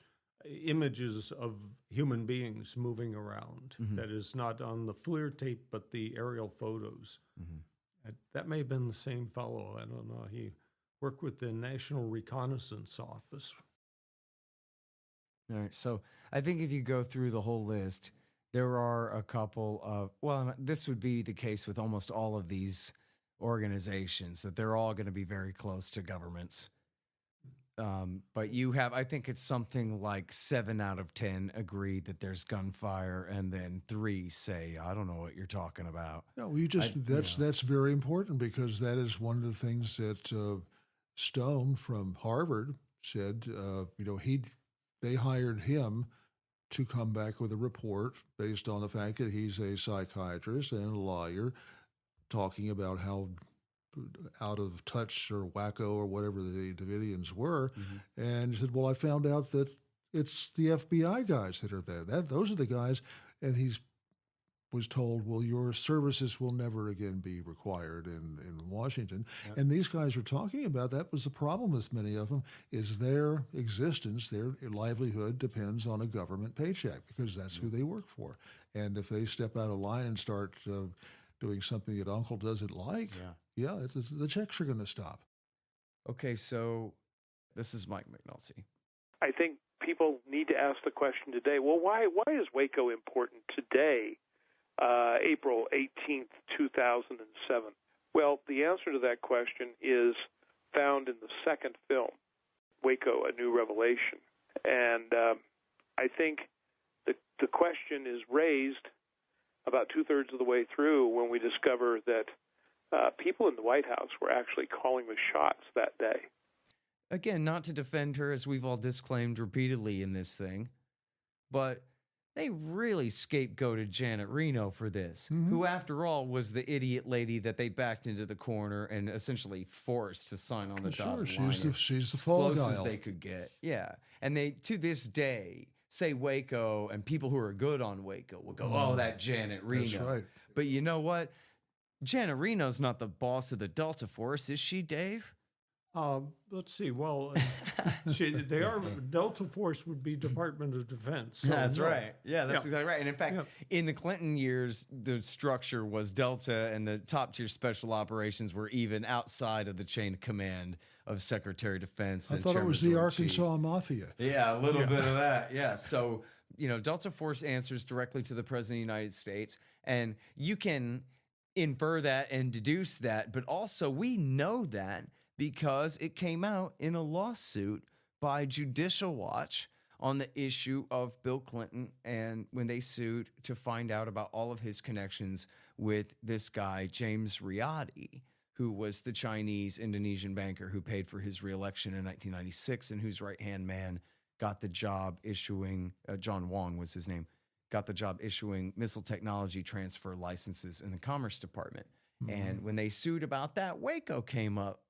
C: images of human beings moving around.
A: Mm-hmm.
C: That is not on the FLIR tape, but the aerial photos.
A: Mm-hmm.
C: That may have been the same fellow. I don't know. He worked with the National Reconnaissance Office.
A: All right. So I think if you go through the whole list, there are a couple of, well, this would be the case with almost all of these organizations, that they're all going to be very close to governments. But you have, I think it's something like 7 out of 10 agree that there's gunfire, and then 3 say, I don't know what you're talking about.
B: No, that's very important, because that is one of the things that Stone from Harvard said. They hired him to come back with a report based on the fact that he's a psychiatrist and a lawyer, talking about how out of touch or Waco or whatever the Davidians were. Mm-hmm. And he said, well, I found out that it's the FBI guys that are there. Those are the guys. And he was told, well, your services will never again be required in Washington. Yep. And these guys are talking about, that was the problem with many of them, is their existence, their livelihood depends on a government paycheck, because that's who they work for. And if they step out of line and start doing something that Uncle doesn't like, the checks are going to stop.
A: Okay, so this is Mike McNulty.
O: I think people need to ask the question today, well, why is Waco important today, April 18th, 2007? Well, the answer to that question is found in the second film, Waco, A New Revelation. And I think the question is raised about 2/3 of the way through when we discover that people in the White House were actually calling the shots that day.
A: Again, not to defend her, as we've all disclaimed repeatedly in this thing, but they really scapegoated Janet Reno for this, who, after all, was the idiot lady that they backed into the corner and essentially forced to sign on the dotted line.
B: She's the fall
A: close
B: guy.
A: as they could get. Yeah. And they, to this day, say Waco, and people who are good on Waco will go, oh, that Janet Reno.
B: That's right.
A: But you know what? Janet Reno's not the boss of the Delta Force, is she, Dave?
C: Let's see. Well, Delta Force would be Department of Defense. So
A: That's
C: no.
A: right. Yeah, that's exactly right. And in fact, in the Clinton years, the structure was Delta, and the top tier special operations were even outside of the chain of command of Secretary of Defense.
B: I thought it was the Arkansas Mafia.
A: Yeah, a little bit of that. Yeah. So, Delta Force answers directly to the President of the United States, and you can infer that and deduce that, but also we know that because it came out in a lawsuit by Judicial Watch on the issue of Bill Clinton, and when they sued to find out about all of his connections with this guy, James Riotti, who was the Chinese Indonesian banker who paid for his reelection in 1996 and whose right-hand man got the job issuing, John Wong was his name, got the job issuing missile technology transfer licenses in the Commerce Department. And when they sued about that, Waco came up.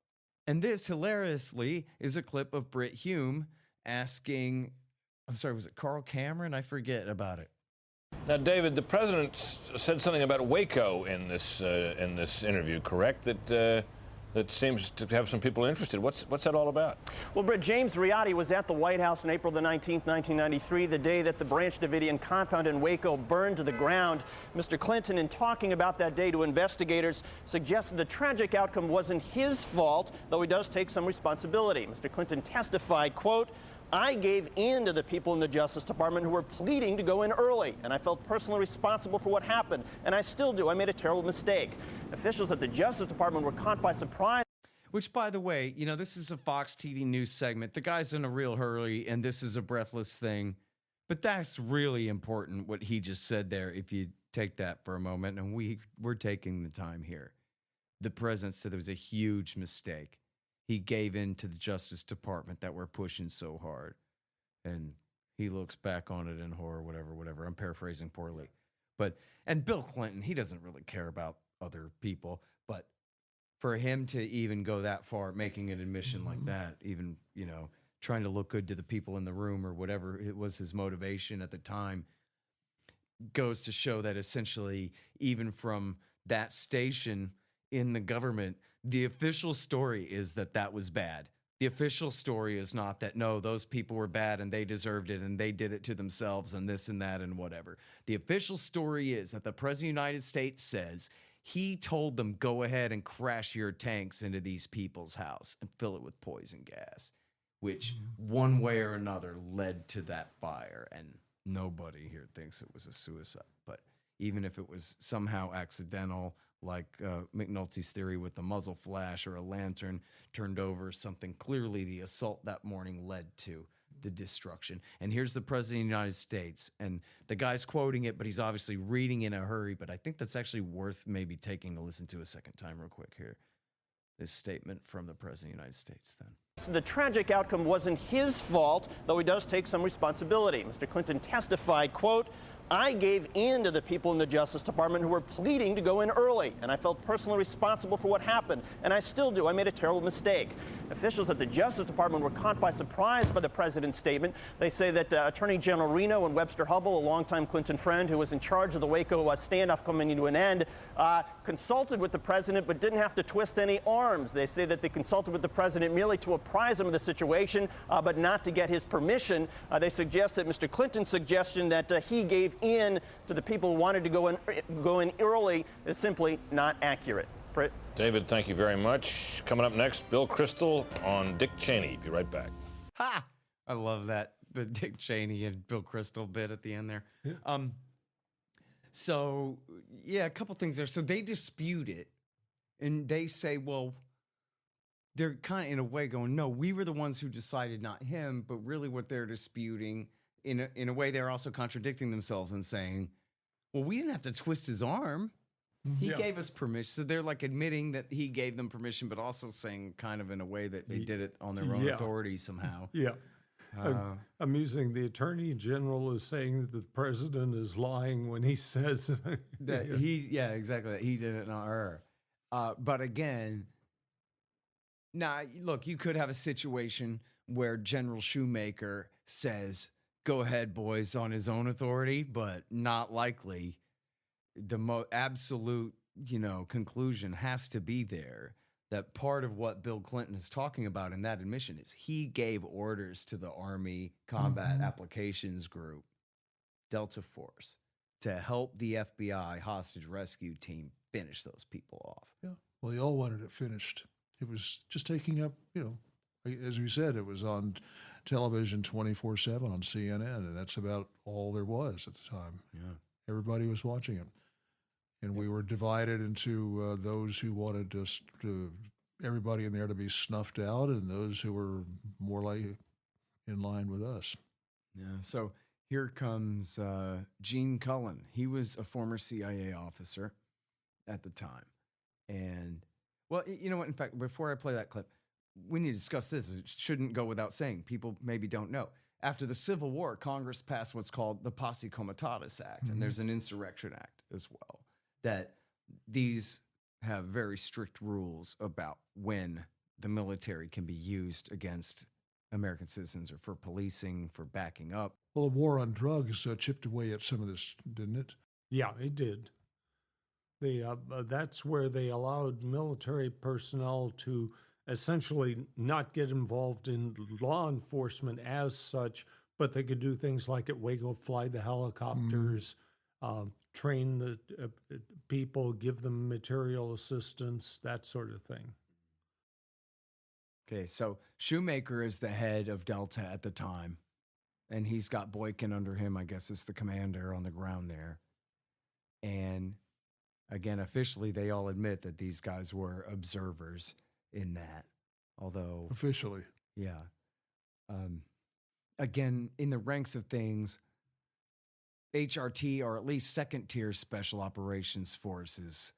A: And this, hilariously, is a clip of Britt Hume asking, I'm sorry, was it Carl Cameron? I forget about it.
H: Now, David, the president said something about Waco in this interview, correct? That seems to have some people interested. What's that all about?
V: Well, Britt, James Riotti was at the White House on April the 19th, 1993, the day that the Branch Davidian compound in Waco burned to the ground. Mr. Clinton, in talking about that day to investigators, suggested the tragic outcome wasn't his fault, though he does take some responsibility. Mr. Clinton testified, quote, I gave in to the people in the Justice Department who were pleading to go in early, and I felt personally responsible for what happened, and I still do. I made a terrible mistake. Officials at the Justice Department were caught by surprise.
A: Which, by the way, this is a Fox TV news segment. The guy's in a real hurry, and this is a breathless thing. But that's really important, what he just said there, if you take that for a moment, and we're taking the time here. The president said there was a huge mistake. He gave in to the Justice Department that we're pushing so hard. And he looks back on it in horror, whatever. I'm paraphrasing poorly. And Bill Clinton, he doesn't really care about other people. But for him to even go that far, making an admission like that, even, trying to look good to the people in the room or whatever it was his motivation at the time, goes to show that essentially, even from that station in the government, the official story is that was bad. The official story is not that, no, those people were bad and they deserved it and they did it to themselves and this and that and whatever. The official story is that the President of the United States says he told them, go ahead and crash your tanks into these people's house and fill it with poison gas, which one way or another led to that fire. And nobody here thinks it was a suicide. But even if it was somehow accidental, like McNulty's theory with the muzzle flash or a lantern turned over, something clearly the assault that morning led to the destruction. And here's the President of the United States, and the guy's quoting it, but he's obviously reading in a hurry, but I think that's actually worth maybe taking a listen to a second time real quick here. This statement from the President of the United States then.
V: The tragic outcome wasn't his fault, though he does take some responsibility. Mr. Clinton testified, quote, I gave in to the people in the Justice Department who were pleading to go in early, and I felt personally responsible for what happened, and I still do. I made a terrible mistake. Officials at the Justice Department were caught by surprise by the president's statement. They say that Attorney General Reno and Webster Hubbell, a longtime Clinton friend who was in charge of the Waco standoff coming to an end, consulted with the president but didn't have to twist any arms. They say that they consulted with the president merely to apprise him of the situation, but not to get his permission. They suggest that Mr. Clinton's suggestion that he gave in to the people who wanted to go in early is simply not accurate. Britt?
H: David, thank you very much. Coming up next, Bill Kristol on Dick Cheney. Be right back.
A: Ha! I love that, the Dick Cheney and Bill Kristol bit at the end there. Yeah. So, yeah, a couple things there. So they dispute it, and they say, well, they're kind of in a way going, no, we were the ones who decided, not him, but really what they're disputing, in a way they're also contradicting themselves and saying, well, we didn't have to twist his arm. He gave us permission. So they're like admitting that he gave them permission, but also saying kind of in a way that they did it on their own authority somehow.
C: Yeah. Amusing. The Attorney General is saying that the president is lying when he says
A: that exactly. That he did it, not her. But again, look, you could have a situation where General Shoemaker says, "Go ahead, boys," on his own authority, but not likely. The absolute, conclusion has to be there that part of what Bill Clinton is talking about in that admission is he gave orders to the Army Combat Applications Group, Delta Force, to help the FBI hostage rescue team finish those people off.
B: Yeah. Well, they all wanted it finished. It was just taking up, as we said, it was on television 24/7 on CNN, and that's about all there was at the time.
A: Yeah.
B: Everybody was watching it. And we were divided into those who wanted everybody in there to be snuffed out, and those who were more like in line with us.
A: Yeah. So here comes Gene Cullen. He was a former CIA officer at the time. And, well, you know what? In fact, before I play that clip, we need to discuss this. It shouldn't go without saying. People maybe don't know. After the Civil War, Congress passed what's called the Posse Comitatus Act, and there's an Insurrection Act as well. That these have very strict rules about when the military can be used against American citizens or for policing, for backing up.
B: Well, the war on drugs chipped away at some of this, didn't it?
C: Yeah, it did. That's where they allowed military personnel to essentially not get involved in law enforcement as such, but they could do things like at Waco, fly the helicopters, train the people, give them material assistance, that sort of thing.
A: Okay, so Shoemaker is the head of Delta at the time, and he's got Boykin under him, I guess, as the commander on the ground there. And again, officially, they all admit that these guys were observers in that, although...
B: Officially.
A: Yeah. Again, in the ranks of things, HRT are at least second-tier special operations forces,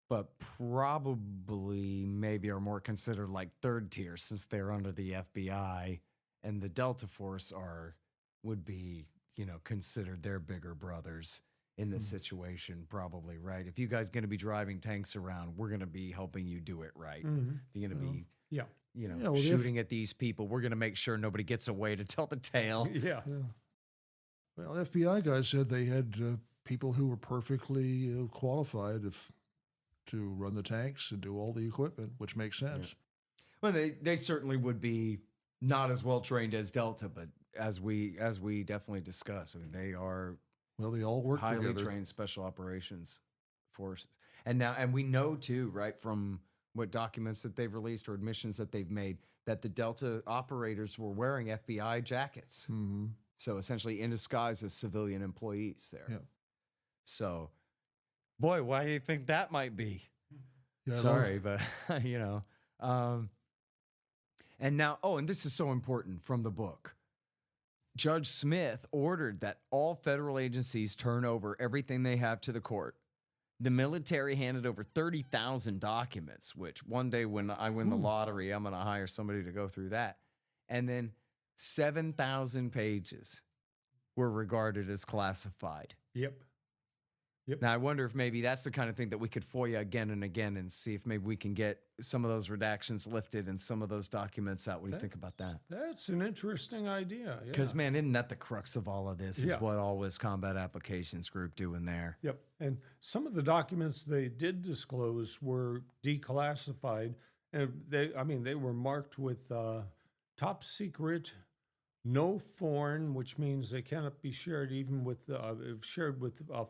A: but probably maybe are more considered like third-tier since they're under the FBI, and the Delta Force would be, considered their bigger brothers in this situation, probably, right? If you guys going to be driving tanks around, we're going to be helping you do it right. If you're going to be, shooting at these people, we're going to make sure nobody gets away to tell the tale.
C: Yeah.
B: Well, FBI guys said they had people who were perfectly qualified to run the tanks and do all the equipment, which makes sense.
A: Yeah. Well, they certainly would be not as well trained as Delta, but as we definitely discussed, I mean, they are
B: they all work
A: highly
B: together.
A: trained special operations forces, and we know too, right, from what documents that they've released or admissions that they've made, that the Delta operators were wearing FBI jackets.
B: Mm-hmm.
A: So essentially in disguise as civilian employees there.
B: Yeah.
A: So, boy, why do you think that might be?
B: Yeah,
A: sorry, but, and now, and this is so important from the book. Judge Smith ordered that all federal agencies turn over everything they have to the court. The military handed over 30,000 documents, which one day when I win the lottery, I'm going to hire somebody to go through that. And then 7,000 pages were regarded as classified.
C: Yep.
A: Now, I wonder if maybe that's the kind of thing that we could FOIA again and again and see if maybe we can get some of those redactions lifted and some of those documents out. What do you think about that?
C: That's an interesting idea.
A: Because, man, isn't that the crux of all of this is what Always Combat Applications Group doing there?
C: Yep. And some of the documents they did disclose were declassified. And they were marked with top secret, no foreign, which means they cannot be shared even with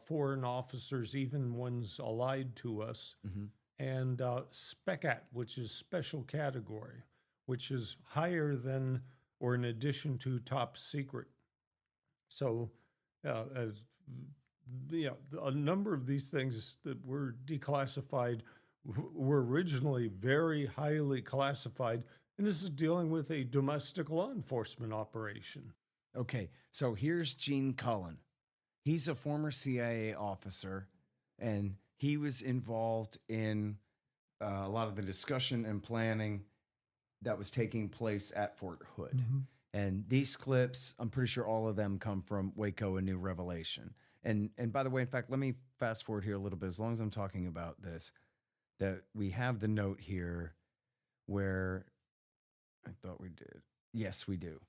C: foreign officers, even ones allied to us.
A: Mm-hmm.
C: And SPECAT, which is special category, which is higher than or in addition to top secret. So, a number of these things that were declassified were originally very highly classified. And this is dealing with a domestic law enforcement operation.
A: Okay, so here's Gene Cullen. He's a former CIA officer, and he was involved in a lot of the discussion and planning that was taking place at Fort Hood.
B: Mm-hmm.
A: And these clips, I'm pretty sure all of them come from Waco, A New Revelation. And by the way, in fact, let me fast forward here a little bit, as long as I'm talking about this, that we have the note here where I thought we did. Yes, we do.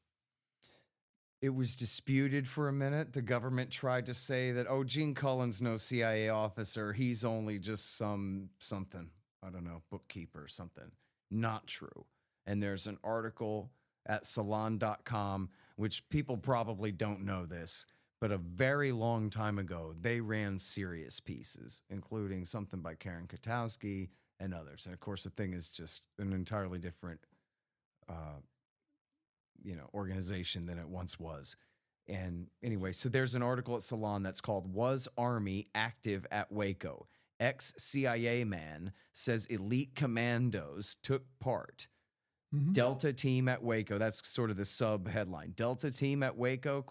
A: It was disputed for a minute. The government tried to say that, oh, Gene Cullen's no CIA officer. He's only just something, I don't know, bookkeeper or something. Not true. And there's an article at salon.com, which people probably don't know this, but a very long time ago, they ran serious pieces, including something by Karen Katowski and others. And of course, the thing is just an entirely different organization than it once was. And anyway, so there's an article at Salon that's called "Was Army Active at Waco? Ex-CIA man says elite commandos took part.
B: Mm-hmm.
A: Delta team at Waco." That's sort of the sub headline. Delta team at Waco, ?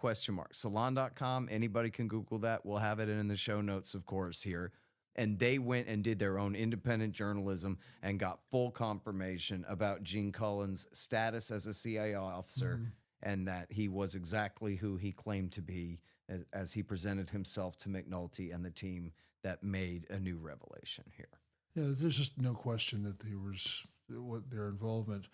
A: Salon.com. Anybody can Google that. We'll have it in the show notes, of course, here. And they went and did their own independent journalism and got full confirmation about Gene Cullen's status as a CIA officer, and that he was exactly who he claimed to be as he presented himself to McNulty and the team that made A New Revelation here.
B: Yeah, there's just no question that there was their involvement.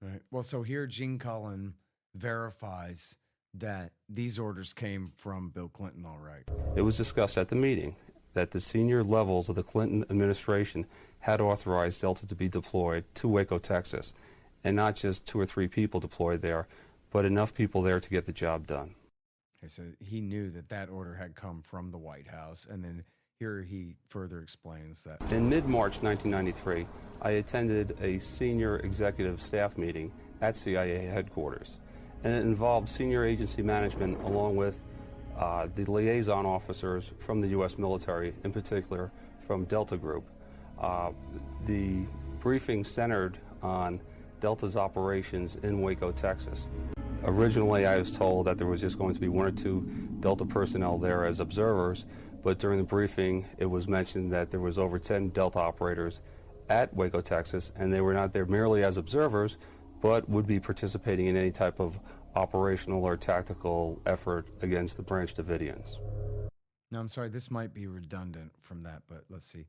A: Right. Well, so here Gene Cullen verifies that these orders came from Bill Clinton, all right.
I: It was discussed at the meeting that the senior levels of the Clinton administration had authorized Delta to be deployed to Waco, Texas, and not just 2 or 3 people deployed there, but enough people there to get the job done.
A: Okay, so he knew that order had come from the White House, and then here he further explains that.
I: In mid-March 1993, I attended a senior executive staff meeting at CIA headquarters, and it involved senior agency management along with the liaison officers from the U.S. military, in particular from Delta Group. The briefing centered on Delta's operations in Waco, Texas. Originally, I was told that there was just going to be 1 or 2 Delta personnel there as observers, but during the briefing, it was mentioned that there was over 10 Delta operators at Waco, Texas, and they were not there merely as observers, but would be participating in any type of operational or tactical effort against the Branch Davidians.
A: No, I'm sorry, this might be redundant from that, but let's see.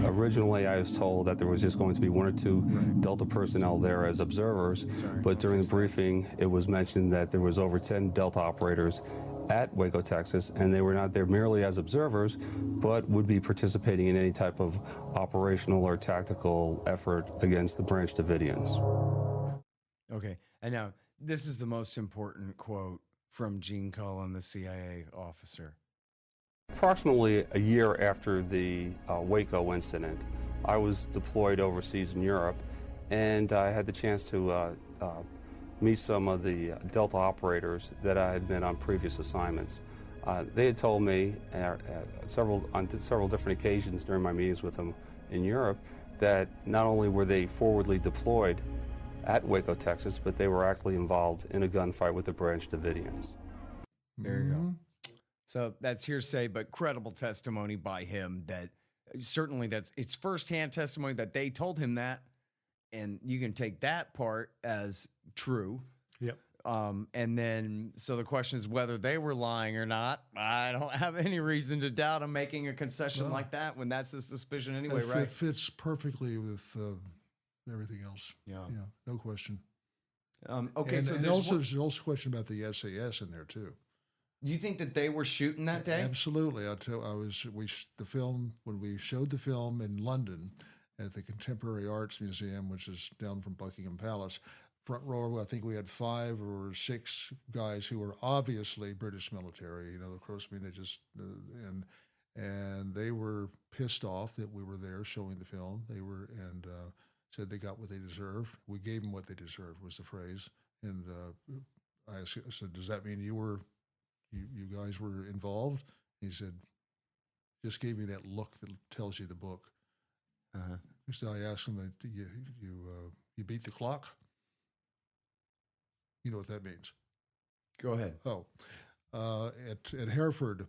I: Originally, I was told that there was just going to be 1 or 2 Delta personnel there as observers, but during the briefing, it was mentioned that there was over 10 Delta operators at Waco, Texas, and they were not there merely as observers, but would be participating in any type of operational or tactical effort against the Branch Davidians.
A: Okay, and now this is the most important quote from Gene Cullen, the CIA officer.
I: Approximately a year after the Waco incident, I was deployed overseas in Europe, and I had the chance to meet some of the Delta operators that I had been on previous assignments. They had told me on several different occasions during my meetings with them in Europe that not only were they forwardly deployed at Waco, Texas, but they were actually involved in a gunfight with the Branch Davidians.
A: There you go. So that's hearsay, but credible testimony by him that certainly it's firsthand testimony that they told him that, and you can take that part as true.
C: Yep.
A: And then, so the question is whether they were lying or not. I don't have any reason to doubt him making a concession like that when that's his suspicion anyway, right?
B: It fits perfectly with everything else.
A: Yeah,
B: no question.
A: Okay,
B: and,
A: so
B: there's also a question about the SAS in there too.
A: You think that they were shooting that day?
B: Absolutely. When we showed the film in London at the Contemporary Arts Museum, which is down from Buckingham Palace. Front row, I think we had 5 or 6 guys who were obviously British military. Of course, they just and they were pissed off that we were there showing the film. They were said they got what they deserved. We gave them what they deserved was the phrase. And I said, "Does that mean you guys were involved?" He said, "Just gave me that look that tells you the book." So I asked him, "You beat the clock?" You know what that means?
A: Go ahead.
B: At Hereford,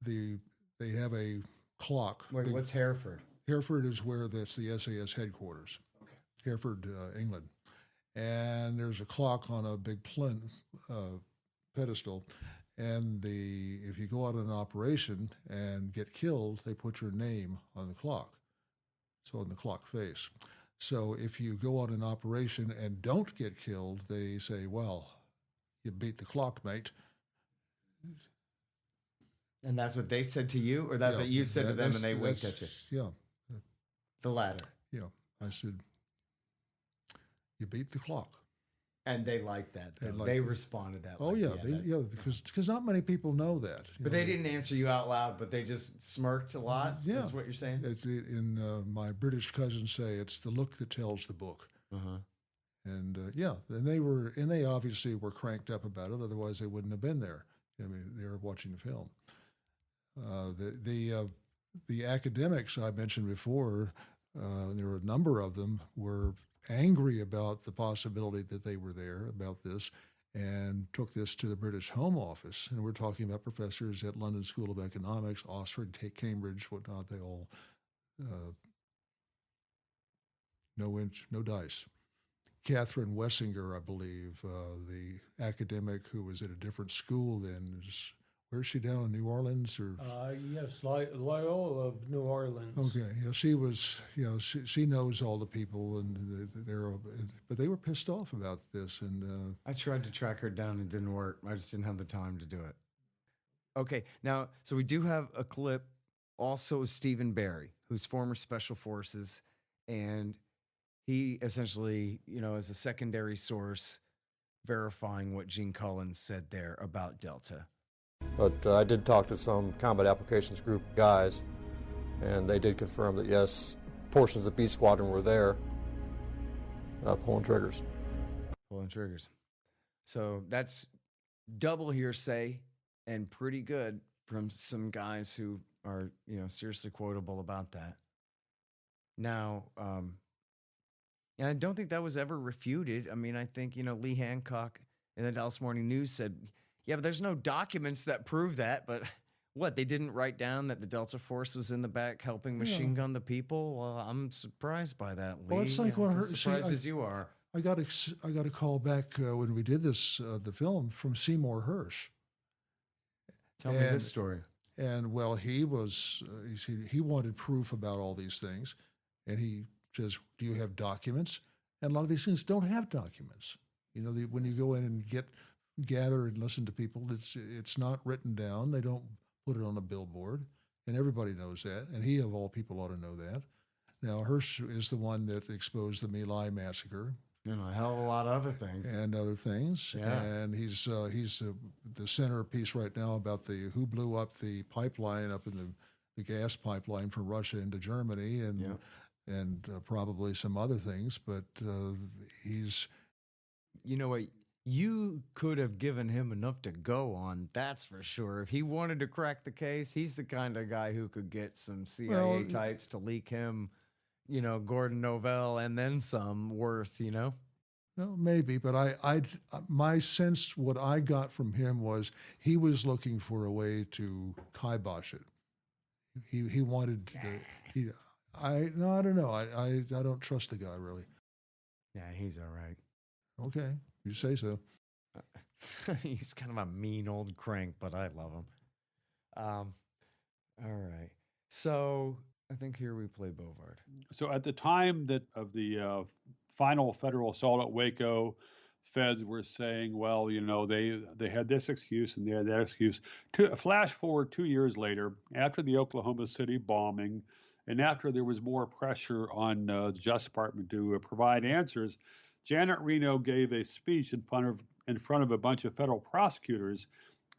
B: they have a clock.
A: Wait, what's Hereford?
B: Hereford is where that's the SAS headquarters. Okay. Hereford, England. And there's a clock on a big pedestal. And if you go out on an operation and get killed, they put your name on the clock. So on the clock face. So if you go on an operation and don't get killed, they say, well, you beat the clock, mate.
A: And that's what they said to you, or that's what you said to them and they winked at you?
B: Yeah.
A: The latter.
B: Yeah. I said, you beat the clock.
A: And they liked that. They responded that way.
B: Oh, yeah. Because not many people know that.
A: But they didn't answer you out loud, but they just smirked a lot, is what you're saying?
B: My British cousins say it's the look that tells the book.
A: Uh-huh.
B: And, and they obviously were cranked up about it, otherwise they wouldn't have been there. I mean, they were watching the film. The academics I mentioned before, there were a number of them, were angry about the possibility that they were there about this and took this to the British Home Office. And we're talking about professors at London School of Economics, Oxford, Cambridge, whatnot. They all, no dice. Catherine Wessinger, I believe, the academic who was at a different school then, where's she down in New Orleans? Or
C: yes, Loyola of New Orleans.
B: Okay, yeah, she was, she knows all the people, and but they were pissed off about this. And
A: I tried to track her down and it didn't work. I just didn't have the time to do it. Okay, now, so we do have a clip also of Stephen Barry, who's former Special Forces, and he essentially, as a secondary source, verifying what Gene Cullen said there about Delta.
J: But I did talk to some Combat Applications Group guys, and they did confirm that, yes, portions of B Squadron were there pulling triggers.
A: Pulling triggers. So that's double hearsay and pretty good from some guys who are, seriously quotable about that. Now, and I don't think that was ever refuted. I mean, I think, Lee Hancock in the Dallas Morning News said, yeah, but there's no documents that prove that. But what, they didn't write down that the Delta Force was in the back helping machine gun the people? Well, I'm surprised by that, Lee.
B: Well, it's like
A: surprised as you are.
B: I got a call back when we did this, the film, from Seymour Hersh.
A: Tell me this story.
B: And, well, he wanted proof about all these things. And he says, do you have documents? And a lot of these things don't have documents. When you go in and gather and listen to people, it's not written down. They don't put it on a billboard, and everybody knows that. And he, of all people, ought to know that. Now, Hersh is the one that exposed the My Lai massacre.
A: And a hell of a lot of other things.
B: And other things.
A: Yeah.
B: And he's the centerpiece right now about who blew up the pipeline up in the gas pipeline from Russia into Germany, and probably some other things. But he's...
A: You know what? You could have given him enough to go on, that's for sure. If he wanted to crack the case, he's the kind of guy who could get some CIA types to leak him, Gordon Novell and then some worth,
B: Well, maybe, but my sense, what I got from him was he was looking for a way to kibosh it. He wanted to, I don't know. I don't trust the guy, really.
A: Yeah, he's all right.
B: Okay, you say so.
A: He's kind of a mean old crank, but I love him. All right. So I think here we play Bovard.
L: So at the time of the final federal assault at Waco, feds were saying, well, they had this excuse and they had that excuse. Flash forward 2 years later, after the Oklahoma City bombing, and after there was more pressure on the Justice Department to provide answers, Janet Reno gave a speech in front of a bunch of federal prosecutors,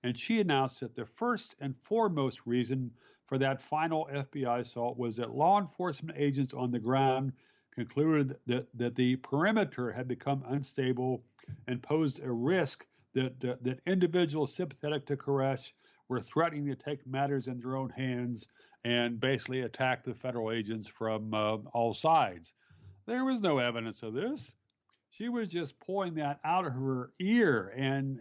L: and she announced that the first and foremost reason for that final FBI assault was that law enforcement agents on the ground concluded that the perimeter had become unstable and posed a risk that individuals sympathetic to Koresh were threatening to take matters in their own hands and basically attack the federal agents from all sides. There was no evidence of this. She was just pulling that out of her ear, and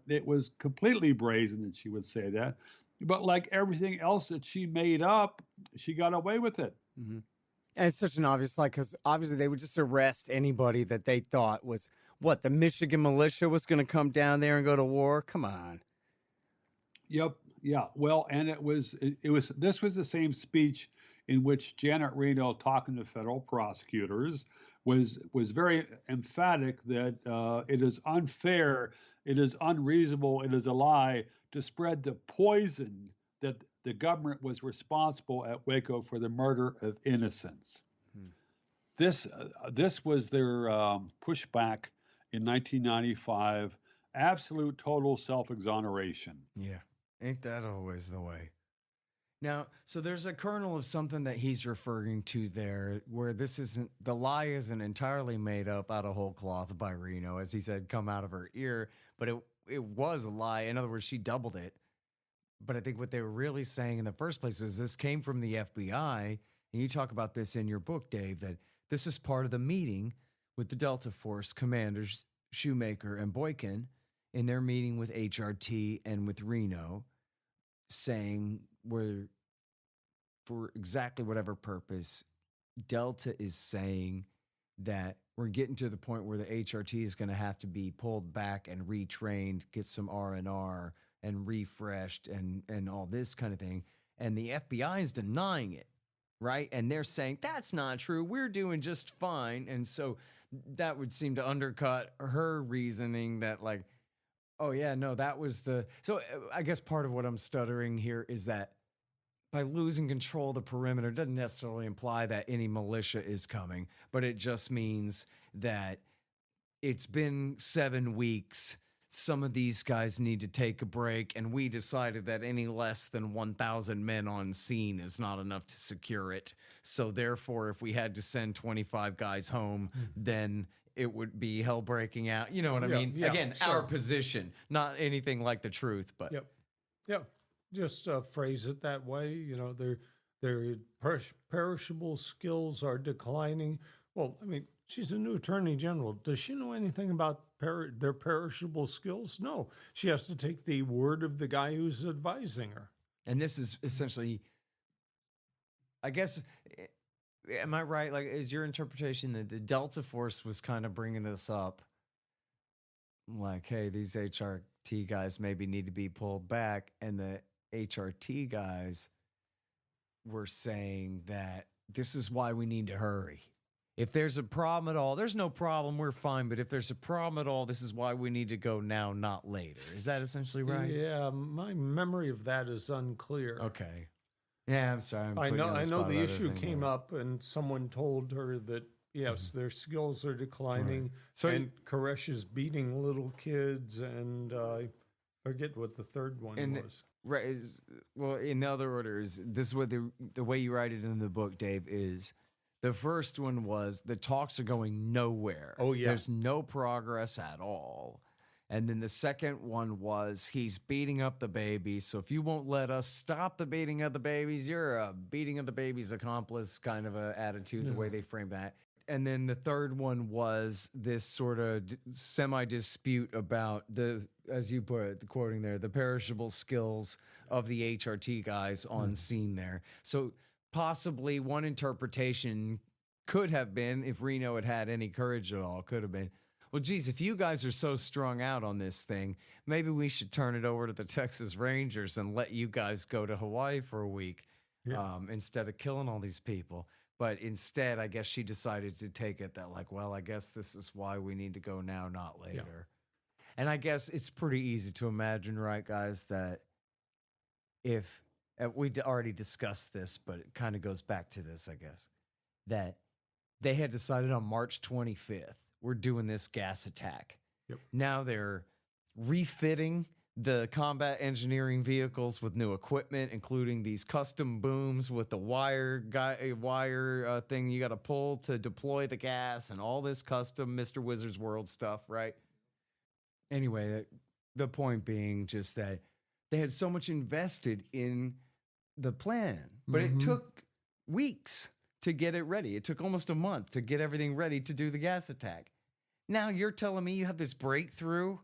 L: it was completely brazen that she would say that. But like everything else that she made up, she got away with it.
K: Mm-hmm. And it's such an obvious, like, because obviously they would just arrest anybody that they thought was, what, the Michigan militia was going to come down there and go to war? Come on.
L: Yep. Yeah. Well, and this was the same speech in which Janet Reno, talking to federal prosecutors, was very emphatic that it is unfair, it is unreasonable, it is a lie to spread the poison that the government was responsible at Waco for the murder of innocents. This was their pushback in 1995. Absolute total self-exoneration.
K: Yeah. Ain't that always the way? Now, so there's a kernel of something that he's referring to there where the lie isn't entirely made up out of whole cloth by Reno, as he said, come out of her ear, but it was a lie. In other words, she doubled it. But I think what they were really saying in the first place is this came from the FBI, and you talk about this in your book, Dave, that this is part of the meeting with the Delta Force commanders, Shoemaker and Boykin, in their meeting with HRT and with Reno, saying for exactly whatever purpose, Delta is saying that we're getting to the point where the HRT is going to have to be pulled back and retrained, get some R&R and refreshed and all this kind of thing. And the FBI is denying it, right? And they're saying, that's not true. We're doing just fine. And so that would seem to undercut her reasoning that, like, oh, yeah, no, that was so I guess part of what I'm stuttering here is that by losing control of the perimeter doesn't necessarily imply that any militia is coming, but it just means that it's been 7 weeks. Some of these guys need to take a break, and we decided that any less than 1,000 men on scene is not enough to secure it. So therefore, if we had to send 25 guys home, then it would be hell breaking out. You know what I mean?
C: Yeah,
K: Again,
C: sure.
K: our position, not anything like the truth, but
C: Yep. Just phrase it that way. You know, their perishable skills are declining. Well, I mean, she's a new attorney general. Does she know anything about their perishable skills? No. She has to take the word of the guy who's advising her.
K: And this is essentially, I guess, am I right? Like, is your interpretation that the Delta Force was kind of bringing this up? Like, hey, these HRT guys maybe need to be pulled back. And the HRT guys were saying that this is why we need to hurry. If there's a problem at all, there's no problem, we're fine. But if there's a problem at all, this is why we need to go now, not later. Is that essentially right?
C: Yeah, my memory of that is unclear.
K: Okay. Yeah, I'm sorry.
C: I know the issue came up, and someone told her that yes, their skills are declining.
K: Right. So
C: and Koresh is beating little kids, and I forget what the third one was.
K: Right. Well, in other orders, this is what the way you write it in the book, Dave, is the first one was the talks are going nowhere.
C: Oh, yeah.
K: There's no progress at all. And then the second one was he's beating up the babies. So if you won't let us stop the beating of the babies, you're a beating of the babies accomplice kind of a attitude, the way they frame that. And then the third one was this sort of semi-dispute about as you put it, the quoting there, the perishable skills of the HRT guys on scene there. So possibly one interpretation could have been, if Reno had had any courage at all, could have been, well, geez, if you guys are so strung out on this thing, maybe we should turn it over to the Texas Rangers and let you guys go to Hawaii for a week instead of killing all these people. But instead, I guess she decided to take it that, like, well, I guess this is why we need to go now, not later. Yeah. And I guess it's pretty easy to imagine, right, guys, that if we already discussed this, but it kind of goes back to this, I guess, that they had decided on March 25th, we're doing this gas attack.
C: Yep.
K: Now they're refitting the combat engineering vehicles with new equipment, including these custom booms with the wire thing you got to pull to deploy the gas and all this custom Mr. Wizard's World stuff, right? Anyway, the point being just that they had so much invested in the plan, but it took weeks to get it ready. It took almost a month to get everything ready to do the gas attack. Now you're telling me you have this breakthrough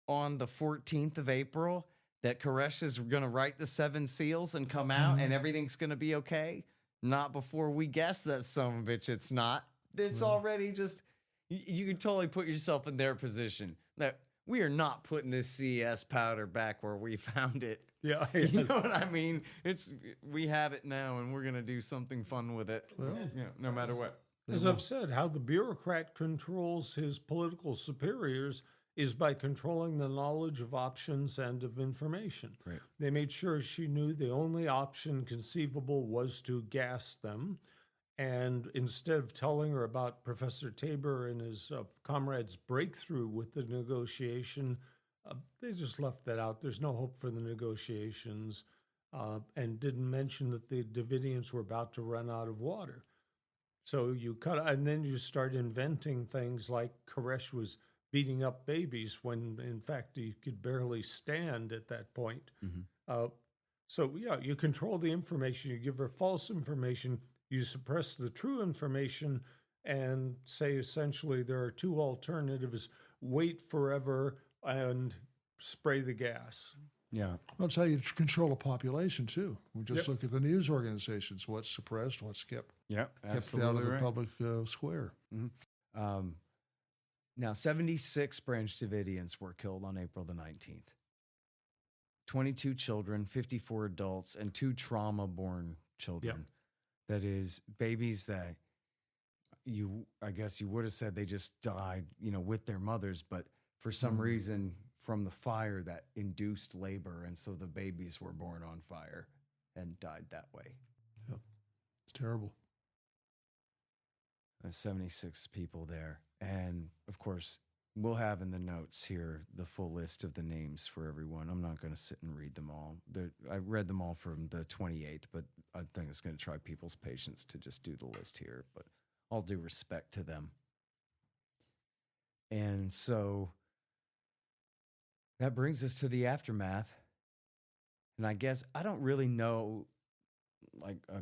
K: on the 14th of April
A: that Koresh is going to write the 7 seals and come out and everything's going to be okay? Not before we guess that son of a bitch it's not. It's already just, you can totally put yourself in their position. That we are not putting this CES powder back where we found it.
C: Yeah,
A: you know what I mean? We have it now, and we're gonna do something fun with it.
B: Well,
A: no matter what.
C: As I've said, how the bureaucrat controls his political superiors is by controlling the knowledge of options and of information.
A: Right.
C: They made sure she knew the only option conceivable was to gas them. And instead of telling her about Professor Tabor and his comrades' breakthrough with the negotiation, they just left that out. There's no hope for the negotiations, and didn't mention that the Davidians were about to run out of water. So you cut, and then you start inventing things like Koresh was beating up babies when, in fact, he could barely stand at that point. So, yeah, you control the information. You give her false information. You suppress the true information and say essentially there are 2 alternatives: wait forever and spray the gas.
A: Yeah.
B: Well, that's how you control a population, too. We just look at the news organizations, what's suppressed, what's kept out of the public square.
A: Now, 76 Branch Davidians were killed on April the 19th. 22 children, 54 adults, and 2 trauma-born children. That is, babies that I guess you would have said they just died, with their mothers, but for some reason from the fire that induced labor, and so the babies were born on fire and died that way.
B: Yep. It's terrible.
A: 76 people there. And, of course, we'll have in the notes here the full list of the names for everyone. I'm not going to sit and read them all. I read them all from the 28th, but I think it's going to try people's patience to just do the list here. But all due respect to them. And so that brings us to the aftermath. And I guess I don't really know like a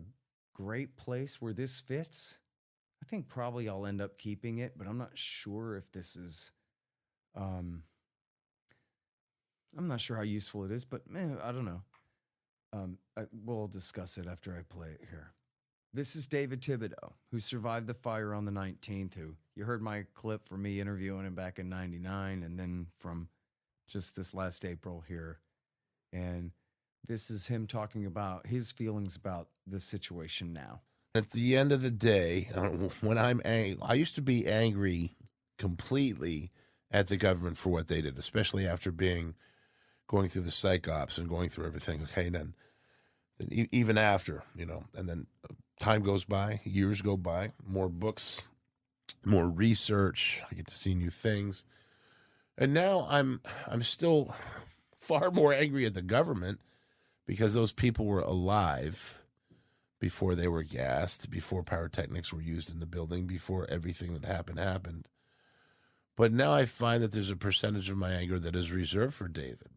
A: great place where this fits. I think probably I'll end up keeping it, but I'm not sure if this is, I'm not sure how useful it is, but man, I don't know. We'll discuss it after I play it here. This is David Thibodeau, who survived the fire on the 19th, who you heard my clip from me interviewing him back in 99, and then from just this last April here. And this is him talking about his feelings about the situation now.
M: At the end of the day, when I'm angry, I used to be angry completely at the government for what they did, especially after going through the psych ops and going through everything. Okay, then even after, and then time goes by, years go by, more books, more research. I get to see new things, and now I'm still far more angry at the government because those people were alive before they were gassed, before pyrotechnics were used in the building, before everything that happened. But now I find that there's a percentage of my anger that is reserved for David.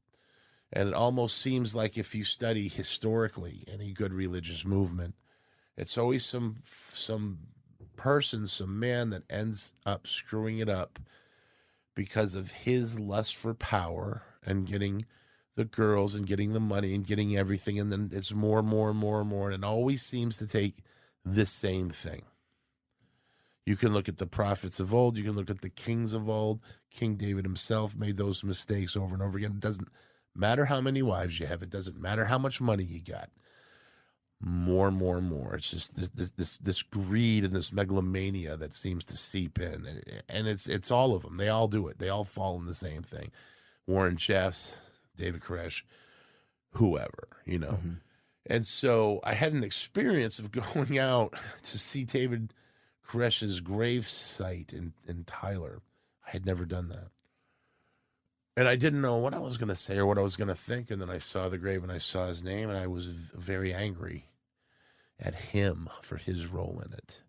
M: And it almost seems like if you study historically any good religious movement, it's always some person, some man that ends up screwing it up because of his lust for power and getting the girls and getting the money and getting everything, and then it's more and more and more and more, and it always seems to take the same thing. You can look at the prophets of old, you can look at the kings of old. King David himself made those mistakes over and over again. It doesn't matter how many wives you have, it doesn't matter how much money you got. More and more and more. It's just this greed and this megalomania that seems to seep in, and it's all of them. They all do it. They all fall in the same thing. Warren Jeffs, David Koresh, whoever, Mm-hmm. And so I had an experience of going out to see David Koresh's grave site in Tyler. I had never done that. And I didn't know what I was going to say or what I was going to think. And then I saw the grave and I saw his name, and I was very angry at him for his role in it.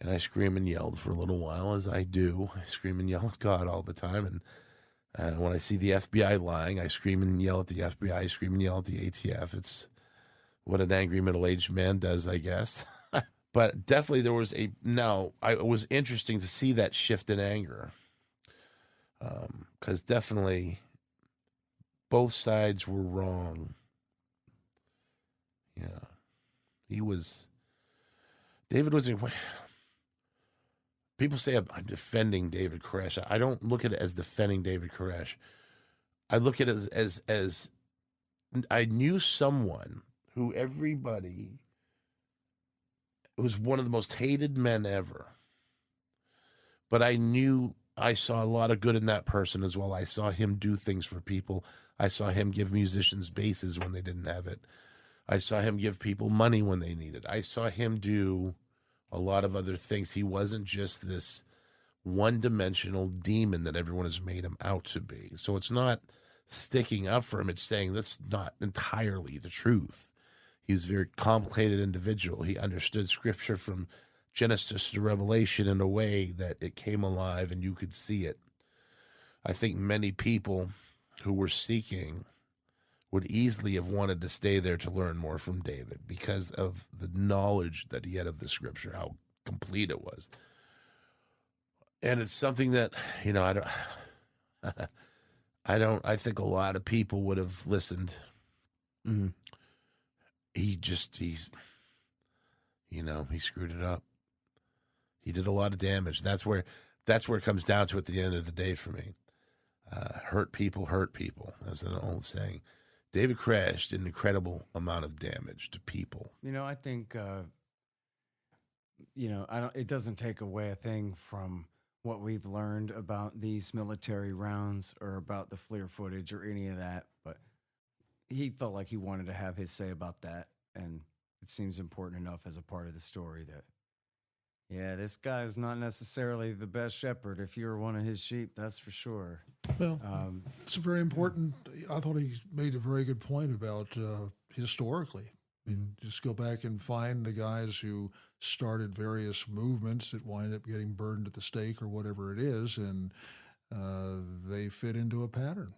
M: And I screamed and yelled for a little while, as I do. I scream and yell at God all the time. And when I see the FBI lying, I scream and yell at the FBI, I scream and yell at the ATF. It's what an angry middle-aged man does, I guess. But definitely there was it was interesting to see that shift in anger. Because definitely both sides were wrong. Yeah. David was, people say I'm defending David Koresh. I don't look at it as defending David Koresh. I look at it as I knew someone who everybody was one of the most hated men ever. But I saw a lot of good in that person as well. I saw him do things for people. I saw him give musicians basses when they didn't have it. I saw him give people money when they needed. I saw him do a lot of other things. He wasn't just this one-dimensional demon that everyone has made him out to be. So it's not sticking up for him. It's saying that's not entirely the truth. He was a very complicated individual. He understood Scripture from Genesis to Revelation in a way that it came alive and you could see it. I think many people who were seeking would easily have wanted to stay there to learn more from David because of the knowledge that he had of the Scripture, how complete it was. And it's something that, I think a lot of people would have listened. Mm-hmm. He screwed it up. He did a lot of damage. That's where it comes down to at the end of the day for me. Hurt people, as an old saying. David Koresh did an incredible amount of damage to people.
A: I think, it doesn't take away a thing from what we've learned about these military rounds or about the FLIR footage or any of that, but he felt like he wanted to have his say about that, and it seems important enough as a part of the story that, yeah, this guy's not necessarily the best shepherd. If you're one of his sheep, that's for sure.
B: Well, it's a very important. I thought he made a very good point about historically. I mean, just go back and find the guys who started various movements that wind up getting burned at the stake or whatever it is, and they fit into a pattern.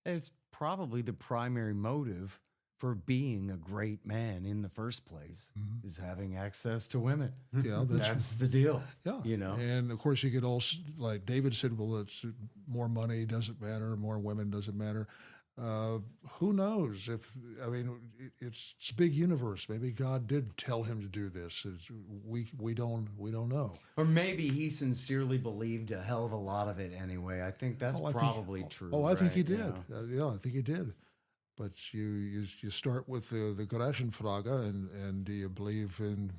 A: It's probably the primary motive for being a great man in the first place, is having access to women.
B: Yeah,
A: that's the deal.
B: Yeah, and of course you could also, like David said, well, it's more money doesn't matter, more women doesn't matter. Who knows? It's a big universe. Maybe God did tell him to do this. We don't know.
A: Or maybe he sincerely believed a hell of a lot of it anyway. I think that's probably true.
B: I think he did. I think he did. But you start with the Koresh-Frage, and do you believe in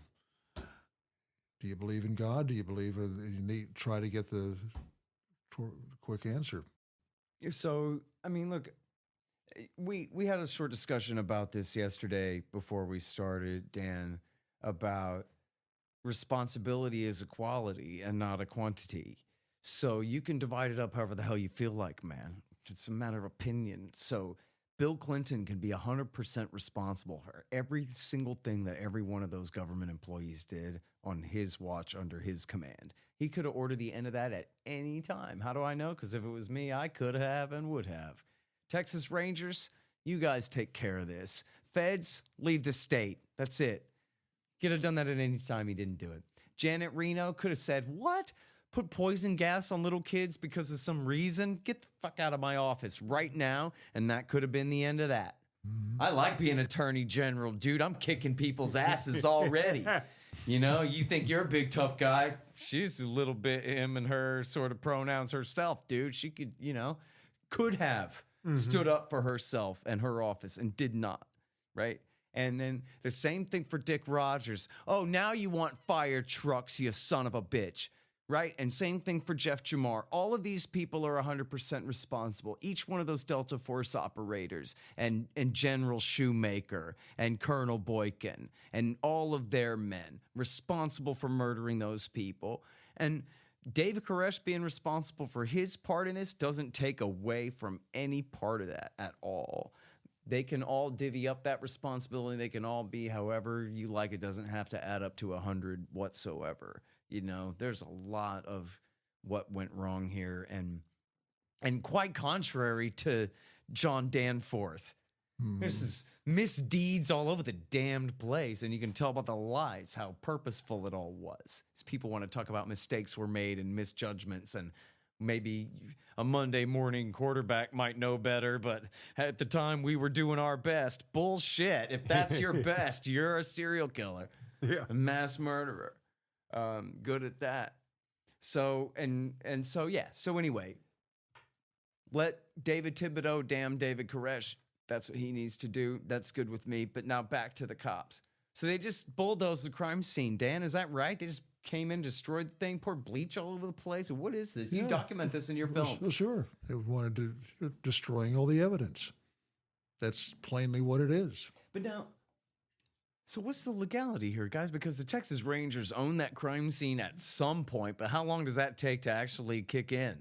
B: God? Do you believe try to get the quick answer?
A: So, look, we had a short discussion about this yesterday before we started, Dan, about responsibility is a quality and not a quantity. So you can divide it up however the hell you feel like, man. It's a matter of opinion. So Bill Clinton can be 100% responsible for every single thing that every one of those government employees did on his watch under his command. He could have ordered the end of that at any time. How do I know? Because if it was me, I could have and would have. Texas Rangers, you guys take care of this. Feds, leave the state. That's it. Could have done that at any time. He didn't do it. Janet Reno could have said, what? Put poison gas on little kids because of some reason? Get the fuck out of my office right now. And that could have been the end of that. I like being attorney general, dude. I'm kicking people's asses already. You think you're a big tough guy. She's a little bit him and her sort of pronouns herself, dude. She could have stood up for herself and her office and did not, right? And then the same thing for Dick Rogers. Oh, now you want fire trucks, you son of a bitch. Right? And same thing for Jeff Jamar. All of these people are 100% responsible. Each one of those Delta Force operators and General Shoemaker and Colonel Boykin and all of their men responsible for murdering those people. And David Koresh being responsible for his part in this doesn't take away from any part of that at all. They can all divvy up that responsibility. They can all be however you like. It doesn't have to add up to 100 whatsoever. There's a lot of what went wrong here, and quite contrary to John Danforth. There's this misdeeds all over the damned place, and you can tell about the lies, how purposeful it all was. People want to talk about mistakes were made and misjudgments, and
K: maybe a Monday morning quarterback might know better, but at the time we were doing our best. Bullshit. If that's your best, you're a serial killer, a mass murderer. Good at that. So, so anyway, let David Thibodeau damn David Koresh. That's what he needs to do. That's good with me. But now back to the cops. So they just bulldozed the crime scene. Dan, is that right? They just came in, destroyed the thing, poured bleach all over the place. What is this? You document this in your film.
B: Well, sure. They wanted to destroying all the evidence. That's plainly what it is.
K: But now, so what's the legality here, guys? Because the Texas Rangers own that crime scene at some point, but how long does that take to actually kick in?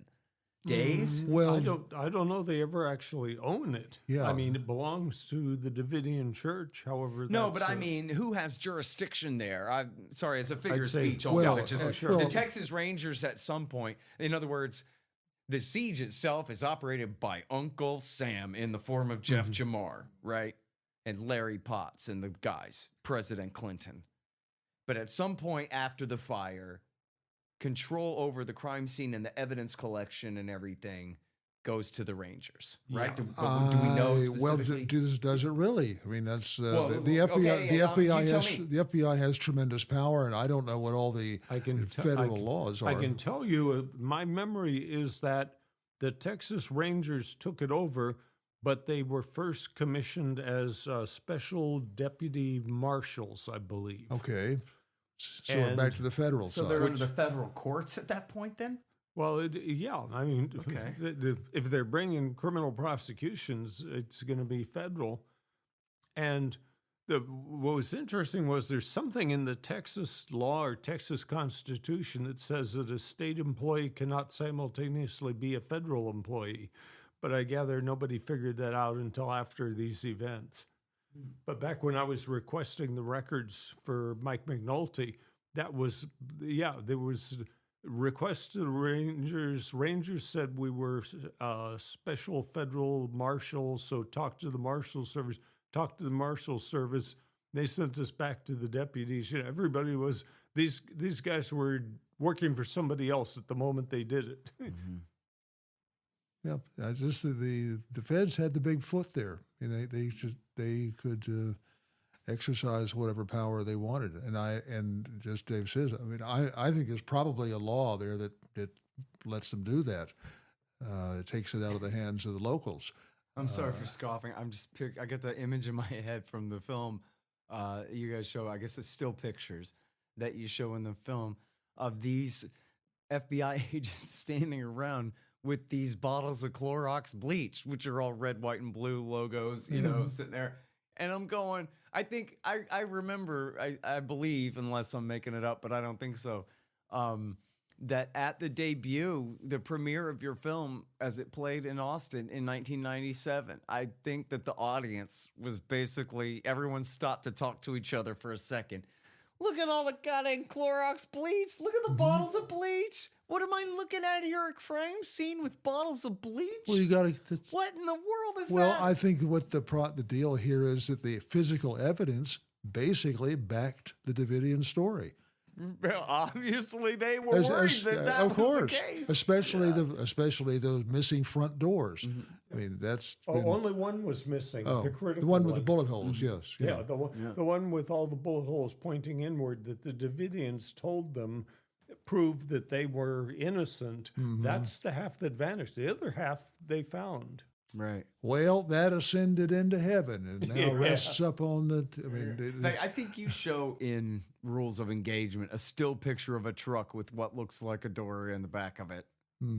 K: Days?
B: Well,
C: I don't know they ever actually own it.
B: Yeah.
C: I mean, it belongs to the Davidian Church. However,
K: no, but I mean, who has jurisdiction there? I'm sorry, as a figure of speech,
C: sure.
K: The Texas Rangers at some point. In other words, the siege itself is operated by Uncle Sam in the form of Jeff Jamar, right? And Larry Potts and the guys, President Clinton. But at some point after the fire, control over the crime scene and the evidence collection and everything goes to the Rangers, right?
B: Yeah.
K: Do we know specifically?
B: Well, does it really? I mean, that's the FBI.
K: Okay,
B: The FBI has tremendous power, and I don't know what all the federal laws are.
C: I can tell you, my memory is that the Texas Rangers took it over, but they were first commissioned as special deputy marshals, I believe.
B: Okay. So back to the federal side.
K: So they're under the federal courts at that point then?
C: Well, I mean, if they're bringing criminal prosecutions, it's going to be federal. And what was interesting was there's something in the Texas law or Texas Constitution that says that a state employee cannot simultaneously be a federal employee. But I gather nobody figured that out until after these events. But back when I was requesting the records for Mike McNulty, there was requests to the Rangers. Rangers said we were special federal marshals, so talk to the Marshal Service. They sent us back to the deputies. You know, everybody was, these guys were working for somebody else at the moment they did it.
B: Yeah, just the feds had the big foot there. They could exercise whatever power they wanted, and just Dave says, I mean, I think there's probably a law there that lets them do that. It takes it out of the hands of the locals.
A: I'm sorry for scoffing. I get the image in my head from the film. You guys show, I guess it's still pictures that you show in the film of these FBI agents standing around with these bottles of Clorox bleach, which are all red, white, and blue logos, sitting there. And I'm going, I think, I remember, I believe, unless I'm making it up, but I don't think so, that at the debut, the premiere of your film, as it played in Austin in 1997, I think that the audience was basically, everyone stopped to talk to each other for a second. Look at all the goddamn Clorox bleach. Look at the bottles of bleach. What am I looking at here? A crime scene with bottles of bleach?
B: Well, you got to.
A: What in the world is that?
B: Well, I think what the deal here is that the physical evidence basically backed the Davidian story.
A: Well, obviously they were worried that
B: of course,
A: was the case.
B: Especially those missing front doors. I mean, that's
C: only one was missing. The critical
B: the one with the bullet holes. Yes.
C: Yeah, the one with all the bullet holes pointing inward that the Davidians told them proved that they were innocent. That's the half that vanished. The other half they found.
A: Right.
B: Well, that ascended into heaven and now rests up on the. I mean,
A: I think you show in Rules of Engagement a still picture of a truck with what looks like a door in the back of it,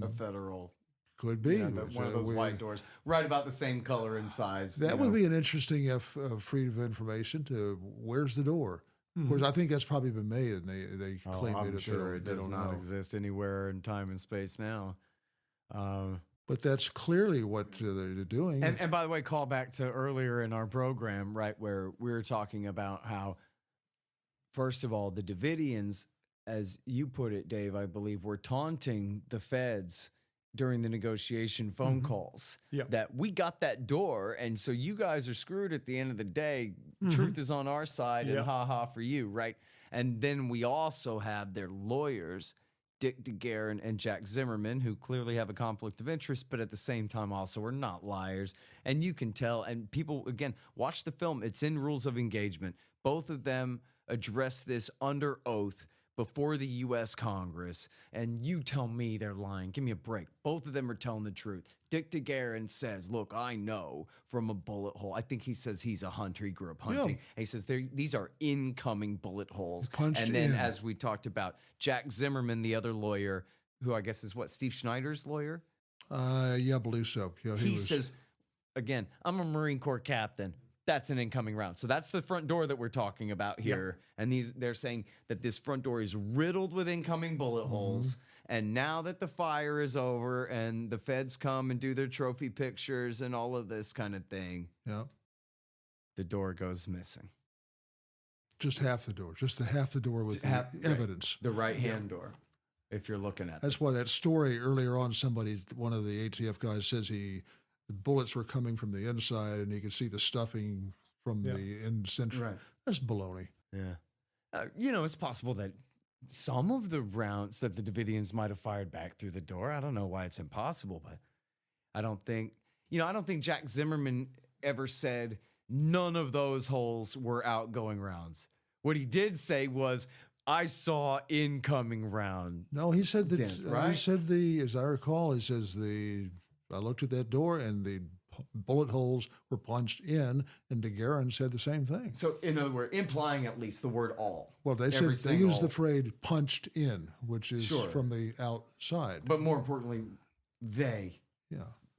A: a federal.
B: Could be
A: one of those white doors, right about the same color and size.
B: That would be an interesting freedom of information. To where's the door? Of course, I think that's probably been made, and they claim
A: it does not exist anywhere in time and space now.
B: But that's clearly what they're doing.
A: And by the way, call back to earlier in our program, right, where we were talking about how, first of all, the Davidians, as you put it, Dave, I believe, were taunting the feds during the negotiation phone calls that we got that door, and so you guys are screwed at the end of the day. Truth is on our side, and ha-ha for you, right? And then we also have their lawyers
K: Dick DeGuerin and Jack Zimmerman, who clearly have a conflict of interest, but at the same time also are not liars. And you can tell, and people, again, watch the film. It's in Rules of Engagement. Both of them address this under oath before the U.S. Congress, and you tell me they're lying. Give me a break. Both of them are telling the truth. Dick DeGuerin says, look, I know from a bullet hole. I think he says he's a hunter. He grew up hunting.
B: Yeah.
K: And he says these are incoming bullet holes.
B: Punched
K: and then,
B: in.
K: as we talked about, Jack Zimmerman, the other lawyer, who I guess is what, Steve Schneider's lawyer?
B: Yeah, I believe so. Yeah,
K: He says, again, I'm a Marine Corps captain. That's an incoming round. So that's the front door that we're talking about here. And they're saying that this front door is riddled with incoming bullet holes. And now that the fire is over and the feds come and do their trophy pictures and all of this kind of thing, the door goes missing.
B: Just half the door. Just half the door with the evidence.
K: The right-hand door, if you're looking at it.
B: That's why that story earlier on, one of the ATF guys says the bullets were coming from the inside and he could see the stuffing from the end center.
K: Right.
B: That's baloney.
K: Yeah. It's possible that some of the rounds that the Davidians might have fired back through the door. I don't know why it's impossible, but I don't think Jack Zimmerman ever said none of those holes were outgoing rounds. What he did say was, I saw incoming round.
B: No, he said that,
K: right?
B: He said as I recall, he says I looked at that door and the bullet holes were punched in, and DeGuerin said the same thing.
K: So, in other words, implying at least the word all.
B: Well, they said they used the phrase punched in, which is from the outside.
K: But more importantly,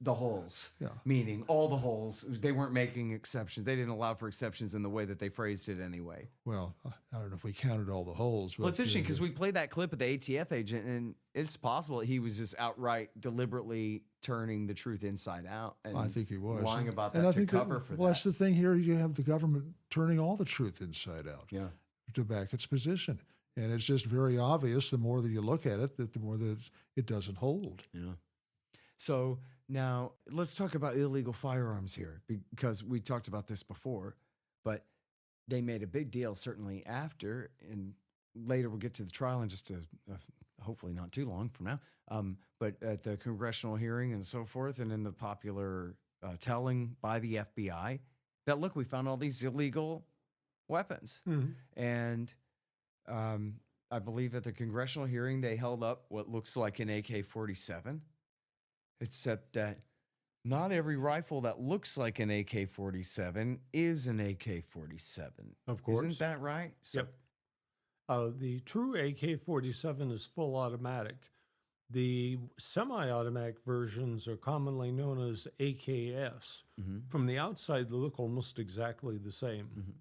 K: the holes. Yeah. Meaning all the holes. They weren't making exceptions. They didn't allow for exceptions in the way that they phrased it anyway.
B: Well, I don't know if we counted all the holes. But,
K: well, it's interesting because we played that clip of the ATF agent, and it's possible he was just outright deliberately turning the truth inside out. And
B: I think he was.
K: Lying about that
B: and I
K: to
B: think
K: cover for that.
B: Well, that's the thing here. You have the government turning all the truth inside out to back its position. And it's just very obvious, the more that you look at it, that the more that it doesn't hold.
K: Yeah. So now let's talk about illegal firearms here, because we talked about this before, but they made a big deal certainly after, and later we'll get to the trial in just hopefully not too long from now, but at the congressional hearing and so forth, and in the popular telling by the FBI that, look, we found all these illegal weapons. And I believe at the congressional hearing, they held up what looks like an AK-47, except that not every rifle that looks like an AK-47 is an AK-47.
C: Of course.
K: Isn't that right? So,
C: yep. The true AK-47 is full automatic. The semi-automatic versions are commonly known as AKS. From the outside, they look almost exactly the same.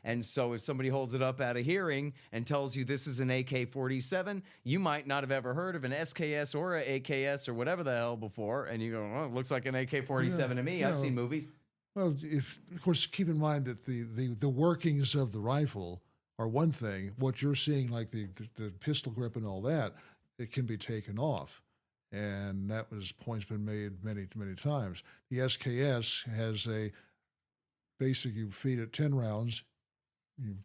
K: And so if somebody holds it up at a hearing and tells you this is an AK-47, you might not have ever heard of an SKS or an AKS or whatever the hell before, and you go, well, it looks like an AK-47 to me. I've seen movies.
B: Well, of course, keep in mind that the workings of the rifle are one thing. What you're seeing, like the pistol grip and all that, it can be taken off. And that point's been made many, many times. The SKS has basically, you feed it 10 rounds,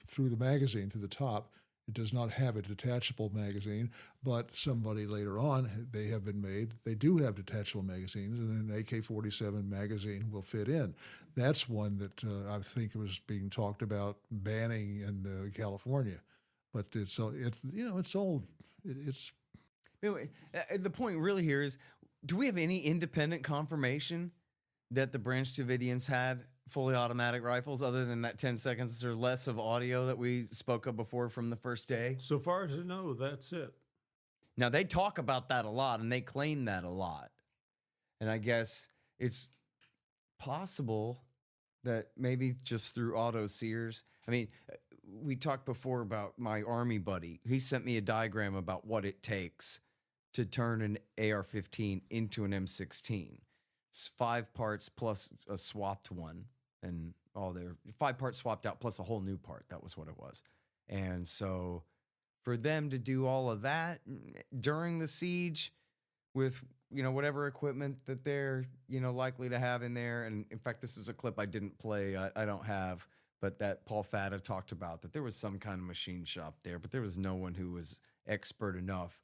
B: through the magazine, through the top. It does not have a detachable magazine, but somebody later on, they do have detachable magazines, and an AK-47 magazine will fit in. That's one that I think was being talked about banning in California, but it's old.
K: The point really here is, do we have any independent confirmation that the Branch Davidians had fully automatic rifles, other than that 10 seconds or less of audio that we spoke of before from the first day?
C: So far as I know, that's it.
K: Now, they talk about that a lot, and they claim that a lot. And I guess it's possible that maybe just through auto sears. I mean, we talked before about my Army buddy. He sent me a diagram about what it takes to turn an AR-15 into an M16. It's 5 parts plus a swapped one, and all their 5 parts swapped out plus a whole new part. That was what it was. And so for them to do all of that during the siege with, whatever equipment that they're, likely to have in there. And in fact, this is a clip I didn't play. I don't have, but that Paul Fatta talked about, that there was some kind of machine shop there, but there was no one who was expert enough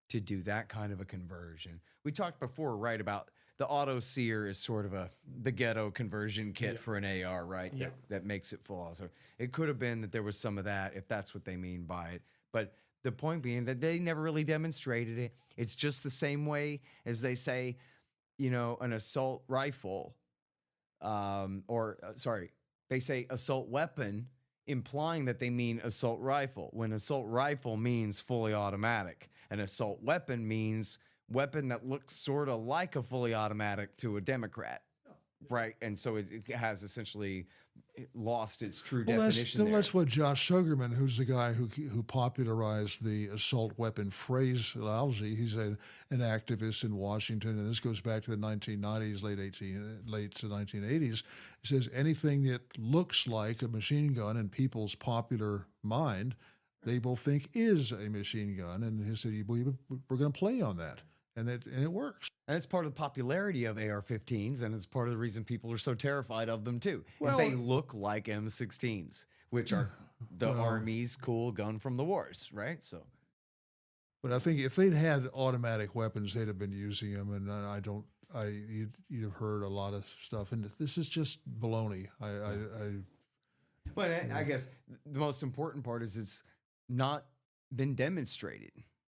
A: to do that kind of a conversion. We talked before, right, about the auto sear is sort of the ghetto conversion kit for an AR, right?
C: Yeah.
A: That makes it full auto. It could have been that there was some of that, if that's what they mean by it. But the point being that they never really demonstrated it. It's just the same way as they say, an assault rifle, they say assault weapon, implying that they mean assault rifle, when assault rifle means fully automatic. An assault weapon means weapon that looks sort of like a fully automatic to a Democrat, right? And so it has essentially lost its true definition there.
B: That's what Josh Sugarman, who's the guy who popularized the assault weapon phraseology. He's an activist in Washington, and this goes back to the 1990s, late to 1980s. He says anything that looks like a machine gun in people's popular mind, they will think is a machine gun. And he said, we're going to play on that. And it works.
A: And it's part of the popularity of AR-15s, and it's part of the reason people are so terrified of them, too.
B: Well,
A: they look like M16s, which are the Army's cool gun from the wars, right? So,
B: but I think if they'd had automatic weapons, they'd have been using them, and you'd have heard a lot of stuff. And this is just baloney.
A: But I guess the most important part is it's not been demonstrated.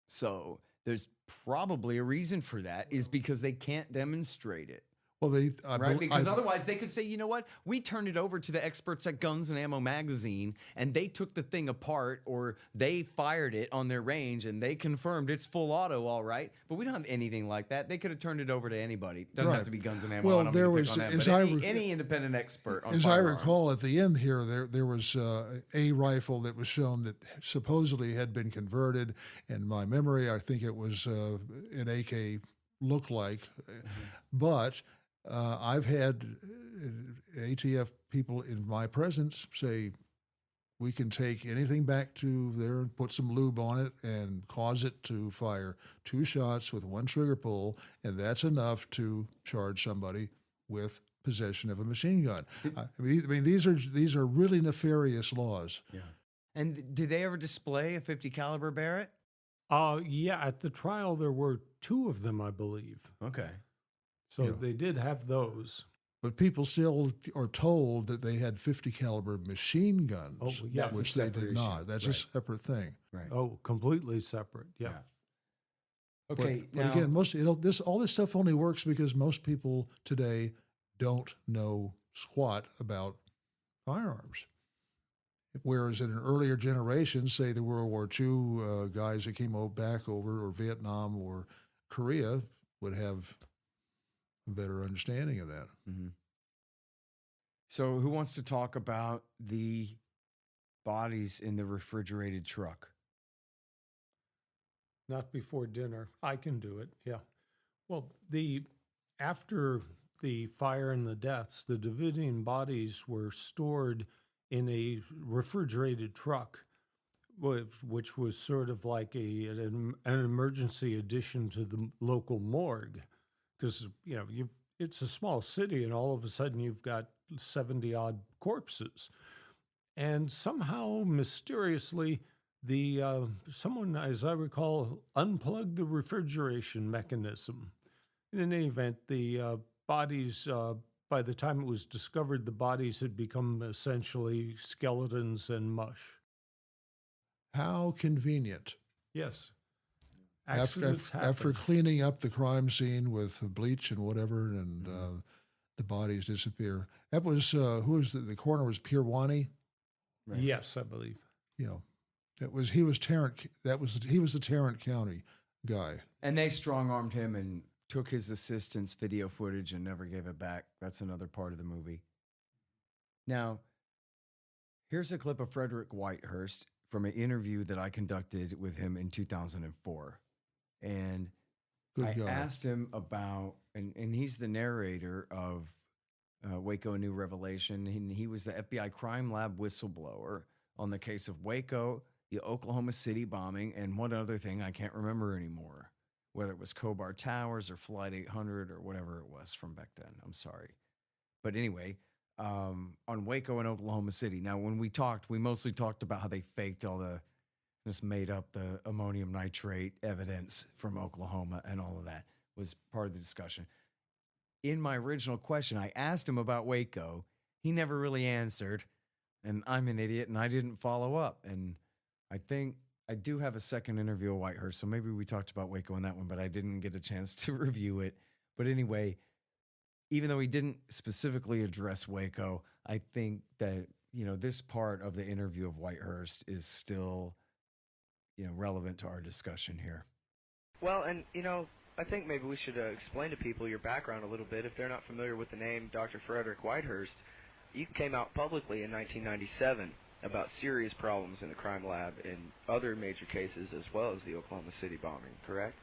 A: So there's probably a reason for that, is because they can't demonstrate it.
B: Well,
A: because otherwise they could say, you know what, we turned it over to the experts at Guns and Ammo magazine, and they took the thing apart, or they fired it on their range, and they confirmed it's full auto, all right. But we don't have anything like that. They could have turned it over to anybody. Doesn't have to be Guns and Ammo.
B: Well, there was,
A: any independent expert on
B: as
A: firearms.
B: I recall, at the end here, there was a rifle that was shown that supposedly had been converted. In my memory, I think it was an AK look-like, but I've had ATF people in my presence say, we can take anything back to there and put some lube on it and cause it to fire 2 shots with 1 trigger pull, and that's enough to charge somebody with possession of a machine gun. I mean, these are really nefarious laws.
A: Yeah. And did they ever display a 50 caliber Barrett?
C: Yeah, at the trial there were 2 of them, I believe.
A: Okay.
C: So they did have those.
B: But people still are told that they had 50 caliber machine guns, which they did not. That's a separate thing.
A: Right.
C: Oh, completely separate. Yeah.
A: Okay.
B: But again, all this stuff only works because most people today don't know squat about firearms. Whereas in an earlier generation, say the World War II guys that came back over, or Vietnam or Korea, would have a better understanding of that.
A: Mm-hmm. So who wants to talk about the bodies in the refrigerated truck?
C: Not before dinner. I can do it. Yeah. Well, after the fire and the deaths, the Davidian bodies were stored in a refrigerated truck, which was sort of like an emergency addition to the local morgue, because it's a small city, and all of a sudden you've got 70 odd corpses, and somehow mysteriously someone, as I recall, unplugged the refrigeration mechanism. In any event, the bodies, by the time it was discovered, the bodies had become essentially skeletons and mush.
B: How convenient.
C: Yes.
B: After cleaning up the crime scene with bleach and whatever, and the bodies disappear. That was, who was the coroner was Pirwani?
C: Right. Yes, I believe.
B: He was the Tarrant County guy.
A: And they strong-armed him and took his assistant's video footage and never gave it back. That's another part of the movie. Now, here's a clip of Frederick Whitehurst from an interview that I conducted with him in 2004. And I asked him about, and he's the narrator of Waco, A New Revelation. And he was the FBI crime lab whistleblower on the case of Waco, the Oklahoma City bombing, and one other thing I can't remember anymore, whether it was Khobar Towers or Flight 800 or whatever it was from back then. I'm sorry. But anyway, on Waco and Oklahoma City. Now, when we talked, we mostly talked about how they faked all the just made up the ammonium nitrate evidence from Oklahoma and all of that was part of the discussion. In my original question, I asked him about Waco. He never really answered, and I'm an idiot, and I didn't follow up. And I think I do have a second interview of Whitehurst, so maybe we talked about Waco in that one, but I didn't get a chance to review it. But anyway, even though he didn't specifically address Waco, I think that, this part of the interview of Whitehurst is still, relevant to our discussion here.
F: Well, and, I think maybe we should explain to people your background a little bit. If they're not familiar with the name Dr. Frederick Whitehurst, you came out publicly in 1997 about serious problems in the crime lab in other major cases as well as the Oklahoma City bombing, correct?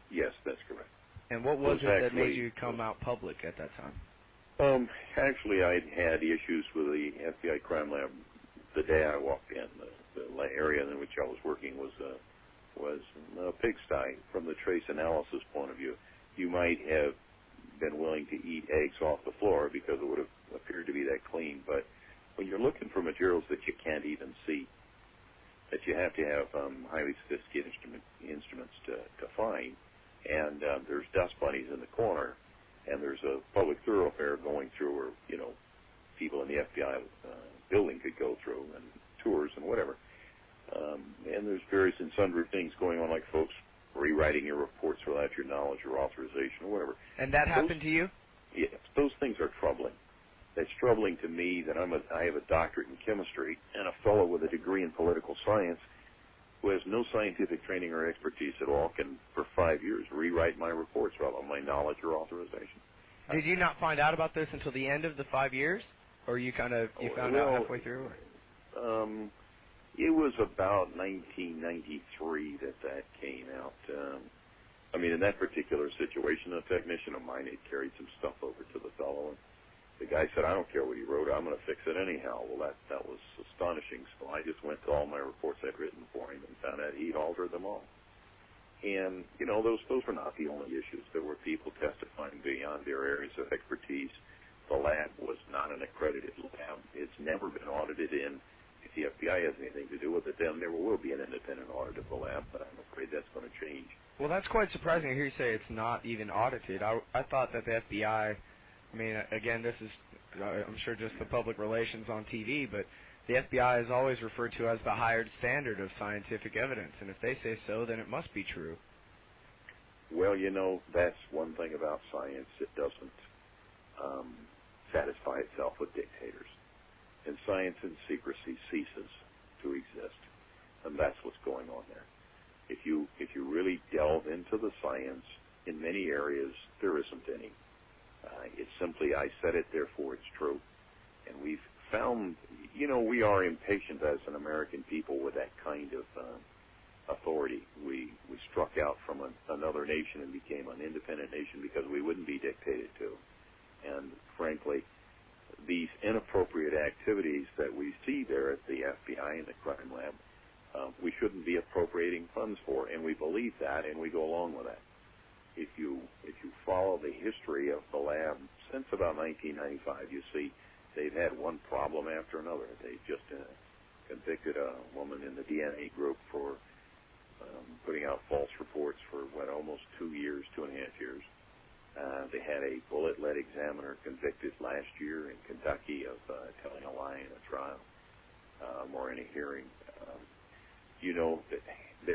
N: Yes, that's correct.
F: And what was it that made you come out public at that time?
N: Actually, I'd had issues with the FBI crime lab the day I walked in. The area in which I was working was a pigsty. From the trace analysis point of view, you might have been willing to eat eggs off the floor because it would have appeared to be that clean. But when you're looking for materials that you can't even see, that you have to have highly sophisticated instruments to find, and there's dust bunnies in the corner, and there's a public thoroughfare going through where, people in the FBI building could go through, and tours and whatever. And there's various and sundry things going on, like folks rewriting your reports without your knowledge or authorization or whatever.
F: And that happened to you?
N: Yes, those things are troubling. It's troubling to me that I have a doctorate in chemistry and a fellow with a degree in political science who has no scientific training or expertise at all can, for 5 years, rewrite my reports without my knowledge or authorization.
F: Did you not find out about this until the end of the 5 years? Or you found out halfway through?
N: It was about 1993 that came out. In that particular situation, a technician of mine had carried some stuff over to the fellow, and the guy said, "I don't care what he wrote, I'm going to fix it anyhow." Well, that was astonishing, so I just went to all my reports I'd written for him and found out he'd altered them all. And, those were not the only issues. There were people testifying beyond their areas of expertise. The lab was not an accredited lab. It's never been audited in. If the FBI has anything to do with it, then there will be an independent audit of the lab, but I'm afraid that's going to change.
F: Well, that's quite surprising to hear you say it's not even audited. I thought that the FBI, again, this is, I'm sure, just the public relations on TV, but the FBI is always referred to as the higher standard of scientific evidence, and if they say so, then it must be true.
N: Well, that's one thing about science. It doesn't satisfy itself with dictators. And science in secrecy ceases to exist. And that's what's going on there. If you really delve into the science, in many areas, there isn't any. It's simply, I said it, therefore it's true. And we've found, we are impatient as an American people with that kind of authority. We struck out from another nation and became an independent nation because we wouldn't be dictated to. And frankly, these inappropriate activities that we see there at the FBI and the crime lab, we shouldn't be appropriating funds for, and we believe that, and we go along with that. If you follow the history of the lab since about 1995, you see they've had one problem after another. They just convicted a woman in the DNA group for putting out false reports for, almost 2 years, 2.5 years. They had a bullet lead examiner convicted last year in Kentucky of telling a lie in a trial or in a hearing.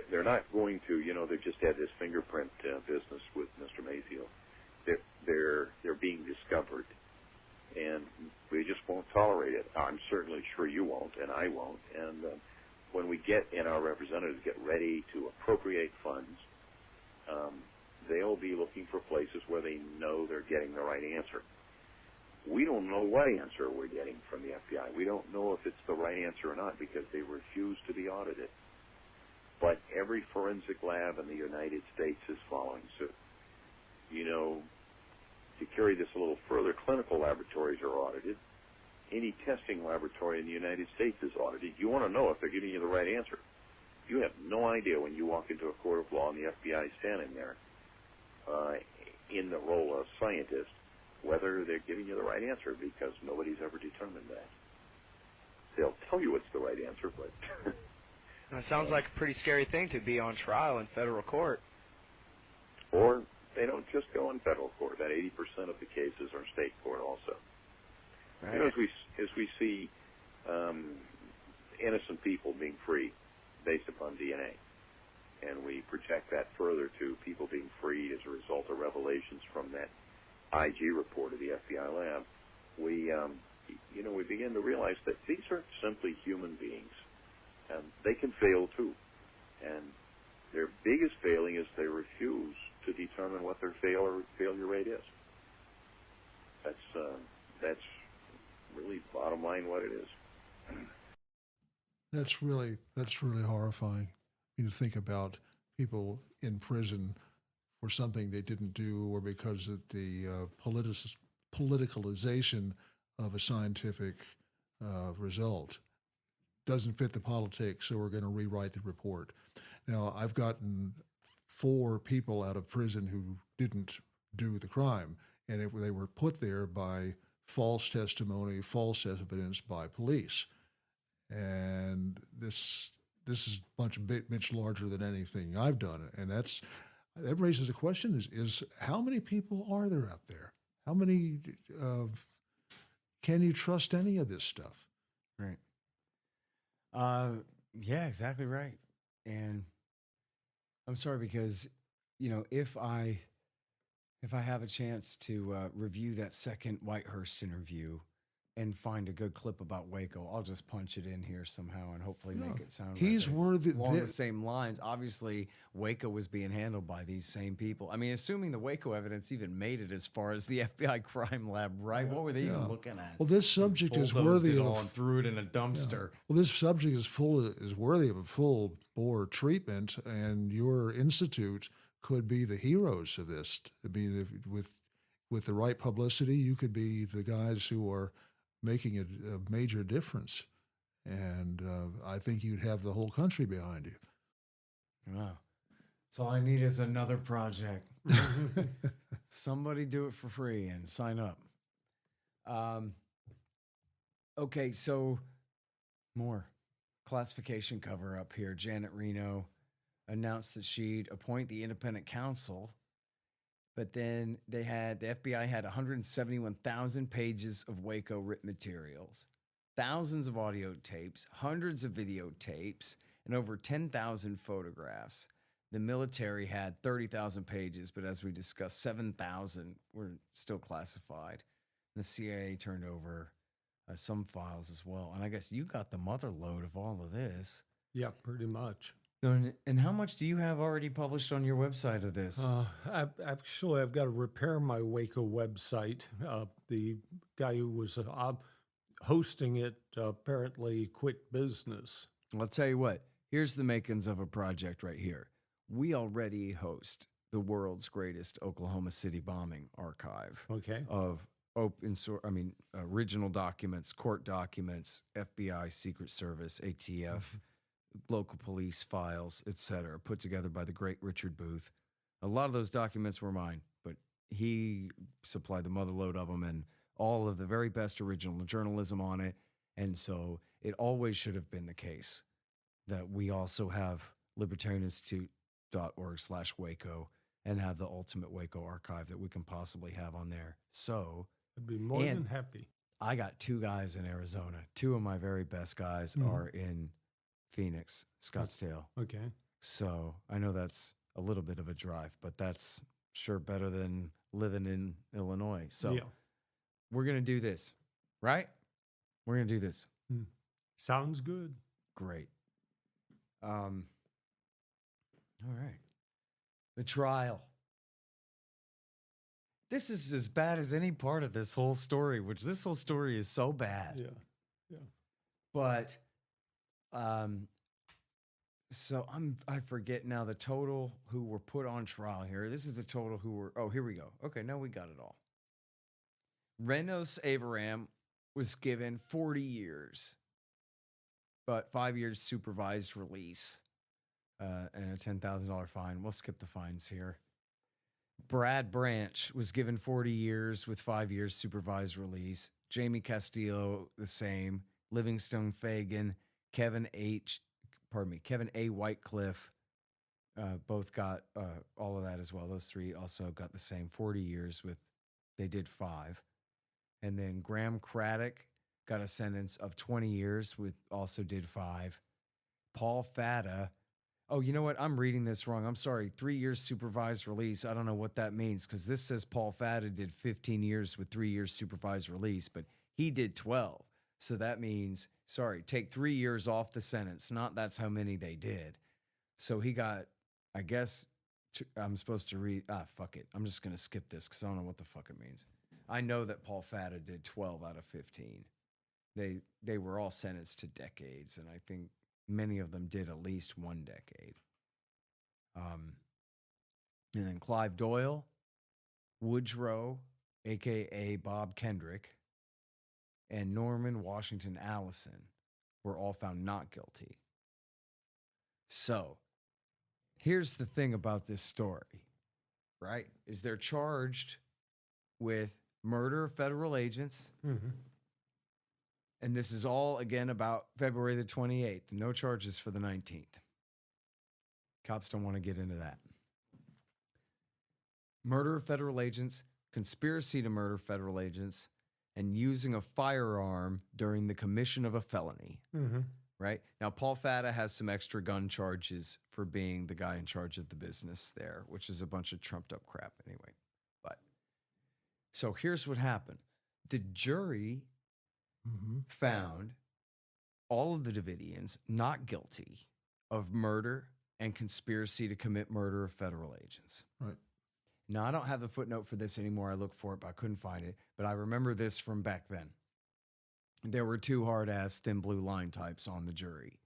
N: They're not going to, they just had this fingerprint business with Mr. Mayfield. They're being discovered, and we just won't tolerate it. I'm certainly sure you won't, and I won't. And when we get, and our representatives get ready to appropriate funds, they'll be looking for places where they know they're getting the right answer. We don't know what answer we're getting from the FBI. We don't know if it's the right answer or not because they refuse to be audited. But every forensic lab in the United States is following suit. To carry this a little further, clinical laboratories are audited. Any testing laboratory in the United States is audited. You want to know if they're giving you the right answer. You have no idea when you walk into a court of law and the FBI is standing there in the role of scientist, whether they're giving you the right answer, because nobody's ever determined that. They'll tell you it's the right answer, but
F: It sounds like a pretty scary thing to be on trial in federal court.
N: Or they don't just go in federal court. About 80% of the cases are state court also.
F: Right.
N: You know, as we see innocent people being freed based upon DNA, and we project that further to people being freed as a result of revelations from that IG report of the FBI lab, we begin to realize that these are simply human beings, and they can fail too. And their biggest failing is they refuse to determine what their failure rate is. That's really bottom line what it is.
B: That's really horrifying. You think about people in prison for something they didn't do, or because of the politicalization of a scientific result doesn't fit the politics, so we're going to rewrite the report. Now, I've gotten 4 people out of prison who didn't do the crime, and they were put there by false testimony, false evidence by police. And this is much larger than anything I've done, and that raises a question: is how many people are there out there? How many can you trust any of this stuff?
A: Right. Yeah, exactly right. And I'm sorry, because if I have a chance to review that second Whitehurst interview and find a good clip about Waco, I'll just punch it in here somehow and hopefully make it sound
B: he's
A: like
B: worthy
A: along the same lines. Obviously, Waco was being handled by these same people. I mean, assuming the Waco evidence even made it as far as the FBI crime lab, right? What were they even looking at?
B: Well, this subject is worthy of
A: and threw it in a dumpster.
B: Well, this subject is worthy of a full bore treatment, and your institute could be the heroes of this. I mean, with the right publicity, you could be the guys who are making a major difference, and I think you'd have the whole country behind you.
A: Wow. So all I need is another project. Somebody do it for free and sign up. Okay, so more classification cover up here. Janet Reno announced that she'd appoint the independent counsel, but then the FBI had 171,000 pages of Waco written materials, thousands of audio tapes, hundreds of videotapes, and over 10,000 photographs. The military had 30,000 pages, but as we discussed, 7,000 were still classified. The CIA turned over some files as well. And I guess you got the mother lode of all of this.
C: Yeah, pretty much.
A: And how much do you have already published on your website of this?
C: I've got to repair my Waco website. The guy who was hosting it apparently quit business.
A: Well, I'll tell you what. Here's the makings of a project right here. We already host the world's greatest Oklahoma City bombing archive.
C: Okay.
A: Of original documents, court documents, FBI, Secret Service, ATF, local police files, etc., put together by the great Richard Booth. A lot of those documents were mine, but he supplied the mother lode of them and all of the very best original journalism on it. And so it always should have been the case that we also have libertarianinstitute.org/Waco and have the ultimate Waco archive that we can possibly have on there. So
C: I'd be more than happy.
A: I got 2 guys in Arizona. 2 of my very best guys are in Phoenix, Scottsdale.
C: Okay.
A: So I know that's a little bit of a drive, but that's sure better than living in Illinois. So we're going to do this, right? We're going to do this.
C: Sounds good.
A: Great. All right. The trial. This is as bad as any part of this whole story, which this whole story is so bad.
C: Yeah.
A: But so I forget now the total who were put on trial here. This is the total who were, here we go. Okay, now we got it all. Renos Avaram was given 40 years, but 5 years supervised release and a $10,000 fine. We'll skip the fines here. Brad Branch was given 40 years with 5 years supervised release. Jamie Castillo, the same. Livingstone Fagan, Kevin H. Kevin A. Whitecliff, both got all of that as well. Those three also got the same 40 years they did 5. And then Graham Craddock got a sentence of 20 years also did 5. Paul Fatta, oh, you know what? I'm reading this wrong. I'm sorry. 3 years supervised release. I don't know what that means because this says Paul Fatta did 15 years with 3 years supervised release, but he did 12. So that means, take 3 years off the sentence. Not that's how many they did. So he got, I guess, I'm supposed to read, fuck it. I'm just going to skip this because I don't know what the fuck it means. I know that Paul Fatta did 12 out of 15. They were all sentenced to decades, and I think many of them did at least 1 decade. And then Clive Doyle, Woodrow, a.k.a. Bob Kendrick, and Norman Washington Allison were all found not guilty. So here's the thing about this story, right? Is they're charged with murder of federal agents.
C: Mm-hmm.
A: And this is all, again, about February the 28th. No charges for the 19th. Cops don't want to get into that. Murder of federal agents, conspiracy to murder federal agents, and using a firearm during the commission of a felony.
C: Mm-hmm.
A: Right? Now, Paul Fatta has some extra gun charges for being the guy in charge of the business there, which is a bunch of trumped up crap anyway. But so here's what happened. The jury found all of the Davidians not guilty of murder and conspiracy to commit murder of federal agents.
B: Right.
A: Now, I don't have the footnote for this anymore. I looked for it, but I couldn't find it. But I remember this from back then. There were 2 hard-ass thin blue line types on the jury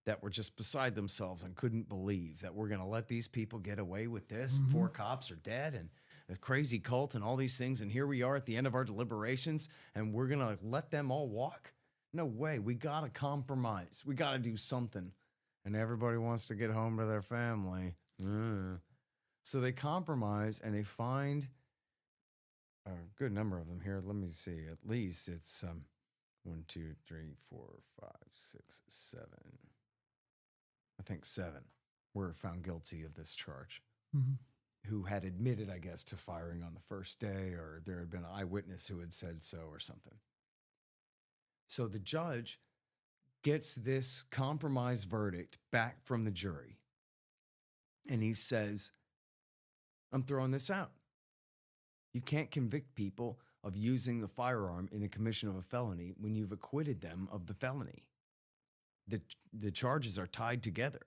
A: that were just beside themselves and couldn't believe that we're going to let these people get away with this. 4 cops are dead and a crazy cult and all these things. And here we are at the end of our deliberations and we're going to let them all walk? No way. We got to compromise. We got to do something. And everybody wants to get home to their family. So they compromise and they find a good number of them here. Let me see. At least it's 1, 2, 3, 4, 5, 6, 7. I think 7 were found guilty of this charge. Who had admitted, I guess, to firing on the first day, or there had been an eyewitness who had said so or something. So the judge gets this compromise verdict back from the jury. And he says, I'm throwing this out. You can't convict people of using the firearm in the commission of a felony when you've acquitted them of the felony. The charges are tied together.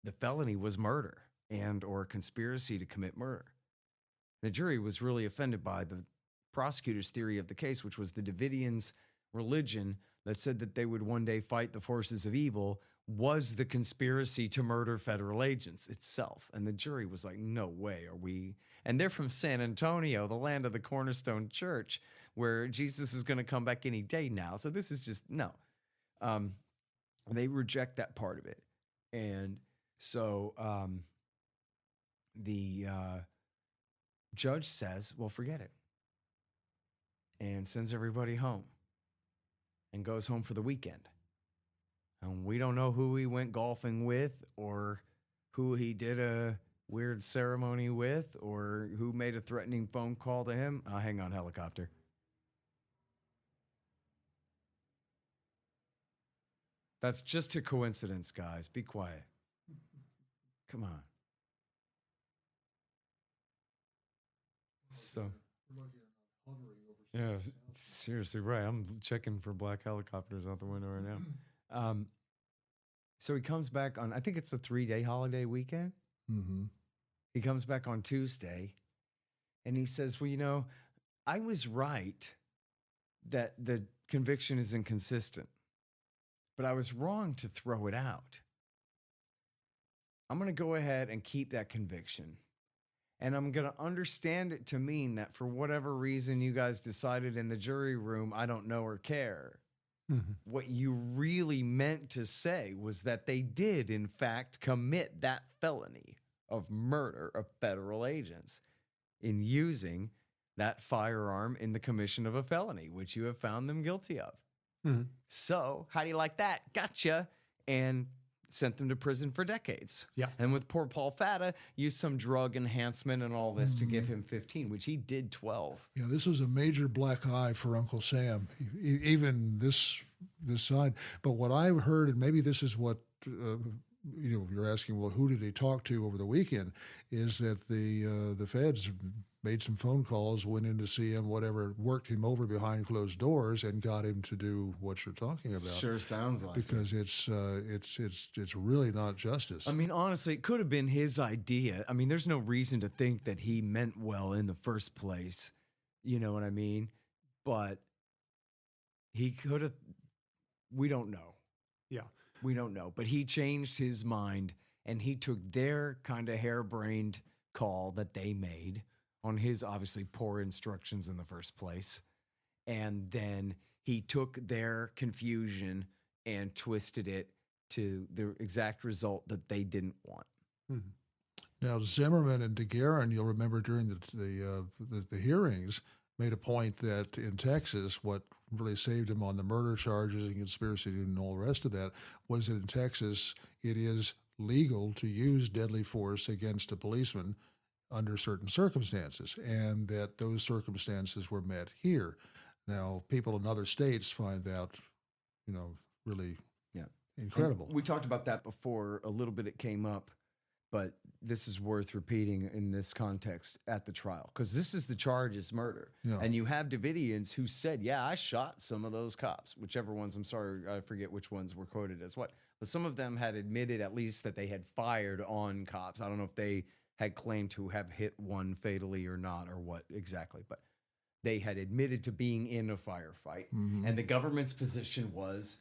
A: The felony was murder and or conspiracy to commit murder. The jury was really offended by the prosecutor's theory of the case, which was the Davidians' religion that said that they would one day fight the forces of evil was the conspiracy to murder federal agents itself. And the jury was like, no way are we. And they're from San Antonio, the land of the Cornerstone Church, where Jesus is going to come back any day now. So this is just, no. They reject that part of it. And so the judge says, well, forget it. And sends everybody home. And goes home for the weekend. And we don't know who he went golfing with or who he did a weird ceremony with or who made a threatening phone call to him. Hang on, helicopter. That's just a coincidence, guys. Be quiet. Come on. So, yeah, seriously, right. I'm checking for black helicopters out the window right now. So he comes back on, I think it's a 3-day holiday weekend. He comes back on Tuesday and he says, well, you know, I was right that the conviction is inconsistent, but I was wrong to throw it out. I'm going to go ahead and keep that conviction. And I'm going to understand it to mean that for whatever reason you guys decided in the jury room, I don't know or care. What you really meant to say was that they did, in fact, commit that felony of murder of federal agents in using that firearm in the commission of a felony, which you have found them guilty of. So how do you like that? Gotcha. And sent them to prison for decades.
C: Yeah.
A: And with poor Paul Fatta, used some drug enhancement and all this to give him 15, which he did 12.
B: Yeah, this was a major black eye for Uncle Sam, even this side. But what I heard, and maybe this is what you're asking, well, who did he talk to over the weekend? Is that the feds made some phone calls, went in to see him, whatever, worked him over behind closed doors, and got him to do what you're talking about.
A: Sure sounds like
B: because it's really not justice.
A: I mean, honestly, it could have been his idea. I mean, there's no reason to think that he meant well in the first place. You know what I mean? But he could have. We don't know.
C: Yeah.
A: We don't know. But he changed his mind, and he took their kind of harebrained call that they made on his obviously poor instructions in the first place. And then he took their confusion and twisted it to the exact result that they didn't want.
C: Mm-hmm.
B: Now, Zimmerman and DeGuerin, you'll remember during the hearings, made a point that in Texas, what really saved him on the murder charges and conspiracy and all the rest of that was that in Texas, it is legal to use deadly force against a policeman under certain circumstances, and that those circumstances were met here. Now, people in other states find that, really incredible.
A: And we talked about that before a little bit. It came up, but this is worth repeating in this context at the trial, because this is the charge is murder.
B: Yeah.
A: And you have Davidians who said, yeah, I shot some of those cops, whichever ones, I'm sorry, I forget which ones were quoted as what. But some of them had admitted at least that they had fired on cops. I don't know if they had claimed to have hit one fatally or not, or what exactly, but they had admitted to being in a firefight.
B: Mm-hmm.
A: And the government's position was,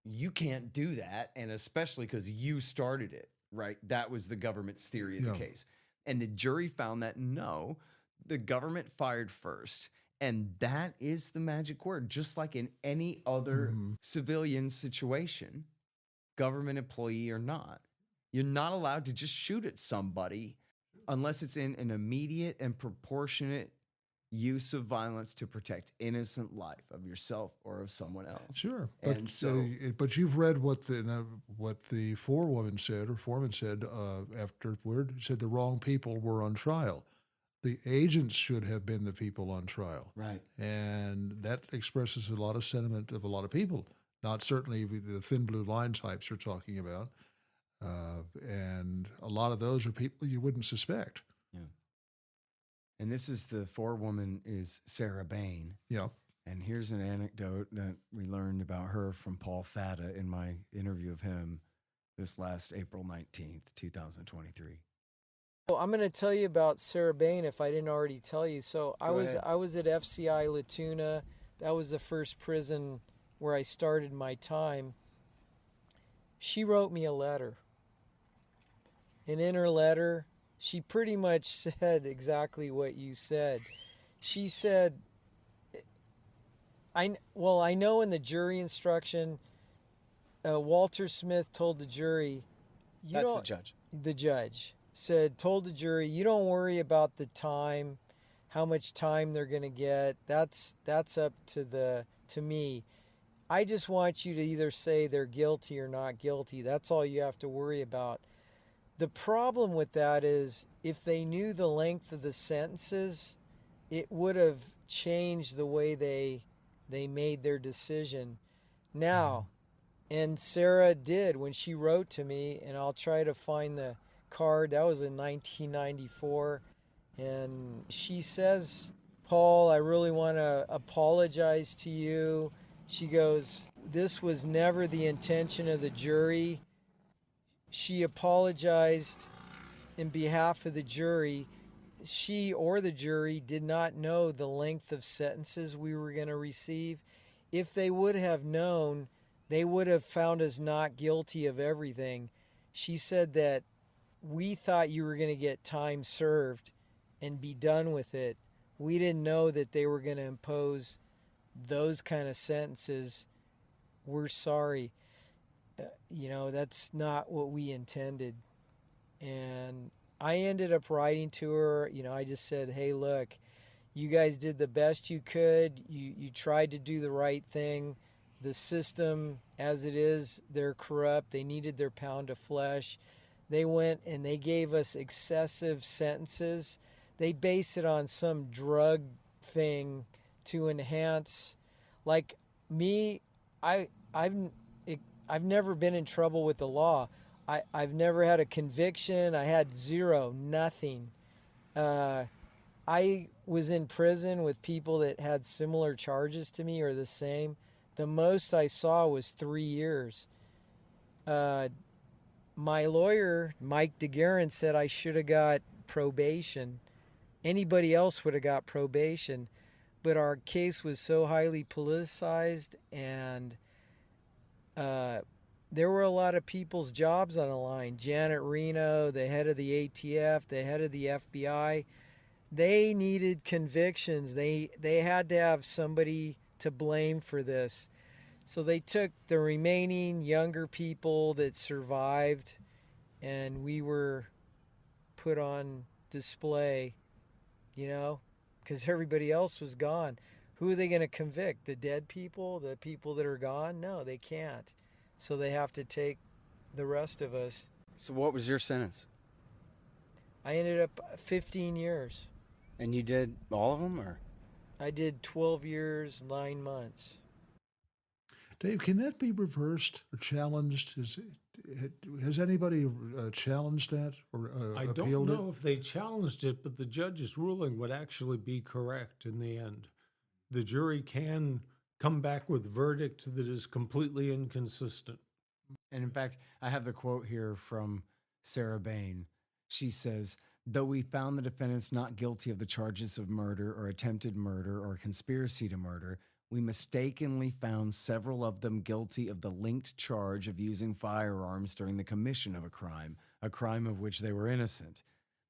A: you can't do that, and especially because you started it, right? That was the government's theory of the case. And the jury found that no, the government fired first, and that is the magic word. Just like in any other civilian situation, government employee or not, you're not allowed to just shoot at somebody unless it's in an immediate and proportionate use of violence to protect innocent life of yourself or of someone else.
B: Sure,
A: And
B: but you've read what the forewoman said, or foreman said afterward. Said the wrong people were on trial. The agents should have been the people on trial,
A: right?
B: And that expresses a lot of sentiment of a lot of people. Not certainly the thin blue line types you're talking about. And a lot of those are people you wouldn't suspect.
A: Yeah. And this is the forewoman is Sarah Bain.
B: Yeah.
A: And here's an anecdote that we learned about her from Paul Fatta in my interview of him this last April 19th, 2023.
P: Well, I'm going to tell you about Sarah Bain if I didn't already tell you. So I was at FCI Latuna. That was the first prison where I started my time. She wrote me a letter. And in her letter, she pretty much said exactly what you said. She said, I know in the jury instruction, Walter Smith told the jury,
A: That's the judge.
P: The judge told the jury, you don't worry about the time, how much time they're going to get. That's up to me. I just want you to either say they're guilty or not guilty. That's all you have to worry about. The problem with that is if they knew the length of the sentences, it would have changed the way they made their decision. Now, and Sarah did when she wrote to me, and I'll try to find the card. That was in 1994. And she says, Paul, I really want to apologize to you. She goes, this was never the intention of the jury. She apologized in behalf of the jury. She or the jury did not know the length of sentences we were going to receive. If they would have known, they would have found us not guilty of everything. She said that we thought you were going to get time served and be done with it. We didn't know that they were going to impose those kind of sentences. We're sorry. That's not what we intended. And I ended up writing to her. I just said, hey, look, you guys did the best you could. You tried to do the right thing. the system as it is, they're corrupt. They needed their pound of flesh. They went and they gave us excessive sentences. They based it on some drug thing to enhance. Like me, I've never been in trouble with the law. I've never had a conviction. I had zero, nothing. I was in prison with people that had similar charges to me or the same. The most I saw was 3 years. My lawyer, Mike DeGuerin, said I should have got probation. Anybody else would have got probation. But our case was so highly politicized, and there were a lot of people's jobs on the line. Janet Reno, the head of the ATF, the head of the FBI, they needed convictions. They had to have somebody to blame for this. So they took the remaining younger people that survived, and we were put on display, you know, because everybody else was gone. Who are they going to convict? The dead people? The people that are gone? No, they can't. So they have to take the rest of us.
K: So what was your sentence?
P: I ended up 15 years.
K: And you did all of them, or?
P: I did 12 years, 9 months.
B: Dave, can that be reversed or challenged? Has anybody challenged that or
C: I
B: appealed
C: don't know if they challenged it, but the judge's ruling would actually be correct in the end. The jury can come back with a verdict that is completely inconsistent.
A: And in fact, I have the quote here from Sarah Bain. She says, "Though we found the defendants not guilty of the charges of murder or attempted murder or conspiracy to murder, we mistakenly found several of them guilty of the linked charge of using firearms during the commission of a crime of which they were innocent.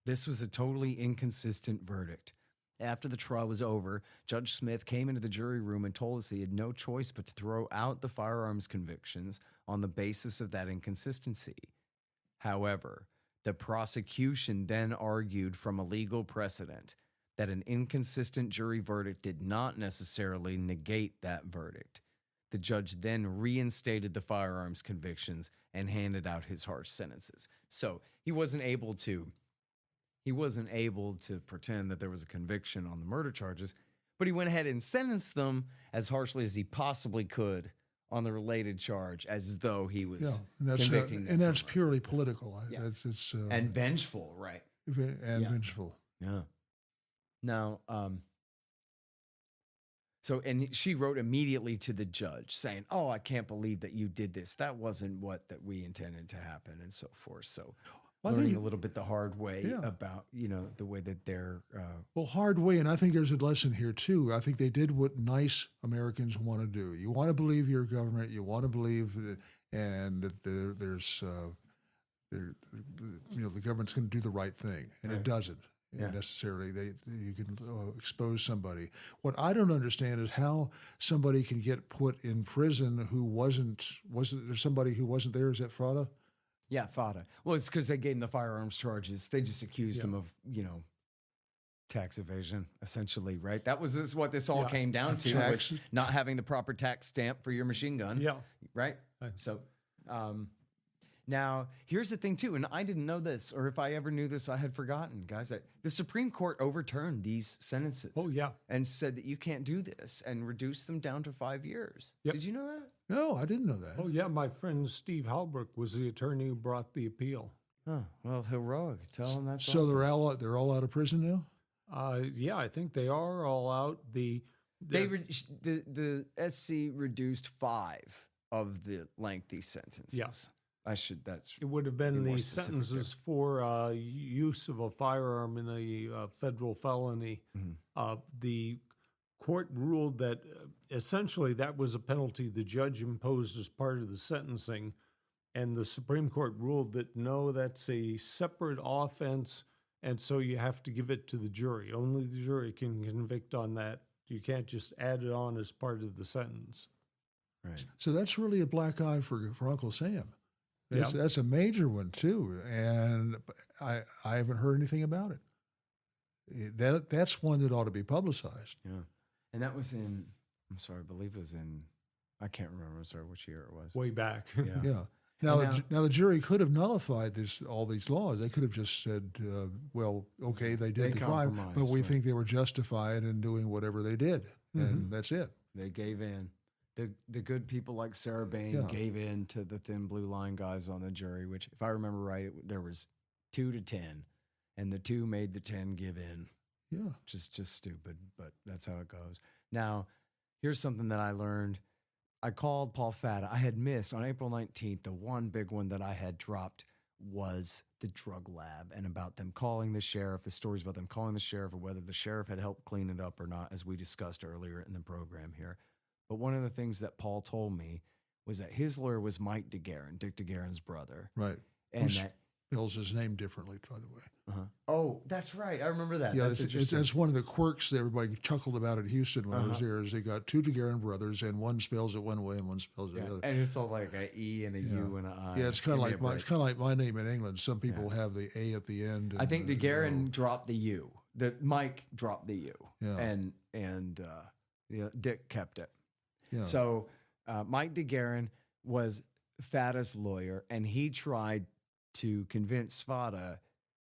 A: This was a totally inconsistent verdict. After the trial was over, Judge Smith came into the jury room and told us he had no choice but to throw out the firearms convictions on the basis of that inconsistency. However, the prosecution then argued from a legal precedent that an inconsistent jury verdict did not necessarily negate that verdict. The judge then reinstated the firearms convictions and handed out his harsh sentences." So he wasn't able to pretend that there was a conviction on the murder charges, but he went ahead and sentenced them as harshly as he possibly could on the related charge, as though he was convicting them.
B: And that's purely political.
A: Yeah.
B: It's
A: and vengeful, right?
B: Vengeful.
A: Yeah. Now, and she wrote immediately to the judge saying, "Oh, I can't believe that you did this. That wasn't that we intended to happen," and so forth. So learning a little bit the hard way about, the way that they're...
B: hard way, and I think there's a lesson here, too. I think they did what nice Americans want to do. You want to believe your government, you want to believe, and that the government's going to do the right thing, and it doesn't. Necessarily, you can expose somebody. What I don't understand is how somebody can get put in prison who wasn't there somebody who wasn't there? Is that Fatta?
A: Yeah, Fatta. Well, it's because they gave him the firearms charges. They just accused him of, tax evasion, essentially, right? That was what this all came down to, was not having the proper tax stamp for your machine gun.
C: Yeah.
A: Right? So, now, here's the thing, too, and I didn't know this, or if I ever knew this, I had forgotten, guys, that the Supreme Court overturned these sentences.
C: Oh, yeah.
A: And said that you can't do this and reduced them down to 5 years. Yep. Did you know that?
B: No, I didn't know that.
C: Oh, yeah, my friend Steve Halbrook was the attorney who brought the appeal.
A: Oh, well, heroic. Tell him that's
B: so
A: awesome.
B: They're all out of prison now?
C: Yeah, I think they are all out. The
A: SC reduced 5 of the lengthy sentences.
C: Yes.
A: It
C: would have been the sentences for use of a firearm in a federal felony.
A: Mm-hmm.
C: The court ruled that essentially that was a penalty the judge imposed as part of the sentencing, and the Supreme Court ruled that no, that's a separate offense, and so you have to give it to the jury. Only the jury can convict on that. You can't just add it on as part of the sentence.
A: Right.
B: So that's really a black eye for Uncle Sam. That's a major one, too, and I haven't heard anything about it. That's one that ought to be publicized.
A: Yeah, and that was I believe it was in I can't remember. I'm sorry, which year it was.
C: Way back.
B: Yeah. Now the jury could have nullified all these laws. They could have just said, well, okay, they did the crime, but we think they were justified in doing whatever they did, and that's it.
A: They gave in. The good people like Sarah Bain gave in to the thin blue line guys on the jury, which, if I remember right, there was 2 to 10, and the 2 made the 10 give in.
B: Yeah.
A: Just stupid, but that's how it goes. Now, here's something that I learned. I called Paul Fatta. I had missed on April 19th, the one big one that I had dropped was the drug lab and about them calling the sheriff, the stories about them calling the sheriff or whether the sheriff had helped clean it up or not, as we discussed earlier in the program here. But one of the things that Paul told me was that his lawyer was Mike DeGuerin, Dick DeGuerin's brother.
B: Right.
A: And
B: Who
A: that
B: spells his name differently, by the way.
A: Oh, that's right. I remember that.
B: Yeah,
A: that's
B: one of the quirks that everybody chuckled about at Houston when I was there. Is they got 2 DeGuerin brothers, and one spells it one way and one spells it the other.
A: And it's all like an E and a U and an I.
B: Yeah, it's kind of like my name in England. Some people have the A at the end.
A: I think DeGuerin dropped the U. Mike dropped the U.
B: Yeah.
A: And Dick kept it.
B: Yeah.
A: So Mike DeGuerin was Fatta's lawyer, and he tried to convince Fatta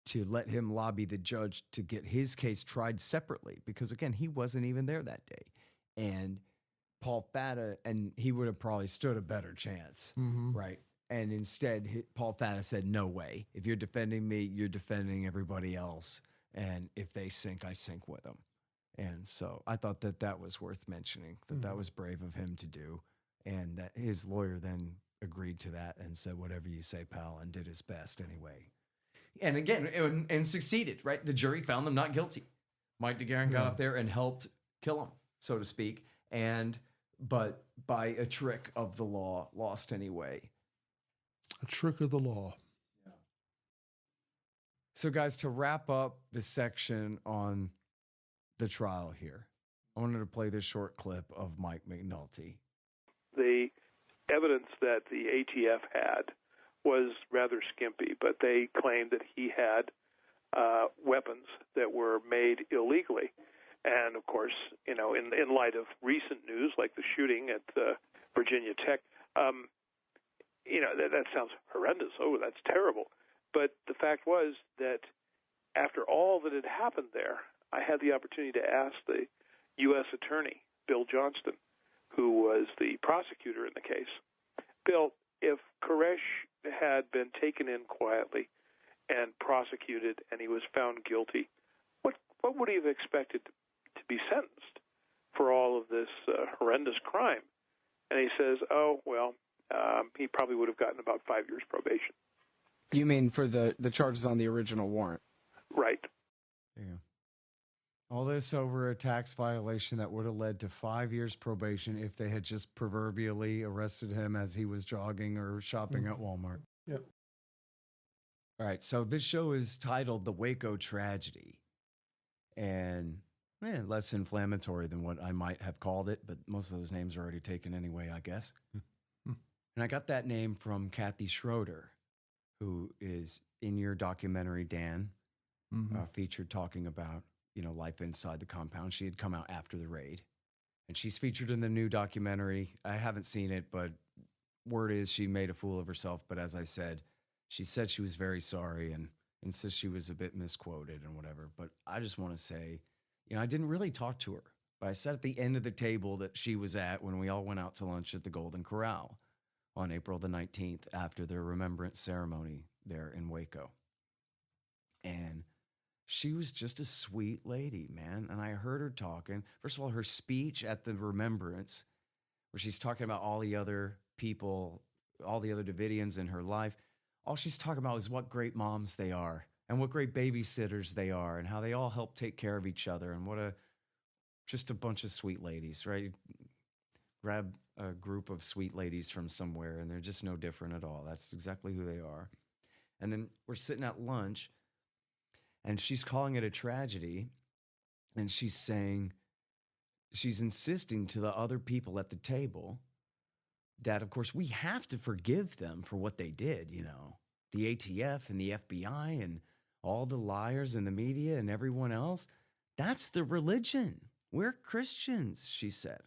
A: to let him lobby the judge to get his case tried separately because, again, he wasn't even there that day. And Paul Fatta, and he would have probably stood a better chance, right? And instead, Paul Fatta said, no way. If you're defending me, you're defending everybody else. And if they sink, I sink with them. And so I thought that was worth mentioning, that was brave of him to do. And that his lawyer then agreed to that and said, whatever you say, pal, and did his best anyway. And again, and succeeded, right? The jury found them not guilty. Mike DeGuerin got up there and helped kill him, so to speak. But by a trick of the law, lost anyway.
B: A trick of the law.
A: Yeah. So, guys, to wrap up the section on the trial here, I wanted to play this short clip of Mike McNulty.
O: The evidence that the ATF had was rather skimpy, but they claimed that he had weapons that were made illegally. And, of course, in light of recent news like the shooting at Virginia Tech, that sounds horrendous. Oh, that's terrible. But the fact was that after all that had happened there, I had the opportunity to ask the U.S. Attorney, Bill Johnston, who was the prosecutor in the case, Bill, if Koresh had been taken in quietly and prosecuted and he was found guilty, what would he have expected to be sentenced for all of this horrendous crime? And he says, he probably would have gotten about 5 years probation.
E: You mean for the charges on the original warrant?
O: Right.
A: Yeah. All this over a tax violation that would have led to 5 years probation if they had just proverbially arrested him as he was jogging or shopping at Walmart.
B: Yep.
A: All right, so this show is titled The Waco Tragedy. And less inflammatory than what I might have called it, but most of those names are already taken anyway, I guess. And I got that name from Kathy Schroeder, who is in your documentary, Dan, featured talking about life inside the compound. She had come out after the raid, and she's featured in the new documentary. I haven't seen it, but word is she made a fool of herself. But as I said, she said she was very sorry and says she was a bit misquoted and whatever. But I just want to say, I didn't really talk to her, but I sat at the end of the table that she was at when we all went out to lunch at the Golden Corral on April the 19th after the remembrance ceremony there in Waco. And she was just a sweet lady, man. And I heard her talking. First of all, her speech at the remembrance, where she's talking about all the other people, all the other Davidians in her life. All she's talking about is what great moms they are and what great babysitters they are and how they all help take care of each other and just a bunch of sweet ladies, right? Grab a group of sweet ladies from somewhere and they're just no different at all. That's exactly who they are. And then we're sitting at lunch, and she's calling it a tragedy, and she's insisting to the other people at the table that, of course, we have to forgive them for what they did, the ATF and the FBI and all the liars in the media and everyone else. That's the religion. We're Christians, she said.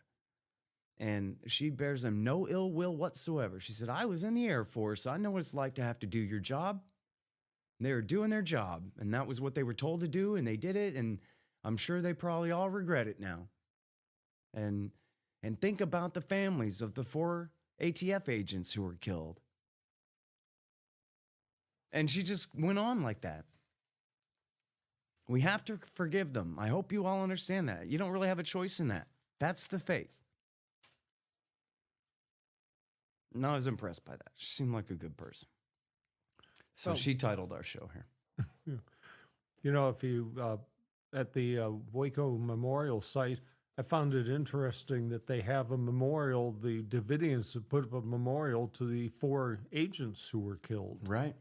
A: And she bears them no ill will whatsoever. She said, I was in the Air Force. I know what it's like to have to do your job. And they were doing their job. And that was what they were told to do. And they did it. And I'm sure they probably all regret it now. And think about the families of the 4 ATF agents who were killed. And she just went on like that. We have to forgive them. I hope you all understand that. You don't really have a choice in that. That's the faith. No, I was impressed by that. She seemed like a good person. So she titled our show here.
C: You know, if you, at the Waco Memorial site, I found it interesting that they have a memorial. The Davidians have put up a memorial to the 4 agents who were killed.
A: Right.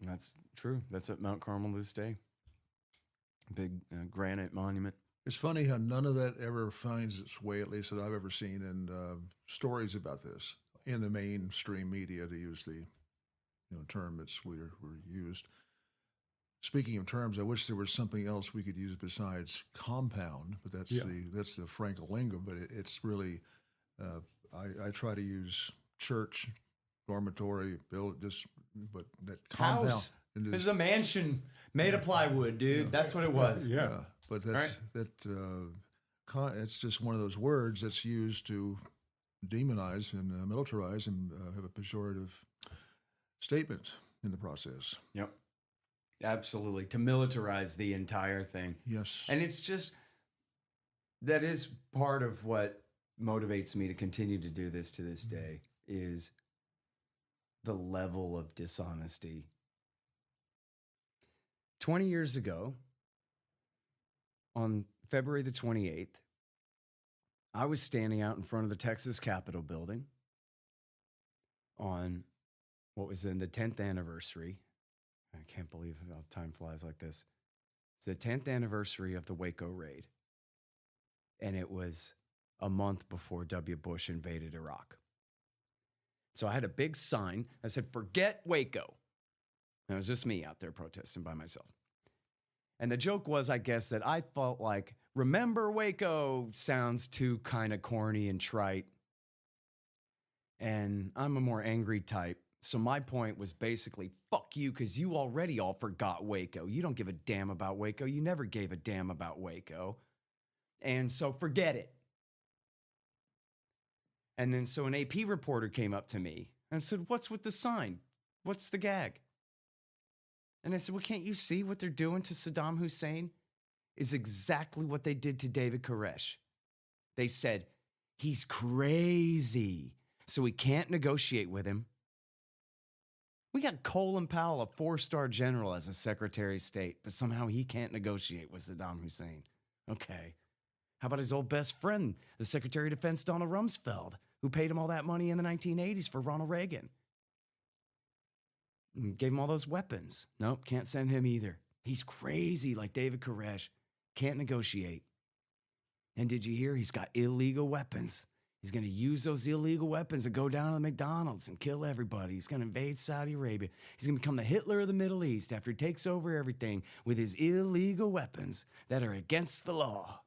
A: That's true. That's at Mount Carmel this day. Big granite monument.
B: It's funny how none of that ever finds its way, at least that I've ever seen, in stories about this in the mainstream media, to use the term that's we're used. Speaking of terms, I wish there was something else we could use besides compound, but that's the Franco-lingo. But it's really, I try to use church, dormitory, but that compound.
A: House. This is a mansion made of plywood, dude. That's what it was.
B: Yeah. But it's just one of those words that's used to demonize and militarize and have a pejorative statement in the process.
A: Yep. Absolutely. To militarize the entire thing.
B: Yes.
A: And it's just, that is part of what motivates me to continue to do this to this day, is the level of dishonesty. 20 years ago, on February the 28th, I was standing out in front of the Texas Capitol building on what was in the 10th anniversary. I can't believe how time flies like this. It's the 10th anniversary of the Waco raid. And it was a month before W. Bush invaded Iraq. So I had a big sign that said, "Forget Waco." And it was just me out there protesting by myself. And the joke was, I guess, that I felt like, "Remember Waco" sounds too kind of corny and trite. And I'm a more angry type. So my point was basically, fuck you, because you already all forgot Waco. You don't give a damn about Waco. You never gave a damn about Waco. And so forget it. And then so an AP reporter came up to me and said, "What's with the sign? What's the gag?" And I said, "Well, can't you see what they're doing to Saddam Hussein is exactly what they did to David Koresh." They said, "He's crazy, so we can't negotiate with him." We got Colin Powell, a 4-star general, as a Secretary of State, but somehow he can't negotiate with Saddam Hussein. Okay. How about his old best friend, the Secretary of Defense, Donald Rumsfeld, who paid him all that money in the 1980s for Ronald Reagan? And gave him all those weapons. Nope, can't send him either. He's crazy like David Koresh. Can't negotiate. And did you hear? He's got illegal weapons. He's going to use those illegal weapons to go down to the McDonald's and kill everybody. He's going to invade Saudi Arabia. He's going to become the Hitler of the Middle East after he takes over everything with his illegal weapons that are against the law.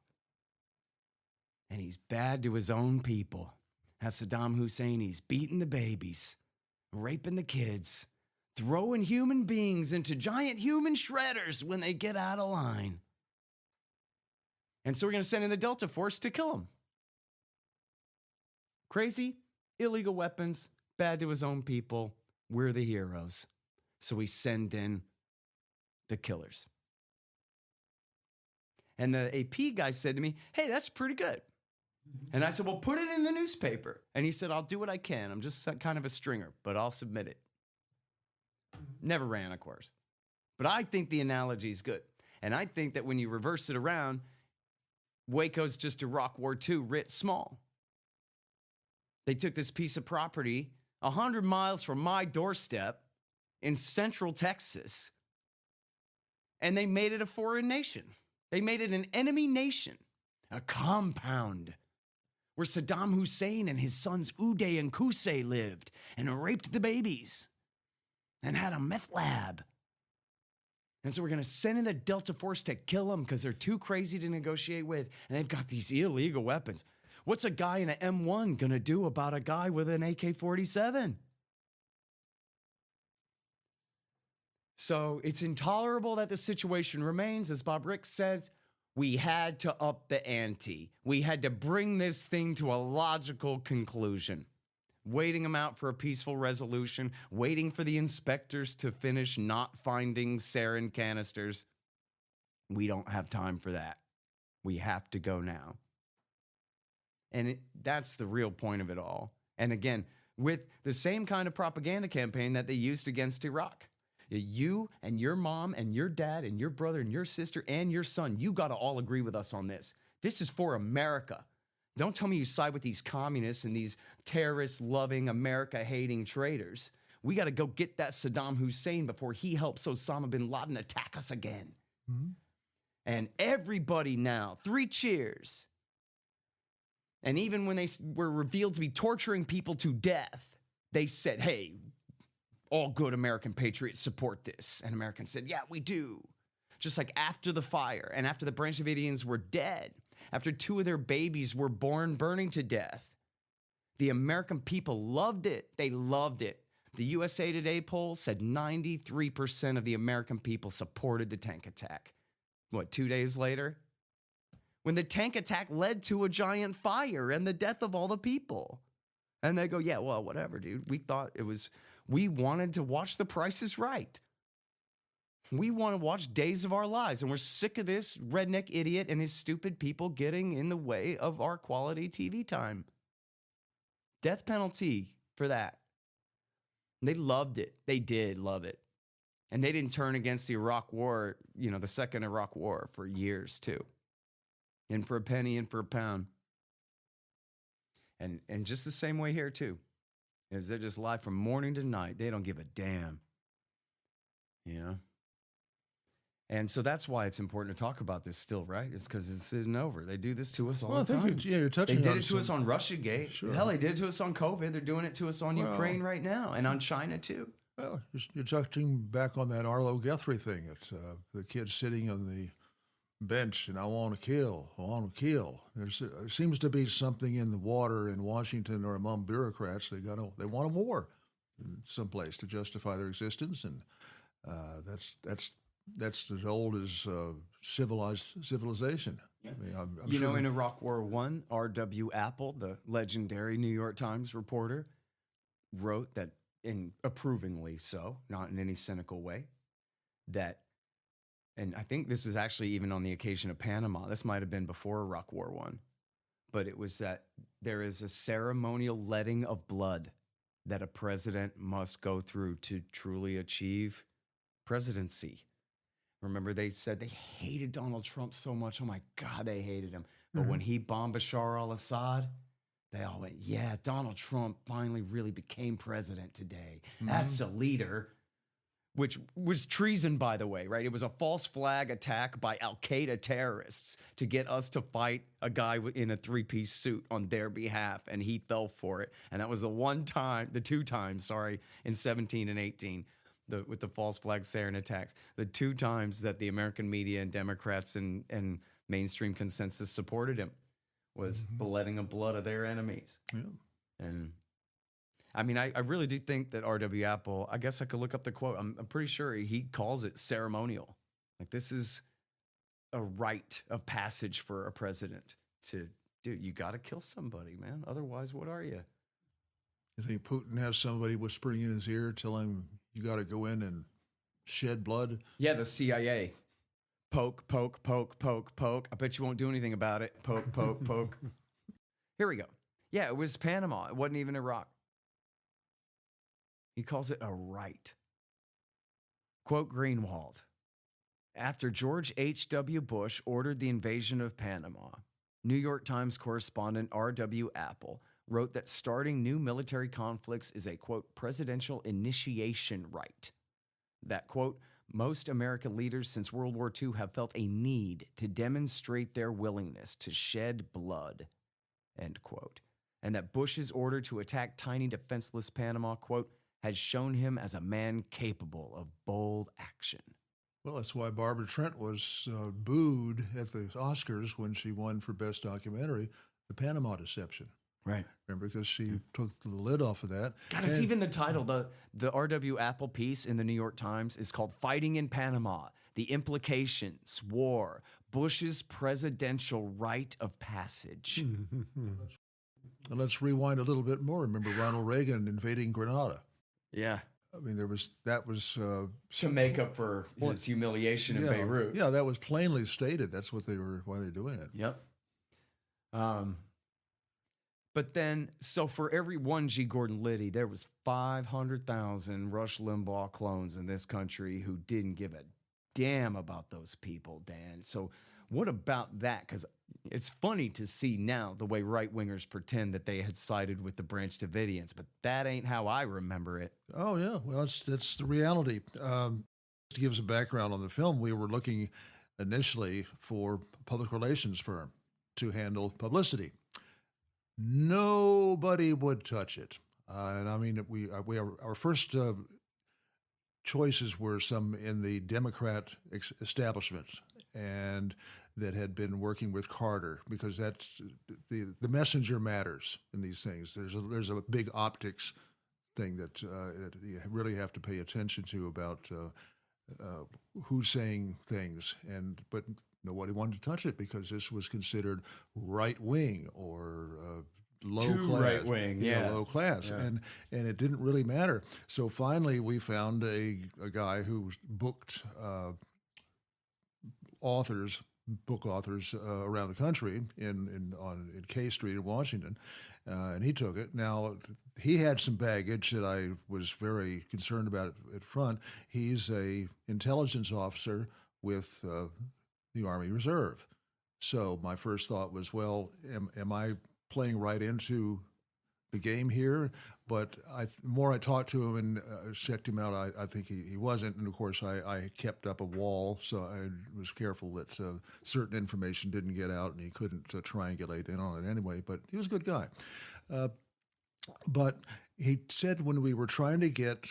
A: And he's bad to his own people. As Saddam Hussein, he's beating the babies, raping the kids, throwing human beings into giant human shredders when they get out of line. And so we're going to send in the Delta Force to kill him. Crazy, illegal weapons, bad to his own people. We're the heroes. So we send in the killers. And the AP guy said to me, "Hey, that's pretty good." And I said, "Well, put it in the newspaper." And he said, "I'll do what I can. I'm just kind of a stringer, but I'll submit it." Never ran, of course. But I think the analogy is good. And I think that when you reverse it around, Waco's just Iraq War II writ small. They took this piece of property 100 miles from my doorstep in central Texas, and they made it a foreign nation. They made it an enemy nation, a compound where Saddam Hussein and his sons Uday and Qusay lived and raped the babies and had a meth lab. And so we're going to send in the Delta Force to kill them because they're too crazy to negotiate with, and they've got these illegal weapons. What's a guy in an M1 going to do about a guy with an AK-47? So it's intolerable that the situation remains. As Bob Ricks says, we had to up the ante. We had to bring this thing to a logical conclusion. Waiting them out for a peaceful resolution, waiting for the inspectors to finish not finding sarin canisters. We don't have time for that. We have to go now. And that's the real point of it all. And again, with the same kind of propaganda campaign that they used against Iraq. You and your mom and your dad and your brother and your sister and your son, you got to all agree with us on this. This is for America. Don't tell me you side with these communists and these terrorist-loving, America-hating traitors. We got to go get that Saddam Hussein before he helps Osama bin Laden attack us again. Mm-hmm. And everybody now, 3 cheers. And even when they were revealed to be torturing people to death, they said, hey, all good American patriots support this. And Americans said, yeah, we do. Just like after the fire and after the Branch Davidians were dead, after 2 of their babies were born burning to death, the American people loved it. They loved it. The USA Today poll said 93% of the American people supported the tank attack. What, 2 days later? When the tank attack led to a giant fire and the death of all the people. And they go, yeah, well, whatever, dude. We wanted to watch The Price is Right. We want to watch Days of Our Lives, and we're sick of this redneck idiot and his stupid people getting in the way of our quality TV time. Death penalty for that. And they loved it. They did love it. And they didn't turn against the Iraq War, the second Iraq War for years, too. And for a penny and for a pound. And just the same way here, too. Is they just lie from morning to night. They don't give a damn. And so that's why it's important to talk about this still, right? It's because this isn't over. They do this to us all the time.
B: You're touching
A: they did
B: on
A: it to us on Russiagate.
B: Sure.
A: Hell, they did it to us on COVID. They're doing it to us on Ukraine right now and on China, too.
B: Well, you're touching back on that Arlo Guthrie thing. It's the kid sitting on the bench, and I want to kill. There seems to be something in the water in Washington or among bureaucrats. They want a war someplace to justify their existence, and that's as old as civilization.
A: Yeah.
B: I mean, I'm sure
A: in Iraq War I, R.W. Apple, the legendary New York Times reporter, wrote that, and approvingly so, not in any cynical way, that, and I think this was actually even on the occasion of Panama. This might have been before Iraq War I, but it was that there is a ceremonial letting of blood that a president must go through to truly achieve presidency. Remember, they said they hated Donald Trump so much. Oh my God, they hated him. But when he bombed Bashar al-Assad, they all went, yeah, Donald Trump finally really became president today. That's a leader, which was treason, by the way, right? It was a false flag attack by Al-Qaeda terrorists to get us to fight a guy in a 3-piece suit on their behalf, and he fell for it. And that was the 2 times, in 17 and 18. With the false flag sarin attacks, the 2 times that the American media and Democrats and mainstream consensus supported him was the letting of blood of their enemies. Yeah. And I mean, I really do think that R.W. Apple, I guess I could look up the quote. I'm pretty sure he calls it ceremonial. Like, this is a rite of passage for a president to do. You got to kill somebody, man. Otherwise, what are you?
B: You think Putin has somebody whispering in his ear telling him you got to go in and shed blood?
A: Yeah, the CIA. Poke, poke, poke, poke, poke. I bet you won't do anything about it. Poke, poke, poke. Here we go. Yeah, it was Panama. It wasn't even Iraq. He calls it a rite. Quote Greenwald. After George H.W. Bush ordered the invasion of Panama, New York Times correspondent R.W. Apple wrote that starting new military conflicts is a, quote, presidential initiation rite. That, quote, most American leaders since World War II have felt a need to demonstrate their willingness to shed blood, end quote. And that Bush's order to attack tiny defenseless Panama, quote, has shown him as a man capable of bold action.
B: Well, that's why Barbara Trent was booed at the Oscars when she won for Best Documentary. the Panama deception.
A: Right.
B: Remember, because she took the lid off of that.
A: God, it's even the title. The R.W. Apple piece in the New York Times is called Fighting in Panama, The Implications, War, Bush's Presidential Rite of Passage.
B: And let's rewind a little bit more. Remember Ronald Reagan invading Grenada?
A: Yeah.
B: I mean, that was
A: to make up for his humiliation in Beirut.
B: Yeah, that was plainly stated. That's why they're doing it.
A: Yep. But then, so for every one G. Gordon Liddy, there was 500,000 Rush Limbaugh clones in this country who didn't give a damn about those people, Dan. So what about that? Because it's funny to see now the way right-wingers pretend that they had sided with the Branch Davidians, but that ain't how I remember it.
B: Oh, yeah. Well, that's the reality. To give us a background on the film, we were looking initially for a public relations firm to handle publicity. Nobody would touch it. And I mean, our first choices were some in the Democrat establishment and that had been working with Carter, because that's the messenger matters in these things. There's a big optics thing that you really have to pay attention to about who's saying things, but nobody wanted to touch it because this was considered right wing or low class,
A: right wing,
B: low class, and it didn't really matter. So finally, we found a guy who booked book authors around the country in K Street in Washington, and he took it. Now, he had some baggage that I was very concerned about at front. He's a intelligence officer with the Army Reserve. So my first thought was, well, am I playing right into the game here? But the more I talked to him and checked him out, I think he wasn't. And of course, I kept up a wall, so I was careful that certain information didn't get out, and he couldn't triangulate in on it anyway. But he was a good guy. But he said when we were trying to get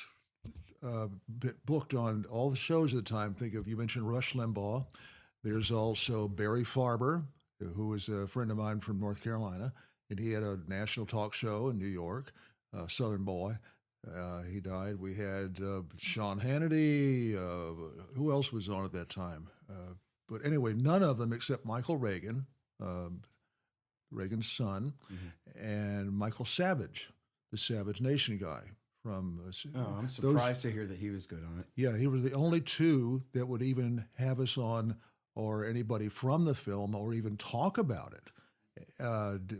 B: booked on all the shows at the time, you mentioned Rush Limbaugh. There's also Barry Farber, who was a friend of mine from North Carolina, and he had a national talk show in New York, Southern Boy. He died. We had Sean Hannity. Who else was on at that time? But anyway, none of them except Michael Reagan, Reagan's son, and Michael Savage, the Savage Nation guy.
A: I'm surprised to hear that he was good on it.
B: Yeah, he was the only two that would even have us on, or anybody from the film, or even talk about it.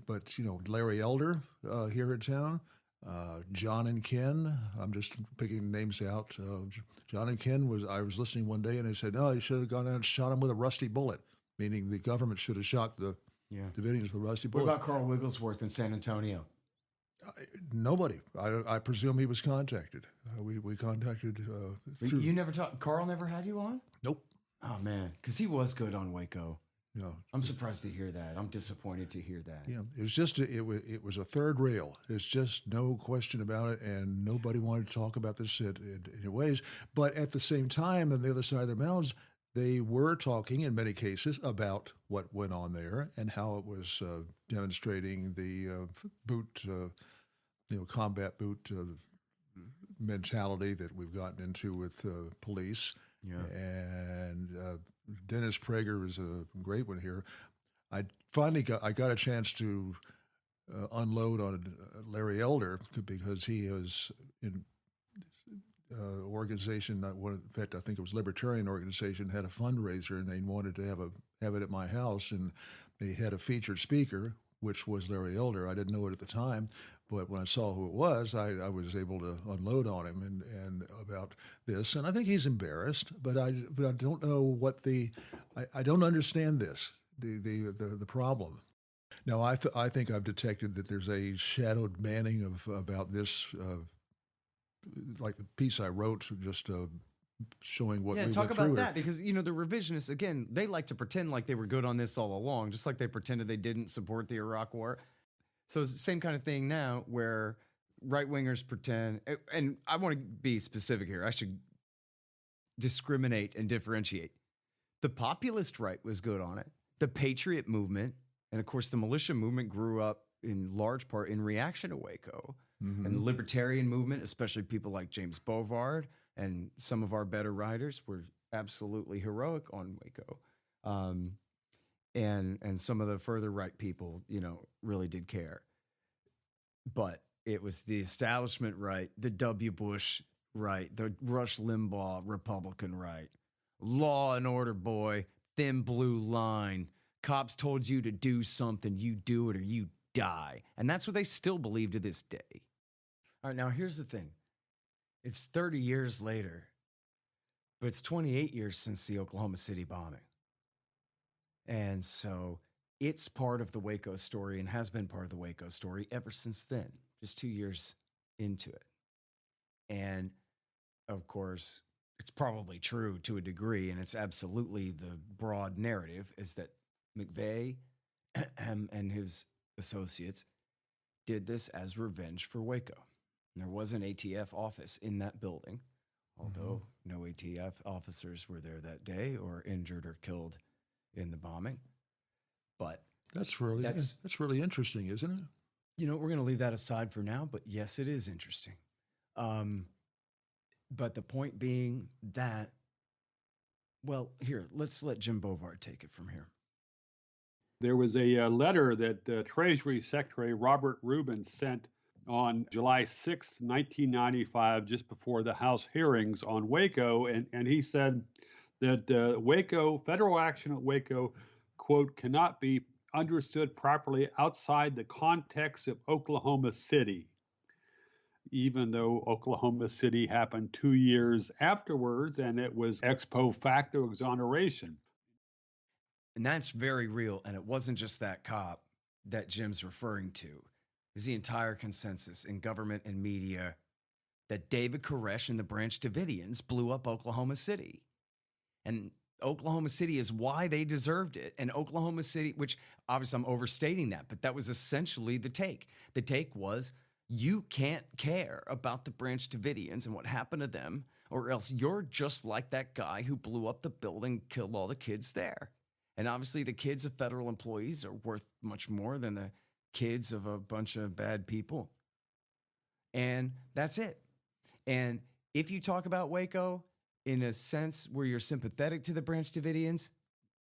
B: But Larry Elder here in town, John and Ken. I'm just picking names out. John and Ken I was listening one day, and they said, no, you should have gone out and shot him with a rusty bullet, meaning the government should have shot the Davidians with a rusty bullet.
A: What about Carl Wigglesworth in San Antonio?
B: Nobody. I presume he was contacted. We contacted.
A: You never talked. Carl never had you on?
B: Nope.
A: Oh man, because he was good on Waco.
B: Yeah,
A: I'm surprised to hear that. I'm disappointed to hear that.
B: Yeah, it was just it was a third rail. There's just no question about it, and nobody wanted to talk about this in ways. But at the same time, on the other side of their mouths, they were talking in many cases about what went on there and how it was demonstrating the boot, combat boot mentality that we've gotten into with police. Yeah. And Dennis Prager is a great one here. I got a chance to unload on Larry Elder because he is in organization. In fact, I think it was Libertarian organization had a fundraiser, and they wanted to have it at my house, and they had a featured speaker, which was Larry Elder. I didn't know it at the time, but when I saw who it was, I was able to unload on him and about this. And I think he's embarrassed, but I don't know what I don't understand this, the problem. Now, I think I've detected that there's a shadowed manning about this, like the piece I wrote, just showing what we went through.
A: Yeah, talk about that, because, the revisionists, again, they like to pretend like they were good on this all along, just like they pretended they didn't support the Iraq War. So it's the same kind of thing now where right-wingers pretend, and I want to be specific here. I should discriminate and differentiate. The populist right was good on it. The patriot movement And of course, the militia movement grew up in large part in reaction to Waco.
B: Mhm.
A: And the Libertarian movement, especially people like James Bovard and some of our better writers, were absolutely heroic on Waco. And some of the further right people, really did care. But it was the establishment right, the W. Bush right, the Rush Limbaugh Republican right. Law and order, boy, thin blue line. Cops told you to do something, you do it or you die. And that's what they still believe to this day. All right, now here's the thing. It's 30 years later, but it's 28 years since the Oklahoma City bombing. And so it's part of the Waco story and has been part of the Waco story ever since then, just 2 years into it. And of course, it's probably true to a degree, and it's absolutely the broad narrative, is that McVeigh and his associates did this as revenge for Waco. And there was an ATF office in that building, although no ATF officers were there that day or injured or killed in the bombing. But
B: that's really interesting, isn't it?
A: We're going to leave that aside for now, but yes, it is interesting. But the point being that, well, here, let's let Jim Bovard take it from here.
L: There was a letter that Treasury Secretary Robert Rubin sent on July 6, 1995, just before the House hearings on Waco, and he said that Waco, federal action at Waco, quote, cannot be understood properly outside the context of Oklahoma City, even though Oklahoma City happened 2 years afterwards, and it was ex post facto exoneration.
A: And that's very real, and it wasn't just that cop that Jim's referring to. Is the entire consensus in government and media that David Koresh and the Branch Davidians blew up Oklahoma City. And Oklahoma City is why they deserved it. And Oklahoma City, which obviously I'm overstating that, but that was essentially the take. The take was, you can't care about the Branch Davidians and what happened to them, or else you're just like that guy who blew up the building, killed all the kids there. And obviously the kids of federal employees are worth much more than the kids of a bunch of bad people. And that's it. And if you talk about Waco in a sense where you're sympathetic to the Branch Davidians,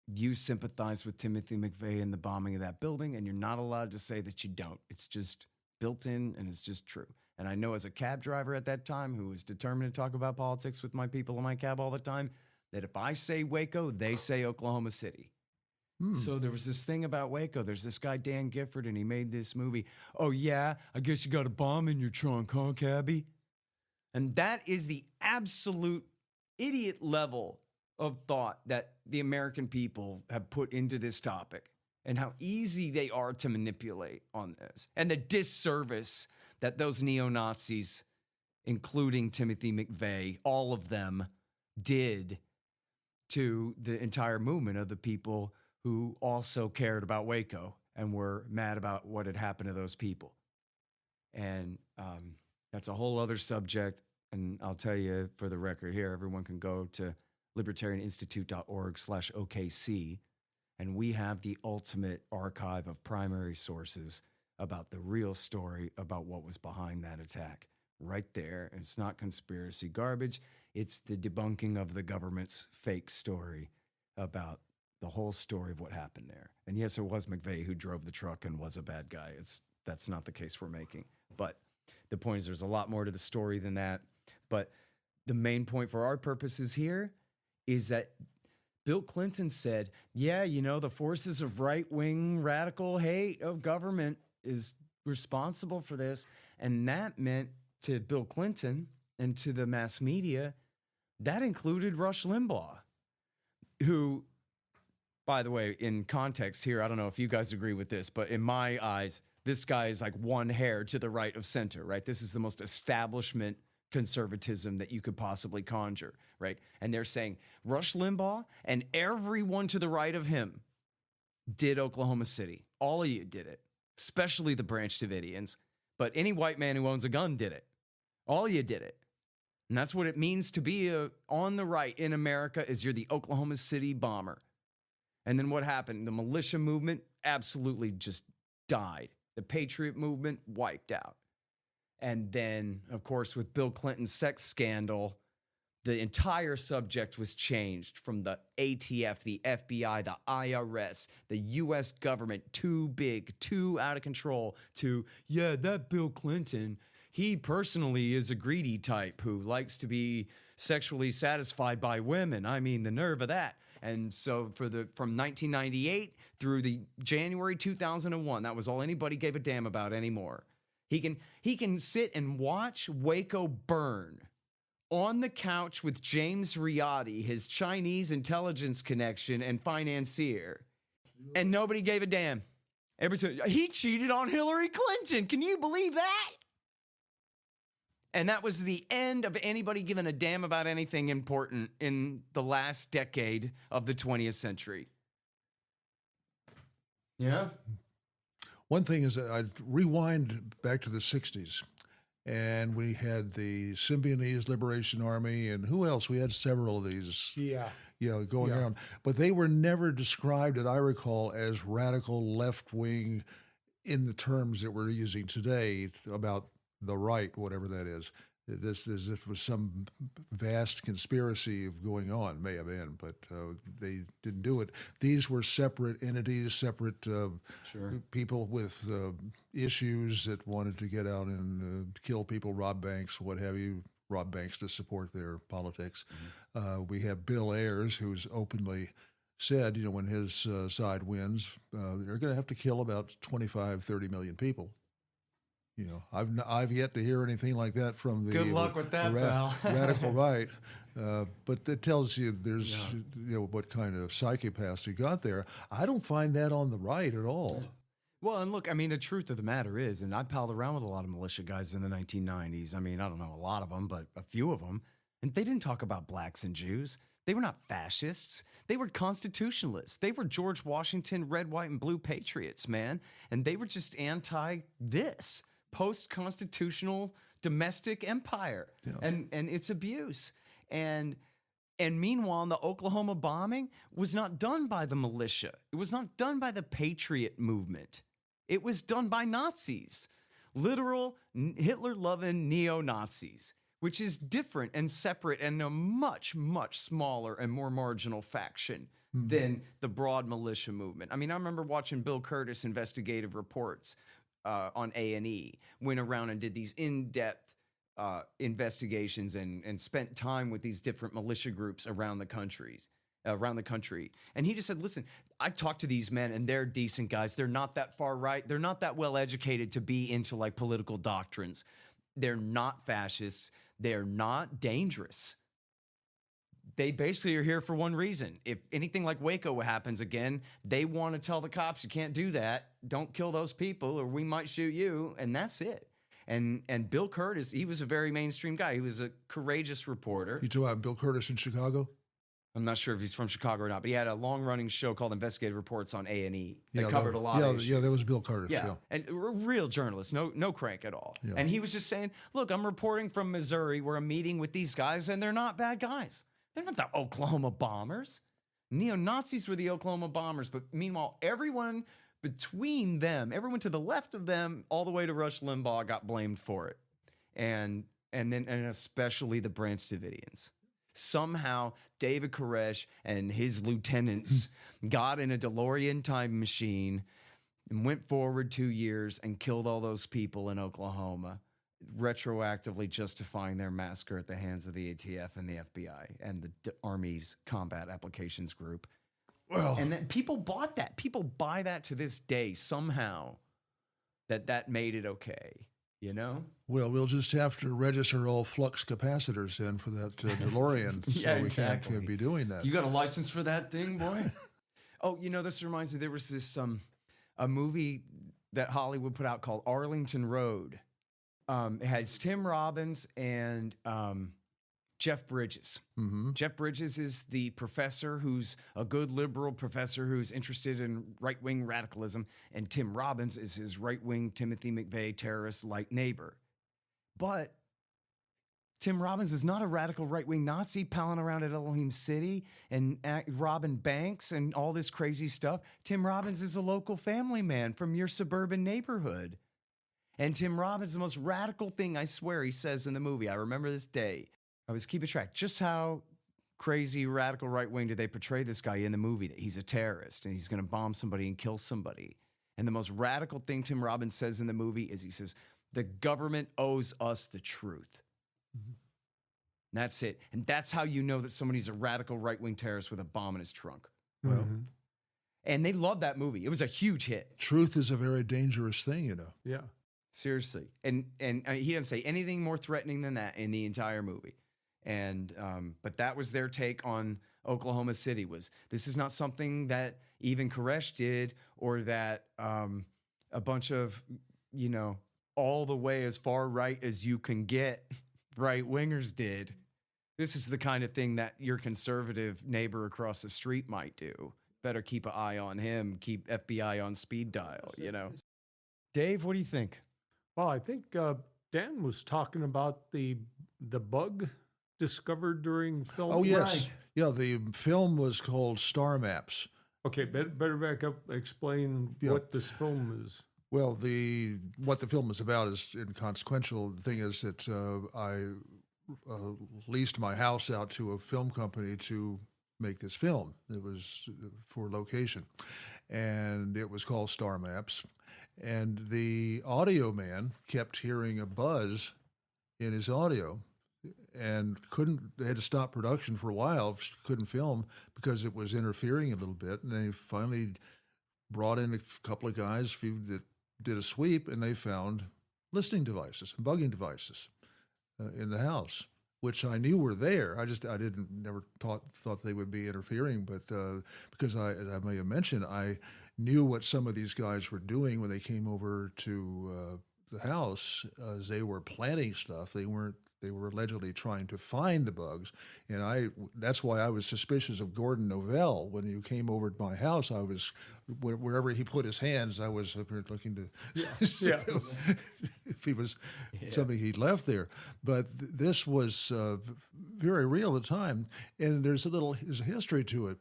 A: you sympathize with Timothy McVeigh and the bombing of that building, and you're not allowed to say that you don't. It's just built in, and it's just true. And I know as a cab driver at that time who was determined to talk about politics with my people in my cab all the time, that if I say Waco, they say Oklahoma City. So there was this thing about Waco. There's this guy, Dan Gifford, and he made this movie. Oh, yeah, I guess you got a bomb in your trunk, huh, cabbie? And that is the absolute idiot level of thought that the American people have put into this topic and how easy they are to manipulate on this. And the disservice that those neo-Nazis, including Timothy McVeigh, all of them did to the entire movement of the people who also cared about Waco and were mad about what had happened to those people. And that's a whole other subject. And I'll tell you for the record here, everyone can go to libertarianinstitute.org/OKC. And we have the ultimate archive of primary sources about the real story about what was behind that attack right there. And it's not conspiracy garbage. It's the debunking of the government's fake story about the whole story of what happened there. And yes, it was McVeigh who drove the truck and was a bad guy. That's not the case we're making. But the point is there's a lot more to the story than that. But the main point for our purposes here is that Bill Clinton said, yeah, the forces of right-wing radical hate of government is responsible for this. And that meant to Bill Clinton and to the mass media, that included Rush Limbaugh, who, by the way, in context here, I don't know if you guys agree with this, but in my eyes, this guy is like one hair to the right of center, right? This is the most establishment conservatism that you could possibly conjure, right? And they're saying Rush Limbaugh and everyone to the right of him did Oklahoma City. All of you did it, especially the Branch Davidians. But any white man who owns a gun did it. All of you did it. And that's what it means to be on the right in America, is you're the Oklahoma City bomber. And then what happened? The militia movement absolutely just died. The Patriot movement wiped out. And then, of course, with Bill Clinton's sex scandal, the entire subject was changed from the ATF, the FBI, the IRS, the U.S. government, too big, too out of control, to, yeah, that Bill Clinton, he personally is a greedy type who likes to be sexually satisfied by women. I mean, the nerve of that. And so from 1998 through the January 2001, that was all anybody gave a damn about anymore. He can sit and watch Waco burn on the couch with James Gigliotti, his Chinese intelligence connection and financier, and nobody gave a damn. Everybody said, he cheated on Hillary Clinton. Can you believe that? And that was the end of anybody giving a damn about anything important in the last decade of the 20th century. Yeah.
B: One thing is that I'd rewind back to the 60s, and we had the Symbionese Liberation Army, and who else? We had several of these going around. But they were never described, that I recall, as radical left-wing in the terms that we're using today about the right, whatever that is. This as if it was some vast conspiracy of going on, may have been, but they didn't do it. These were separate entities, separate people with issues that wanted to get out and kill people, rob banks, what have you, rob banks to support their politics. We have Bill Ayers, who's openly said, when his side wins, they're going to have to kill about 25, 30 million people. I've yet to hear anything like that from the
A: good luck with that, pal.
B: Radical right, but it tells you there's what kind of psychopaths you got there. I don't find that on the right at all.
A: Well, and look, I mean, the truth of the matter is, and I palled around with a lot of militia guys in the 1990s. I mean, I don't know a lot of them, but a few of them, and they didn't talk about blacks and Jews. They were not fascists. They were constitutionalists. They were George Washington, red, white, and blue patriots, man, and they were just anti this post-constitutional domestic empire and its abuse. And meanwhile, the Oklahoma bombing was not done by the militia. It was not done by the patriot movement. It was done by Nazis, literal Hitler-loving neo-Nazis, which is different and separate and a much, much smaller and more marginal faction than the broad militia movement. I mean, I remember watching Bill Curtis investigative reports on A&E, went around and did these in-depth investigations and spent time with these different militia groups around the country. And he just said, listen, I talked to these men and they're decent guys. They're not that far right. They're not that well educated to be into like political doctrines. They're not fascists. They're not dangerous. They basically are here for one reason. If anything like Waco happens again, they want to tell the cops, you can't do that. Don't kill those people or we might shoot you. And that's it. And Bill Curtis, he was a very mainstream guy. He was a courageous reporter.
B: You talking about Bill Curtis in Chicago?
A: I'm not sure if he's from Chicago or not, but he had a long-running show called Investigative Reports on A&E that covered a lot of issues.
B: Yeah, that was Bill Curtis.
A: Yeah, and a real journalist, no crank at all.
B: Yeah.
A: And he was just saying, look, I'm reporting from Missouri where I'm meeting with these guys, and they're not bad guys. They're not the Oklahoma bombers. Neo-Nazis were the Oklahoma bombers, but meanwhile, everyone between them, everyone to the left of them, all the way to Rush Limbaugh got blamed for it. And especially the Branch Davidians. Somehow, David Koresh and his lieutenants got in a DeLorean time machine and went forward 2 years and killed all those people in Oklahoma, retroactively justifying their massacre at the hands of the ATF and the FBI and the Army's Combat Applications Group.
B: Well,
A: and then people bought that. People buy that to this day somehow, that made it okay, you know?
B: Well, we'll just have to register all flux capacitors then for that DeLorean.
A: Yeah,
B: so
A: exactly.
B: We can't be doing that.
A: You got a license for that thing, boy? Oh, this reminds me, there was this a movie that Hollywood put out called Arlington Road. It has Tim Robbins and Jeff Bridges.
B: Mm-hmm.
A: Jeff Bridges is the professor who's a good liberal professor who's interested in right-wing radicalism, and Tim Robbins is his right-wing Timothy McVeigh terrorist-like neighbor. But Tim Robbins is not a radical right-wing Nazi palling around at Elohim City and robbing banks and all this crazy stuff. Tim Robbins is a local family man from your suburban neighborhood. And Tim Robbins, the most radical thing, I swear, he says in the movie, I remember this day, I was keeping track, just how crazy radical right-wing did they portray this guy in the movie, that he's a terrorist and he's going to bomb somebody and kill somebody. And the most radical thing Tim Robbins says in the movie is he says, the government owes us the truth. That's it. And that's how you know that somebody's a radical right-wing terrorist with a bomb in his trunk.
B: Well,
A: and they loved that movie. It was a huge hit.
B: Truth is a very dangerous thing, you know.
C: Yeah.
A: Seriously. And he didn't say anything more threatening than that in the entire movie. And but that was their take on Oklahoma City, was this is not something that even Koresh did, or that a bunch of, you know, all the way as far right as you can get right-wingers did. This is the kind of thing that your conservative neighbor across the street might do. Better keep an eye on him, keep FBI on speed dial, you know. Dave, what do you think?
C: Well, I think Dan was talking about the bug discovered during film.
B: Oh, yes.
C: Right.
B: Yeah, the film was called Star Maps.
C: Okay, better back up, explain what this film is.
B: Well, what the film is about is inconsequential. The thing is that I leased my house out to a film company to make this film. It was for location, and it was called Star Maps. And the audio man kept hearing a buzz in his audio, and they had to stop production for a while, couldn't film because it was interfering a little bit. And they finally brought in a couple of guys that did a sweep, and they found listening devices and bugging devices in the house, which I knew were there. I never thought they would be interfering, but because as I may have mentioned, I knew what some of these guys were doing when they came over to the house. As they were planting stuff, they were allegedly trying to find the bugs, and that's why I was suspicious of Gordon Novell. When you came over to my house, I was, wherever he put his hands, I was looking to see if he was something he'd left there. But this was very real at the time, and there's a history to it.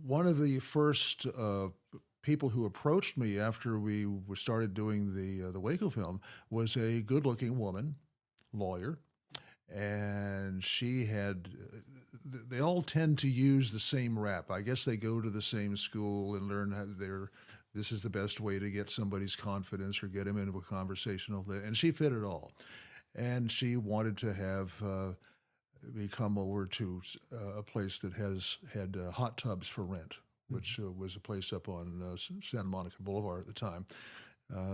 B: One of the first people who approached me after we started doing the Waco film was a good-looking woman, lawyer, and she had, they all tend to use the same rap. I guess they go to the same school and learn how this is the best way to get somebody's confidence or get him into a conversation. And she fit it all. And she wanted to have me come over to a place that had hot tubs for rent, which was a place up on Santa Monica Boulevard at the time.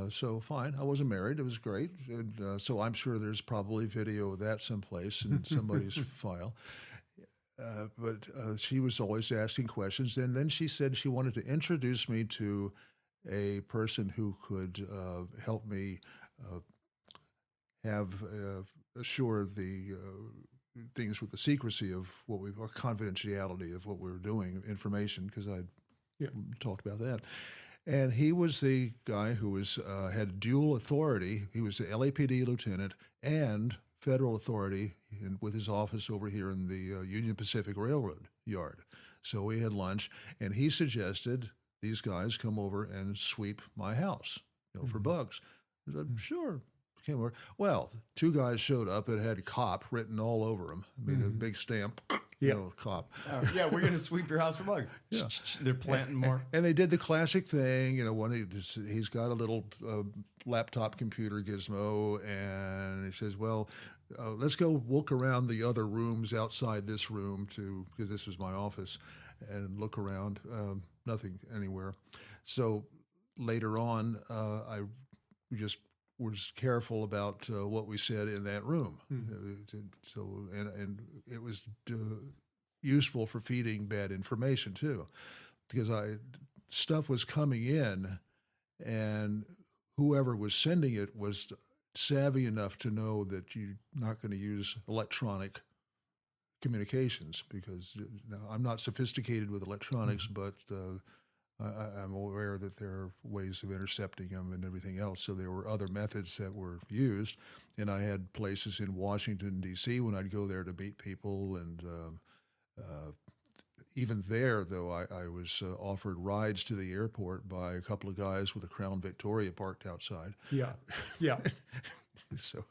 B: So fine, I wasn't married. It was great. And, so I'm sure there's probably video of that someplace in somebody's file. But she was always asking questions. And then she said she wanted to introduce me to a person who could help me assure the things with the secrecy of or confidentiality of what we were doing, information, because I talked about that. And he was the guy who had dual authority. He was the LAPD lieutenant and federal authority with his office over here in the Union Pacific Railroad yard. So we had lunch, and he suggested these guys come over and sweep my house, for bugs. I said, sure. Came over. Well, two guys showed up that had "cop" written all over them. I mean, a big stamp, cop.
A: We're going to sweep your house for bugs.
B: Yeah.
A: They're planting more.
B: And they did the classic thing, he's got a little laptop computer gizmo, and he says, well, let's go look around the other rooms outside this room because this was my office, and look around. Nothing anywhere. So later on, I just was careful about what we said in that room. So and it was useful for feeding bad information too, because stuff was coming in, and whoever was sending it was savvy enough to know that you're not going to use electronic communications, because I'm not sophisticated with electronics, but I'm aware that there are ways of intercepting them and everything else. So there were other methods that were used, and I had places in Washington, D.C. when I'd go there to meet people, and even there, though, I was offered rides to the airport by a couple of guys with a Crown Victoria parked outside.
C: Yeah, yeah.
B: So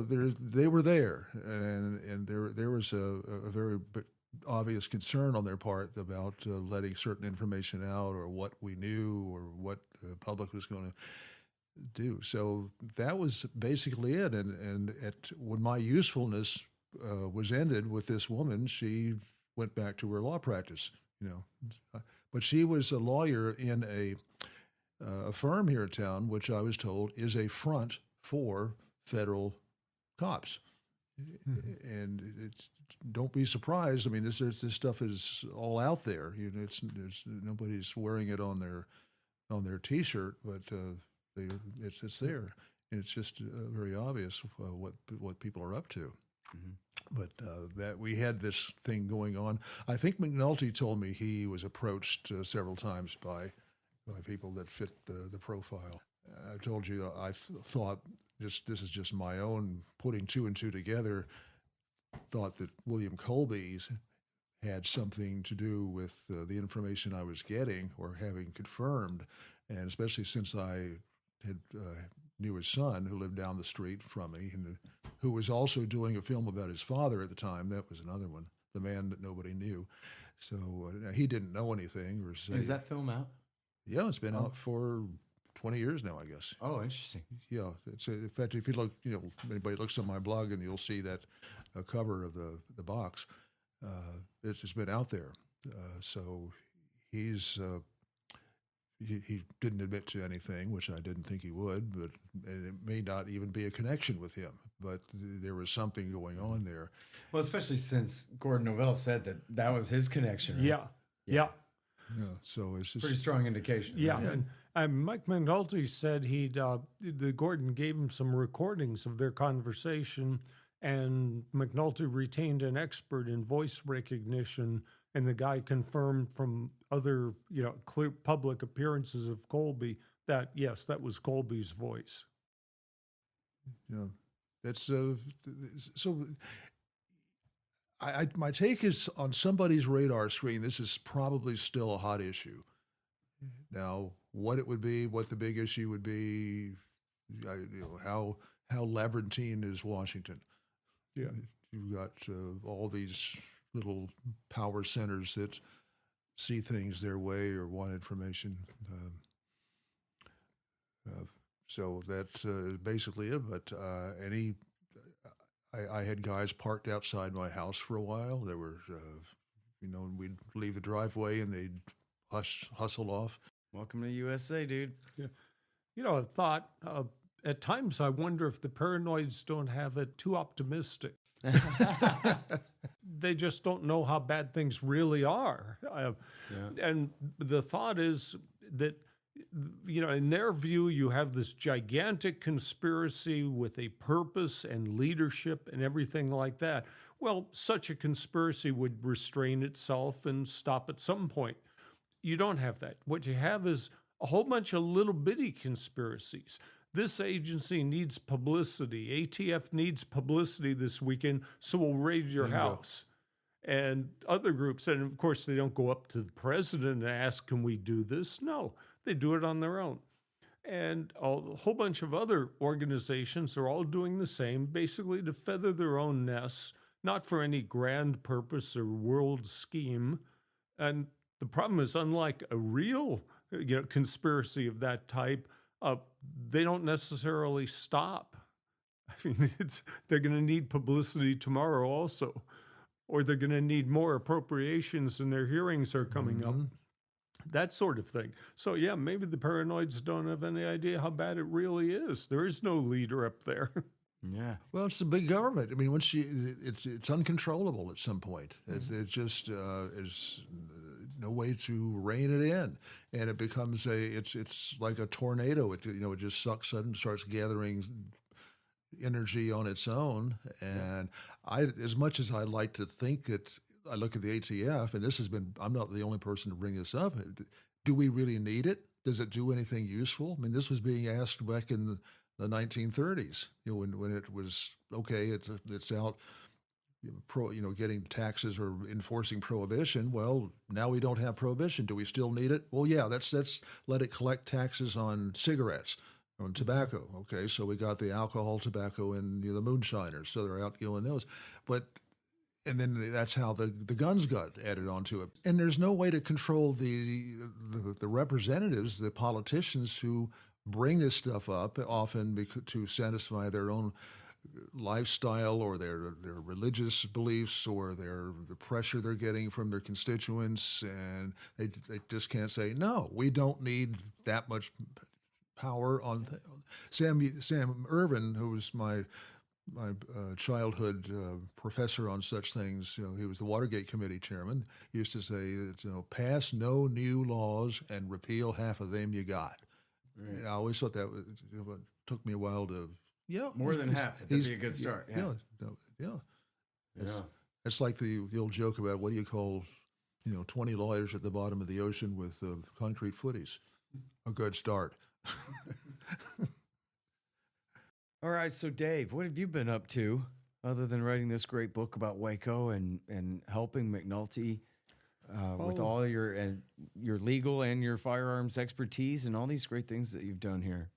B: they were there, and there was a very obvious concern on their part about letting certain information out, or what we knew, or what the public was going to do. So that was basically it. And when my usefulness was ended with this woman, she went back to her law practice. But she was a lawyer in a firm here in town, which I was told is a front for federal cops. And don't be surprised. I mean, this stuff is all out there. It's nobody's wearing it on their T-shirt, but it's there, and it's just very obvious what people are up to. Mm-hmm. But that we had this thing going on. I think McNulty told me he was approached several times by people that fit the profile. I told you I thought this is just my own putting two and two together. Thought that William Colby's had something to do with the information I was getting or having confirmed, and especially since I had knew his son, who lived down the street from me, and who was also doing a film about his father at the time. That was another one, The Man That Nobody Knew. So he didn't know anything. Or say,
A: is that film out?
B: Yeah, it's been out for 20 years now, I guess.
A: Oh, interesting.
B: Yeah, in fact, if you look, anybody looks on my blog, and you'll see that cover of the box. It's been out there. So he's he didn't admit to anything, which I didn't think he would, but it may not even be a connection with him. But there was something going on there.
A: Well, especially since Gordon Novell said that was his connection. Right?
C: Yeah.
B: So it's just
A: pretty strong indication.
C: Yeah, right? And Mike McNulty said the Gordon gave him some recordings of their conversation, and McNulty retained an expert in voice recognition, and the guy confirmed from other clear public appearances of Colby that yes, that was Colby's voice.
B: Yeah, that's so. My take is on somebody's radar screen, this is probably still a hot issue. Now, what it would be, what the big issue would be, how labyrinthine is Washington?
C: Yeah,
B: you've got all these little power centers that see things their way or want information. So that's basically it. But I had guys parked outside my house for a while. They were, we'd leave the driveway and they'd hustle off.
A: Welcome to USA, dude.
C: Yeah. I thought at times I wonder if the paranoids don't have it too optimistic. They just don't know how bad things really are. And the thought is that, in their view, you have this gigantic conspiracy with a purpose and leadership and everything like that. Well, such a conspiracy would restrain itself and stop at some point. You don't have that. What you have is a whole bunch of little bitty conspiracies. This agency needs publicity. ATF needs publicity this weekend, so we'll raid your house. And other groups, and of course, they don't go up to the president and ask, can we do this? No, they do it on their own. And a whole bunch of other organizations are all doing the same, basically to feather their own nests, not for any grand purpose or world scheme. And the problem is, unlike a real conspiracy of that type, they don't necessarily stop. I mean, they're going to need publicity tomorrow also, or they're going to need more appropriations and their hearings are coming up, that sort of thing. So yeah, maybe the paranoids don't have any idea how bad it really is. There is no leader up there.
A: Yeah.
B: Well, it's the big government. I mean, it's uncontrollable at some point. It just is no way to rein it in, and it becomes it's like a tornado. It just sucks and starts gathering energy on its own. And as much as I like to think that I look at the ATF, and I'm not the only person to bring this up. Do we really need it? Does it do anything useful? I mean, this was being asked back in the 1930s, when it was, okay, it's out, getting taxes or enforcing prohibition. Well, now we don't have prohibition. Do we still need it? Well, yeah, let's let it collect taxes on cigarettes, on tobacco. Okay, so we got the alcohol, tobacco, and the moonshiners, so they're out killing those. And then that's how the guns got added onto it. And there's no way to control the representatives, the politicians who bring this stuff up, often to satisfy their own lifestyle or their religious beliefs or the pressure they're getting from their constituents. And they just can't say, no, we don't need that much power on Sam Ervin, who was my childhood professor on such things. He was the Watergate Committee chairman. He used to say that, pass no new laws and repeal half of them you got. Right. And I always thought that was, it took me a while to,
A: more than half. That'd be a good start.
B: It's like the old joke about what do you call, 20 lawyers at the bottom of the ocean with concrete footies? A good start.
K: All right, so Dave, what have you been up to other than writing this great book about Waco and helping McNulty with all your legal and your firearms expertise and all these great things that you've done here?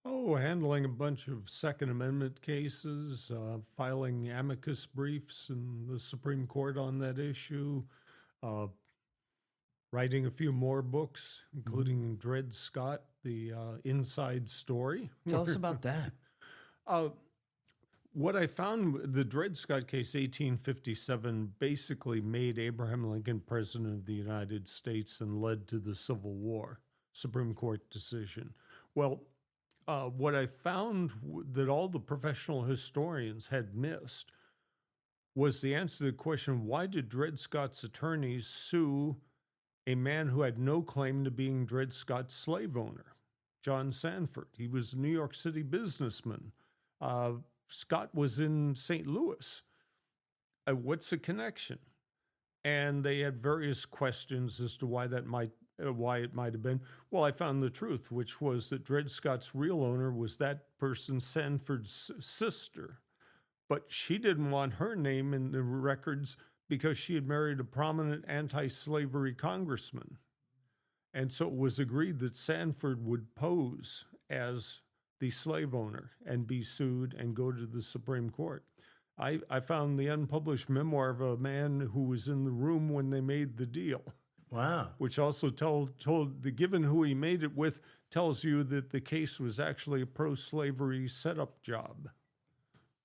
C: Oh, handling a bunch of Second Amendment cases, filing amicus briefs in the Supreme Court on that issue, writing a few more books, including Dred Scott, the Inside Story.
K: Tell us about that.
C: What I found, the Dred Scott case, 1857, basically made Abraham Lincoln president of the United States and led to the Civil War, Supreme Court decision. Well, what I found that all the professional historians had missed was the answer to the question, why did Dred Scott's attorneys sue a man who had no claim to being Dred Scott's slave owner, John Sanford? He was a New York City businessman. Scott was in St. Louis. What's the connection? And they had various questions as to why it might have been. Well, I found the truth, which was that Dred Scott's real owner was that person, Sanford's sister. But she didn't want her name in the records because she had married a prominent anti-slavery congressman. And so it was agreed that Sanford would pose as the slave owner and be sued and go to the Supreme Court. I found the unpublished memoir of a man who was in the room when they made the deal.
K: Wow.
C: Which also given who he made it with, tells you that the case was actually a pro-slavery setup job.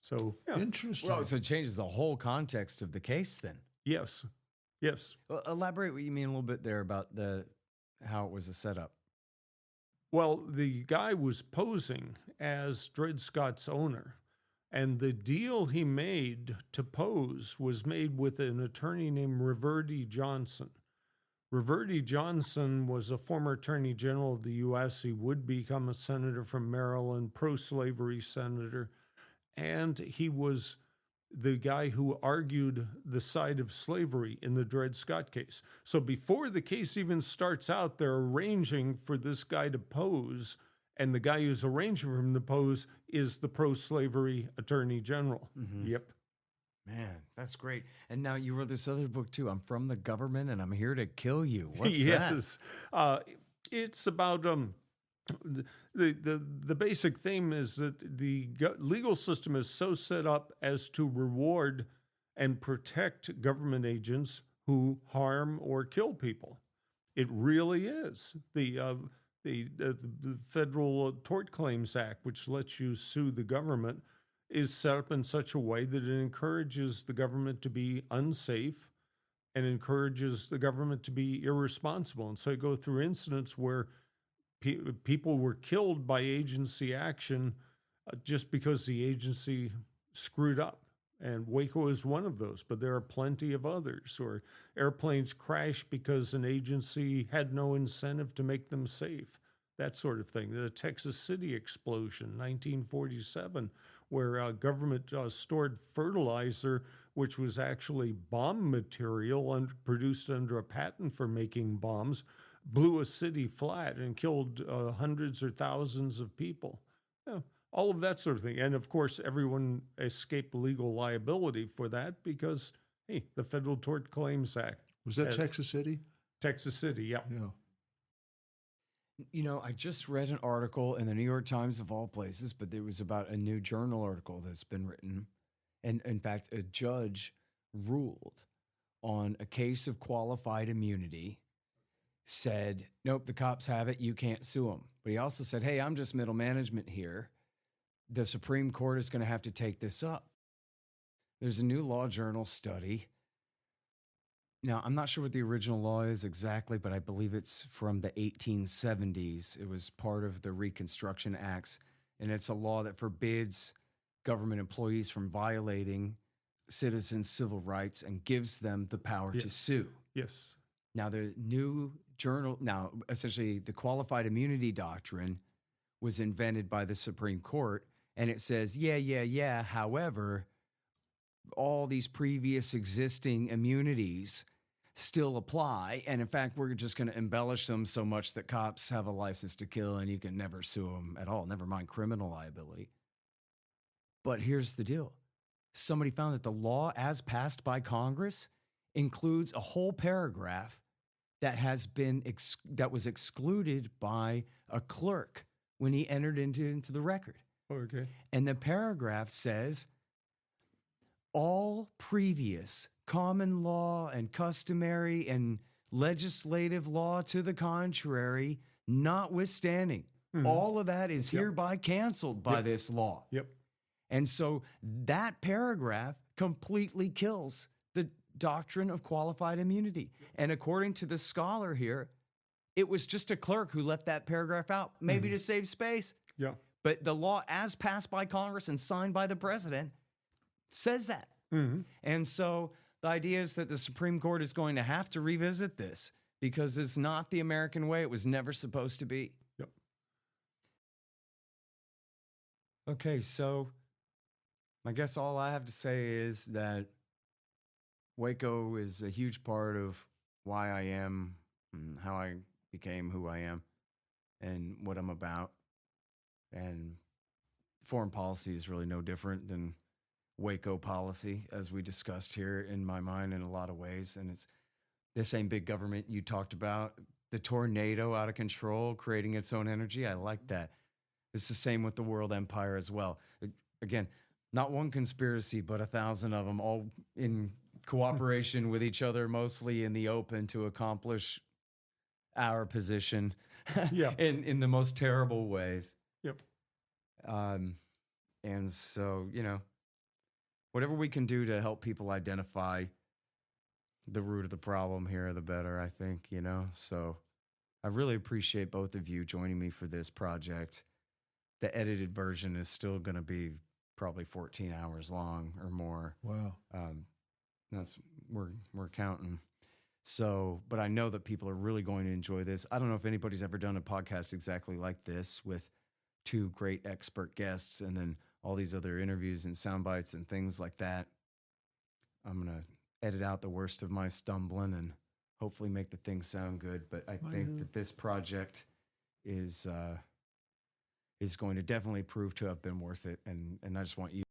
C: So, yeah.
B: Interesting.
K: Well, so it changes the whole context of the case then.
C: Yes.
K: Well, elaborate what you mean a little bit there about how it was a setup.
C: Well, the guy was posing as Dred Scott's owner, and the deal he made to pose was made with an attorney named Reverdy Johnson. Reverdy Johnson was a former Attorney General of the U.S. He would become a senator from Maryland, pro-slavery senator, and he was the guy who argued the side of slavery in the Dred Scott case. So before the case even starts out, they're arranging for this guy to pose, and the guy who's arranging for him to pose is the pro-slavery Attorney General.
K: Mm-hmm.
C: Yep.
K: Man, that's great. And now you wrote this other book too. I'm from the government and I'm here to kill you. What's
C: yes. It's about the basic theme is that the legal system is so set up as to reward and protect government agents who harm or kill people. It really is. The Federal Tort Claims Act, which lets you sue the government, is set up in such a way that it encourages the government to be unsafe and encourages the government to be irresponsible. And so I go through incidents where people were killed by agency action just because the agency screwed up. And Waco is one of those, but there are plenty of others. Or airplanes crash because an agency had no incentive to make them safe, that sort of thing. The Texas City explosion, 1947, where government stored fertilizer, which was actually bomb material produced under a patent for making bombs, blew a city flat and killed hundreds or thousands of people. Yeah, all of that sort of thing. And of course, everyone escaped legal liability for that because, hey, the Federal Tort Claims Act.
B: Was that Texas City?
C: Texas City, yeah.
B: Yeah.
K: You know, I just read an article in the New York Times of all places, but it was about a new journal article that's been written. And in fact, a judge ruled on a case of qualified immunity, said, nope, the cops have it, you can't sue them. But he also said, hey, I'm just middle management here. The Supreme Court is going to have to take this up. There's a new law journal study. Now, I'm not sure what the original law is exactly, but I believe it's from the 1870s. It was part of the Reconstruction Acts, and it's a law that forbids government employees from violating citizens' civil rights and gives them the power to sue.
C: Yes.
K: Now, the new journal, essentially the qualified immunity doctrine was invented by the Supreme Court, and it says, however, all these previous existing immunities still apply. And in fact, we're just going to embellish them so much that cops have a license to kill and you can never sue them at all, never mind criminal liability. But here's the deal. Somebody found that the law as passed by Congress includes a whole paragraph that has been that was excluded by a clerk when he entered into the record.
C: Okay.
K: And the paragraph says, all previous common law and customary and legislative law to the contrary, notwithstanding, all of that is hereby canceled by this law.
C: Yep.
K: And so that paragraph completely kills the doctrine of qualified immunity. And according to the scholar here, it was just a clerk who left that paragraph out, maybe to save space.
C: Yeah.
K: But the law as passed by Congress and signed by the president says that. And so the idea is that the Supreme Court is going to have to revisit this because it's not the American way. It was never supposed to be.
C: Yep.
K: Okay, so I guess all I have to say is that Waco is a huge part of why I am and how I became who I am and what I'm about. And foreign policy is really no different than Waco policy, as we discussed here, in my mind, in a lot of ways. And it's the same big government you talked about, the tornado out of control, creating its own energy. I like that. It's the same with the world empire as well. Again, not one conspiracy, but 1,000 of them, all in cooperation with each other, mostly in the open, to accomplish our position in the most terrible ways.
C: Yep.
K: And so, whatever we can do to help people identify the root of the problem here, the better, I think, So I really appreciate both of you joining me for this project. The edited version is still going to be probably 14 hours long or more.
B: Wow.
K: We're counting. So, but I know that people are really going to enjoy this. I don't know if anybody's ever done a podcast exactly like this with two great expert guests and then all these other interviews and sound bites and things like that. I'm going to edit out the worst of my stumbling and hopefully make the thing sound good. But I think that this project is going to definitely prove to have been worth it. And I just want you